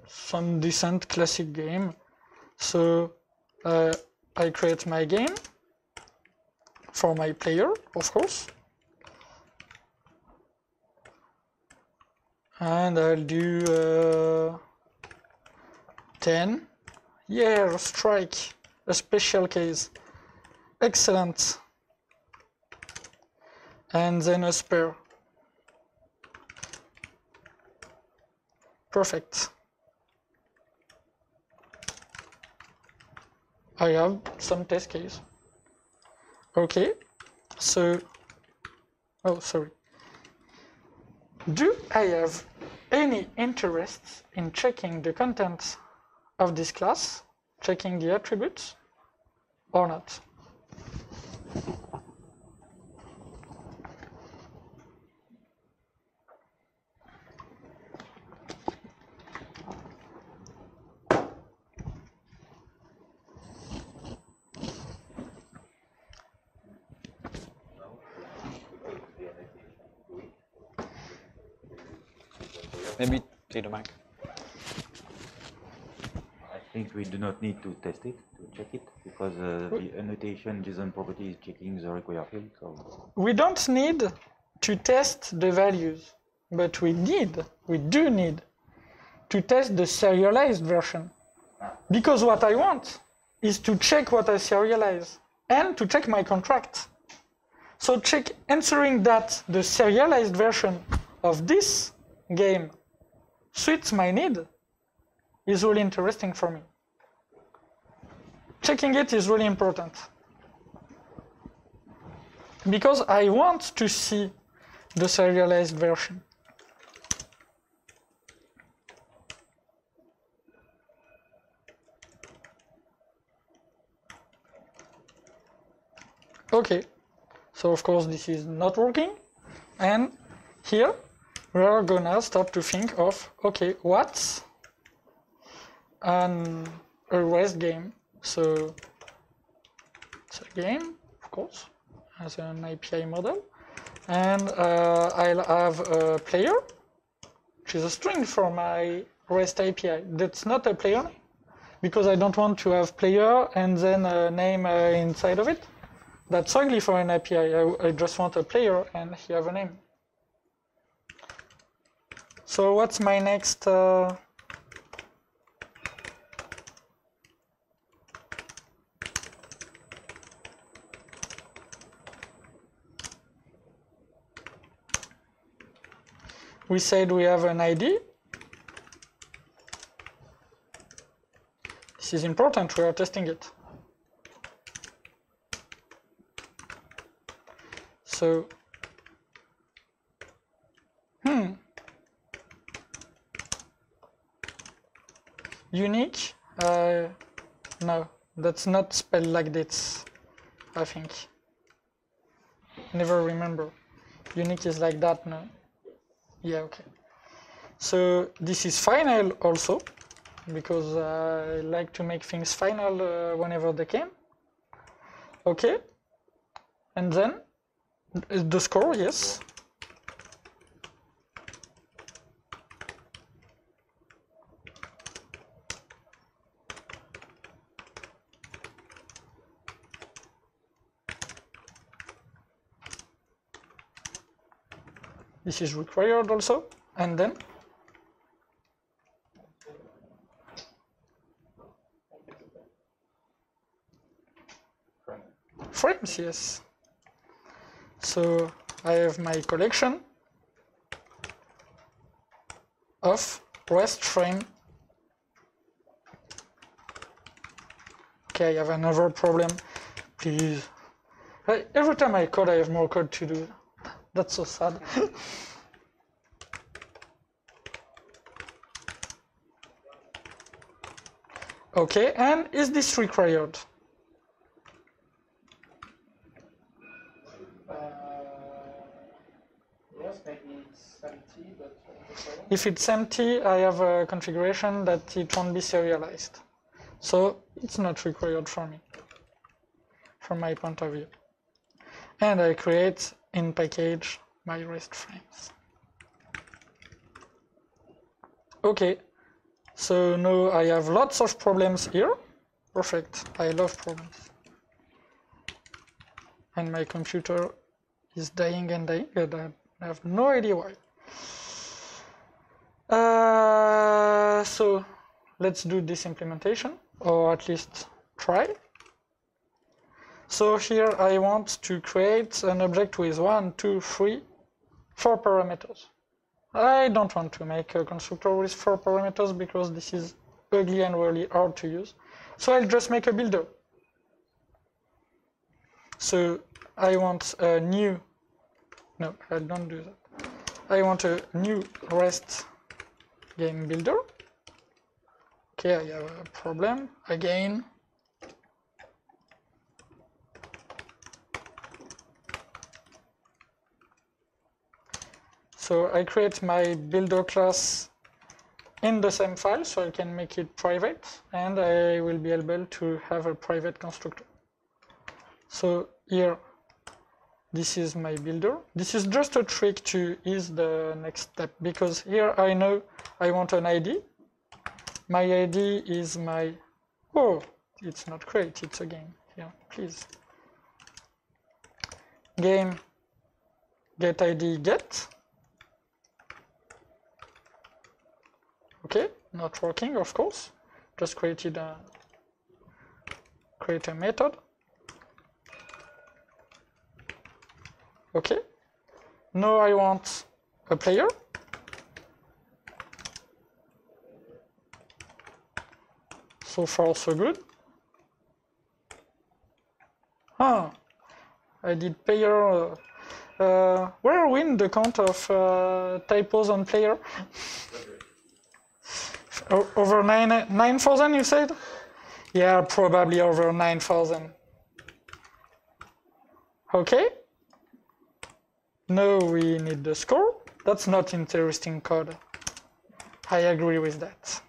some decent classic game. So I create my game for my player, of course. And I'll do 10. Yeah, strike, a special case. Excellent. And then a spare. Perfect. I have some test case. Okay, so, oh, sorry. Do I have any interest in checking the contents of this class, checking the attributes, or not? maybe take the mic. I think we do not need to test it, to check it, because the annotation JSON property is checking the require field. So we don't need to test the values, but we do need to test the serialized version. Because what I want is to check what I serialize and to check my contract. So answering that the serialized version of this game suits my need is really interesting for me. Checking it is really important. Because I want to see the serialized version. Okay, so of course this is not working, and here we are gonna start to think of, okay, what's a REST game? So it's a game, of course, as an API model, and I'll have a player, which is a string for my REST API. That's not a player name, because I don't want to have player and then a name inside of it. That's ugly for an API. I just want a player and you have a name. So what's my next? We said we have an ID. This is important. We are testing it. So, unique, no, that's not spelled like this, I think. Never remember. Unique is like that, no? Yeah, okay. So this is final also, because I like to make things final whenever they can. Okay, and then the score, yes. This is required also, and then frames, yes. So I have my collection of REST frame. Okay, I have another problem. Please. Every time I code, I have more code to do. That's so sad. Okay, and is this required? Yes, maybe it's empty, but if it's empty, I have a configuration that it won't be serialized. So it's not required for me, from my point of view. And I create in package my REST frames. Okay, so now I have lots of problems here. Perfect, I love problems. And my computer is dying and dying, and I have no idea why. So let's do this implementation, or at least try. So here I want to create an object with 1, 2, 3, 4 parameters. I don't want to make a constructor with 4 parameters because this is ugly and really hard to use. So I'll just make a builder. So I want a new, no, I don't do that. I want a new REST game builder. Okay, I have a problem again. So I create my builder class in the same file, so I can make it private, and I will be able to have a private constructor. So here This is my builder. This is just a trick to ease the next step, because here I know I want an ID. My ID is my, oh, it's not create, it's a game. Here, please. Game, get ID, get. Okay, not working, of course. Just create a method. Okay, now I want a player. So far, so good. Ah, I did player. Where are we in the count of typos on player? Over 9,000, you said? Yeah, probably over 9,000. Okay. Now we need the score. That's not interesting code. I agree with that.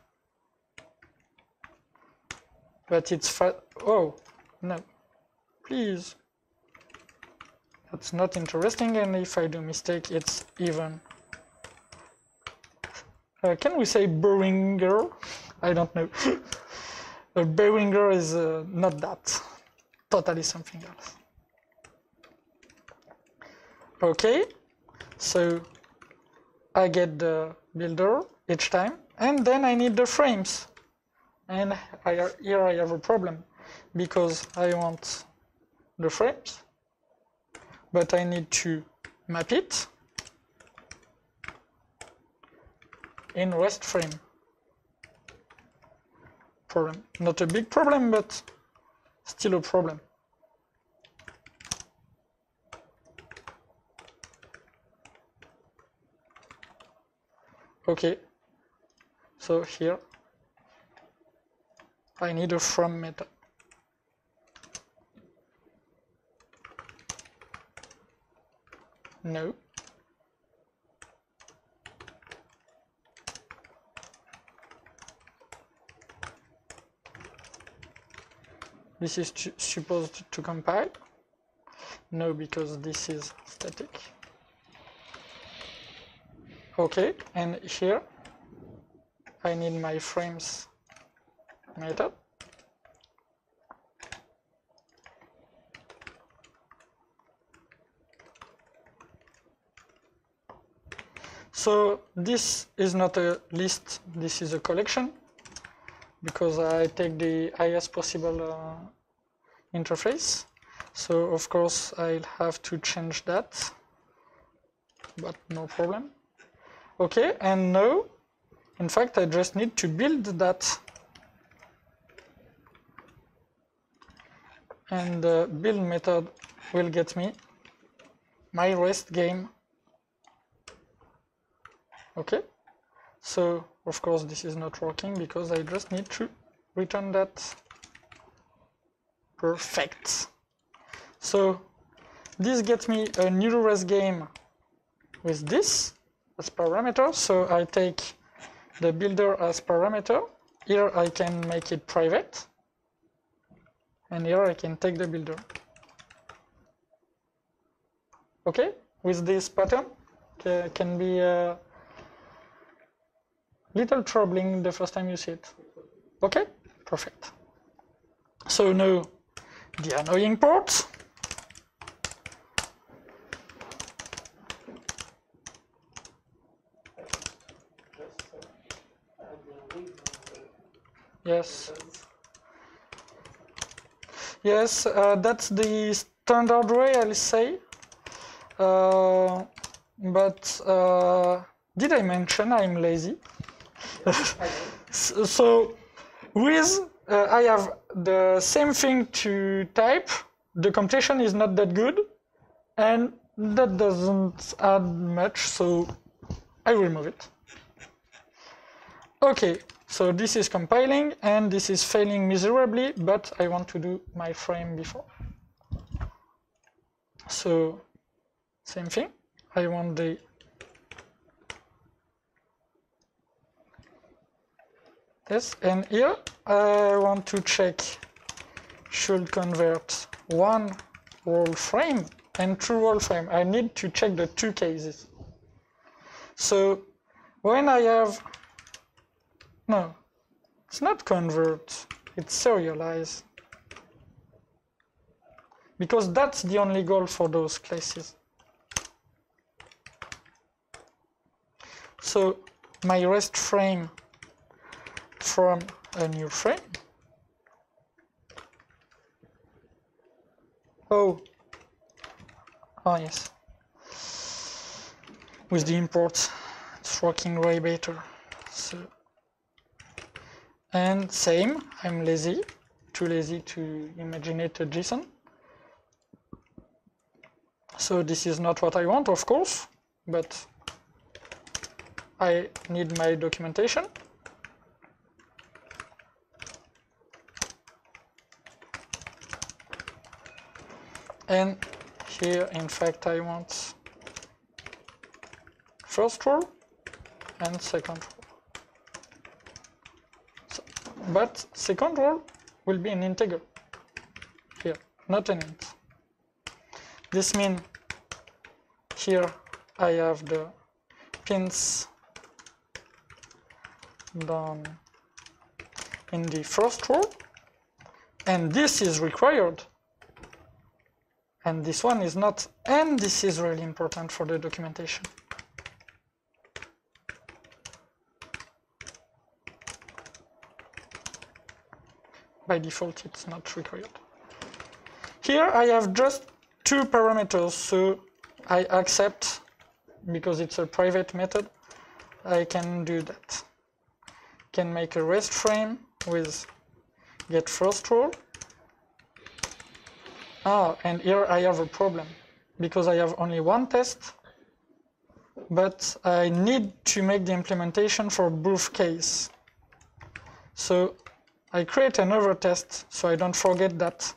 But it's oh, no. Please. That's not interesting, and if I do mistake, it's even. Can we say Beringer? I don't know. A Beringer is not that. Totally something else. Okay, so I get the builder each time, and then I need the frames. And here I have a problem, because I want the frames, but I need to map it in rest frame. Problem. Not a big problem, but still a problem. Okay, so here I need a from method. No. This is supposed to compile. No, because this is static. Okay, and here I need my frames method. So this is not a list, this is a collection, because I take the highest possible interface. So of course I'll have to change that, but no problem. Okay, and now, in fact, I just need to build that. And the build method will get me my rest game. Okay, so of course this is not working because I just need to return that. Perfect. So this gets me a new rest game with this as parameter. So I take the builder as parameter. Here I can make it private, and here I can take the builder. Okay, with this pattern can be little troubling the first time you see it. Okay, perfect. So now the annoying part. Yes. Yes, that's the standard way, I'll say. But did I mention I'm lazy? So with I have the same thing to type. The completion is not that good, and that doesn't add much, so I remove it. Okay, so this is compiling and this is failing miserably, but I want to do my frame before. So same thing, I want the yes, and here I want to check should convert one roll frame and true whole frame. I need to check the two cases. So when I have, no, it's not convert, it's serialize. Because that's the only goal for those classes. So my rest frame from a new frame. Oh yes. With the import, it's working way better. So, and same, I'm lazy, too lazy to imagine it a JSON. So this is not what I want, of course, but I need my documentation. And here, in fact, I want first row and second row. So, but second row will be an integer here, not an int. This means here I have the pins done in the first row, and this is required, and this one is not, and this is really important for the documentation. By default, it's not required. Here I have just two parameters, so I accept, because it's a private method, I can do that. Can make a rest frame with get first row. And here I have a problem, because I have only one test, but I need to make the implementation for both cases. So I create another test, so I don't forget that.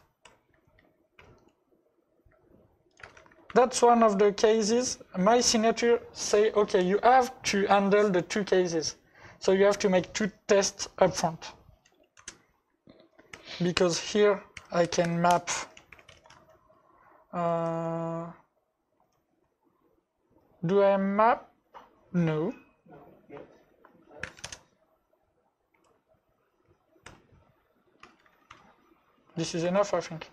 That's one of the cases. My signature say, okay, you have to handle the two cases. So you have to make two tests upfront. Because here I can map do I map? No. This is enough, I think.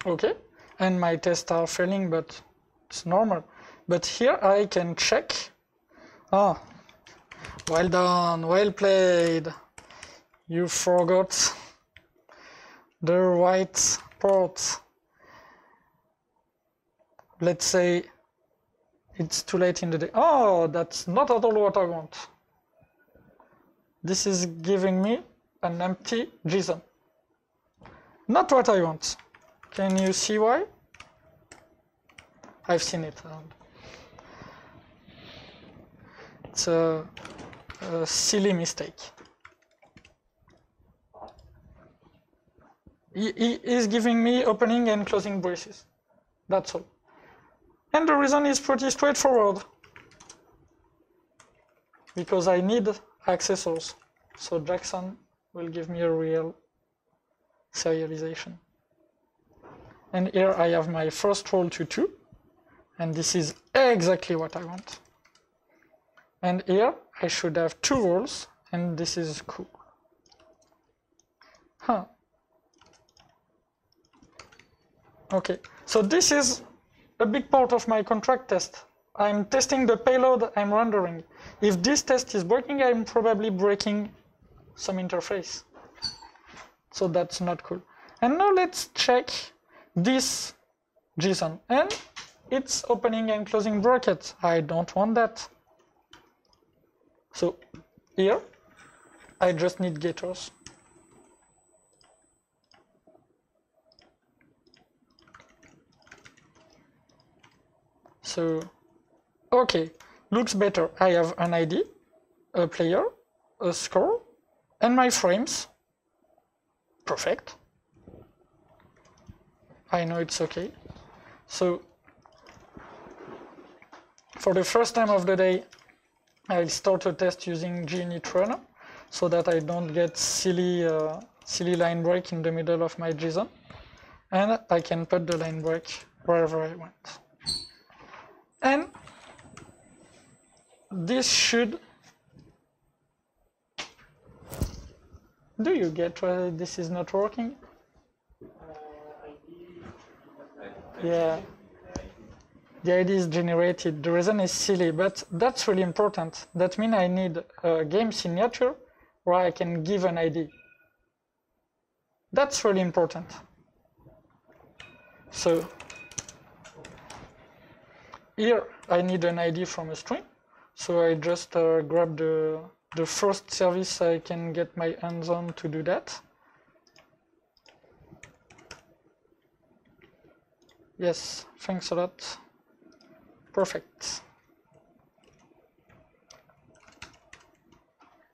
Okay, and my tests are failing, but it's normal. But here I can check. Well done, well played. You forgot the right port. Let's say it's too late in the day. That's not at all what I want. This is giving me an empty JSON. Not what I want. Can you see why? I've seen it. It's a silly mistake. He is giving me opening and closing braces. That's all. And the reason is pretty straightforward. Because I need accessors. So Jackson will give me a real serialization. And here I have my first roll to 2. And this is exactly what I want. And here I should have 2 rolls, and this is cool. Okay, so this is a big part of my contract test. I'm testing the payload I'm rendering. If this test is working, I'm probably breaking some interface. So that's not cool. And now let's check this JSON. And it's opening and closing brackets. I don't want that. So here, I just need getters. So, okay, looks better. I have an ID, a player, a score, and my frames. Perfect. I know it's okay. So for the first time of the day, I'll start a test using ginit runner so that I don't get silly line break in the middle of my JSON. And I can put the line break wherever I want. And this should... Do you get why this is not working? Yeah. The ID is generated. The reason is silly, but that's really important. That means I need a game signature where I can give an ID. That's really important. So here I need an ID from a string. So I just grab the first service I can get my hands on to do that. Yes, thanks a lot. Perfect.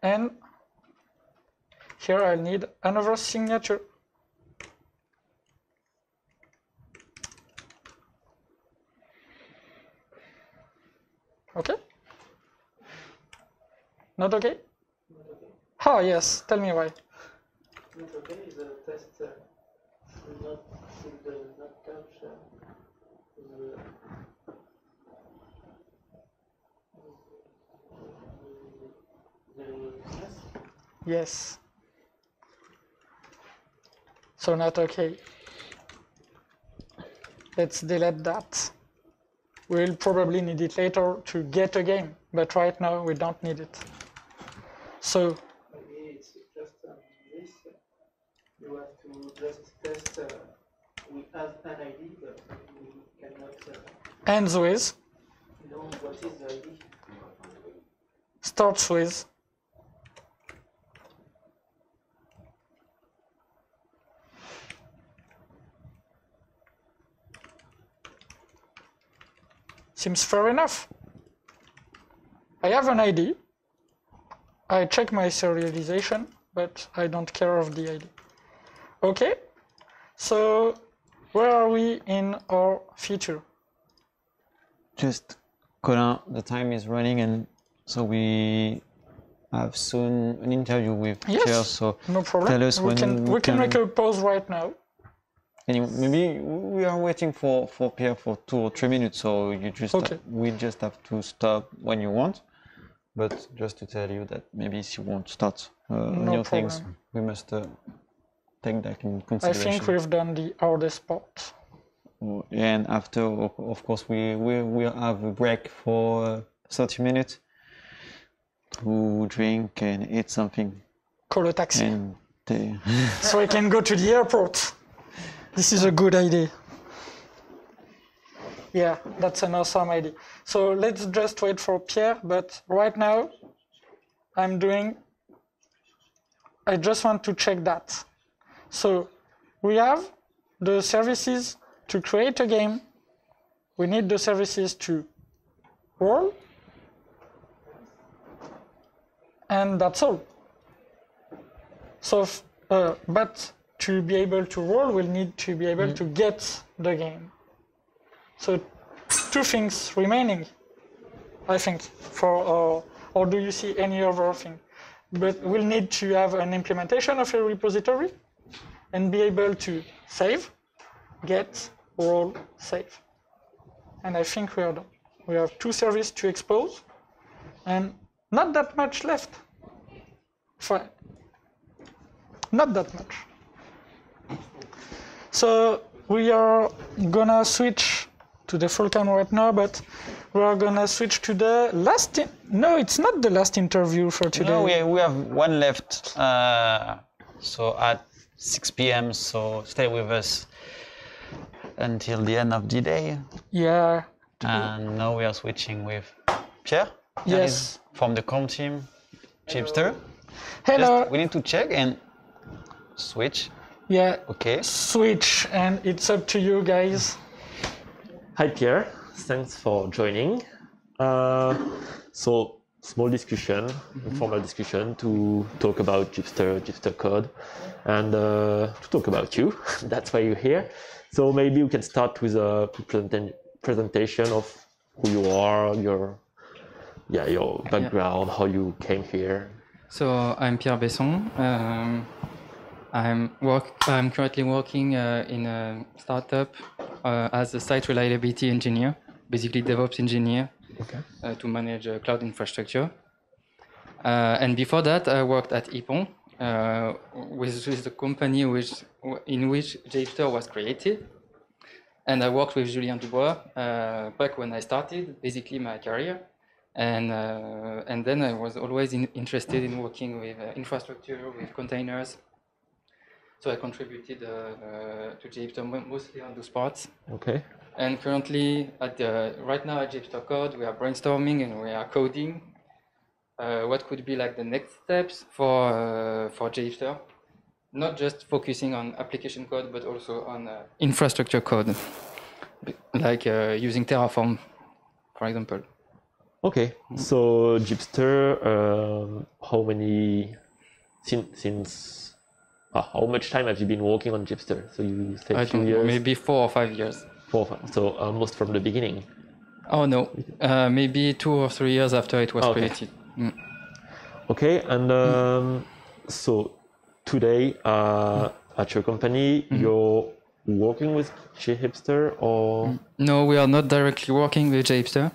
And here I'll need another signature. Okay? Not okay? Oh, yes, tell me why. Not okay, the test will not touch Yes. So not okay. Let's delete that. We'll probably need it later to get a game, but right now we don't need it. So maybe it's just this. You have to just test. We have an ID, but we cannot. Ends with. Know what is the ID. Starts with. Seems fair enough. I have an ID. I check my serialization, but I don't care of the ID. Okay, so where are we in our feature? Just, Colin, the time is running, and so we have soon an interview with Pierre. So no problem. Tell us we can make a pause right now. Anyway, maybe we are waiting for Pierre for 2 or 3 minutes, so you just we just have to stop when you want. But just to tell you that maybe if you want to start new things, we must take that in consideration. I think we've done the hardest part. And after, of course, we will have a break for 30 minutes to drink and eat something. Call a taxi. And so I can go to the airport. This is a good idea. Yeah, that's an awesome idea. So let's just wait for Pierre, but right now I just want to check that. So we have the services to create a game. We need the services to roll. And that's all. So, but to be able to roll, we'll need to be able to get the game. So 2 things remaining, I think, or do you see any other thing? But we'll need to have an implementation of a repository and be able to save, get, roll, save. And I think we are done. We have 2 services to expose and not that much left. Fine. Not that much. So we are gonna switch to the full camera right now, but we are gonna switch to the last. No, it's not the last interview for today. No, we have one left. So at 6 p.m. So stay with us until the end of the day. Yeah. And now we are switching with Pierre. Yes. From the com team, JHipster. Hello. We need to check and switch. Yeah. Okay. Switch, and it's up to you guys. Hi Pierre, thanks for joining. So small discussion, informal discussion to talk about JHipster Code, and to talk about you. That's why you're here. So maybe we can start with a presentation of who you are, your background, how you came here. So I'm Pierre Besson. I'm currently working in a startup as a site reliability engineer, basically DevOps engineer, to manage cloud infrastructure. And before that, I worked at Ippon, which is the company in which JHipster was created. And I worked with Julien Dubois back when I started, basically my career. And then I was always interested in working with infrastructure, with containers. So I contributed to JHipster mostly on those parts. Okay. And currently, right now at JHipster Code, we are brainstorming and we are coding what could be like the next steps for JHipster. Not just focusing on application code, but also on infrastructure code, like using Terraform, for example. Okay, so JHipster, how much time have you been working on JHipster? So you said 2 years? Maybe 4 or 5 years. 4 or 5, so almost from the beginning. Oh no, maybe 2 or 3 years after it was created. Okay, and so today at your company, you're working with JHipster or? No, we are not directly working with JHipster.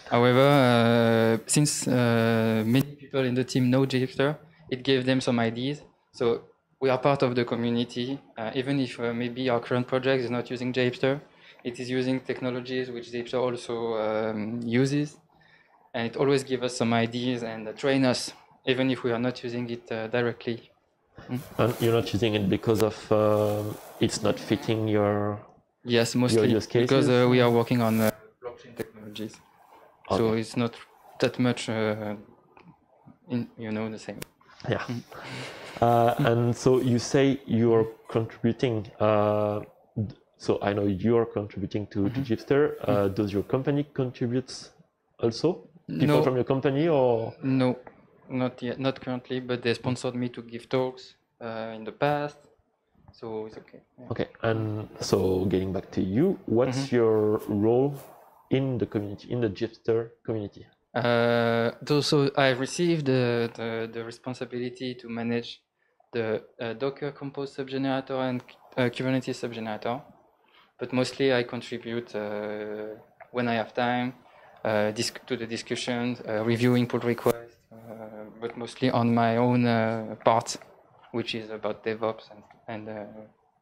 However, since many people in the team know JHipster, it gave them some ideas. So we are part of the community, even if maybe our current project is not using JHipster, it is using technologies which JHipster also uses. And it always gives us some ideas and train us, even if we are not using it directly. And you're not using it because of it's not fitting your mostly your use cases? Because we are working on blockchain technologies. Okay. So it's not that much, the same. Yeah. And so you say you're contributing. So I know you're contributing to JHipster. Does your company contribute also? People from your company or? No, not yet, not currently. But they sponsored me to give talks in the past, so it's okay. Yeah. Okay, and so getting back to you, what's your role in the community, in the JHipster community? So I received the responsibility to manage the Docker Compose subgenerator and Kubernetes subgenerator, but mostly I contribute when I have time to the discussions, reviewing pull requests, but mostly on my own part, which is about DevOps and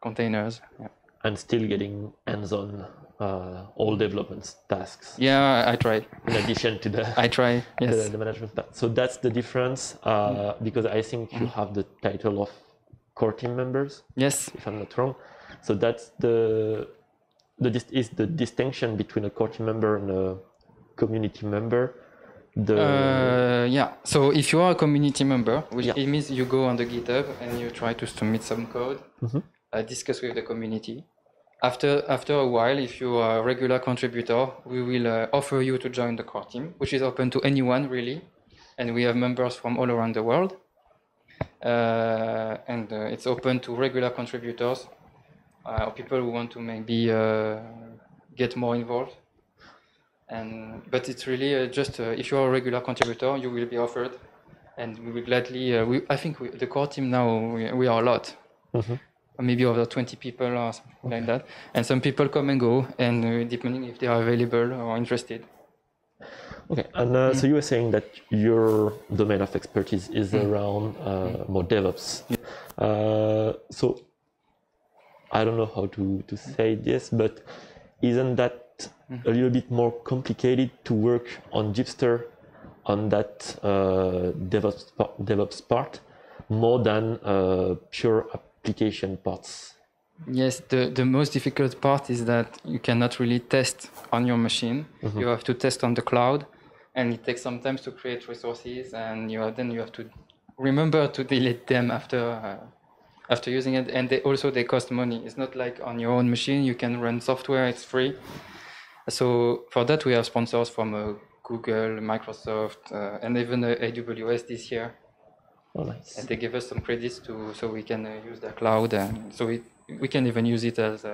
containers. Yeah. And still getting hands-on all development tasks. Yeah, I try. In addition to the yes. the management task. So that's the difference, because I think you have the title of core team members. Yes. If I'm not wrong. So that's the distinction between a core team member and a community member. So if you are a community member, which it means you go on the GitHub and you try to submit some code, discuss with the community. After a while, if you are a regular contributor, we will offer you to join the core team, which is open to anyone really, and we have members from all around the world. And it's open to regular contributors or people who want to maybe get more involved. But it's really just if you are a regular contributor, you will be offered, and we will gladly. I think the core team now we are a lot, maybe over 20 people or something like that, and some people come and go, and depending if they are available or interested. Okay, and so you were saying that your domain of expertise is around more DevOps. So I don't know how to say this, but isn't that a little bit more complicated to work on JHipster on that DevOps part more than pure application parts? Yes, the most difficult part is that you cannot really test on your machine. You have to test on the cloud, and it takes some time to create resources, and then you have to remember to delete them after using it, and they cost money. It's not like on your own machine you can run software, it's free. So for that we have sponsors from Google, Microsoft, and even AWS this year. Oh, nice. And they give us some credits so we can use the cloud, and so we can even use it as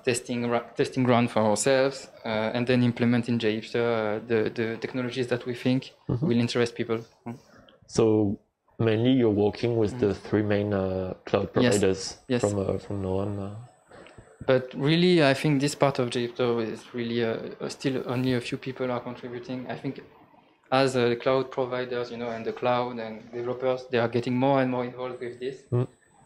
testing ground for ourselves, and then implement in JHipster the technologies that we think will interest people. So mainly you're working with the three main cloud providers yes. from now on. But really, I think this part of JHipster is really still only a few people are contributing. I think as cloud providers, and the cloud and developers, they are getting more and more involved with this.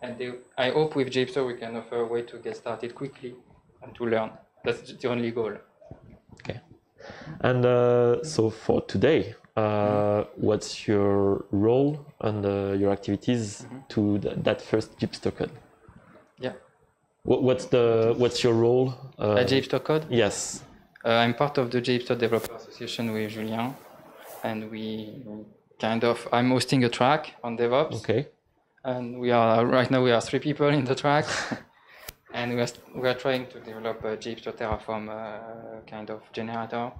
And I hope with JHipster we can offer a way to get started quickly and to learn. That's the only goal. Okay. And so for today, what's your role and your activities to that first JHipster Code? Yeah. What's your role? At JHipster Code? Yes. I'm part of the JHipster Developer Association with Julien, and I'm hosting a track on DevOps. Okay. And right now we are 3 people in the track, and we are trying to develop a JHipster Terraform kind of generator.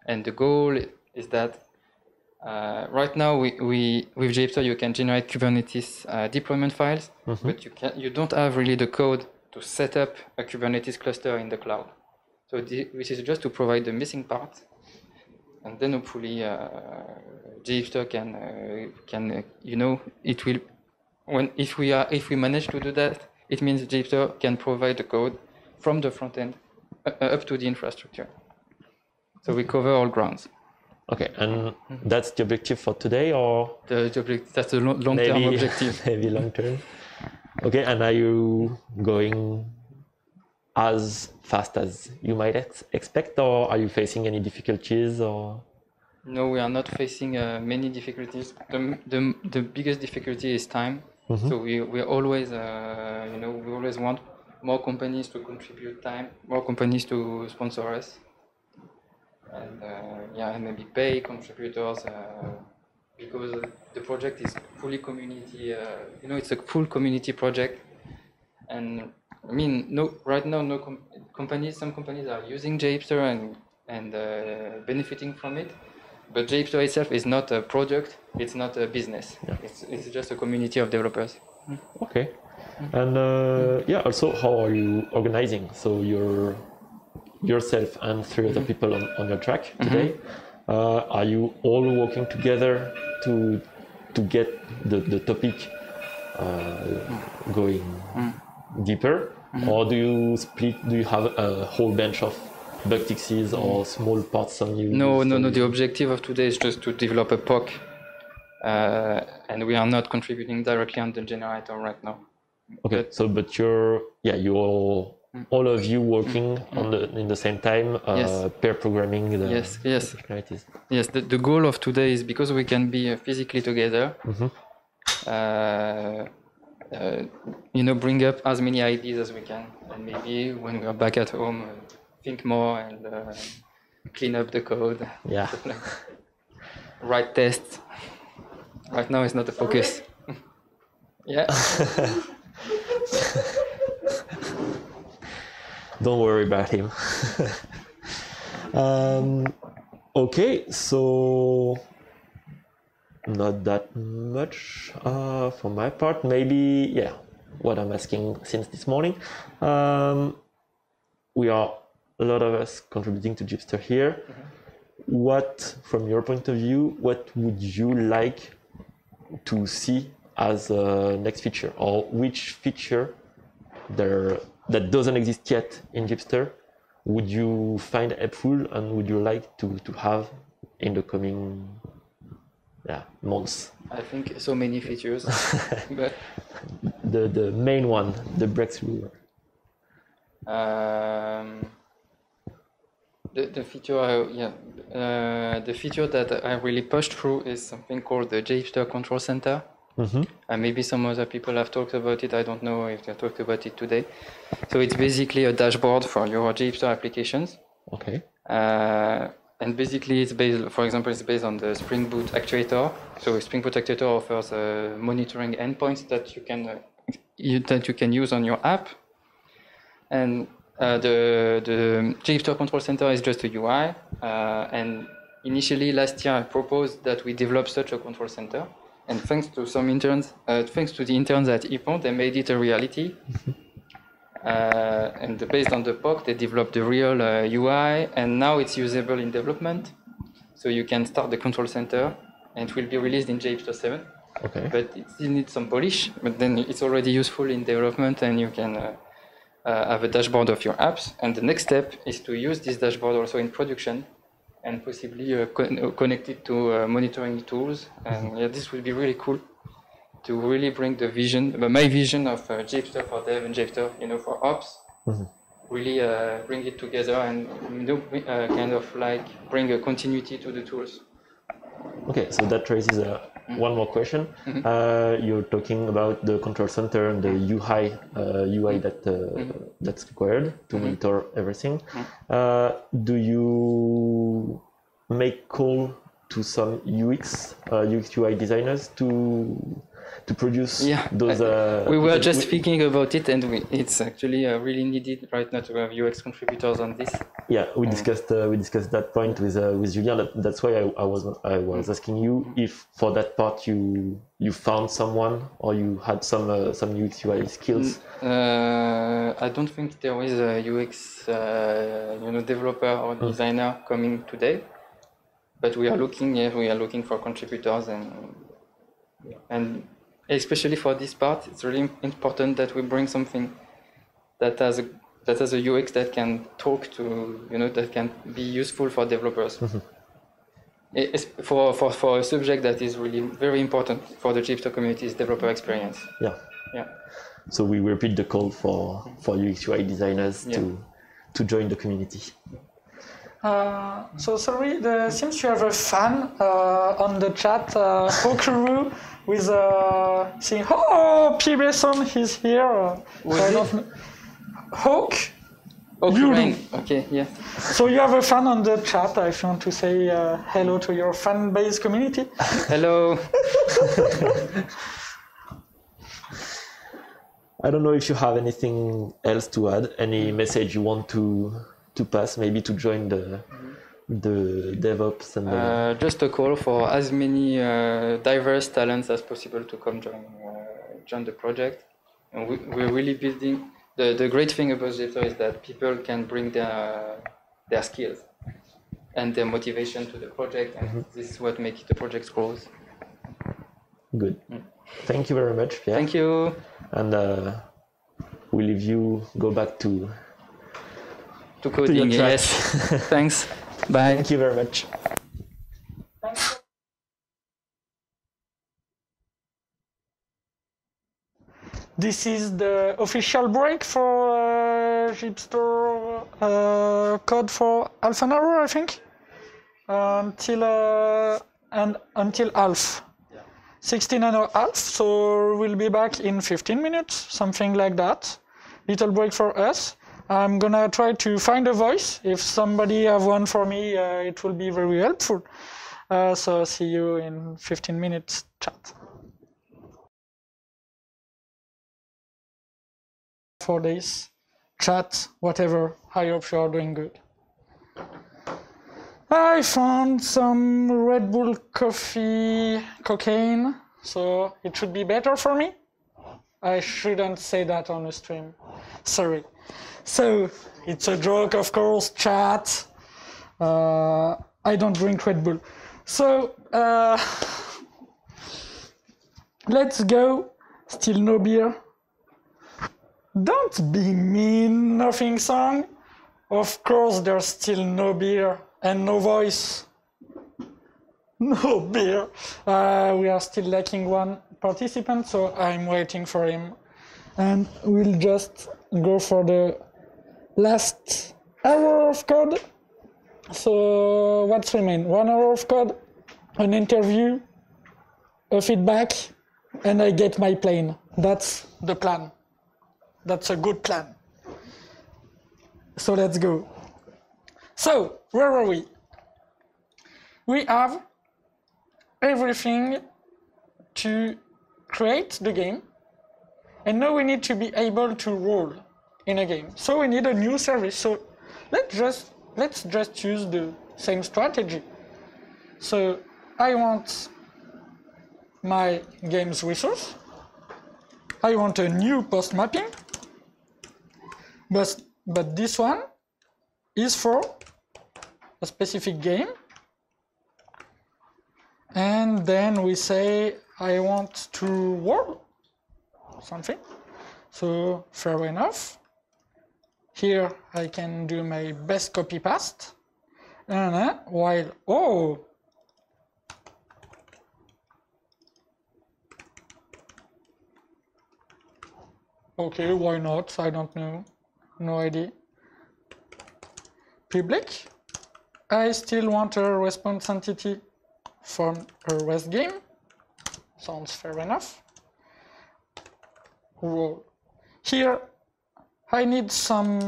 And the goal is that right now with JHipster you can generate Kubernetes deployment files, but you don't have really the code to set up a Kubernetes cluster in the cloud. So this is just to provide the missing part, and then hopefully JHipster can it will. If we manage to do that, it means JHipster can provide the code from the front end up to the infrastructure. So we cover all grounds. Okay, and that's the objective for today, or that's the long-term objective. Maybe long-term. Okay, and are you going as fast as you might expect, or are you facing any difficulties, or? No, we are not facing many difficulties. The biggest difficulty is time. So we always, we always want more companies to contribute time, more companies to sponsor us, and and maybe pay contributors because the project is fully community. It's a full community project, and I mean, right now, some companies are using JHipster and benefiting from it. But JHipster itself is not a product, it's not a business. Yeah. It's just a community of developers. Okay. And also how are you organizing? So you're yourself and 3 other people on your track today. Are you all working together to get the topic going deeper? Or do you have a whole bunch of bug fixes or small parts on you? No. The objective of today is just to develop a POC, and we are not contributing directly on the generator right now. Okay, but you're all of you working in the same time, pair programming the functionalities. Yes, the goal of today is because we can be physically together. Bring up as many ideas as we can, and maybe when we are back at home. Think more and clean up the code. Yeah. Write tests. Right now it's not the focus. Yeah. Don't worry about him. Okay, so not that much for my part. Maybe, what I'm asking since this morning. We are a lot of us contributing to JHipster here. What, from your point of view, what would you like to see as a next feature, or which feature that doesn't exist yet in JHipster would you find helpful and would you like to have in the coming months? I think so many features, but the main one, the breakthrough. The feature that I really pushed through is something called the JHipster Control Center. And maybe some other people have talked about it. I don't know if they talked about it today. So it's basically a dashboard for your JHipster applications. Okay. And basically it's based on the Spring Boot actuator. So Spring Boot actuator offers monitoring endpoints that you can use on your app. And The JHipster Control Center is just a UI, and initially last year I proposed that we develop such a control center, and thanks to some interns, thanks to the interns at Ippon, they made it a reality. And based on the POC, they developed the real UI, and now it's usable in development. So you can start the control center, and it will be released in JHipster 7. Okay. But it still needs some polish, but then it's already useful in development, and you can have a dashboard of your apps. And the next step is to use this dashboard also in production, and possibly connect it to monitoring tools. And yeah, this will be really cool to really bring the vision, my vision of JHipster for dev and JHipster, for ops. Really bring it together and kind of like bring a continuity to the tools. Okay, so that raises one more question. You're talking about the control center and the UI that's required to monitor everything. Do you make call to some UX UI designers to produce those? We were just speaking about it, and it's actually really needed right now to have UX contributors on this. Yeah, we discussed that point with Julien. That's why I was asking you if for that part you found someone or you had some UX UI skills. I don't think there is a UX developer or designer coming today, but we are looking for contributors, and especially for this part, it's really important that we bring something that has a UX that can talk to, that can be useful for developers. For a subject that is really very important for the JHipster community is developer experience. Yeah. So we repeat the call for UX UI designers to join the community. So sorry, there seems you have a fan on the chat, Hokuru, with saying, "Oh, P. Besson, he's here." So I don't know. Hawk? Okay, yeah. So you have a fan on the chat. If you want to say hello to your fan base community. Hello. I don't know if you have anything else to add, any message you want to pass, maybe to join the DevOps and just a call for as many diverse talents as possible to come join the project. And we're really building. The great thing about JHipster is that people can bring their skills and their motivation to the project, and this is what makes the project grow. Good. Thank you very much, Pierre. Thank you. And we'll leave you go back to coding. Yes. Thanks. Bye. Thank you very much. This is the official break for JHipster Code for half an hour, I think, until half. 16.5, so we'll be back in 15 minutes, something like that. Little break for us. I'm gonna try to find a voice. If somebody have one for me, it will be very helpful. So see you in 15 minutes chat. 4 days, chat, whatever. I hope you are doing good. I found some Red Bull coffee cocaine, so it should be better for me. I shouldn't say that on a stream. Sorry. So, it's a joke, of course, chat. I don't drink Red Bull. So, let's go. Still no beer. Don't be mean, nothing song. Of course, there's still no beer and no voice. No beer. We are still lacking one participant, so I'm waiting for him. And we'll just go for the last hour of code. So what's remain? 1 hour of code, an interview, a feedback, and I get my plane. That's the plan. That's a good plan. So let's go. So, where are we? We have everything to create the game, and now we need to be able to roll in a game. So we need a new service. So let's just use the same strategy. So I want my game's resource. I want a new post mapping, but this one is for a specific game. And then we say I want to world something. So fair enough. Here I can do my best copy paste. And while okay, why not? I don't know. No idea. Public. I still want a response entity from a REST game. Sounds fair enough. Well, here I need some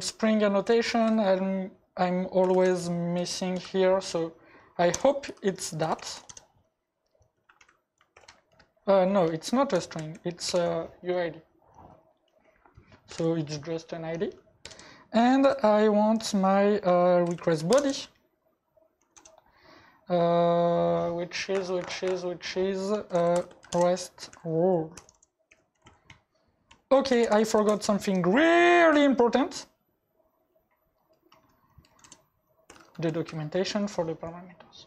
Spring annotation, and I'm always missing here, so I hope it's that. No, it's not a string, it's a UID. So it's just an ID. And I want my request body, which is REST role. Okay, I forgot something really important. The documentation for the parameters.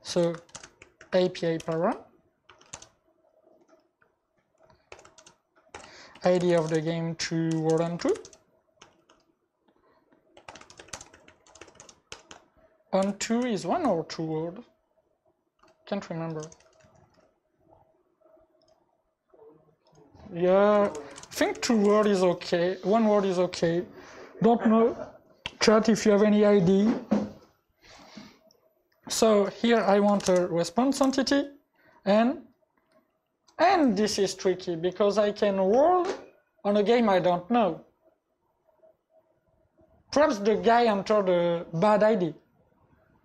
So API parent, ID of the game to word and true. On 2 is 1 or 2 word? Can't remember. Yeah, I think 2 word is okay. 1 word is okay. Don't know. Chat if you have any ID. So here I want a response entity, and this is tricky because I can roll on a game I don't know. Perhaps the guy entered a bad ID.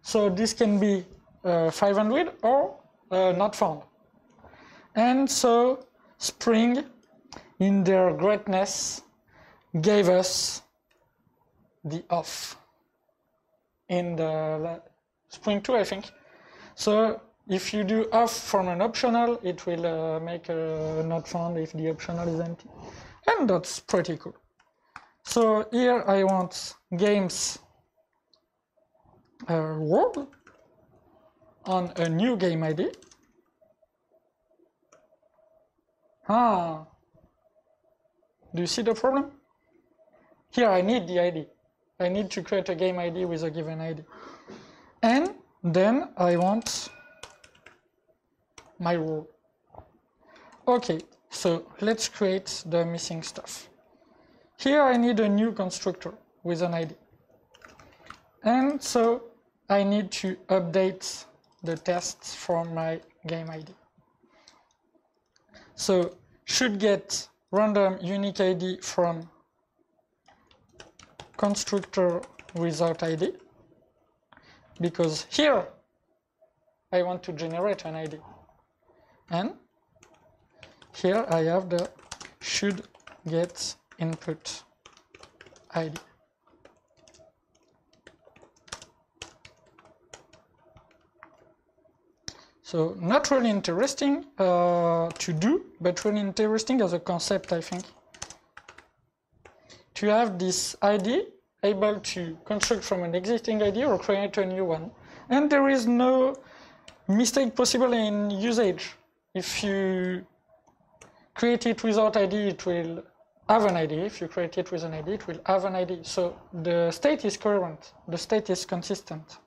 So this can be 500 or not found. And so Spring, in their greatness, gave us the off in the Spring 2, I think. So if you do off from an optional, it will make a not found if the optional is empty. And that's pretty cool. So here I want games world on a new game ID. Do you see the problem? Here I need the ID. I need to create a game ID with a given ID. And then I want my role. Okay, so let's create the missing stuff. Here I need a new constructor with an ID. And so I need to update the tests from my game ID. So should get random unique ID from constructor without ID, because here I want to generate an ID. And here I have the should get input ID. So not really interesting to do, but really interesting as a concept, I think. To have this ID able to construct from an existing ID or create a new one. And there is no mistake possible in usage. If you create it without ID, it will have an ID. If you create it with an ID, it will have an ID. So the state is current, the state is consistent.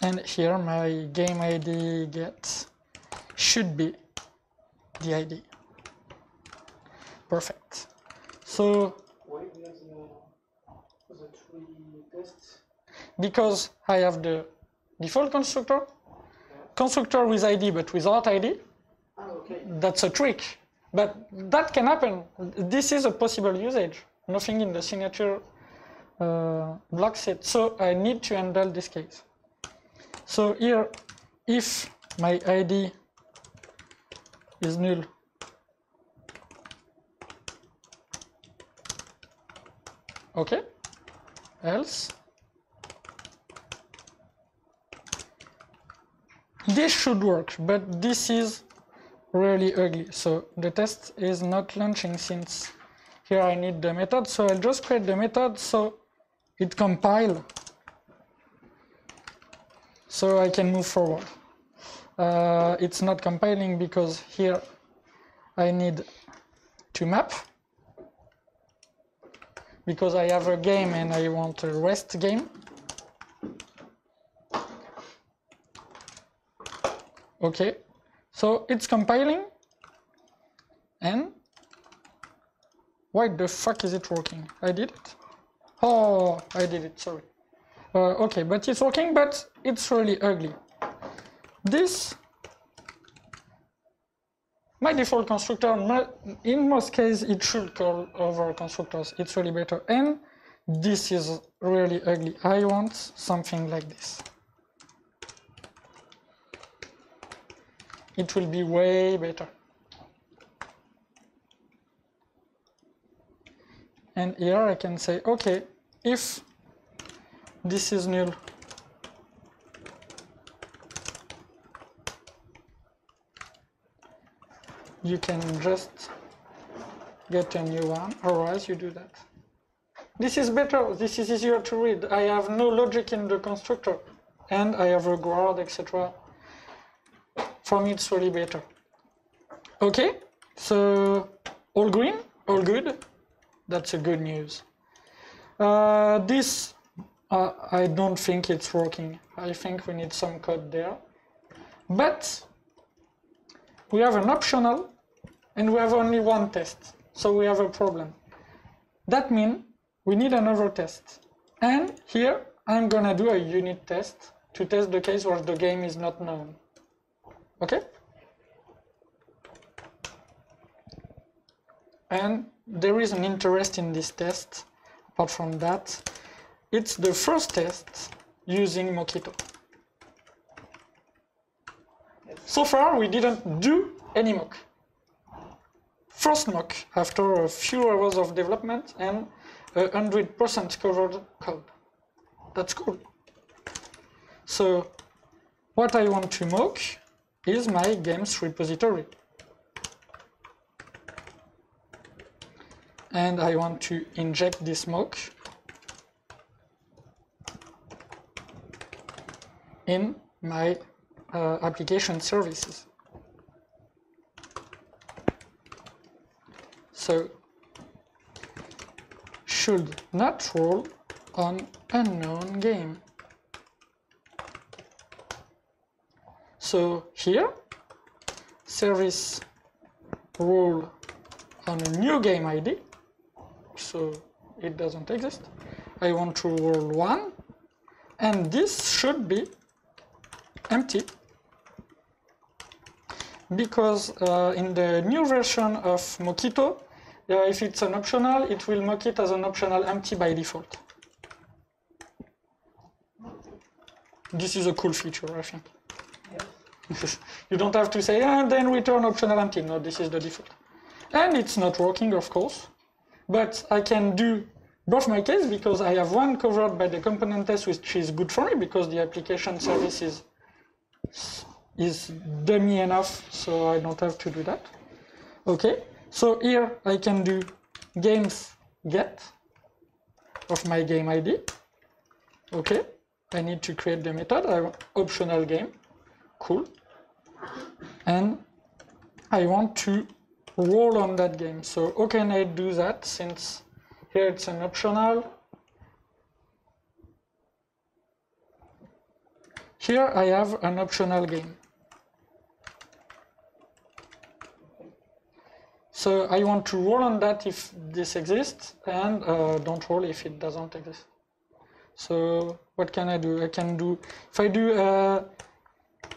And here my game ID get should be the ID. Perfect. So why do you have the three tests? Because I have the default constructor, constructor with ID but without ID. Okay. That's a trick, but that can happen. This is a possible usage. Nothing in the signature blocks it. So I need to handle this case. So here, if my ID is null Okay, else. This should work, but this is really ugly. So the test is not launching since here I need the method. So I'll just create the method so it compiles. So I can move forward. It's not compiling because here I need to map. Because I have a game and I want a REST game. Okay, so it's compiling, and why the fuck is it working? I did it? Oh, I did it, sorry. Okay, but it's working, but it's really ugly. This, my default constructor, in most cases, it should call over constructors. It's really better, and this is really ugly. I want something like this. It will be way better. And here I can say, okay, if this is null, you can just get a new one, otherwise you do that. This is better, this is easier to read. I have no logic in the constructor, and I have a guard, etc. For me, it's really better. Okay, so all green, all good. That's a good news. This, I don't think it's working. I think we need some code there. But we have an optional, and we have only one test. So we have a problem. That means we need another test. And here, I'm gonna do a unit test to test the case where the game is not known. Okay? And there is an interest in this test. Apart from that, it's the first test using Mockito. So far, we didn't do any mock. First mock after a few hours of development and 100% covered code. That's cool. So what I want to mock is my games repository. And I want to inject this mock in my application services. So should not roll on unknown game. So here, service roll on a new game ID, so it doesn't exist. I want to roll 1, and this should be empty, because in the new version of Mockito, if it's an optional, it will mock it as an optional empty by default. This is a cool feature, I think. You don't have to say, and then return optional empty. No, this is the default. And it's not working, of course. But I can do both my case because I have one covered by the component test, which is good for me because the application service is dummy enough, so I don't have to do that. Okay, so here I can do games get of my game ID. Okay, I need to create the method. I want optional game. Cool. And I want to roll on that game. So how can I do that since here it's an optional? Here I have an optional game. So I want to roll on that if this exists, and don't roll if it doesn't exist. So what can I do? I can do, if I do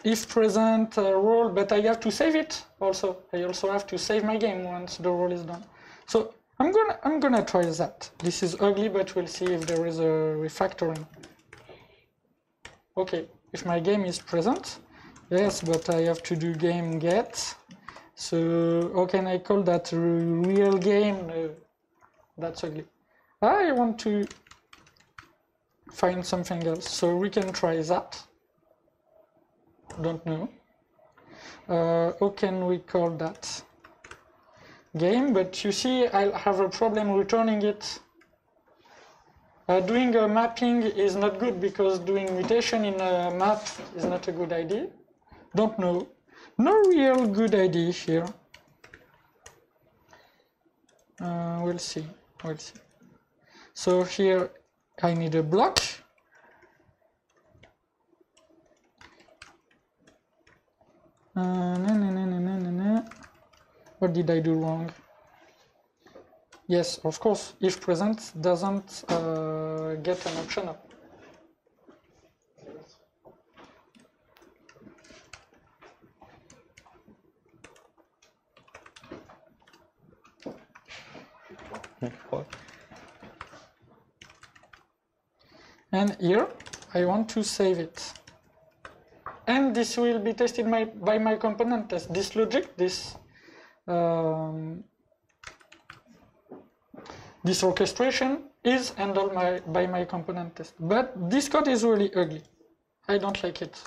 if present roll, but I have to save it also. I also have to save my game once the roll is done. So I'm gonna try that. This is ugly, but we'll see if there is a refactoring. Okay, if my game is present, yes, but I have to do game get. So how can I call that real game? No, that's ugly. I want to find something else, so we can try that. Don't know. How can we call that? Game, but you see, I'll have a problem returning it. Doing a mapping is not good because doing mutation in a map is not a good idea. Don't know. No real good idea here. We'll see. We'll see. So here I need a block. What did I do wrong? Yes, of course, if present doesn't get an optional. And here, I want to save it. And this will be tested by my component test. This logic, this orchestration is handled by my component test. But this code is really ugly. I don't like it.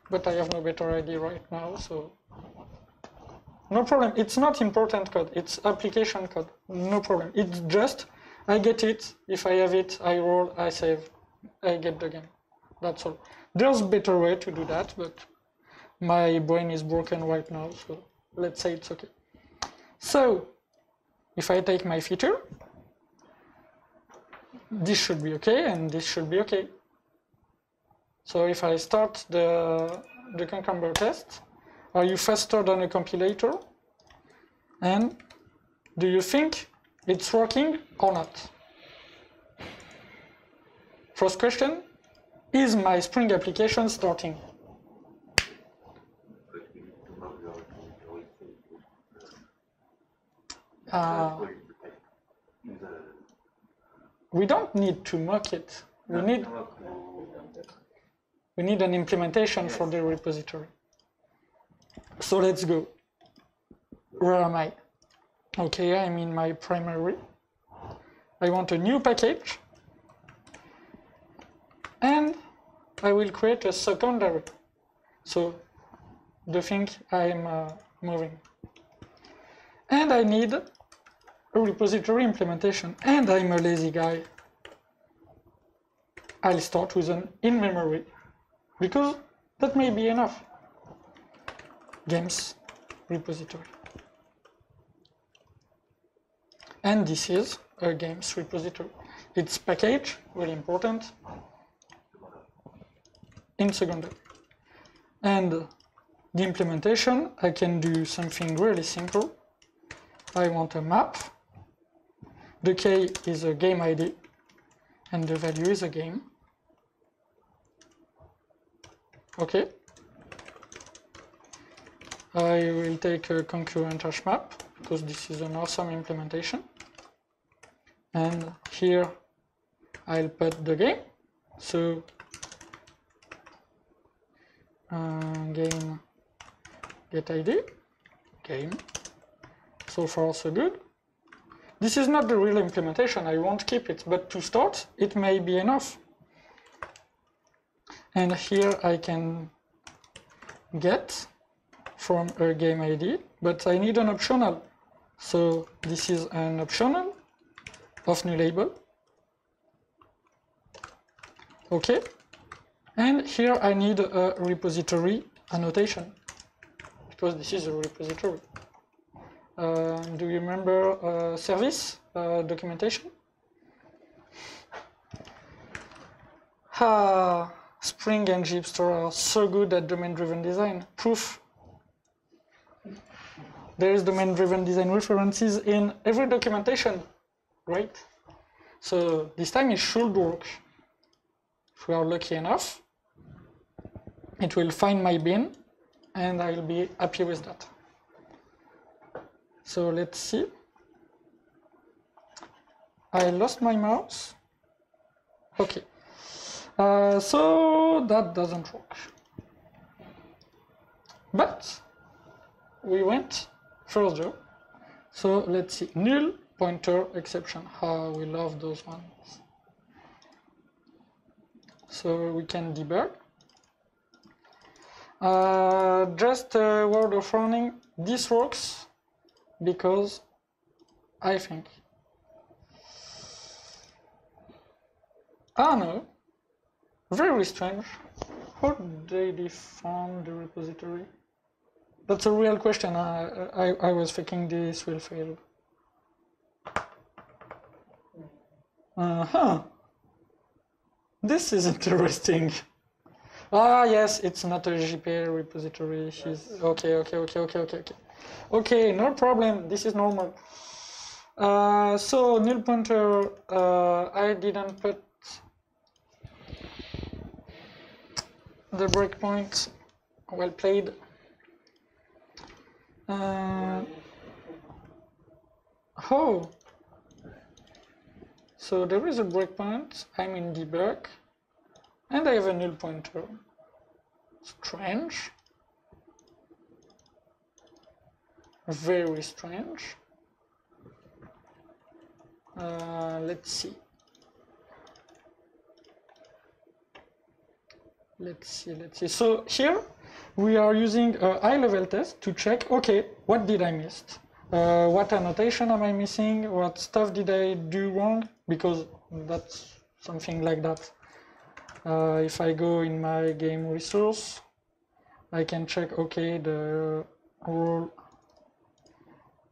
But I have no better idea right now, so no problem. It's not important code. It's application code. No problem. It's just, I get it. If I have it, I roll, I save, I get the game. That's all. There's a better way to do that, but my brain is broken right now, so let's say it's okay. So, if I take my feature, this should be okay, and this should be okay. So if I start the cucumber test, are you faster than a compilator? And do you think it's working or not? First question, is my Spring application starting? We don't need to mock it. We need an implementation for the repository. So let's go. Where am I? Okay, I'm in my primary. I want a new package. And I will create a secondary. So the thing I'm moving. And I need a repository implementation. And I'm a lazy guy. I'll start with an in-memory, because that may be enough. Games repository. And this is a games repository. It's package, really important, in secondary. And the implementation, I can do something really simple. I want a map. The key is a game ID, and the value is a game. Okay. I will take a concurrent hash map, because this is an awesome implementation. And here I'll put the game. So game get ID, game. So far so good. This is not the real implementation, I won't keep it, but to start it may be enough. And here I can get from a game ID, but I need an optional. So this is an optional of new label. Okay. And here I need a repository annotation, because this is a repository. Do you remember service documentation? Spring and JHipster are so good at domain-driven design. Proof. There is domain-driven design references in every documentation, right? So this time it should work. If we are lucky enough, it will find my bin, and I'll be happy with that. So let's see. I lost my mouse. Okay. So that doesn't work. But we went further. So let's see. Null pointer exception. How we love those ones. So we can debug. Just a word of warning, this works because I think. Ah no, very strange. How did they define the repository? That's a real question. I was thinking this will fail. This is interesting. Ah, yes, it's not a JPA repository. She's okay. Okay, no problem. This is normal. So null pointer, I didn't put the breakpoint. Well played. Oh. So there is a breakpoint. I'm in debug. And I have a null pointer. Strange. Very strange. Let's see. Let's see. So here we are using a high-level test to check, okay, what did I miss? What annotation am I missing? What stuff did I do wrong? Because that's something like that. If I go in my game resource, I can check, okay, the role.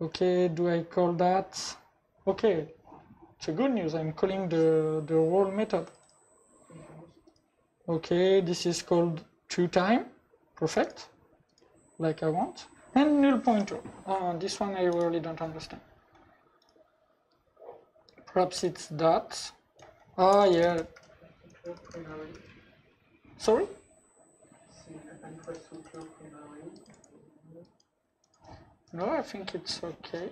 Okay, do I call that? Okay, it's a good news. I'm calling the role method. Okay, this is called toTime. Perfect, like I want. And null pointer. This one I really don't understand. Perhaps it's that. Ah, yeah. Sorry? No, I think it's okay.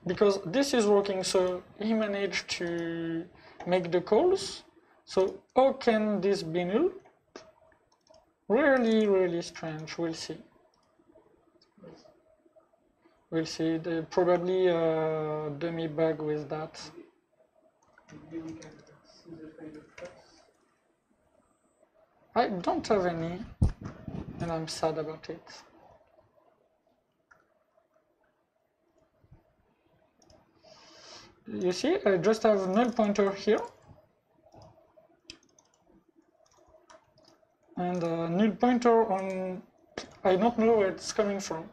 Because this is working, so he managed to make the calls. So how can this be null? Really strange. We'll see. We'll see. Probably a dummy bug with that. Maybe we can see the failure first. I don't have any, and I'm sad about it. You see, I just have null pointer here. And null pointer on, I don't know where it's coming from.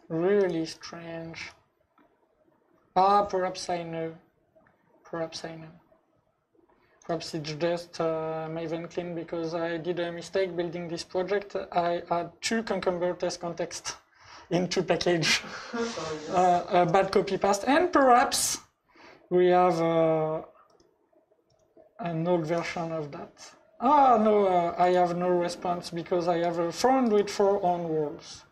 Really strange. Ah, perhaps I know. Perhaps it's just Maven clean because I did a mistake building this project. I had two cucumber test contexts in two packages. A bad copy paste, and perhaps we have an old version of that. Ah, no, I have no response because I have a 404 on walls.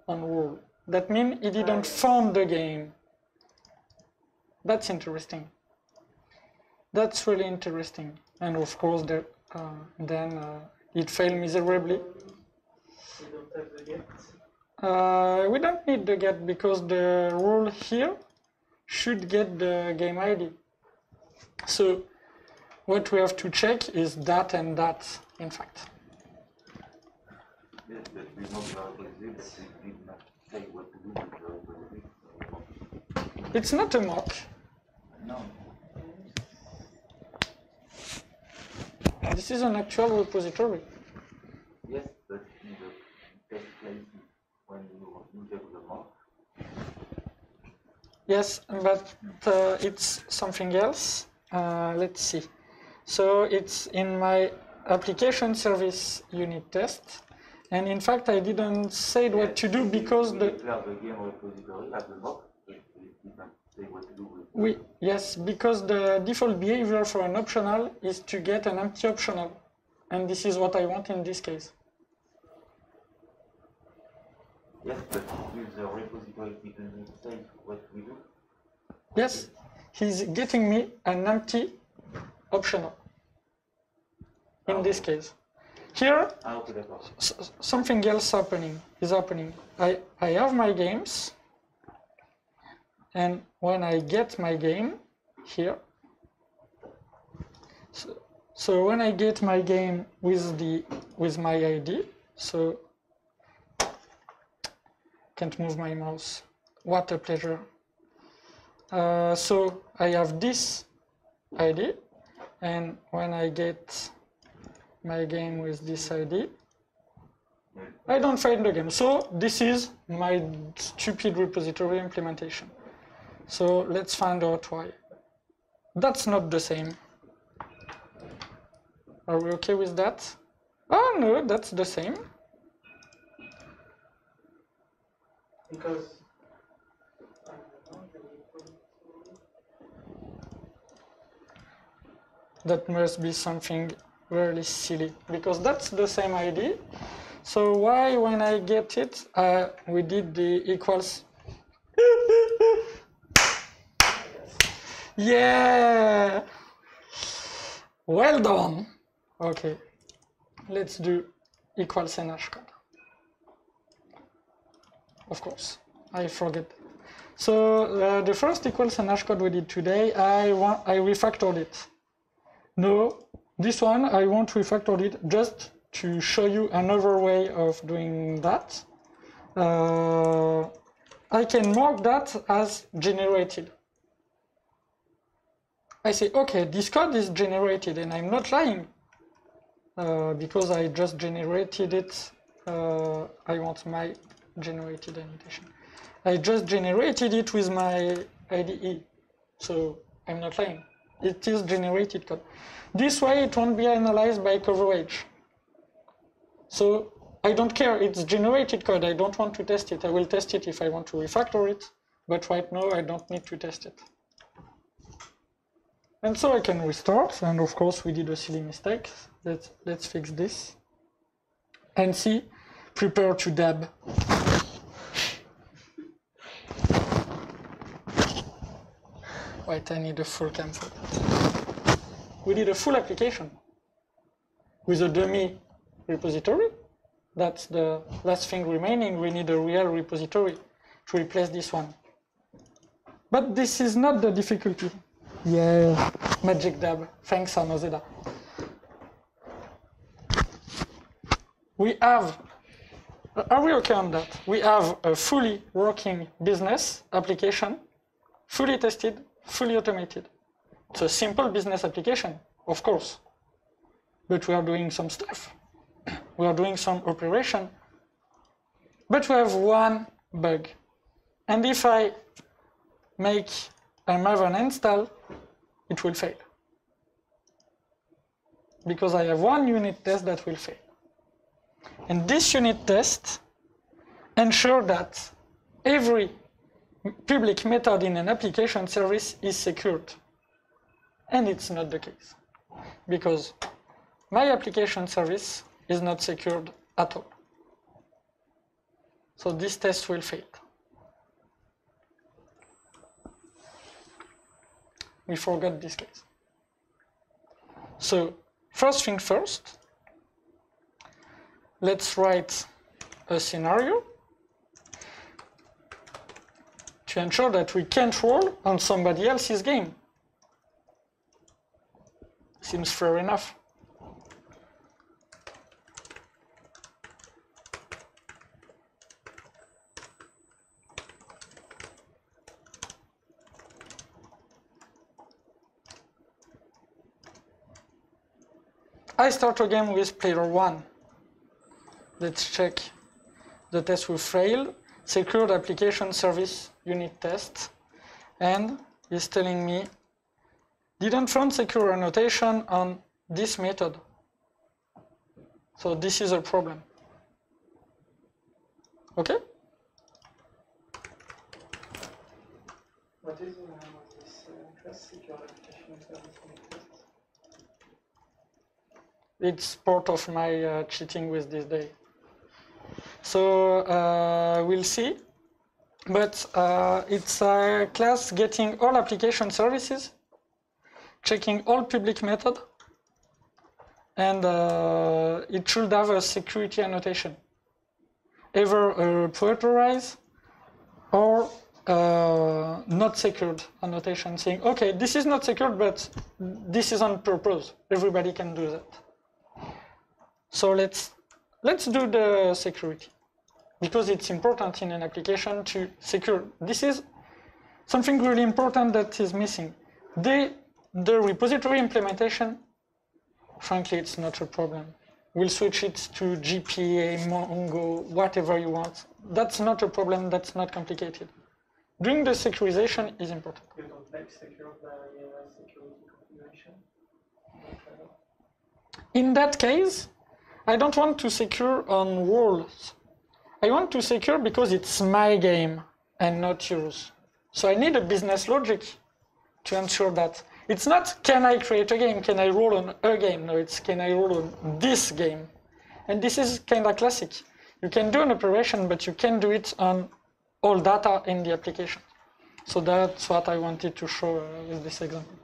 On wall. That means it didn't found the game. That's interesting. That's really interesting. And of course, then it failed miserably. We don't have the get. We don't need the get because the rule here should get the game ID. So what we have to check is that and that, in fact. Yes, but we know that we did not say what to do with the repository. It's not a mock. No. This is an actual repository. Yes, but in the test place when you inject the mock. Yes, but it's something else. Let's see. So it's in my application service unit test. And in fact, I didn't say what to do because the game repository at the mock, it didn't say what to do with. Yes, because the default behavior for an optional is to get an empty optional. And this is what I want in this case. Yes, but with the repository, it didn't say what we do. Yes, he's getting me an empty optional in this case. here, something else is happening. I have my games, and when I get my game here, so when I get my game with my ID, so can't move my mouse. What a pleasure. So I have this ID, and when I get my game with this ID, I don't find the game. So this is my stupid repository implementation. So let's find out why. That's not the same. Are we okay with that? Oh no, that's the same. Because that must be something really silly, because that's the same ID. So why, when I get it, we did the equals? Yeah! Well done. Okay, let's do equals and hashcode. Of course, I forget. So the first equals and hashcode we did today, I refactored it. No, this one I won't refactor it, just to show you another way of doing that. I can mark that as generated. I say, okay, this code is generated, and I'm not lying, because I just generated it. I want my generated annotation. I just generated it with my IDE, so I'm not lying. It is generated code. This way it won't be analyzed by coverage. So I don't care, it's generated code, I don't want to test it. I will test it if I want to refactor it, but right now I don't need to test it. And so I can restart, and of course we did a silly mistake. Let's fix this. And see, prepare to dab. Wait, I need a full cam for that. We did a full application with a dummy repository. That's the last thing remaining. We need a real repository to replace this one. But this is not the difficulty. Yeah, magic dab. Thanks, Anozeda. We have, are we okay on that? We have a fully working business application, fully tested, fully automated. It's a simple business application, of course, but we are doing some stuff. We are doing some operation, but we have one bug. And if I make a Maven install, it will fail. Because I have one unit test that will fail. And this unit test ensures that every public method in an application service is secured. And it's not the case, because my application service is not secured at all. So this test will fail. We forgot this case. So first thing first, let's write a scenario to ensure that we can't roll on somebody else's game. Seems fair enough. I start a game with player 1. Let's check the test will fail. Secured application service unit test. And it's telling me, didn't find secure annotation on this method. So this is a problem. Okay? What is the name of this class, secure application service unit test? It's part of my cheating with this day. So we'll see. But it's a class getting all application services, checking all public method, and it should have a security annotation, either a preauthorize or not secured annotation saying, okay, this is not secured, but this is on purpose. Everybody can do that. So let's do the security, because it's important in an application to secure. This is something really important that is missing. The repository implementation, frankly, it's not a problem. We'll switch it to GPA, Mongo, whatever you want. That's not a problem, that's not complicated. Doing the securization is important. You don't like secure by security configuration? In that case, I don't want to secure on walls. I want to secure because it's my game and not yours. So I need a business logic to ensure that. It's not, can I create a game, can I roll on a game? No, it's, can I roll on this game? And this is kind of classic. You can do an operation, but you can do it on all data in the application. So that's what I wanted to show with this example.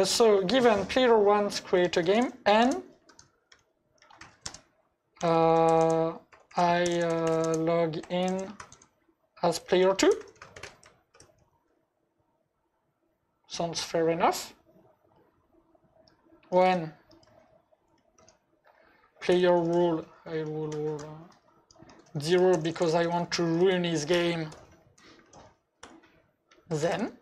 So given player 1 create a game, and I log in as player 2. Sounds fair enough. When player rule, I will rule 0 because I want to ruin his game. Then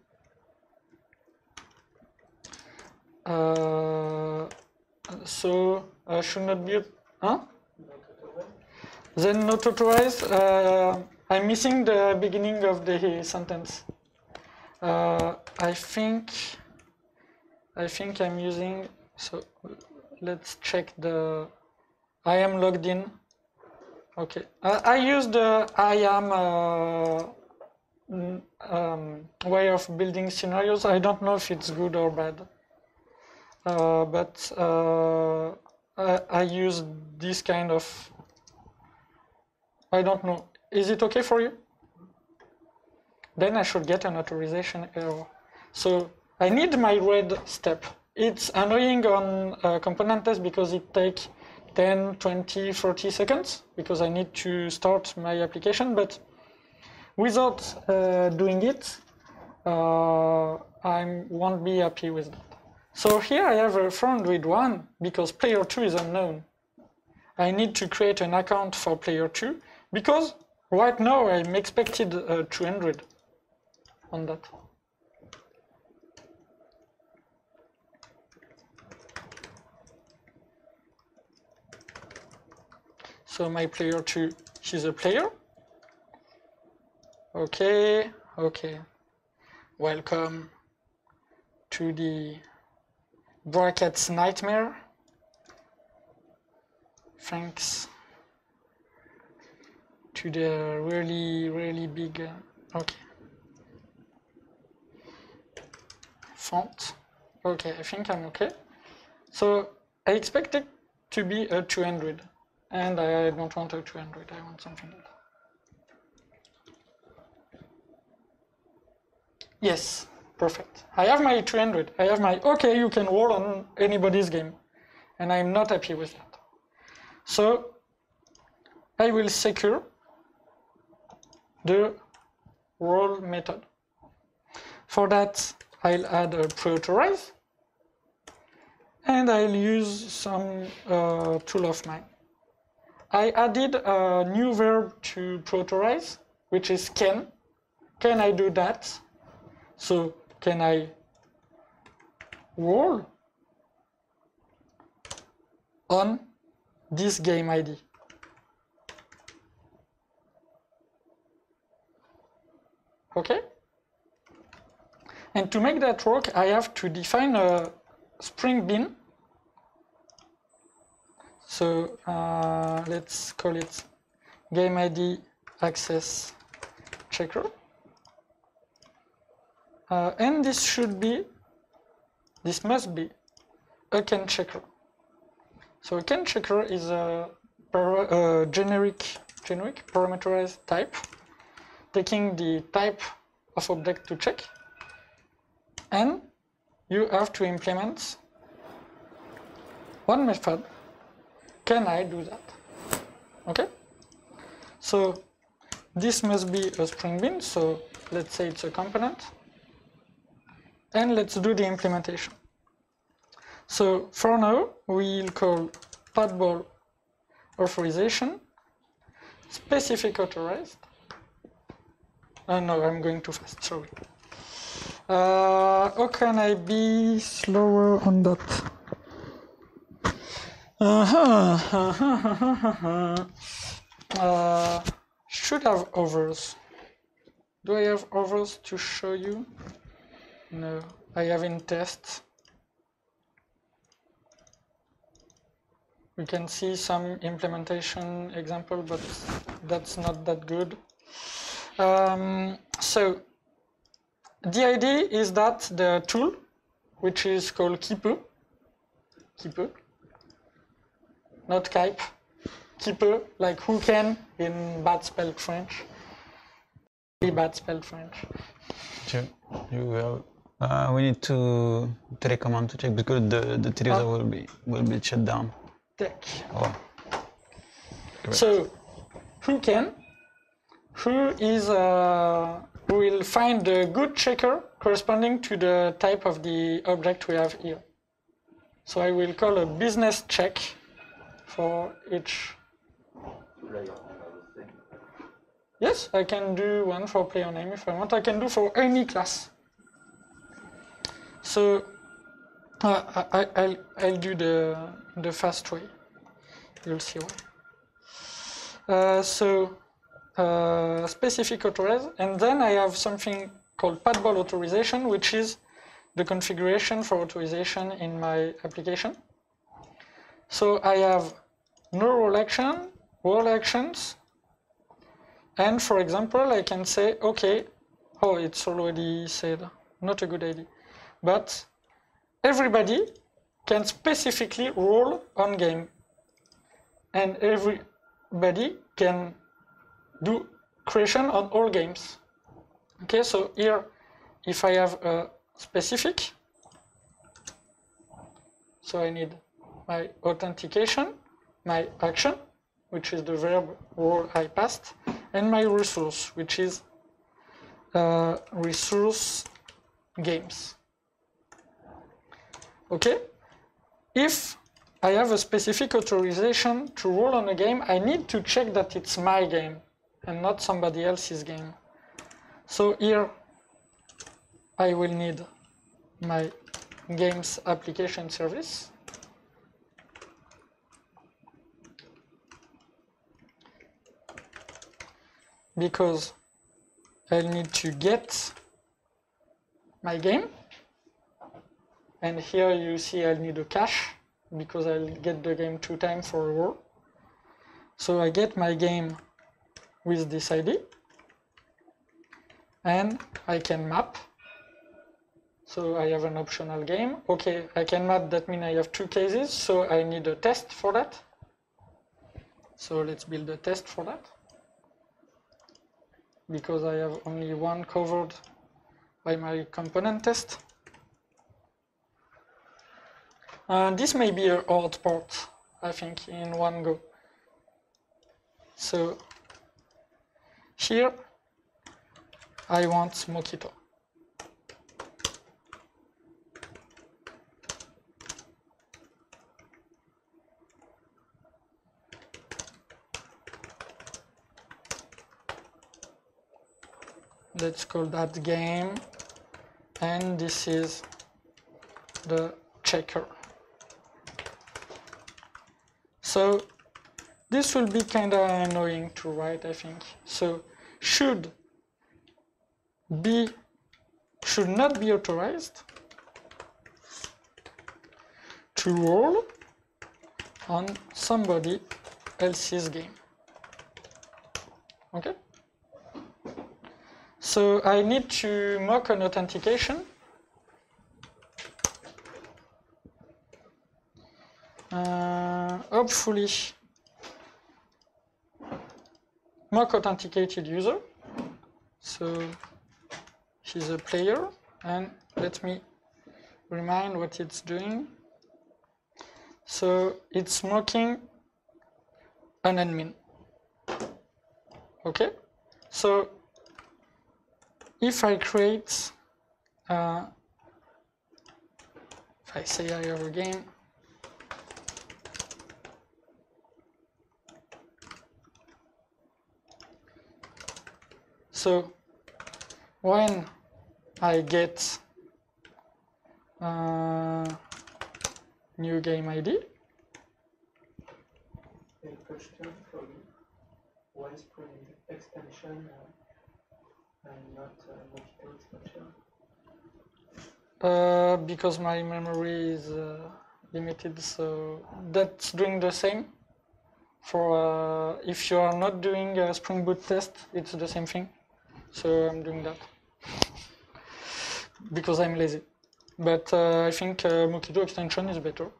should not be, huh? Then not authorized. I'm missing the beginning of the sentence. I think I'm using, so let's check the, I am logged in. Okay, I use the I am way of building scenarios. I don't know if it's good or bad, but I use this kind of, I don't know. Is it okay for you? Then I should get an authorization error. So I need my red step. It's annoying on component test because it takes 10, 20, 30 seconds because I need to start my application, but without doing it, I won't be happy with that. So here I have a 401 because player 2 is unknown. I need to create an account for player 2 because right now I'm expected 200 on that. So my player 2, she's a player. Okay, okay. Welcome to the brackets nightmare. Thanks to the really, really big, okay. Font. Okay, I think I'm okay. So I expect it to be a 200. And I don't want a 200, I want something else. Yes, perfect. I have my 200. I have my, okay, you can roll on anybody's game. And I'm not happy with that. So I will secure the roll method. For that, I'll add a preauthorize. And I'll use some tool of mine. I added a new verb to preauthorize, which is can. Can I do that? So can I roll on this game ID? Okay? And to make that work, I have to define a Spring Bean. So let's call it game ID access checker. And this should be, this must be a can checker. So a can checker is a generic parameterized type, taking the type of object to check. And you have to implement one method, can I do that? Okay? So this must be a Spring Bean, so let's say it's a component. And let's do the implementation. So for now, we'll call padball authorization specific authorized. No, I'm going too fast, sorry. How can I be slower on that? Should have others. Do I have others to show you? No, I have in test. We can see some implementation example, but that's not that good. So the idea is that the tool, which is called Kipe, not Kipe, Kipe, like who can in bad spelled French. Really bad spelled French. You will. We need to recommend to check because the Teresa will be shut down. Tech. Oh. So who will find the good checker corresponding to the type of the object we have here. So I will call a business check for each. Yes, I can do one for player name if I want. I can do for any class. So I'll do the fast way. You'll see why. Specific authorized, and then I have something called padball authorization, which is the configuration for authorization in my application. So I have no role action, role actions, and for example, I can say, okay, oh, it's already said, not a good idea, but everybody can specifically roll on game, and everybody can do creation on all games. Okay, so here, if I have a specific, so I need my authentication, my action, which is the verb role I passed, and my resource, which is resource games. Okay, if I have a specific authorization to roll on a game, I need to check that it's my game and not somebody else's game. So here I will need my games application service. Because I'll need to get my game. And here you see I'll need a cache because I'll get the game 2 times for a roll. So I get my game with this ID, and I can map. So I have an optional game. Okay, I can map, that means I have 2 cases, so I need a test for that. So let's build a test for that. Because I have only one covered by my component test. This may be a hard part, I think, in one go. So here I want Mojito. Let's call that game, and this is the checker. So this will be kind of annoying to write, I think. So should not be authorized to roll on somebody else's game. Okay? So I need to mock an authentication. Hopefully mock authenticated user. So she's a player, and let me remind what it's doing. So it's mocking an admin. Okay, so if I create, if I say I have a game, so when I get new game ID. A question from why Spring extension and not Mockito extension? Because my memory is limited, so that's doing the same. For if you are not doing a Spring Boot test, it's the same thing. So I'm doing that because I'm lazy. But I think Mockito extension is better.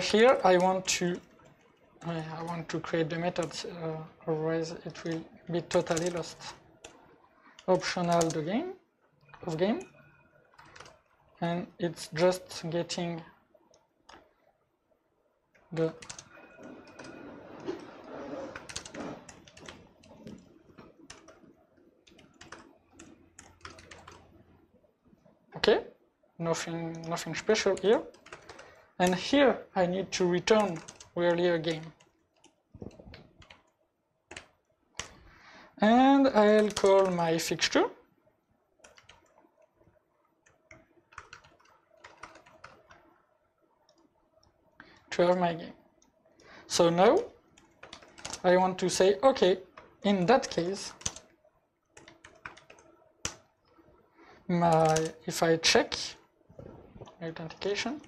Here I want to create the methods, otherwise it will be totally lost. Optional the game of game, and it's just getting the okay, nothing special here. And here I need to return really a game. And I'll call my fixture. To have my game. So now I want to say, okay, in that case, if I check authentication,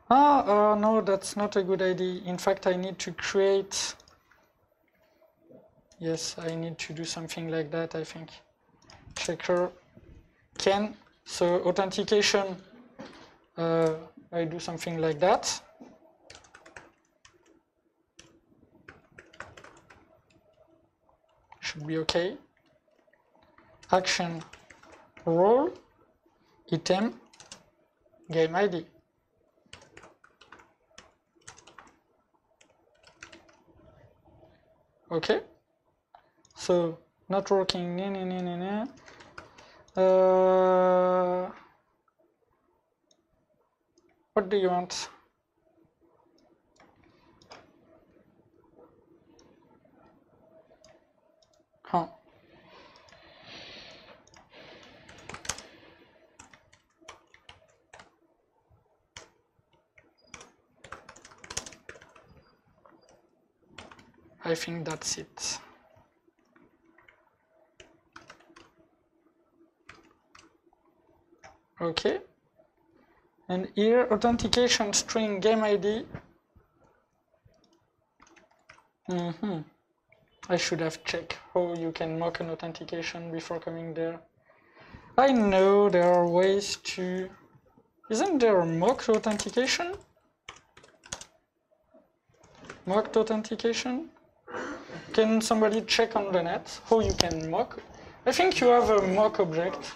no, that's not a good idea. In fact, I need to create, yes, I need to do something like that, I think. Checker can, so authentication, I do something like that. Should be okay. Action, role, item, game ID. Okay, so not working. What do you want? Huh. I think that's it. Okay. And here, authentication string game ID. I should have checked how you can mock an authentication before coming there. I know there are ways to... Isn't there a mock authentication? Mocked authentication? Can somebody check on the net how you can mock? I think you have a mock object.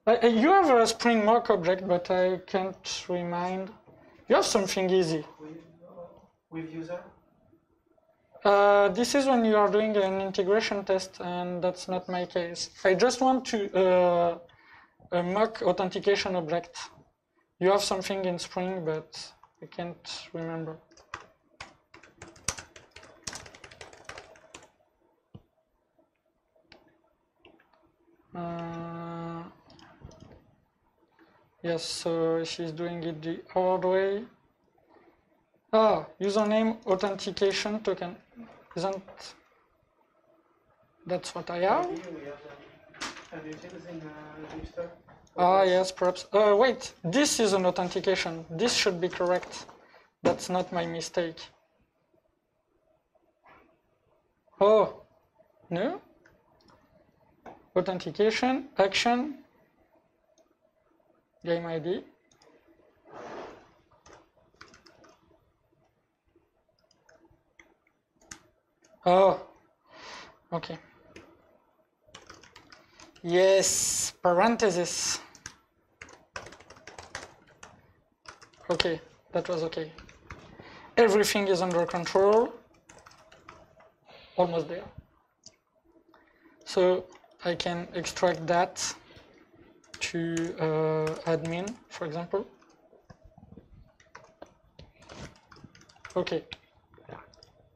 You have a Spring mock object, but I can't remind. You have something easy. With user? This is when you are doing an integration test, and that's not my case. I just want to a mock authentication object. You have something in Spring, but I can't remember. Yes, so she's doing it the hard way. Username authentication token. Isn't that's what I have? Have you using JHipster? Yes, perhaps. Wait, this is an authentication. This should be correct. That's not my mistake. Oh, no? Authentication, action, game ID. Oh, okay. Yes, parenthesis. Okay, that was okay. Everything is under control. Almost there. So I can extract that to admin, for example. Okay.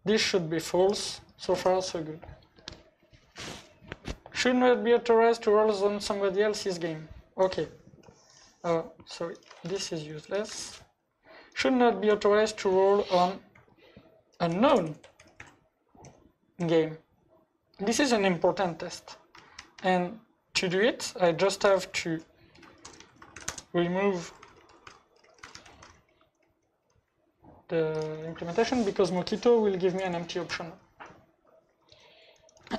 This should be false. So far, so good. Should not be authorized to roll on somebody else's game. Okay. Sorry, this is useless. Should not be authorized to roll on unknown game. This is an important test. And to do it, I just have to remove the implementation because Mockito will give me an empty option.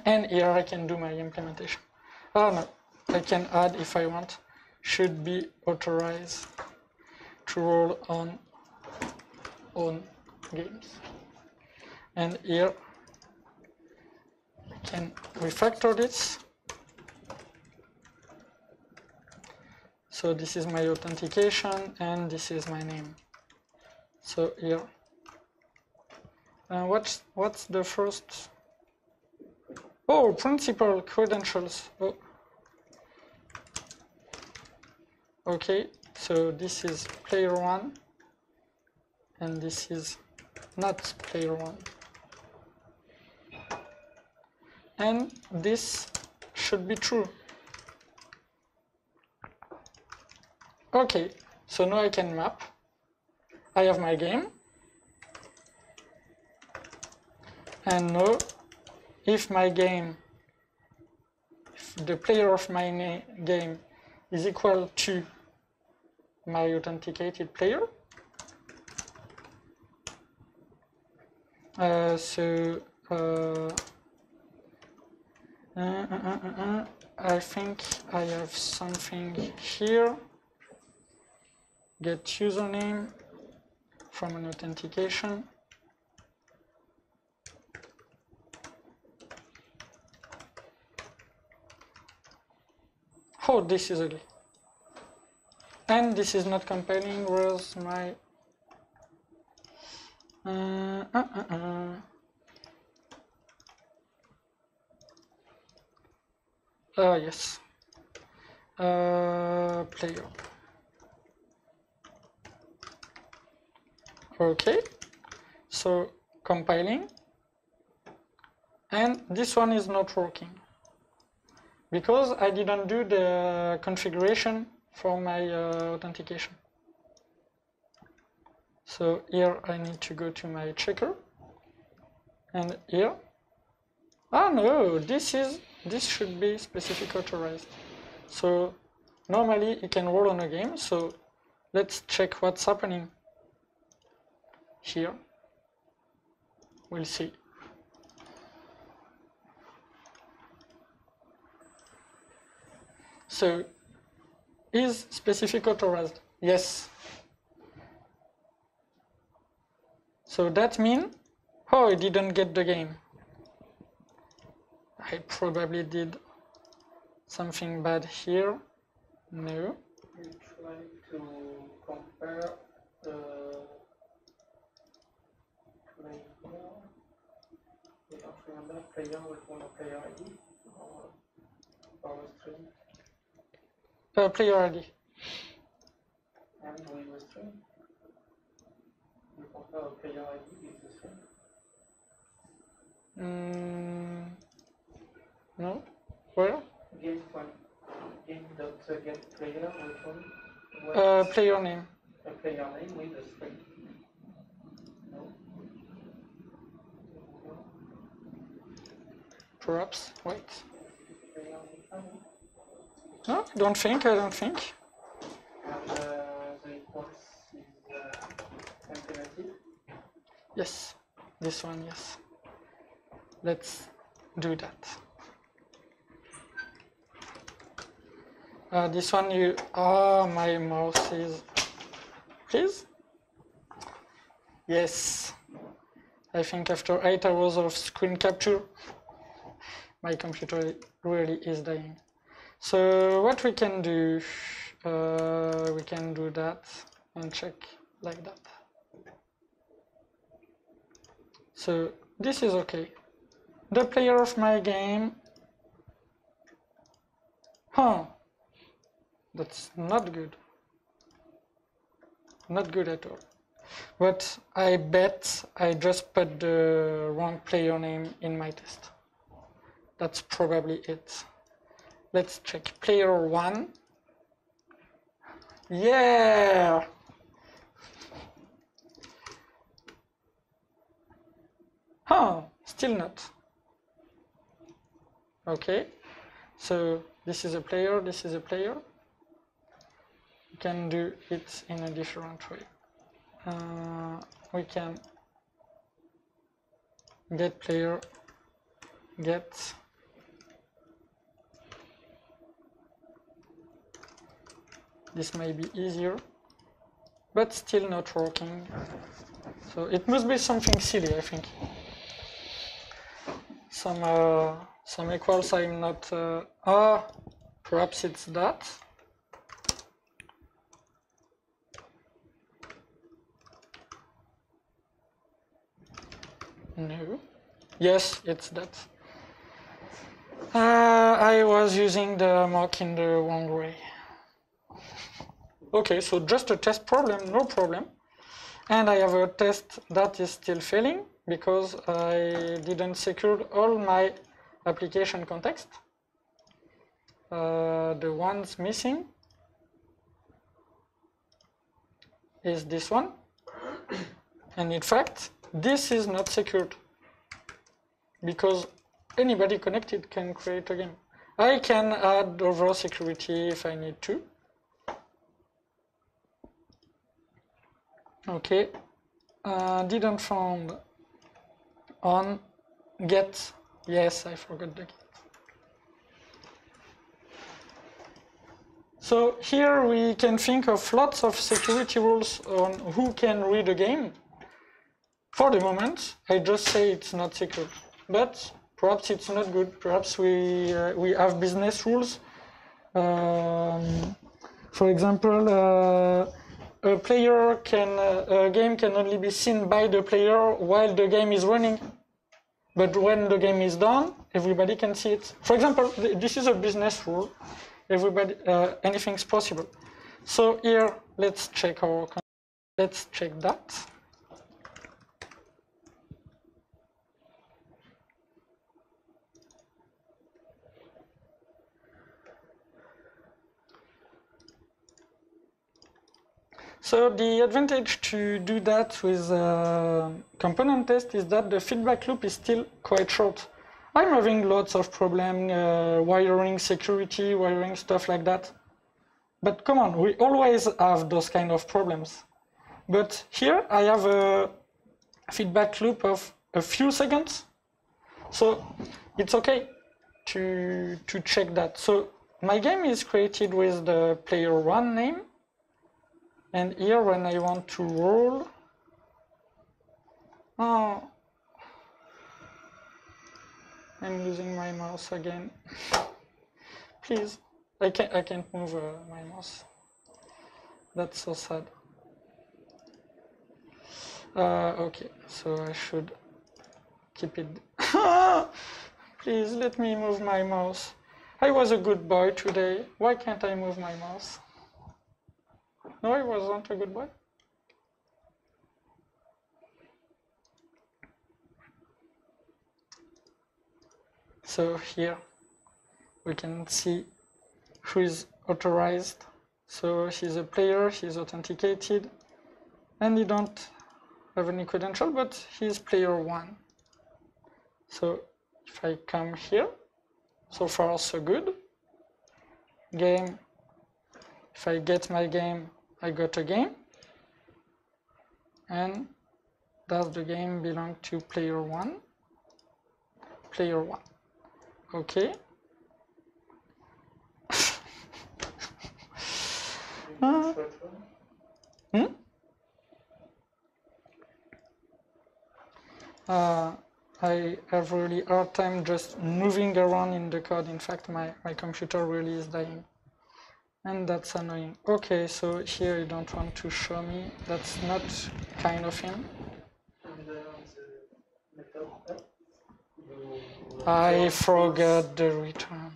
And here I can do my implementation. Oh no, I can add if I want. Should be authorized to roll on own games. And here I can refactor this. So this is my authentication and this is my name. So here, what's the first? Oh, principal credentials. Oh. Okay, so this is player 1 and this is not player 1. And this should be true. Okay, so now I can map. I have my game. And now, if my game, if the player of my game is equal to my authenticated player, I think I have something here. Get username from an authentication. Oh, this is ugly. And this is not compiling. Where's my... yes. Player. Okay. So compiling. And this one is not working. Because I didn't do the configuration for my authentication. So here I need to go to my checker. And here. Ah no, this should be specific authorized. So normally it can roll on a game. So let's check what's happening here. We'll see. So, is specific authorized? Yes. So that means, oh, I didn't get the game. I probably did something bad here. No. You try to compare the player. You don't remember player with one player ID or a string? Player ID. And with a string? You compare a player ID with a string? No. Where? Game one. Game.get player with one. Player name. A player name with a string. No. Perhaps. Wait. No, I don't think. And the equals is implemented? Yes. This one, yes. Let's do that. This one you... Oh, my mouse is... Please? Yes. I think after 8 hours of screen capture, my computer really is dying. So what we can do, we can do that and check like that. So this is okay. The player of my game, that's not good. Not good at all. But I bet I just put the wrong player name in my test. That's probably it. Let's check player 1. Yeah! Still not. Okay, so this is a player, this is a player. We can do it in a different way. We can get player, get this may be easier, but still not working. So it must be something silly, I think. Some equals I'm not. Perhaps it's that. No. Yes, it's that. I was using the mock in the wrong way. Okay, so just a test problem, no problem. And I have a test that is still failing because I didn't secure all my application context. The ones missing is this one. And in fact, this is not secured because anybody connected can create a game. I can add over security if I need to. Okay, didn't found on get. Yes, I forgot the get. So here we can think of lots of security rules on who can read a game. For the moment, I just say it's not secure, but perhaps it's not good. Perhaps we have business rules. For example, a game can only be seen by the player while the game is running. But when the game is done, everybody can see it. For example, this is a business rule. Everybody, anything's possible. So here, let's check that. So the advantage to do that with component test is that the feedback loop is still quite short. I'm having lots of problems wiring security, wiring stuff like that. But come on, we always have those kind of problems. But here I have a feedback loop of a few seconds. So it's okay to check that. So my game is created with the player 1 name. And here, when I want to roll, I'm losing my mouse again. Please, I can't move my mouse. That's so sad. Okay, so I should keep it. Please let me move my mouse. I was a good boy today. Why can't I move my mouse? No, I wasn't a good boy. So here we can see who is authorized. So he's a player, he's authenticated, and he don't have any credential, but he's player 1. So if I come here, so far so good. Game, if I get my game, I got a game, and does the game belong to player 1? Player 1. Okay. I have really hard time just moving around in the code. In fact, my computer really is dying. And that's annoying. Okay, so here you don't want to show me. That's not kind of thing. I forgot the return.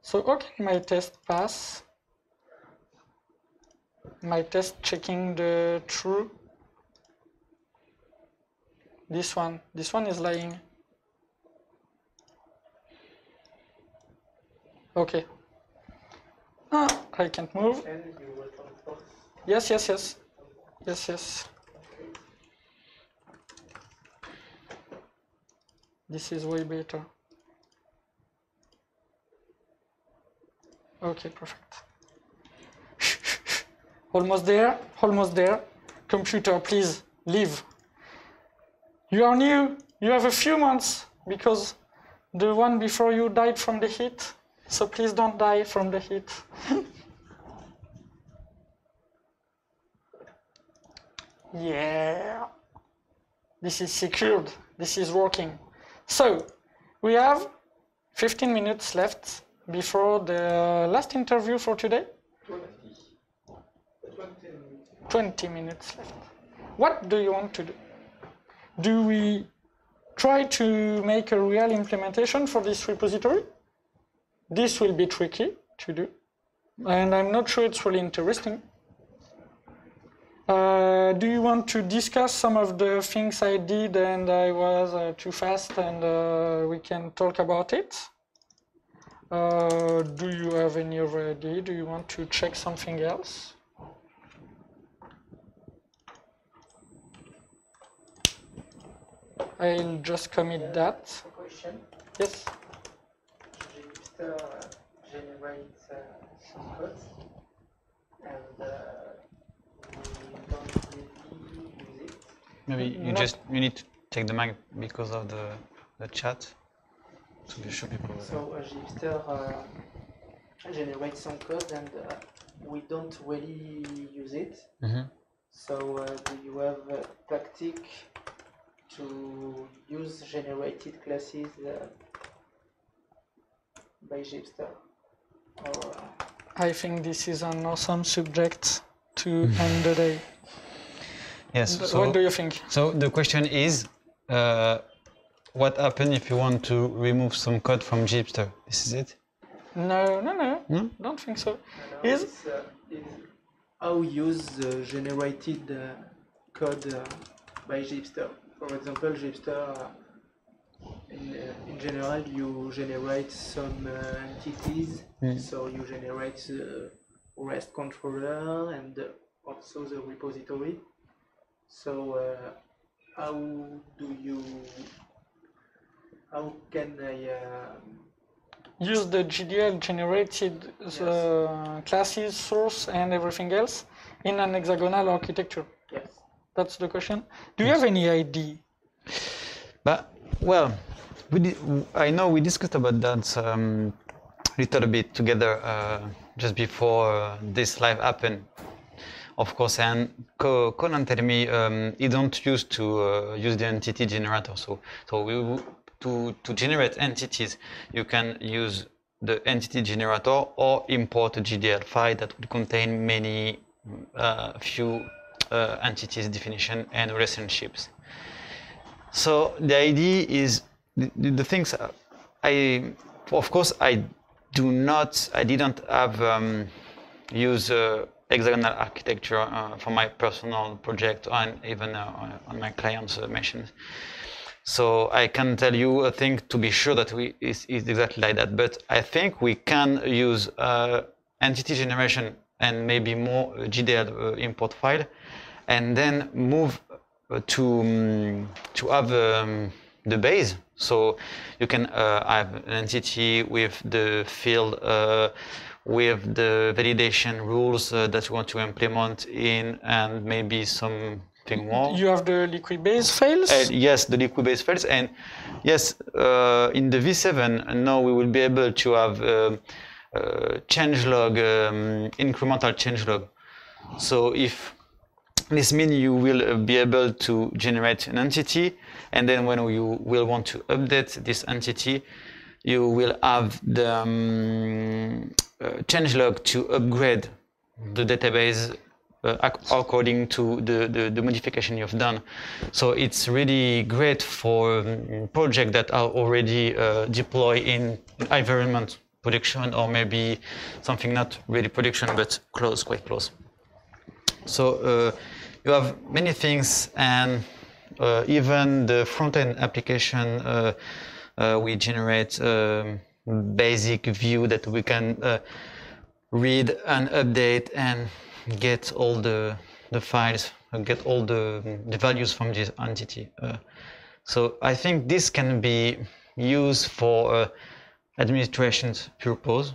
So okay, my test pass. My test checking the true. This one is lying. Okay. Ah, I can't move. Yes. This is way better. Okay, perfect. Almost there. Computer, please, leave. You are new. You have a few months because the one before you died from the heat. So please don't die from the heat. Yeah. This is secured. This is working. So we have 15 minutes left before the last interview for today. 20 minutes left. What do you want to do? Do we try to make a real implementation for this repository? This will be tricky to do, and I'm not sure it's really interesting. Do you want to discuss some of the things I did and I was too fast, and we can talk about it? Do you have any other idea? Do you want to check something else? I'll just commit that. A question? Yes? JHipster generates some codes, and we don't really use it. Maybe you need to take the mic because of the chat to be sure people. So JHipster generates some code, and we don't really use it. Mm-hmm. So do you have a tactic to use generated classes by JHipster? Or, I think this is an awesome subject to end the day. Yes. So, what do you think? So the question is, what happens if you want to remove some code from JHipster? This is it? No. Don't think so. Is how use generated code by JHipster. For example, JHipster, in general, you generate some entities. So you generate the REST controller and also the repository. So how can I use the GDL generated classes, source, and everything else in an hexagonal architecture? Yes. That's the question. Do you have any idea? Well, I know we discussed about that a little bit together just before this live happened, of course. And Colin told me he don't use to use the entity generator. So to generate entities, you can use the entity generator or import a GDL file that would contain many few entities definition and relationships. So the idea is the things of course I didn't have use hexagonal architecture for my personal project and even on my client's machines. So I can tell you a thing to be sure that is exactly like that. But I think we can use entity generation and maybe more GDL import file, and then move to have the base. So you can have an entity with the field, with the validation rules that you want to implement in, and maybe something more. You have the liquid base files? Yes, the liquid base files. And yes, in the V7, now we will be able to have changelog, incremental changelog. So if this means you will be able to generate an entity, and then when you will want to update this entity, you will have the changelog to upgrade the database according to the modification you've done. So it's really great for projects that are already deployed in environment production, or maybe something not really production but close, quite close. So you have many things, and even the front-end application we generate basic view that we can read and update and get all the files, get all the values from this entity. So I think this can be used for administration purpose,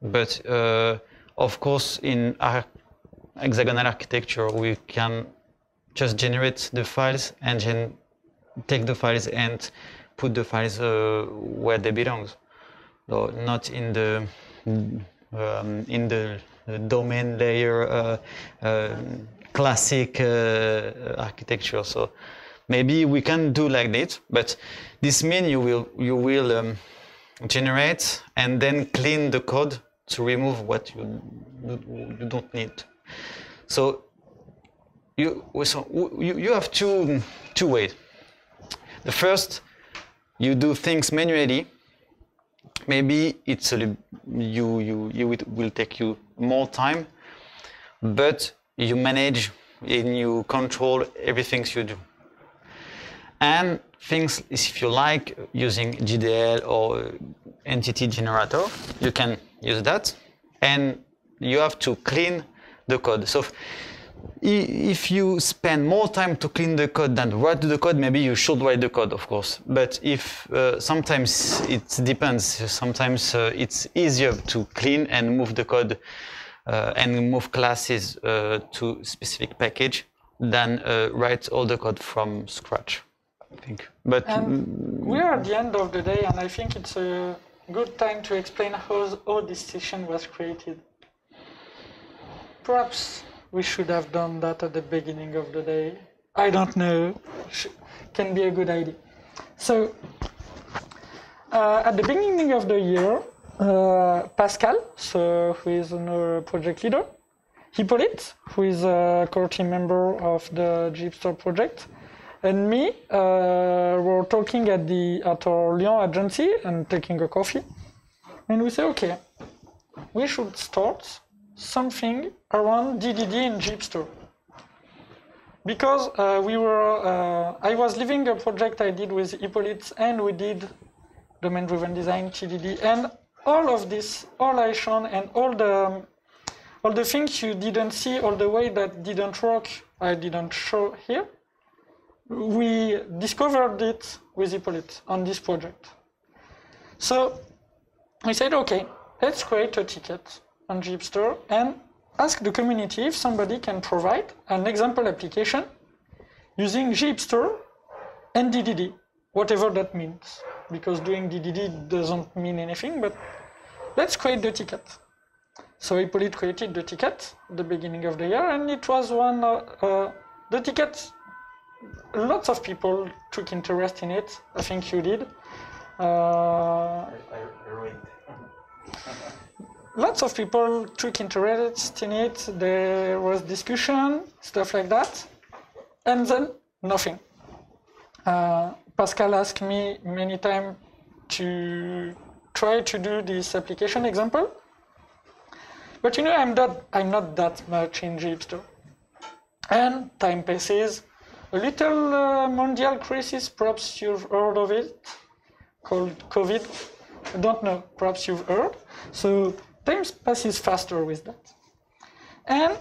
but of course in our hexagonal architecture we can just generate the files and then take the files and put the files where they belong, so not in the domain layer classic architecture. So maybe we can do like this, but this means you will generate and then clean the code to remove what you don't need. So you have two ways. The first, you do things manually. Maybe it's it will take you more time, but you manage and you control everything you do. And things, if you like, using GDL or entity generator, you can use that, and you have to clean the code. So if you spend more time to clean the code than write the code, maybe you should write the code, of course. But if sometimes it depends. Sometimes it's easier to clean and move the code and move classes to specific package than write all the code from scratch, I think. But we are at the end of the day, and I think it's a good time to explain how this session was created. Perhaps we should have done that at the beginning of the day. I don't know. Can be a good idea. So, at the beginning of the year, Pascal, who is our project leader, Hippolyte, who is a core team member of the JHipster project, and me were talking at our Lyon agency and taking a coffee, and we say, okay, we should start something around DDD in JHipster, because I was leaving a project I did with Hippolyte, and we did domain-driven design, TDD, and all of this, all I shown, and all the things you didn't see, all the way that didn't work, I didn't show here. We discovered it with Hippolyte on this project. So we said, okay, let's create a ticket on JHipster and ask the community if somebody can provide an example application using JHipster and DDD, whatever that means, because doing DDD doesn't mean anything, but let's create the ticket. So Hippolyte created the ticket at the beginning of the year, and it was one, the ticket, lots of people took interest in it. I think you did. I read. Lots of people took interest in it. There was discussion, stuff like that, and then nothing. Pascal asked me many times to try to do this application example, but you know, I'm not that much in JHipster, and time passes. A little mondial crisis, perhaps you've heard of it, called COVID. I don't know, perhaps you've heard. So time passes faster with that. And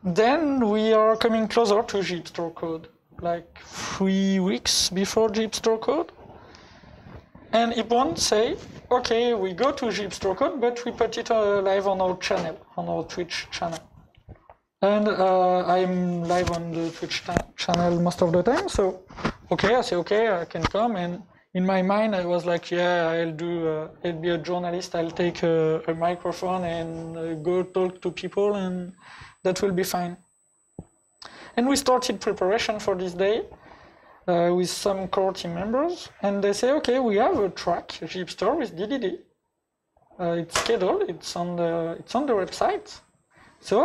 then we are coming closer to JHipster Code, like 3 weeks before JHipster Code. And Ippon say, okay, we go to JHipster Code, but we put it live on our channel, on our Twitch channel. And I'm live on the Twitch channel most of the time, so okay, I say okay, I can come. And in my mind, I was like, yeah, I'll be a journalist. I'll take a microphone and go talk to people, and that will be fine. And we started preparation for this day. with some core team members, and they say, okay, we have a track, JHipster with DDD. It's scheduled, it's on the website. So,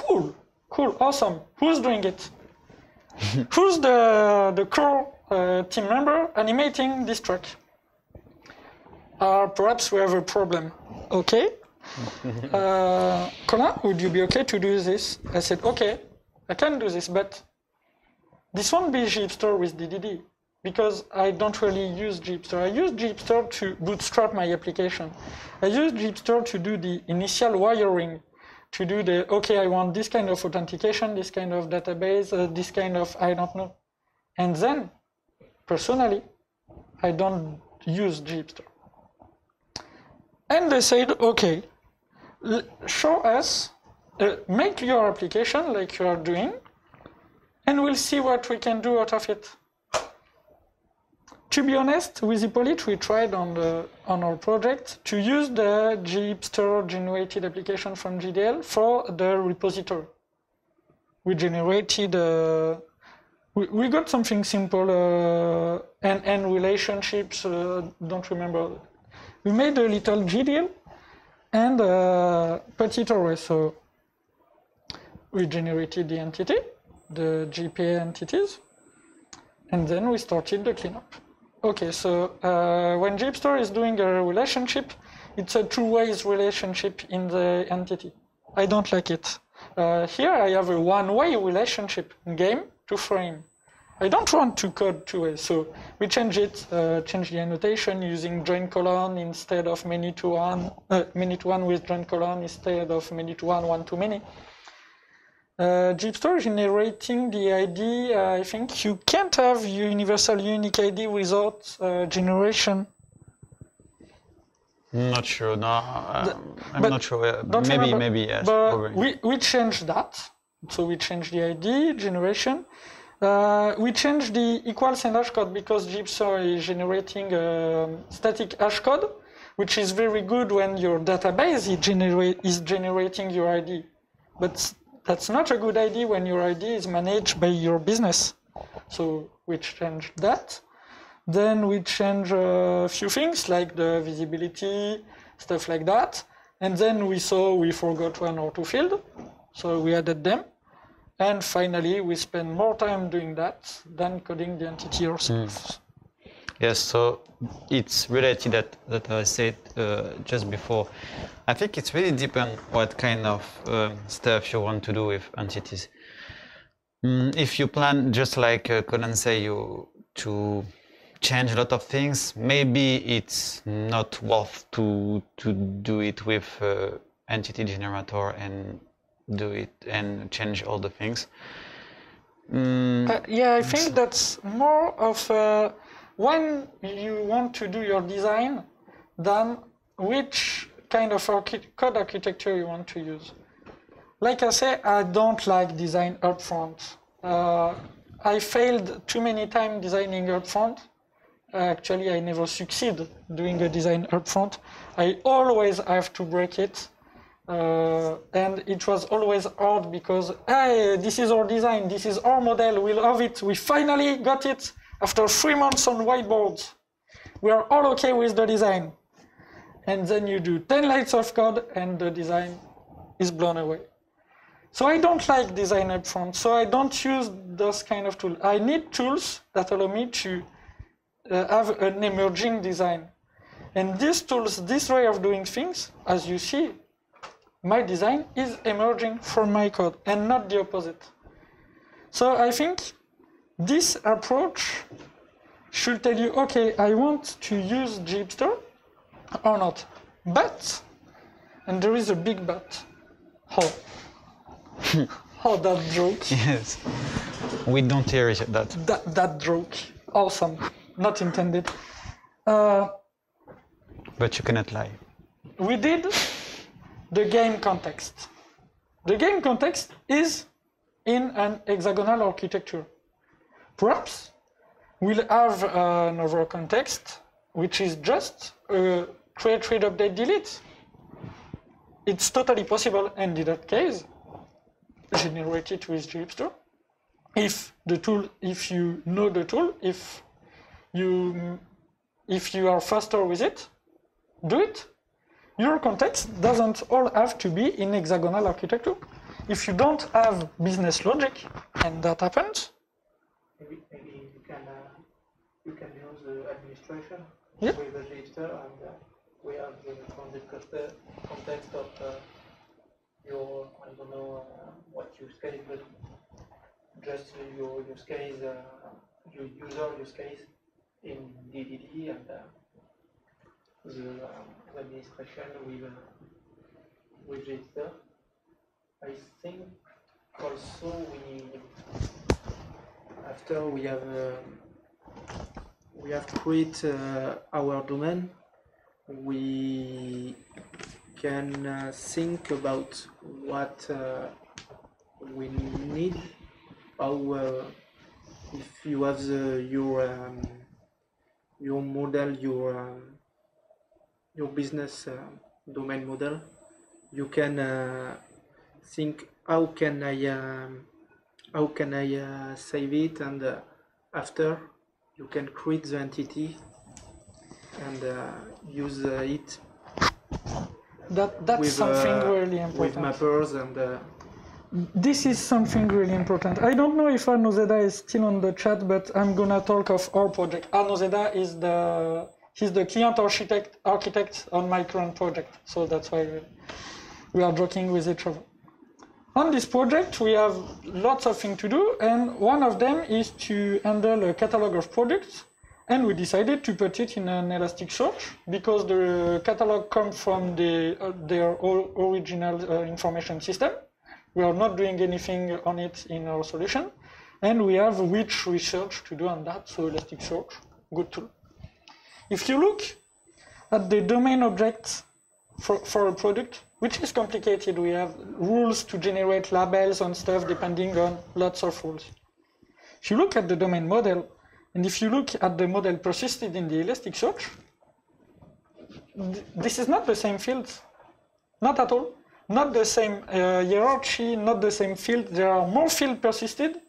oh, cool, awesome. Who's doing it? Who's the core team member animating this track? Perhaps we have a problem. Okay. Colin, would you be okay to do this? I said, okay, I can do this, but this won't be JHipster with DDD because I don't really use JHipster. I use JHipster to bootstrap my application. I use JHipster to do the initial wiring, to do the, okay, I want this kind of authentication, this kind of database, this kind of, I don't know. And then, personally, I don't use JHipster. And they said, okay, show us, make your application like you are doing, and we'll see what we can do out of it. To be honest, with Hippolyte, we tried on our project to use the JHipster generated application from GDL for the repository. We generated, we got something simple, and relationships, don't remember. We made a little GDL and petit array. So we generated the entity, the GPA entities, and then we started the cleanup. Okay, so when JHipster is doing a relationship, it's a two-way relationship in the entity. I don't like it. Here I have a one-way relationship, game to frame. I don't want to code two-way, so we change it, change the annotation using join colon instead of many to one with join colon instead of many to one to many. JHipster generating the ID, I think you can't have universal unique ID without generation. Not sure, no, I'm not sure, maybe yes. But we changed that, so we changed the ID, generation. We changed the equals and hash code because JHipster is generating static hash code, which is very good when your database is generating your ID. But that's not a good ID when your ID is managed by your business. So we changed that. Then we changed a few things like the visibility, stuff like that. And then we saw we forgot one or two fields, so we added them. And finally, we spend more time doing that than coding the entity ourselves. Yes, so it's related that I said just before. I think it's really depends what kind of stuff you want to do with entities. If you plan, just like Colin say, to change a lot of things, maybe it's not worth to do it with entity generator and do it and change all the things. Yeah, I think that's more of when you want to do your design than which kind of code architecture you want to use. Like I say, I don't like design upfront. I failed too many times designing upfront. Actually, I never succeed doing a design upfront. I always have to break it. And it was always hard because, hey, this is our design, this is our model, we love it, we finally got it after 3 months on whiteboards. We are all okay with the design. And then you do 10 lines of code and the design is blown away. So I don't like design upfront, so I don't use those kind of tools. I need tools that allow me to have an emerging design. And these tools, this way of doing things, as you see, my design is emerging from my code and not the opposite. So I think this approach should tell you, okay, I want to use JHipster or not. But, and there is a big but. Oh, that joke. Yes, we don't hear that. That joke, awesome, not intended. But you cannot lie. We did the game context. The game context is in an hexagonal architecture. Perhaps we'll have another context, which is just create, read, update, delete. It's totally possible, and in that case, generate it with JHipster. if you know the tool, if you are faster with it, do it. Your context doesn't all have to be in hexagonal architecture. If you don't have business logic, and that happens, maybe you can use the administration with the JHipster, and we have the context of your, I don't know what use case, but just your use case, your user use case in DDD, and the administration with JHipster. I think also after we have created our domain, we can think about what we need. How if you have your model, your business domain model, you can think how can I save it, and after you can create the entity and use it. That's with, something really important. With mappers and. This is something really important. I don't know if Arnaud Zeda is still on the chat, but I'm gonna talk of our project. Arnaud Zeda is he's the client architect on my current project, so that's why we are joking with each other. On this project, we have lots of things to do, and one of them is to handle a catalog of products, and we decided to put it in an Elasticsearch because the catalog comes from their original information system. We are not doing anything on it in our solution, and we have rich research to do on that, so Elasticsearch, good tool. If you look at the domain object for a product, which is complicated, we have rules to generate labels and stuff depending on lots of rules. If you look at the domain model, and if you look at the model persisted in the Elasticsearch, this is not the same fields, not at all. Not the same hierarchy, not the same field. There are more fields persisted.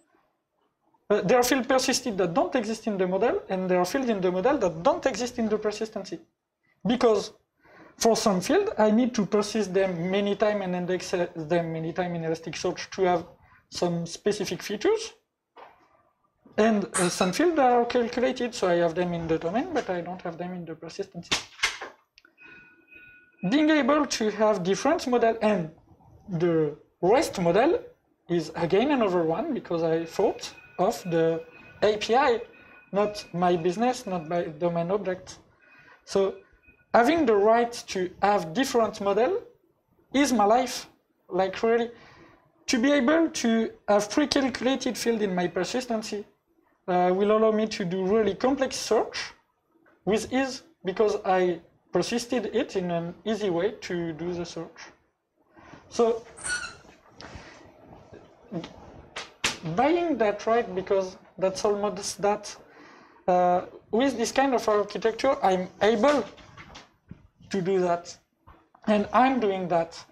There are fields persisted that don't exist in the model, and there are fields in the model that don't exist in the persistency. Because for some field, I need to persist them many times and index them many times in Elasticsearch to have some specific features. And some fields are calculated, so I have them in the domain, but I don't have them in the persistency. Being able to have different model, and the REST model is again another one, because I thought of the API, not my business, not my domain object. So having the right to have different model is my life. Like really, to be able to have pre-calculated field in my persistency will allow me to do really complex search with ease, because I persisted it in an easy way to do the search. So buying that right, because that's almost that. With this kind of architecture, I'm able to do that, and I'm doing that,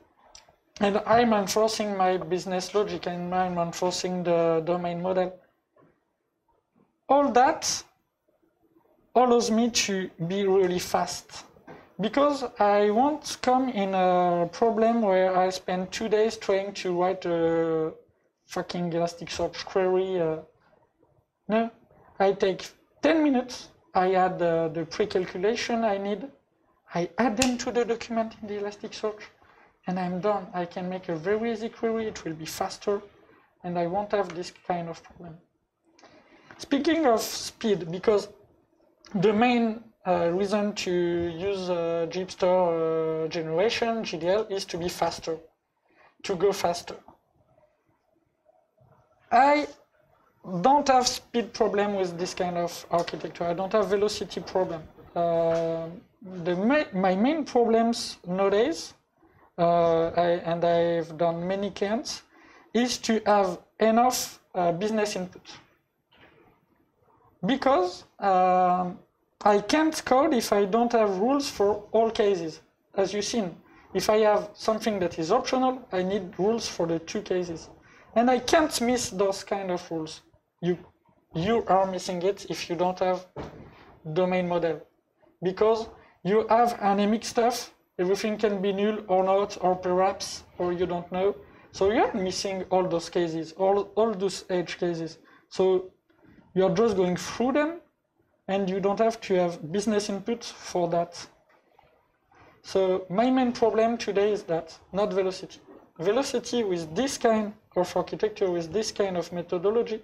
and I'm enforcing my business logic, and I'm enforcing the domain model. All that allows me to be really fast. Because I won't come in a problem where I spend 2 days trying to write a fucking Elasticsearch query. No, I take 10 minutes. I add the pre-calculation I need. I add them to the document in the Elasticsearch, and I'm done. I can make a very easy query. It will be faster, and I won't have this kind of problem. Speaking of speed, because the main reason to use JHipster generation, GDL, is to be faster, to go faster. I don't have speed problem with this kind of architecture. I don't have velocity problem. My main problems nowadays, and I've done many clients, is to have enough business input. Because I can't code if I don't have rules for all cases. As you've seen, if I have something that is optional, I need rules for the 2 cases. And I can't miss those kind of rules. You are missing it if you don't have domain model. Because you have anemic stuff, everything can be null or not, or perhaps, or you don't know. So you're missing all those cases, all those edge cases. So you're just going through them, and you don't have to have business input for that. So my main problem today is that, not velocity. Velocity with this kind of architecture, with this kind of methodology,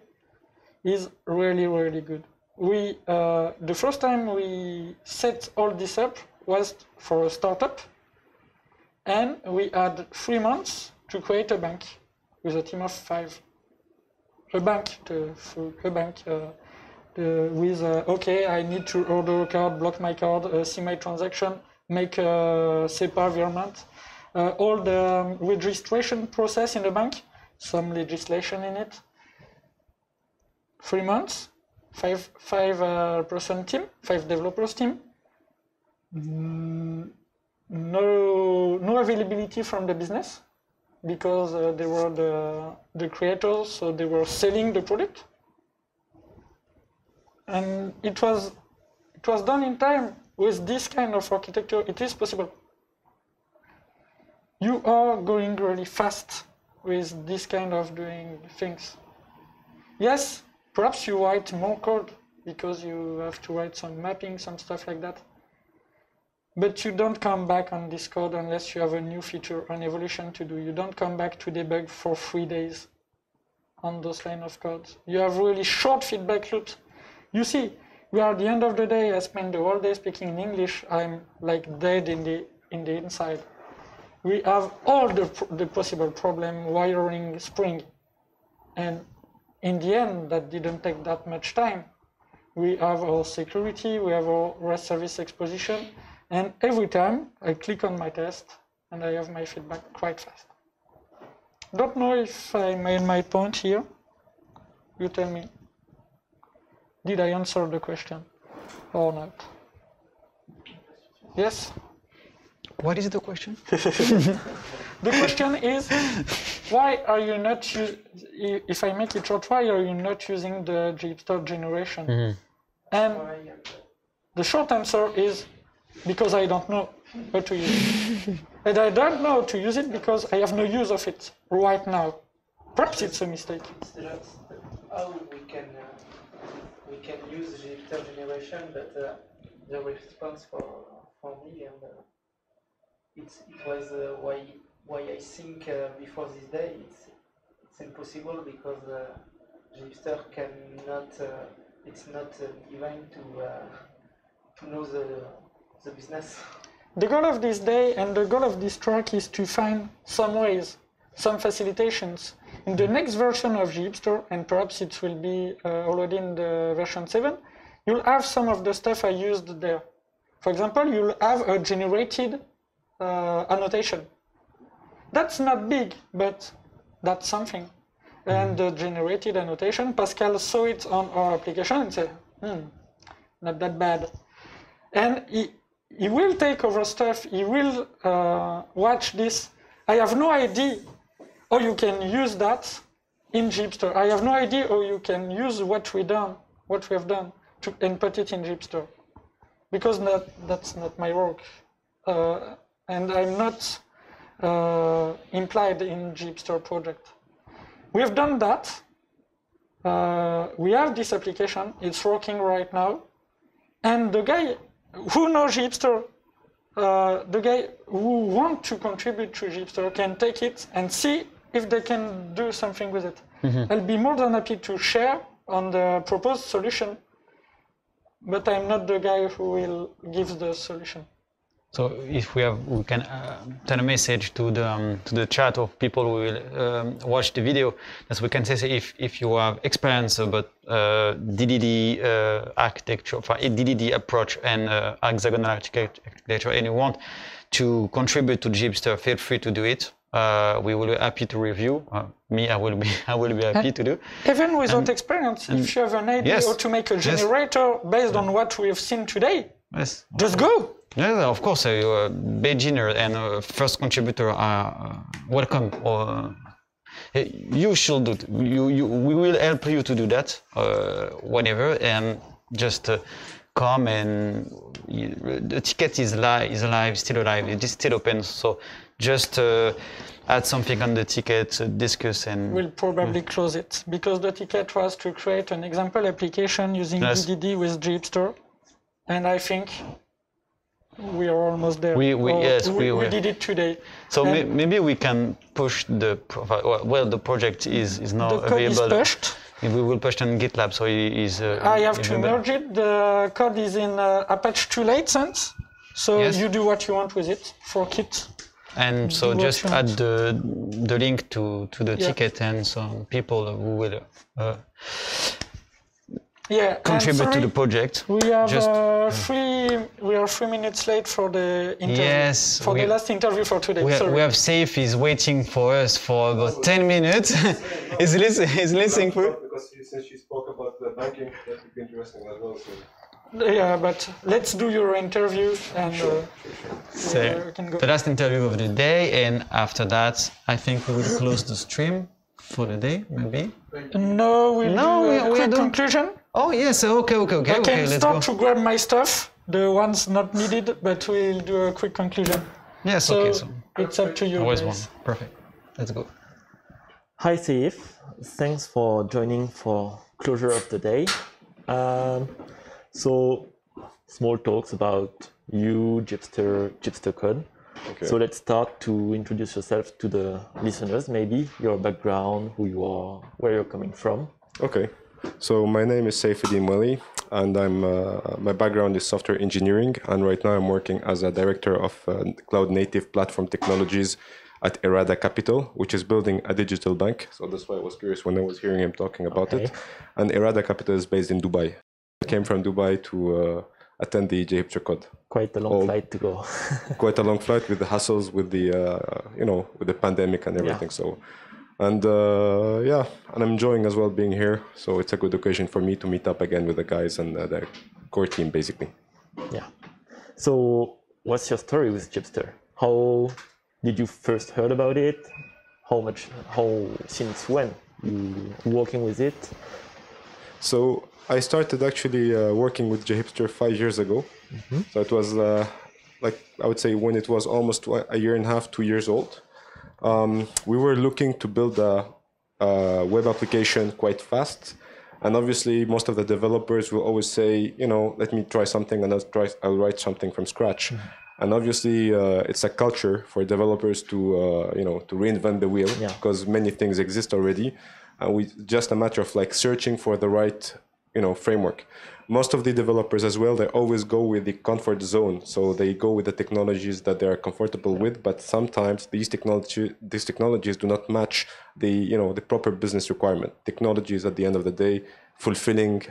is really, really good. The first time we set all this up was for a startup, and we had 3 months to create a bank with a team of 5. A bank with, okay, I need to order a card, block my card, see my transaction, make a SEPA environment, all the registration process in the bank, some legislation in it. 3 months, 5 person team, 5 developers team. No availability from the business because they were the creators, so they were selling the product. And it was done in time. With this kind of architecture, it is possible. You are going really fast with this kind of doing things. Yes, perhaps you write more code because you have to write some mapping, some stuff like that. But you don't come back on this code unless you have a new feature, an evolution to do. You don't come back to debug for 3 days on those line of codes. You have really short feedback loops. You see, we are at the end of the day, I spend the whole day speaking in English, I'm like dead in the inside. We have all the possible problem wiring Spring. And in the end, that didn't take that much time. We have our security, we have our REST service exposition, and every time I click on my test and I have my feedback quite fast. Don't know if I made my point here. You tell me. Did I answer the question or not? Yes? What is the question? The question is, why are you not if I make it short, why are you not using the JHipster generation? Mm-hmm. And the short answer is, because I don't know how to use it. And I don't know how to use it because I have no use of it right now. Perhaps it's a mistake. How we can use JHipster generation, but the response for me and it was why I think before this day it's impossible because JHipster cannot it's not given to know the business. The goal of this day and the goal of this track is to find some ways, some facilitations. In the next version of JHipster, and perhaps it will be already in the version 7, you'll have some of the stuff I used there. For example, you'll have a generated annotation. That's not big, but that's something. And the generated annotation, Pascal saw it on our application and said, not that bad. And he will take over stuff, he will watch this. I have no idea how you can use that in JHipster. I have no idea how you can use what we have done and put it in JHipster. Because that's not my work. And I'm not implied in JHipster project. We have done that. We have this application, it's working right now. And the guy who knows JHipster, the guy who wants to contribute to JHipster can take it and see if they can do something with it. Mm-hmm. I'll be more than happy to share on the proposed solution, but I'm not the guy who will give the solution. So if we can send a message to the chat of people who will watch the video, as we can say if you have experience about DDD architecture, DDD approach and hexagonal architecture, and you want to contribute to JHipster, feel free to do it. We will be happy to review. I will be happy to do. Even without experience, if you have an idea how to make a generator based on what we have seen today, just go. Yeah, of course, a beginner and a first contributor are welcome. you should do. We will help you to do that whenever, and just come and the ticket is live, still alive. It is still open. So just add something on the ticket, discuss, and we'll probably close it because the ticket was to create an example application using DDD with JHipster, and I think we are almost there. We did it today. So maybe we can push the the project is now the code available. Is pushed. We will push on GitLab, so it is. I have to merge it. The code is in Apache 2 license, so you do what you want with it. Fork it. And so just add the link to the ticket, and some people who will contribute to the project. We have we are 3 minutes late for the interview. Yes, for the last interview for today. We have Saif is waiting for us for about 10 minutes. He's listening for. Because since you spoke about the banking, that would be interesting as well. So. Yeah, but let's do your interview and we can go. The last interview of the day, and after that, I think we will close the stream for the day, maybe. No, we'll do a quick conclusion. Oh yes, okay. I can start to grab my stuff, the ones not needed, but we'll do a quick conclusion. Yes, so okay. So it's up to you. Always one. Perfect. Let's go. Hi, Saif. Thanks for joining for closure of the day. So, small talks about you, JHipster Code. Okay. So let's start to introduce yourself to the listeners, maybe your background, who you are, where you're coming from. Okay. So my name is Saifuddin Mweli, and my background is software engineering, and right now I'm working as a director of cloud native platform technologies at Erada Capital, which is building a digital bank. So that's why I was curious when I was hearing him talking about it. And Erada Capital is based in Dubai. I came from Dubai to attend the JHipster Code. Quite a long flight to go. Quite a long flight with the hassles, with the with the pandemic and everything. Yeah. So, and and I'm enjoying as well being here. So it's a good occasion for me to meet up again with the guys and the core team, basically. Yeah. So what's your story with JHipster? How did you first heard about it? Since when you working with it? So I started actually working with JHipster 5 years ago. Mm-hmm. So it was I would say when it was almost a year and a half, 2 years old. We were looking to build a web application quite fast. And obviously most of the developers will always say, let me try something and I'll write something from scratch. Mm-hmm. And obviously it's a culture for developers to reinvent the wheel because many things exist already. And just a matter of searching for the right framework. Most of the developers as well, they always go with the comfort zone. So they go with the technologies that they are comfortable with, but sometimes these technologies do not match the proper business requirement. Technologies at the end of the day, fulfilling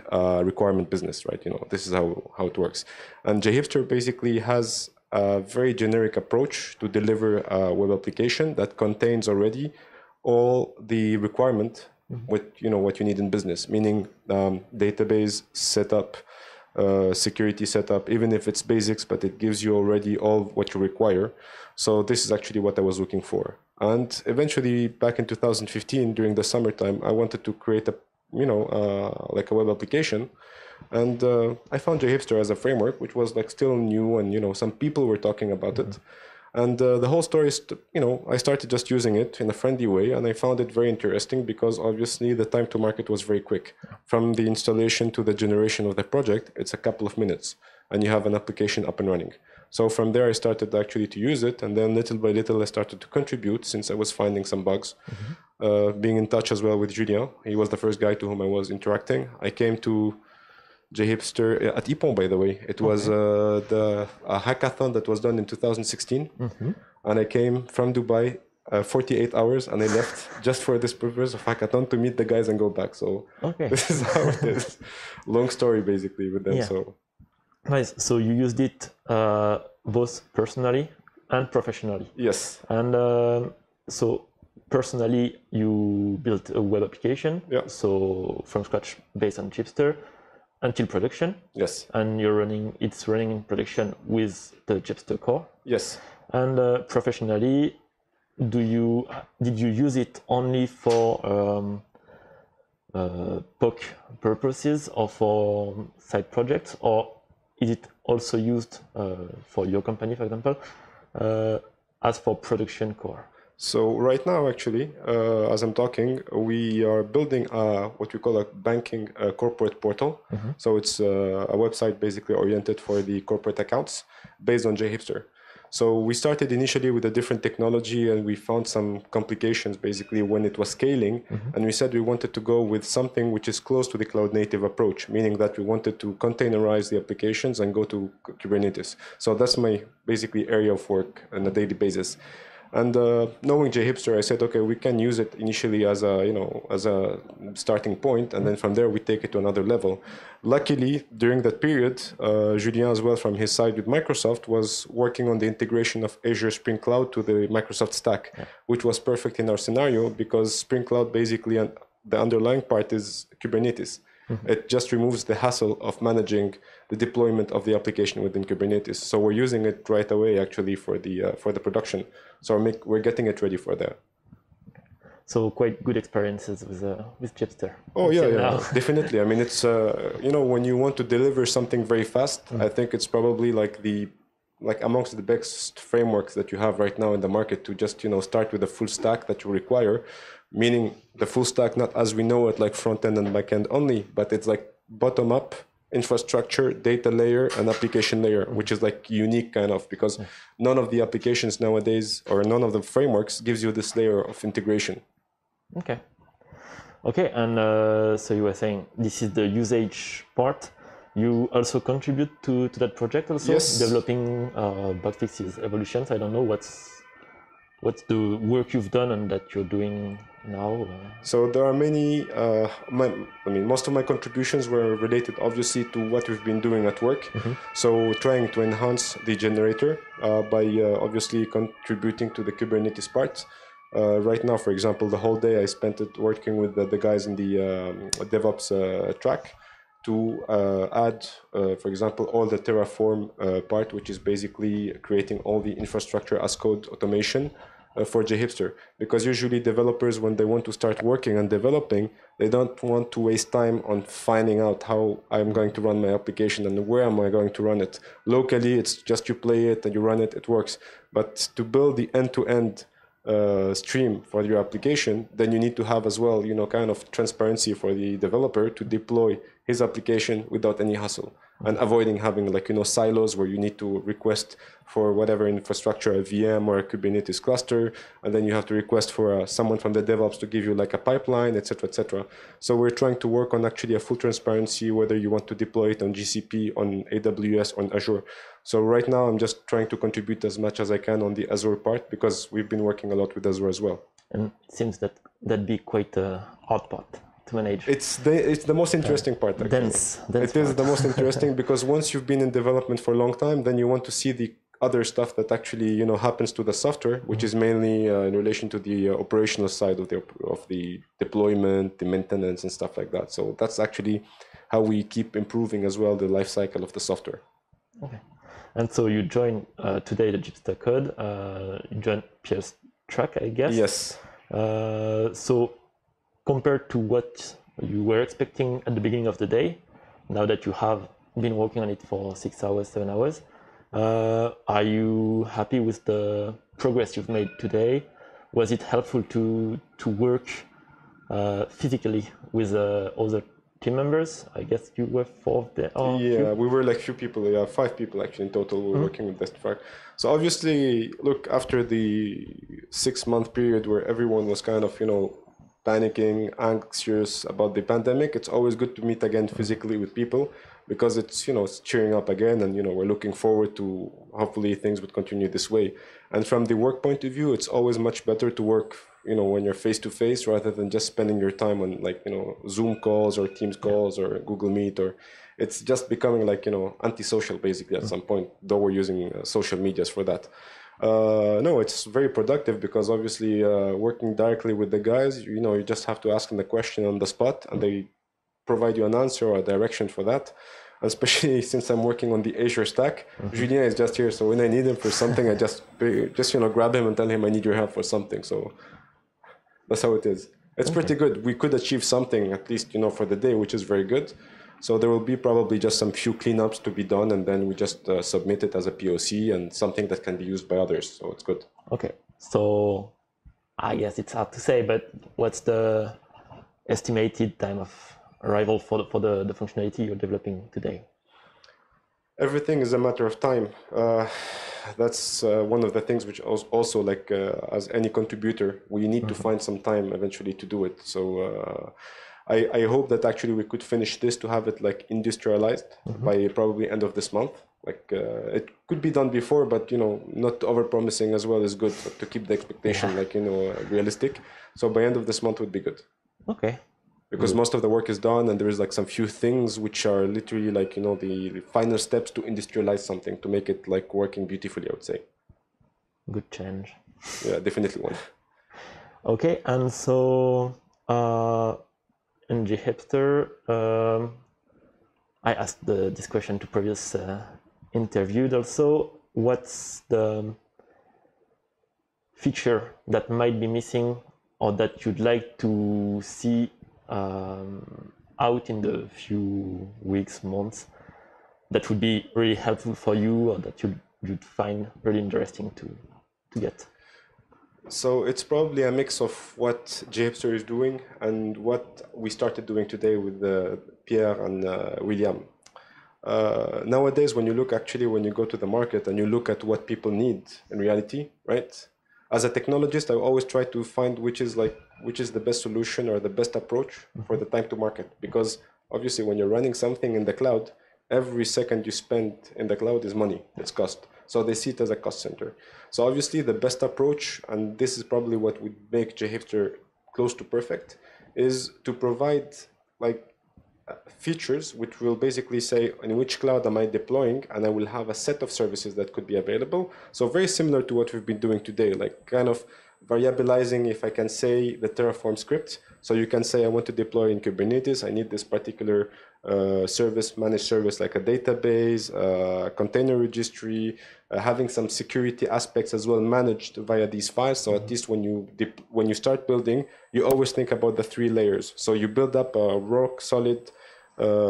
requirement business, right? This is how it works. And JHipster basically has a very generic approach to deliver a web application that contains already all the requirement what you need in business, meaning database setup, security setup, even if it's basics, but it gives you already all what you require. So this is actually what I was looking for. And eventually, back in 2015, during the summertime, I wanted to create a web application. And I found JHipster as a framework, which was still new, and some people were talking about it. And the whole story is, I started just using it in a friendly way, and I found it very interesting because obviously the time to market was very quick. From the installation to the generation of the project, it's a couple of minutes, and you have an application up and running. So from there, I started actually to use it, and then little by little, I started to contribute since I was finding some bugs. Being in touch as well with Julien, he was the first guy to whom I was interacting. I came to JHipster at Ippon, by the way. It was a hackathon that was done in 2016. And I came from Dubai 48 hours and I left just for this purpose of hackathon to meet the guys and go back. So this is how it is. Long story basically with them. Yeah. So nice. So you used it both personally and professionally. Yes. And so personally, you built a web application. Yeah. So from scratch based on JHipster. Until production. Yes. And it's running in production with the JHipster core. Yes. And professionally, did you use it only for POC purposes or for side projects, or is it also used for your company, for example, as for production core? So right now, actually, as I'm talking, we are building what we call a banking corporate portal. Mm-hmm. So it's a website basically oriented for the corporate accounts based on JHipster. So we started initially with a different technology, and we found some complications basically when it was scaling. Mm-hmm. And we said we wanted to go with something which is close to the cloud native approach, meaning that we wanted to containerize the applications and go to Kubernetes. So that's my basically area of work on a daily basis. And knowing JHipster, I said, okay, we can use it initially as a starting point, and then from there we take it to another level. Luckily, during that period, Julien as well from his side with Microsoft was working on the integration of Azure Spring Cloud to the Microsoft stack, which was perfect in our scenario because Spring Cloud basically, the underlying part is Kubernetes. Mm-hmm. It just removes the hassle of managing the deployment of the application within Kubernetes. So we're using it right away actually for the production. So we're getting it ready for that. So quite good experiences with JHipster. Oh yeah, definitely. I mean, it's when you want to deliver something very fast, Mm-hmm. I think it's probably like amongst the best frameworks that you have right now in the market to just start with the full stack that you require. Meaning the full stack, not as we know it, like front end and back end only, but it's like bottom up infrastructure, data layer, and application layer, which is like unique kind of because none of the applications nowadays or none of the frameworks gives you this layer of integration. Okay. And so you were saying this is the usage part. You also contribute to that project also? Yes. Developing bug fixes, evolutions. I don't know what's the work you've done and that you're doing now? So there are many, most of my contributions were related obviously to what we've been doing at work. Mm-hmm. So trying to enhance the generator by obviously contributing to the Kubernetes part. Right now, for example, the whole day I spent it working with the guys in the DevOps track to add, for example, all the Terraform part, which is basically creating all the infrastructure as code automation for JHipster. Because usually developers, when they want to start working and developing, they don't want to waste time on finding out how I'm going to run my application and where am I going to run it. Locally, it's just you play it and you run it, it works. But to build the end-to-end stream for your application, then you need to have as well, kind of transparency for the developer to deploy his application without any hassle and avoiding having silos where you need to request for whatever infrastructure, a VM or a Kubernetes cluster, and then you have to request for someone from the DevOps to give you like a pipeline, etc., etc. So we're trying to work on actually a full transparency, whether you want to deploy it on GCP, on AWS, on Azure. So right now I'm just trying to contribute as much as I can on the Azure part because we've been working a lot with Azure as well. And it seems that'd be quite a hard part to manage. It's the most interesting part. Actually. Dense it is the most interesting because once you've been in development for a long time, then you want to see the other stuff that actually happens to the software, which is mainly in relation to the operational side of the deployment, the maintenance, and stuff like that. So that's actually how we keep improving as well the life cycle of the software. Okay. And so you joined today the JHipster Code. You joined Pierre's track, I guess. Yes. So compared to what you were expecting at the beginning of the day, now that you have been working on it for 6 hours, 7 hours, are you happy with the progress you've made today? Was it helpful to work physically with other team members? I guess you were 4 there. Yeah, we were like few people. Yeah, 5 people actually in total. We were working with this track. So obviously, look, after the 6-month period where everyone was kind of, panicking, anxious about the pandemic, it's always good to meet again physically with people because it's, it's cheering up again and, we're looking forward to hopefully things would continue this way. And from the work point of view, it's always much better to work, when you're face to face rather than just spending your time on Zoom calls or Teams calls or Google Meet, or it's just becoming antisocial basically at some point, though we're using social medias for that. No, it's very productive because obviously working directly with the guys, you just have to ask them the question on the spot and they provide you an answer or a direction for that. especially since I'm working on the Azure stack. Julien is just here, so when I need him for something, I just grab him and tell him I need your help for something. So that's how it is. It's pretty good. We could achieve something, at least, for the day, which is very good. So there will be probably just some few cleanups to be done, and then we just submit it as a POC and something that can be used by others. So it's good. Okay. So I guess it's hard to say, but what's the estimated time of arrival for the functionality you're developing today? Everything is a matter of time. That's one of the things which also, like as any contributor, we need to find some time eventually to do it. So I hope that actually we could finish this to have it like industrialized by probably end of this month. Like it could be done before, but not over-promising as well is good to keep the expectation realistic. So by end of this month would be good. Okay. Because most of the work is done, and there is like some few things which are literally like the final steps to industrialize something to make it like working beautifully, I would say. Good change. Yeah, definitely one. Okay, and so in JHipster, I asked this question to previous interviewed also. What's the feature that might be missing or that you'd like to see out in the few weeks, months, that would be really helpful for you or that you'd find really interesting to get? So it's probably a mix of what JHipster is doing and what we started doing today with Pierre and William. Nowadays, when you go to the market and you look at what people need in reality, right? As a technologist, I always try to find which is the best solution or the best approach for the time to market. Because obviously, when you're running something in the cloud, every second you spend in the cloud is money, it's cost. So they see it as a cost center. So obviously, the best approach, and this is probably what would make JHipster close to perfect, is to provide like features which will basically say in which cloud am I deploying, and I will have a set of services that could be available. So very similar to what we've been doing today, like kind of variabilizing, if I can say, the Terraform script. So you can say I want to deploy in Kubernetes, I need this particular managed service like a database, container registry, having some security aspects as well managed via these files. So at least when you start building, you always think about the 3 layers. So you build up a rock solid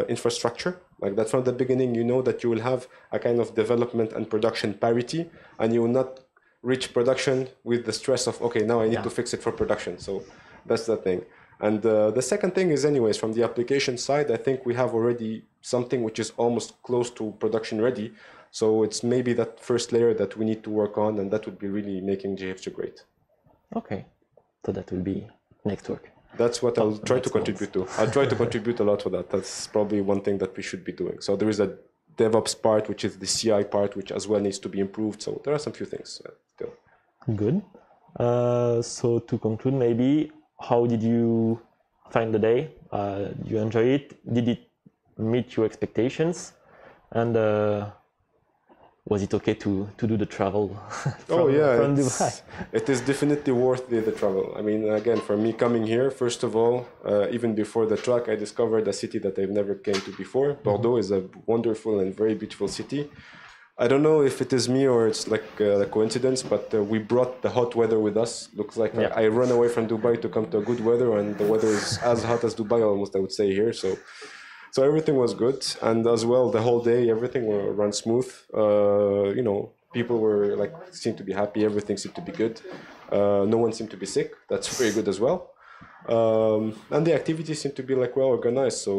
infrastructure like that from the beginning. You know that you will have a kind of development and production parity, and you will not reach production with the stress of, okay, now I need to fix it for production. So that's the thing. And the second thing is, anyways, from the application side, I think we have already something which is almost close to production ready. So it's maybe that first layer that we need to work on, and that would be really making JHipster great. Okay, so that will be next work. That's what I'll try to contribute to. I'll try to contribute a lot for that. That's probably one thing that we should be doing. So there is a DevOps part, which is the CI part, which as well needs to be improved. So there are some few things still. Good. So to conclude, maybe, how did you find the day? Did you enjoy it? Did it meet your expectations? And was it okay to do the travel from Dubai? It is definitely worth the travel. I mean, again, for me coming here, first of all, even before the track, I discovered a city that I've never came to before. Bordeaux is a wonderful and very beautiful city. I don't know if it is me or it's like a coincidence, but we brought the hot weather with us. Looks like I run away from Dubai to come to a good weather, and the weather is as hot as Dubai almost, I would say, here. So everything was good, and as well the whole day everything ran smooth. People were seemed to be happy. Everything seemed to be good. No one seemed to be sick. That's very good as well. And the activities seemed to be well organized. So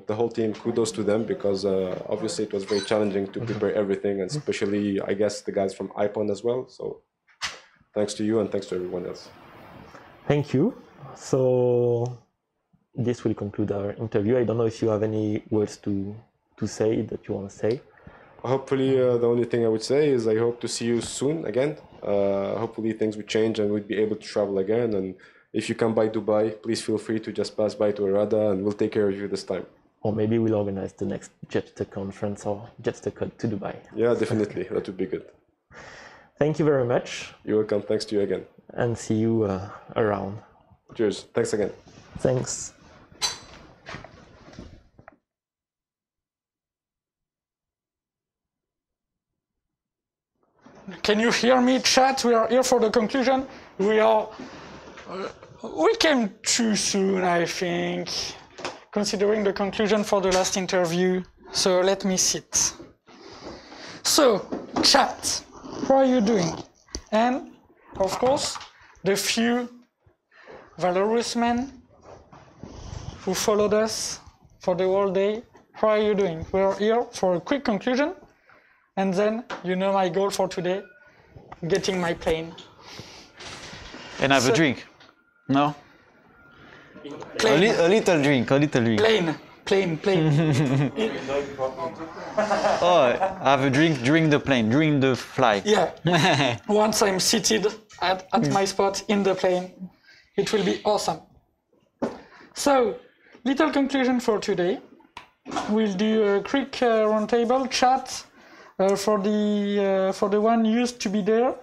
the whole team, kudos to them, because obviously it was very challenging to prepare everything, and especially I guess the guys from Ippon as well. So thanks to you and thanks to everyone else. Thank you. So this will conclude our interview. I don't know if you have any words to say that you want to say. Hopefully, the only thing I would say is I hope to see you soon again. Hopefully things will change and we'll be able to travel again. And if you come by Dubai, please feel free to just pass by to Arada, and we'll take care of you this time. Or maybe we'll organize the next JHipster conference or JHipster Code to Dubai. Yeah, definitely. That would be good. Thank you very much. You're welcome. Thanks to you again. And see you around. Cheers. Thanks again. Thanks. Can you hear me, chat? We are here for the conclusion. We came too soon, I think, considering the conclusion for the last interview. So let me sit. So, chat, how are you doing? And, of course, the few valorous men who followed us for the whole day, how are you doing? We are here for a quick conclusion, and then you know my goal for today, getting my plane. And have a drink? No? A little drink. Plane. Oh, have a drink during the plane, during the flight. Yeah. Once I'm seated at my spot in the plane, it will be awesome. So, little conclusion for today. We'll do a quick roundtable chat for the one used to be there.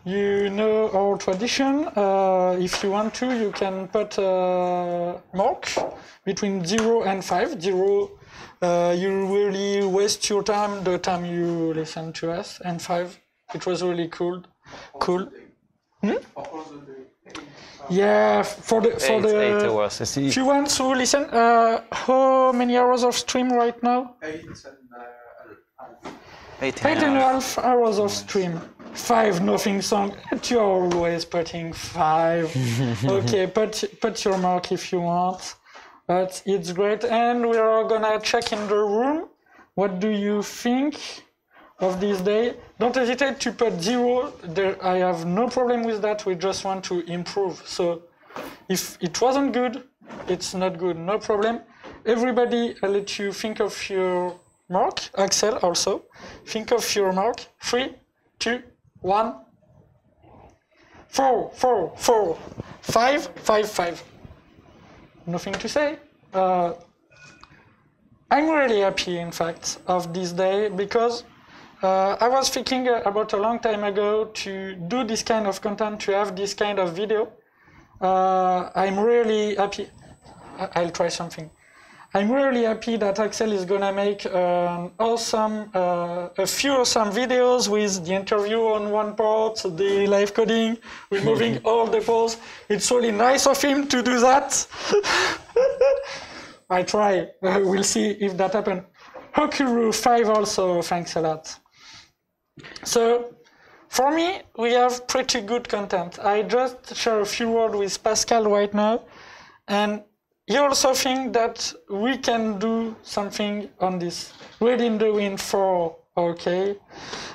You know our tradition. If you want to, you can put mark between 0 and 5. 0, you really waste your time, the time you listen to us, and 5, it was really cool. Yeah, for the 8 hours. If you want to listen, how many hours of stream right now? 8.5 hours of stream. 5 nothing song. You're always putting 5. Okay, put your mark if you want. But it's great, and we are gonna check in the room. What do you think of this day? Don't hesitate to put 0. I have no problem with that. We just want to improve. So if it wasn't good, it's not good. No problem. Everybody, I'll let you think of your mark. Axel also. Think of your mark. 3, 2, 1. 4, 4, 4. 5, 5, 5. Nothing to say. I'm really happy, in fact, of this day because I was thinking about a long time ago to do this kind of content, to have this kind of video. I'm really happy. I'll try something. I'm really happy that Axel is gonna make a few awesome videos with the interview on one part, the live coding, removing all the polls. It's really nice of him to do that. I try. We'll see if that happens. Hokuru 5 also, thanks a lot. So, for me, we have pretty good content. I just share a few words with Pascal right now, and he also thinks that we can do something on this. Within the Wind 4, okay.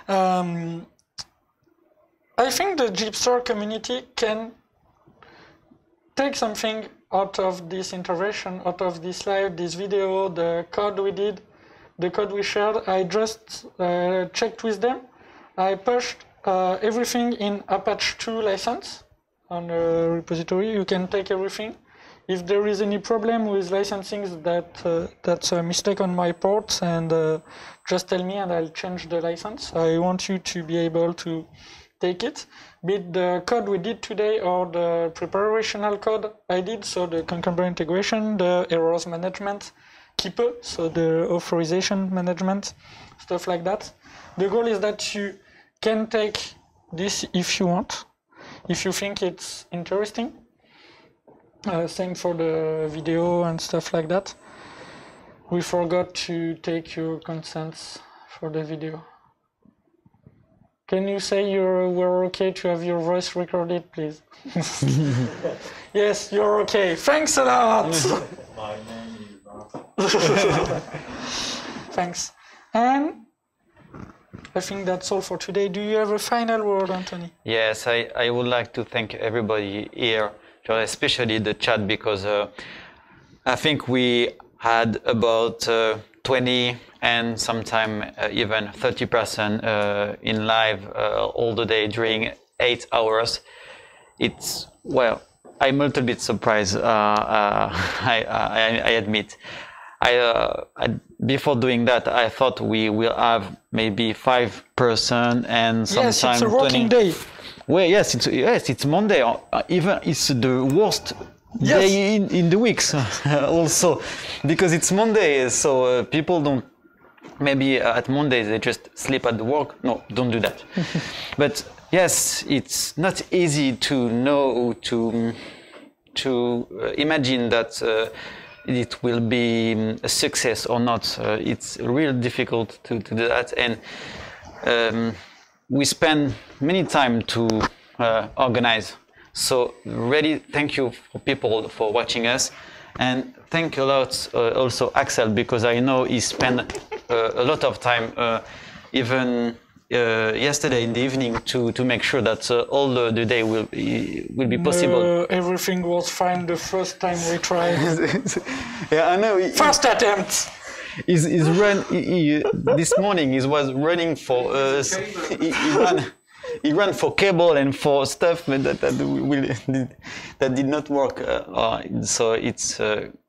I think the JHipster community can take something out of this intervention, out of this live, this video, the code we did, the code we shared. I just checked with them. I pushed everything in Apache 2 license on the repository. You can take everything. If there is any problem with licensing, that's a mistake on my part, and just tell me and I'll change the license. I want you to be able to take it, be it the code we did today or the preparational code I did, so the concurrent integration, the errors management, keeper, so the authorization management, stuff like that. The goal is that you can take this if you want, if you think it's interesting. Same for the video and stuff like that. We forgot to take your consents for the video. Can you say we're okay to have your voice recorded, please? Yes, you're okay. Thanks a lot. My name is Thanks. And I think that's all for today. Do you have a final word, Anthony? Yes, I would like to thank everybody here, especially the chat, because I think we had about 20 and sometimes even 30% in live all the day during 8 hours. It's, well, I'm a little bit surprised, I admit. Before doing that, I thought we will have maybe 5% and sometimes 20. Yes, it's a working day. Well, yes, it's Monday. Even it's the worst day in the weeks also, because it's Monday. So people don't maybe at Monday they just sleep at the work. No, don't do that. But yes, it's not easy to know, to imagine that it will be a success or not. It's real difficult to do that, and we spend many time to organize. So really, thank you for people for watching us, and thank you a lot also Axel, because I know he spent a lot of time, even yesterday in the evening, to make sure that all the day will be possible. Everything was fine the first time we tried. Yeah, I know. First attempt. This morning he was running for he ran for cable and for stuff that did not work. So it's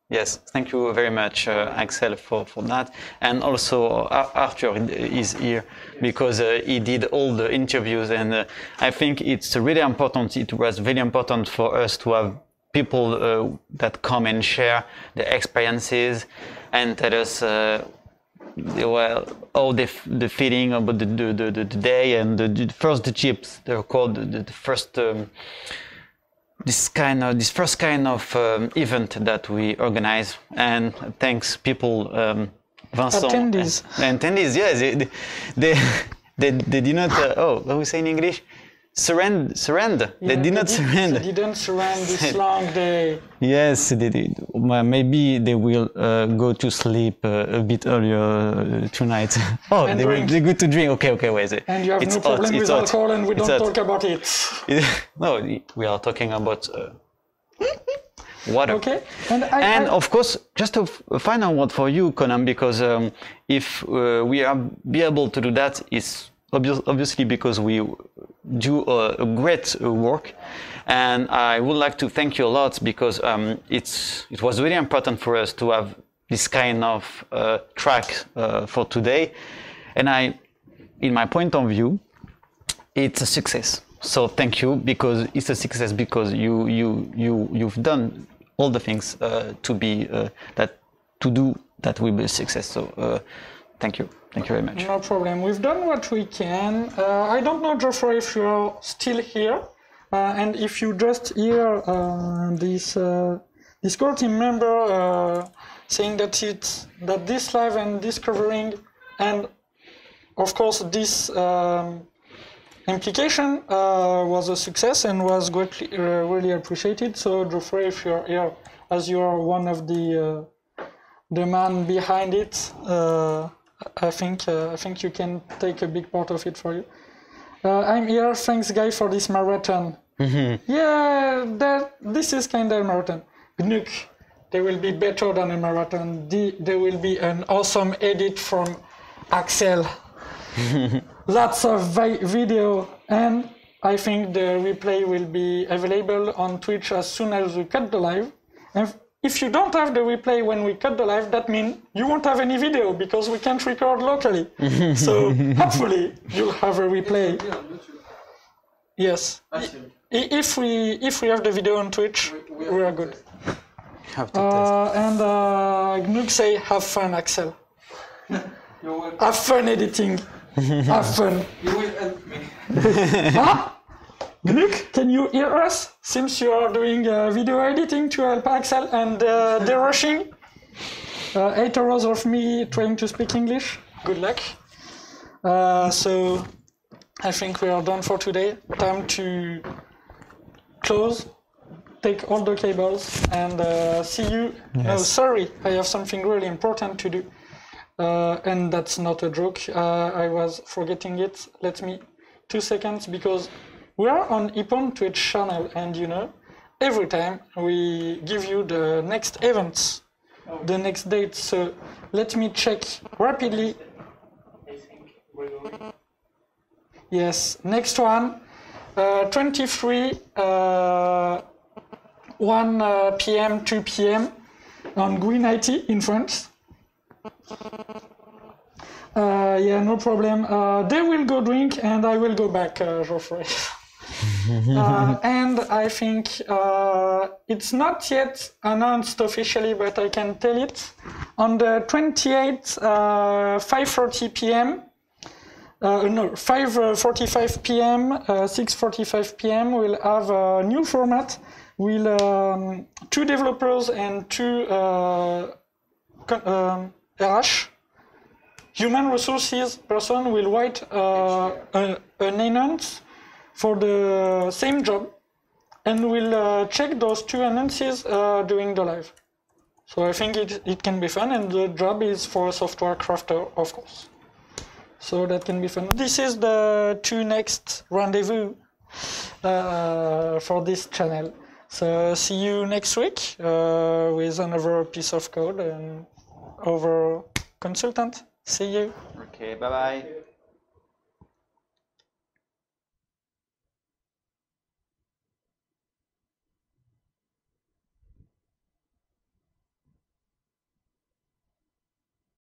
yes, thank you very much, Axel, for that, and also Arthur is here because he did all the interviews, and I think it's really important. It was very important for us to have people that come and share their experiences and tell us well, all the feeling about the day and the first chips. They're called the first this first kind of event that we organize. And thanks people, Vincent attendees. Yes, they did not. Oh, what we say in English? Surrender. Yeah, they did not surrender. They didn't surrender this long day. Yes, they did. Maybe they will go to sleep a bit earlier tonight. Oh, they go to drink. Okay, wait. And you have no problem with alcohol, and we don't talk about it. No, we are talking about water. Okay. And of course, just a final word for you, Conan, because if we are be able to do that, is obviously because we do a great work, and I would like to thank you a lot because it was really important for us to have this kind of track for today, and in my point of view, it's a success. So thank you, because it's a success because you've done all the things to do that will be a success. So thank you. Thank you very much. No problem. We've done what we can. I don't know, Geoffrey, if you're still here, and if you just hear this core team member saying that this live and discovering, and of course this implication was a success and was greatly really appreciated. So Geoffrey, if you're here, as you are one of the man behind it. I think you can take a big part of it for you. I'm here. Thanks, guy, for this marathon. Mm-hmm. Yeah, this is kind of a marathon. Gnuk, they will be better than a marathon. There will be an awesome edit from Axel. Lots of video, and I think the replay will be available on Twitch as soon as we cut the live. And if you don't have the replay when we cut the live, that means you won't have any video because we can't record locally. So hopefully you'll have a replay. Yes. If we have the video on Twitch, we are good. And Gnuk say, have fun, Axel. Have fun editing. Have fun. You will help me. Huh? Gnuk, can you hear us? Since you are doing video editing to help Axel and the rushing. 8 hours of me trying to speak English. Good luck. So I think we are done for today. Time to close, take all the cables, and see you. Yes. No, sorry, I have something really important to do. And that's not a joke. I was forgetting it. Let me 2 seconds, because we are on Ippon Twitch channel, and you know, every time we give you the next events, the next date. So let me check rapidly. Yes, next one, 23, 1 p.m., 2 p.m. on Green IT in France. Yeah, no problem. They will go drink and I will go back, Geoffrey. And I think it's not yet announced officially, but I can tell it. On the 28th, 5:30 p.m. No, 5:45 p.m., 6:45 p.m. We'll have a new format. We'll 2 developers and 2 RH, human resources person, will write an announce for the same job, and we'll check those 2 announces during the live. So I think it can be fun, and the job is for a software crafter, of course. So that can be fun. This is the 2 next rendezvous for this channel. So see you next week with another piece of code and over consultant. See you. Okay, bye-bye.